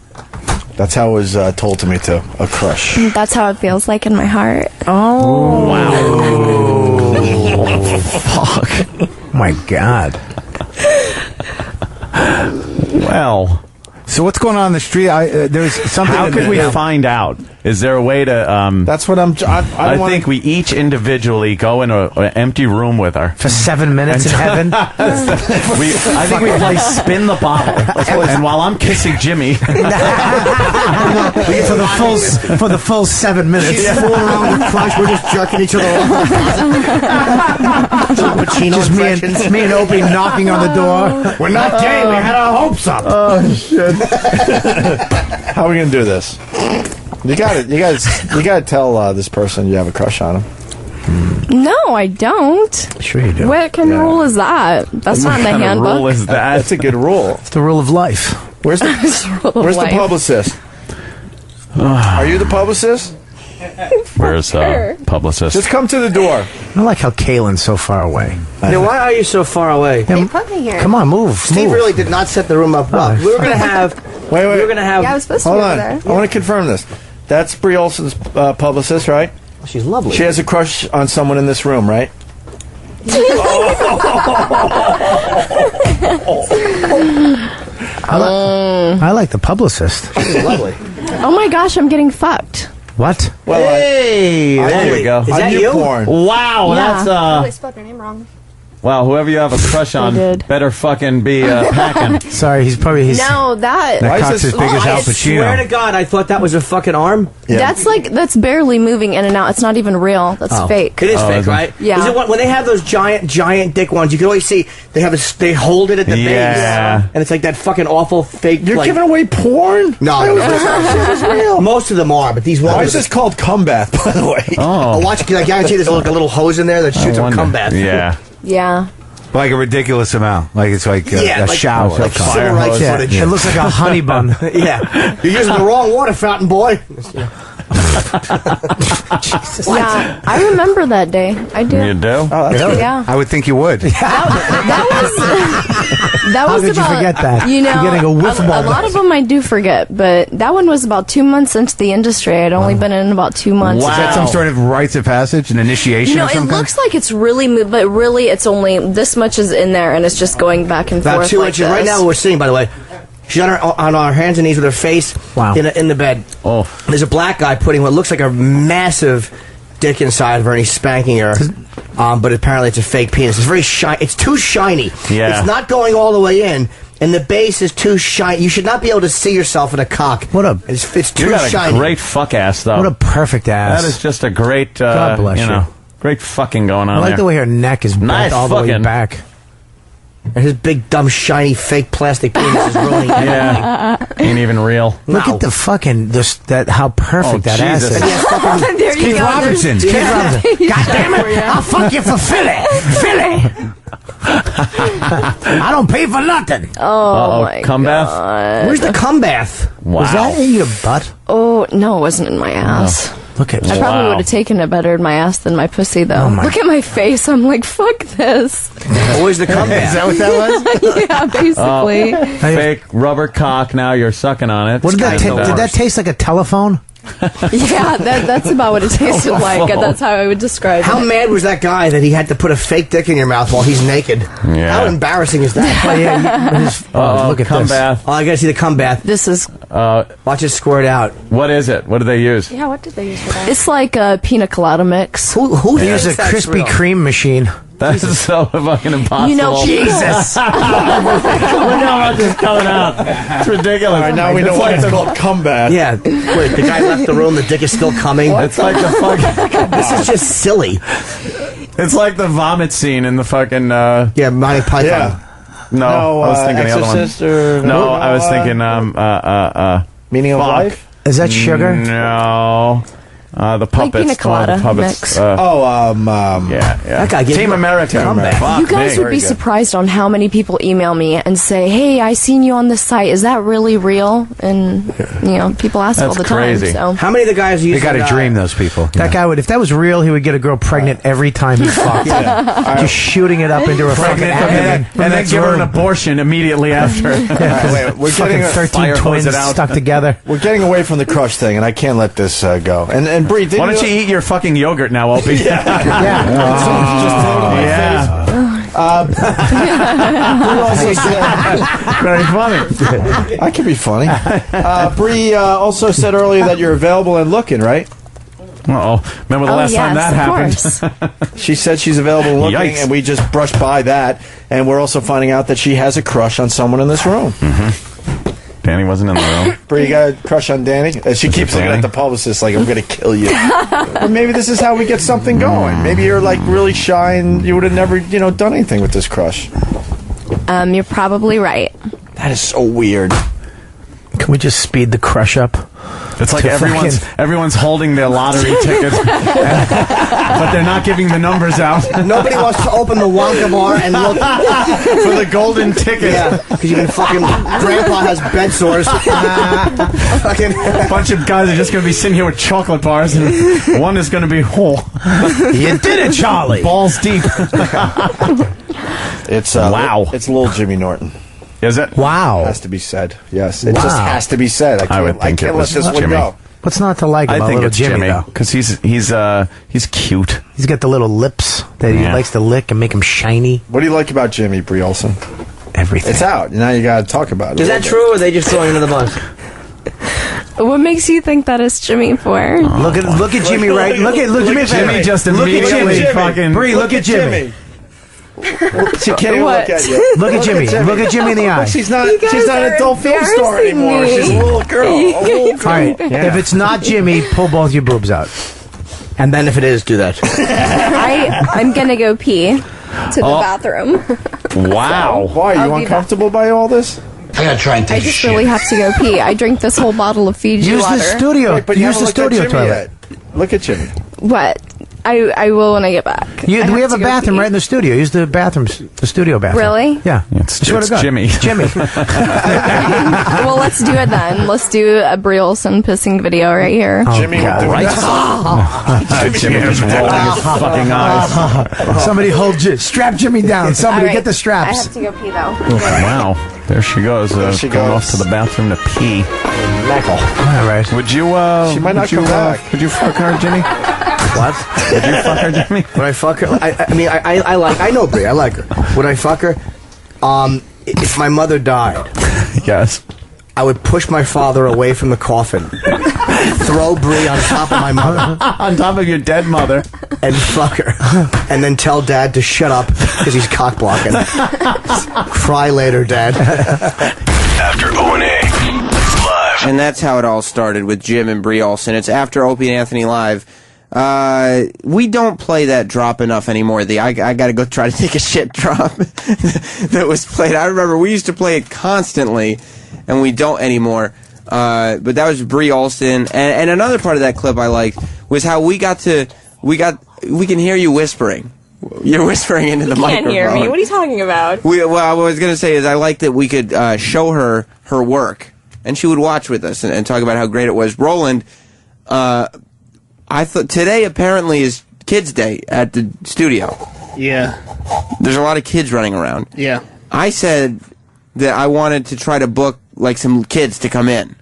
That's how it was told to me, too. A crush. That's how it feels like in my heart. Oh. Wow. Fuck. My God. Well... So what's going on in the street? There's something. How could we find out? Is there a way to? That's what I'm. I think we each individually go in an empty room with her for 7 minutes in heaven. I think we play spin the bottle, and while I'm kissing Jimmy, for the full 7 minutes. She's fooling around with crush. We're just jerking each other off. Just me and Opie knocking on the door. We're not gay. We had our hopes up. Oh shit! How are we gonna do this? You got it. You got to tell this person you have a crush on him. No, I don't. Sure you do. What kind of rule is that? That's not in the handbook. Rule is that? That's a good rule. It's the rule of life. Where's the publicist? Are you the publicist? Where's publicist? Just come to the door. I like how Kaylin's so far away. Why are you so far away? They put me here. Come on, move. Steve really did not set the room up well. We were going to have. Wait. We were going to have. Yeah, I was supposed to Hold be over on. there. I want to confirm this. That's Brie Olson's publicist, right? She's lovely. She has a crush on someone in this room, right? I like the publicist. She's lovely. Oh my gosh, I'm getting fucked. What? Well, hey, there you go. Is that you? Porn. Wow, Yeah. that's I spelled your name wrong. wow. Whoever you have a crush on, did. better fucking be packing. Sorry, he's probably No, that cock's as big as Al I swear Pacino. to God, I thought that was a fucking arm. Yeah. that's barely moving in and out. It's not even real. That's fake. It is fake, right? Yeah. Is it when they have those giant dick ones? You can always see they have they hold it at the Yeah. base, and it's like that fucking awful fake. You're giving away porn? No, real. most of them are, but these ones. Why is this called cum bath, by the way? Oh, watch it. I guarantee there's like a little hose in there that shoots a cum bath. Yeah. Yeah. Like a ridiculous amount. Like it's like a like, shower. like civil rights footage. It looks like a honey bun. Yeah, you're using the wrong water fountain, boy. Yeah, I remember that day. I do. You do? Oh, that's good. Yeah. I would think you would. That was How could you about, forget that? You know, You're getting a whiff a ball. lot of them I do forget, but that one was about 2 months into the industry. I'd only been in about 2 months. Wow. Is that some sort of rites of passage, an initiation You know, or it something? looks like it's really, but really it's only this much is in there, and it's just going back and About forth 2 like inches. Right this. now, we're seeing, by the way, she's on her hands and knees with her face Wow. in the bed. Oh. There's a black guy putting what looks like a massive dick inside of her and he's spanking her. But apparently it's a fake penis. It's very shiny. It's too shiny. Yeah. It's not going all the way in. And the base is too shiny. You should not be able to see yourself in a cock. It's too You got shiny. a great fuck ass, though. What a perfect ass. That is just a great, God bless you. great fucking going on I like there. the way her neck is bent Nice all the way fucking. back. And his big, dumb, shiny, fake plastic penis is ruining everything. Yeah. Ain't even real. Look at the fucking how perfect that ass Jesus. is. There you Keith go. Robinson. There's- Keith Robinson. God damn it! I'll fuck you for Philly. I don't pay for nothing. Oh my cum bath? God. Where's the cum bath? Wow. Was that in your butt? Oh no, it wasn't in my ass. Look at I probably would have taken it better in my ass than my pussy, though. Look at my face. I'm like, fuck this. Where's the cum bath? Is that what that was? Yeah, basically. Fake rubber cock, now you're sucking on it. What did that It's taste? the Did that worst. taste like a telephone? Yeah, that's about what it tasted like. And that's how I would describe How it. mad was that guy that he had to put a fake dick in your mouth while he's naked? Yeah. How embarrassing is that? Look at cum this. bath. Oh, I gotta see the cum bath. This is... Watch it squirt out. What is it? What do they use? Yeah, what did they use for that? It's like a pina colada mix. Who They use a thinks that's Krispy real? Kreme machine. That's so fucking impossible. You know, Jesus. Look how much is coming out. It's ridiculous. All right, now we know why it's called cum bath. Yeah. Wait, the guy left the room. The dick is still coming. It's like the fucking. This is just silly. It's like the vomit scene in the fucking. Yeah, Monty Python. Yeah. No, I was thinking the other one. Exorcist or No, I was thinking Meaning of fuck. Life. Is that sugar? No. The puppets. pina colada the puppets. mix. Yeah. That guy gave Team me America. cum bath. Fuck You guys me. would be surprised on how many people email me and say, "Hey, I seen you on this site. Is that really real?" And people ask all That's the crazy. time. So How many of the guys They use got to dream, those people. That guy would, if that was real, he would get a girl pregnant every time he fucked. Just shooting it up into a fucking abdomen. And then give her an abortion immediately after. Wait, we're Fucking getting 13 fire hose twins it out. stuck together. we're getting away from the crush thing, and I can't let this go. And Bree, Why don't you eat your fucking yogurt now, Opie? Very funny. I can be funny. Bree also said earlier that you're available and looking, right? Uh-oh. Remember the last time that happened? She said she's available and looking, Yikes. and we just brushed by that. And we're also finding out that she has a crush on someone in this room. Danny wasn't in the room. Bree, you got a crush on Danny? She keeps looking Danny? at the publicist like, I'm going to kill you. But maybe this is how we get something going. Maybe you're like really shy and you would have never, done anything with this crush. you're probably right. That is so weird. Can we just speed the crush up? It's like To everyone's holding their lottery tickets, but they're not giving the numbers out. Nobody wants to open the Wonka bar and look for the golden ticket. Yeah, because you can fucking. Grandpa has bed sores. Fucking. A bunch of guys are just going to be sitting here with chocolate bars, and one is going to be whole. You did it, Charlie. Balls deep. It's wow. It's little Jimmy Norton. Is it? Wow. Has to be said. Yes, it Wow. just has to be said. I would think can't it let was this one Jimmy. go. What's not to like I about think little it's Jimmy, though? because he's cute. He's got the little lips that he Yeah. likes to lick and make them shiny. What do you like about Jimmy, Brie Olson? Everything. It's out. Now you got to talk about it. Is that true, or are they just throwing it in the bus? What makes you think that is Jimmy for? Look at Jimmy right. Look at Jimmy. Jimmy just look at immediately Jimmy. fucking. Bree, look at Jimmy. She can't even What? look at you. Look at Jimmy. Look at Jimmy in the eye. Look, she's not. You guys She's not an are adult film star embarrassing anymore. me. She's a little girl. You A little guys girl. All right. Yeah. If it's not Jimmy, pull both your boobs out. And then if it is, do that. I'm gonna go pee to the bathroom. Wow. Why are I'll you be uncomfortable by all this? I gotta try and I take a just shit. really have to go pee. I drank this whole bottle of Fiji Use water. the studio. Wait, but you Use the haven't looked at studio Jimmy toilet. yet. Look at Jimmy. What? I will when I get back. We I have a to go bathroom pee. right in the studio. Use the bathrooms, the studio bathroom. Really? Yeah. It's I swear to God. Jimmy. Jimmy. Well, let's do it then. Let's do a Brie Olson pissing video right here. Jimmy would do that. Jimmy just rolling his fucking eyes. Somebody strap Jimmy down. Somebody All right. get the I straps. have to go pee though. Wow. There she goes. she going goes. off to the bathroom to pee. All right. Would you? She might not come back. Would you fuck her, Jimmy? What? Would you fuck her, Jimmy? Would I fuck her? I know Brie. I like her. Would I fuck her? If my mother died, Yes. I would push my father away from the coffin, throw Bree on top of my mother. On top of your dead mother. And fuck her. And then tell Dad to shut up because he's cock blocking. Cry later, Dad. After O&A Live. And that's how it all started with Jim and Bree Olson. It's After Opie and Anthony Live. We don't play that drop enough anymore. I gotta go try to take a shit drop that was played. I remember we used to play it constantly, and we don't anymore. But that was Bree Olson. And another part of that clip I liked was how we can hear you whispering. You're whispering into the microphone. You can't hear me. What are you talking about? What I was going to say is I like that we could show her work, and she would watch with us and talk about how great it was. Roland, I thought today apparently is Kids Day at the studio. Yeah. There's a lot of kids running around. Yeah. I said that I wanted to try to book like some kids to come in.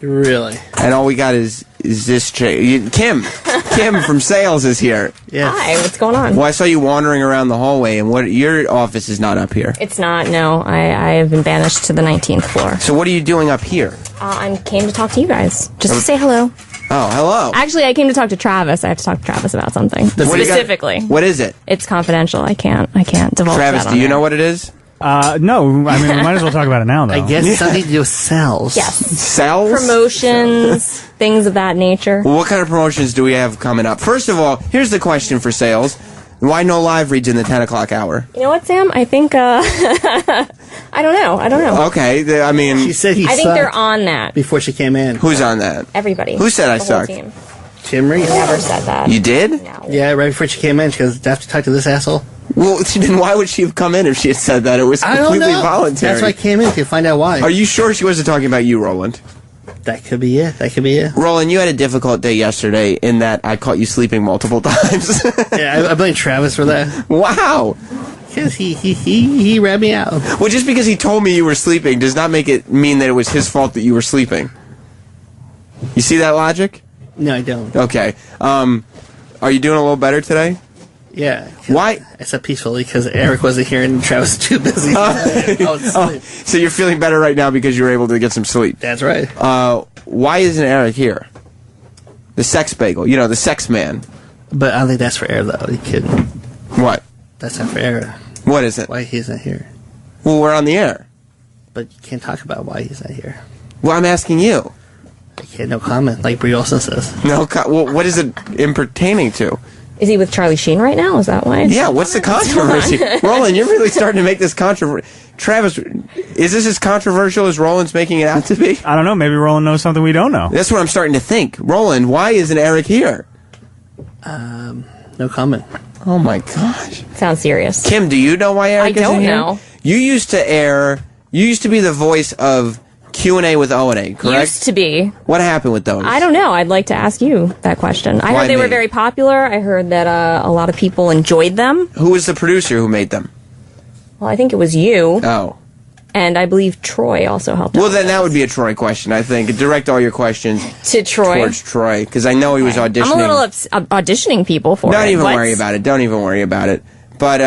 Really? And all we got is this chick. Kim from sales is here. Yeah. Hi, what's going on? Well, I saw you wandering around the hallway, and your office is not up here. It's not, no. I have been banished to the 19th floor. So what are you doing up here? I came to talk to you guys, just to say hello. Oh, hello. Actually, I came to talk to Travis. I have to talk to Travis about something. Specifically. What is it? It's confidential. I can't divulge Travis, that on do you air. know what it is? No. I mean, we might as well talk about it now, though. I guess it's something to do with sales. Yes. Sales? Promotions, things of that nature. Well, what kind of promotions do we have coming up? First of all, here's the question for sales. Why no live reads in the 10 o'clock hour? You know what, Sam? I think, I don't know. Okay, I mean... She said he I think they're on that. before she came in. Who's on that? Everybody. Who said I The whole sucked? team. Tim Reese. Never said that. You did? No. Yeah, right before she came in, she goes, "Do I have to talk to this asshole?" Well, then why would she have come in if she had said that? It was I don't completely know. voluntary. That's why I came in to find out why. Are you sure she wasn't talking about you, Roland? That could be it. Roland, you had a difficult day yesterday in that I caught you sleeping multiple times. Yeah, I blame Travis for that. Wow. Because he read me out. Well, just because he told me you were sleeping does not make it mean that it was his fault that you were sleeping. You see that logic? No, I don't. Okay. Are you doing a little better today? Yeah. Why? I slept peacefully because Eric wasn't here and Travis was too busy. So you're feeling better right now because you were able to get some sleep. That's right. Why isn't Eric here? The sex bagel. You know, the sex man. But I don't think that's for air, though. Are you kidding? What? That's not for air. What is it? Why he's not here. Well, we're on the air. But you can't talk about why he's not here. Well, I'm asking you. Okay, no comment, like Brie Olson says. No, well, what is it pertaining to? Is he with Charlie Sheen right now? Is that why? Yeah, what's the controversy? Roland, you're really starting to make this controversy. Travis, is this as controversial as Roland's making it out to be? I don't know. Maybe Roland knows something we don't know. That's what I'm starting to think. Roland, why isn't Eric here? No comment. Oh my gosh. Sounds serious. Kim, do you know why Eric isn't here? I don't know. You used to be the voice of Q&A with O&A, correct? Used to be. What happened with those? I don't know. I'd like to ask you that question. I Why heard they me? were very popular. I heard that a lot of people enjoyed them. Who was the producer who made them? Well, I think it was you. Oh. And I believe Troy also helped Well, out. then that would be a Troy question, I think. Direct all your questions To Troy. towards Troy, because I know he was auditioning. I'm a little auditioning people for it. Don't even What? worry about it. Don't even worry about it. But,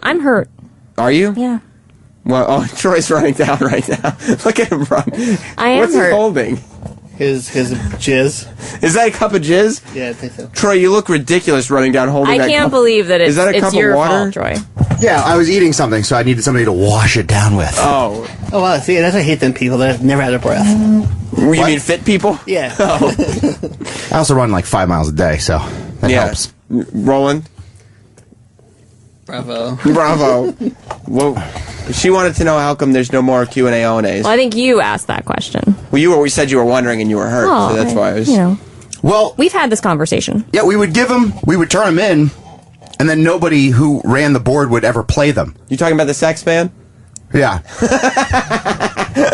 I'm hurt. Are you? Yeah. Well, Troy's running down right now. Look at him run. I am What's hurt. he holding? His jizz. Is that a cup of jizz? Yeah, I think so. Troy, you look ridiculous running down holding I that can't cup. believe that Is that a it's cup your of water? fault, Troy. Yeah, I was eating something, so I needed somebody to wash it down with. Oh. Oh, wow. See, that's why I hate them people that never had a breath. You mean fit people? Yeah. I also run like 5 miles a day, so that helps. Roland? Bravo. Bravo. Well, she wanted to know how come there's no more Q&A O&As. Well, I think you asked that question. Well, we said you were wondering and you were hurt, so that's why I was... You know. Well, we've had this conversation. Yeah, we would turn them in, and then nobody who ran the board would ever play them. You talking about the sex man? Yeah.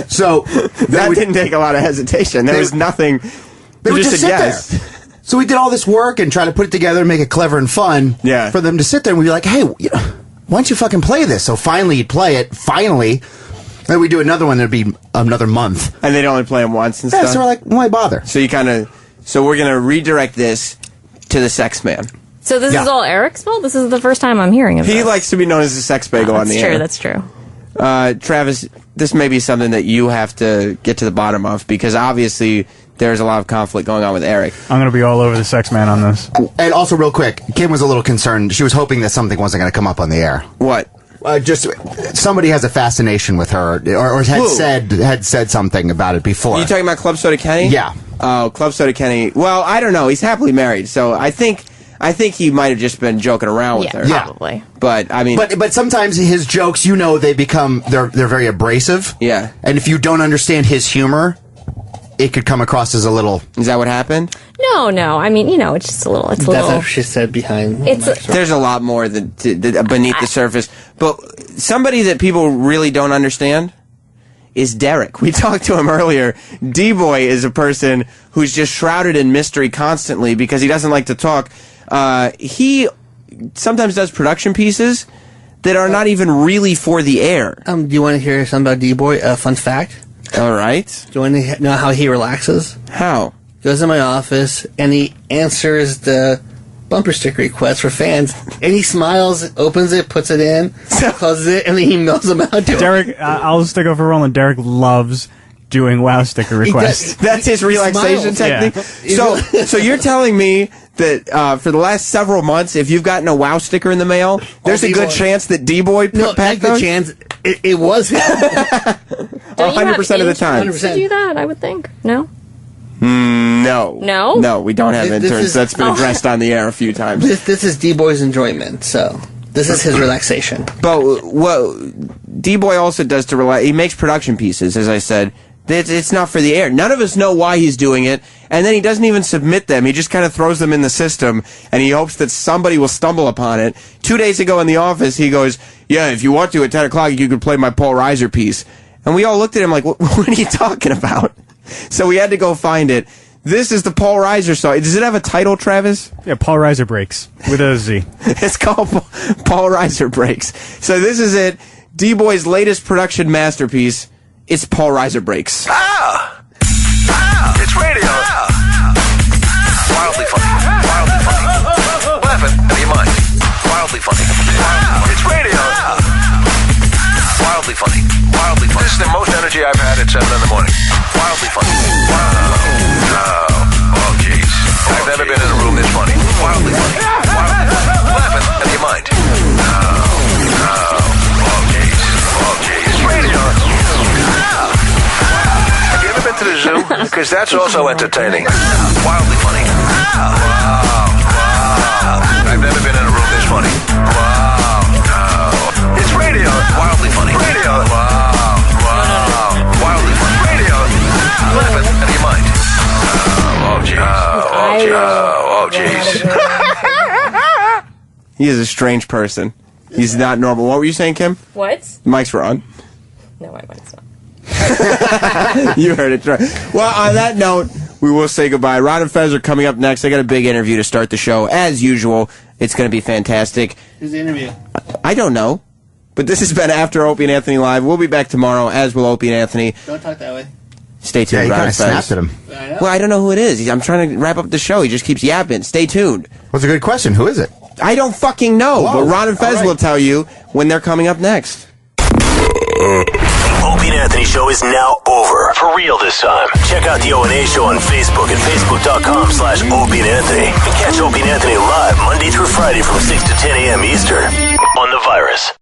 So that didn't take a lot of hesitation. There was nothing. They would just a sit guess. there. So we did all this work and try to put it together and make it clever and fun. Yeah. For them to sit there and we'd be like, hey, why don't you fucking play this? So finally you'd play it. Finally. Then we do another one. There'd be another month. And they'd only play them once and Yeah, stuff? so we're like, why bother? So you kind of... So we're going to redirect this to the sex man. So this is all Eric's fault? This is the first time I'm hearing of He this. likes to be known as the sex bagel on the air. That's true. Travis, this may be something that you have to get to the bottom of, because obviously there's a lot of conflict going on with Eric. I'm going to be all over the sex man on this. And also, real quick, Kim was a little concerned. She was hoping that something wasn't going to come up on the air. What? Just somebody has a fascination with her, or had said something about it before. Are you talking about Club Soda Kenny? Yeah. Oh, Club Soda Kenny. Well, I don't know. He's happily married, so I think he might have just been joking around with her. Yeah, probably. But I mean, but sometimes his jokes, they become they're very abrasive. Yeah. And if you don't understand his humor, it could come across as a little. Is that what happened? No. I mean, it's just a little. It's a That's little. what she said behind. There's a lot more beneath the surface. But somebody that people really don't understand is Derek. We talked to him earlier. D-Boy is a person who's just shrouded in mystery constantly because he doesn't like to talk. He sometimes does production pieces that are not even really for the air. Do you want to hear something about D-Boy? A fun fact? All right. Do you want to know how he relaxes? How? Goes in my office and he answers the bumper sticker request for fans, and he smiles, opens it, puts it in, closes it, and then he mails them out to him. Derek, I'll stick over Roland. Derek loves doing wow sticker requests. That's his relaxation technique. Yeah. So you're telling me that for the last several months, if you've gotten a wow sticker in the mail, there's a good chance that D-Boy packed those? Chance. It was him. 100% of the time. To do that, I would think. No. No. No? No, we don't have interns. That's been addressed on the air a few times. This is D-Boy's enjoyment, so this is his relaxation. But what D-Boy also does to relax, he makes production pieces, as I said. It's not for the air. None of us know why he's doing it, and then he doesn't even submit them. He just kind of throws them in the system, and he hopes that somebody will stumble upon it. 2 days ago in the office, he goes, yeah, if you want to, at 10 o'clock, you could play my Paul Reiser piece. And we all looked at him like, what are you talking about? So we had to go find it. This is the Paul Reiser song. Does it have a title, Travis? Yeah, Paul Reiser Breaks with a Z. It's called Paul Reiser Breaks. So this is it. D-Boy's latest production masterpiece. It's Paul Reiser Breaks. It's radio. Wildly funny. Wildly funny. Laughing out of your mind. Wildly funny. It's radio. Wildly funny. Wildly funny. This is the most energy I've had at 7 in the morning. Wildly funny. Oh, jeez. I've never been in a room this funny. Wildly funny. Laughing out of your mind. Oh, jeez. It's radio. Have you ever been to the zoo? Because that's also entertaining. Wildly funny. Wow. I've never been in a room this funny. Wow. It's radio. Wildly funny. Radio. Wow. Wildly funny. Radio. Laughing out of your mind. Oh, jeez. He is a strange person. He's not normal. What were you saying, Kim? What? Mics were on. No, my mic's not. You heard it. Well, on that note, we will say goodbye. Ron and Fez are coming up next. I got a big interview to start the show. As usual, it's going to be fantastic. Who's the interview? I don't know. But this has been After Opie and Anthony Live. We'll be back tomorrow, as will Opie and Anthony. Don't talk that way. Stay tuned. Yeah, he Ron kind and of Fez. snapped at him. Well, I don't know who it is. I'm trying to wrap up the show. He just keeps yapping. Stay tuned. What's a good question? Who is it? I don't fucking know. Whoa. But Ron and Fez will tell you when they're coming up next. Opie and Anthony show is now over. For real this time. Check out the O&A show on Facebook at facebook.com/Opie and Anthony. And catch Opie and Anthony live Monday through Friday from 6 to 10 a.m. Eastern on The Virus.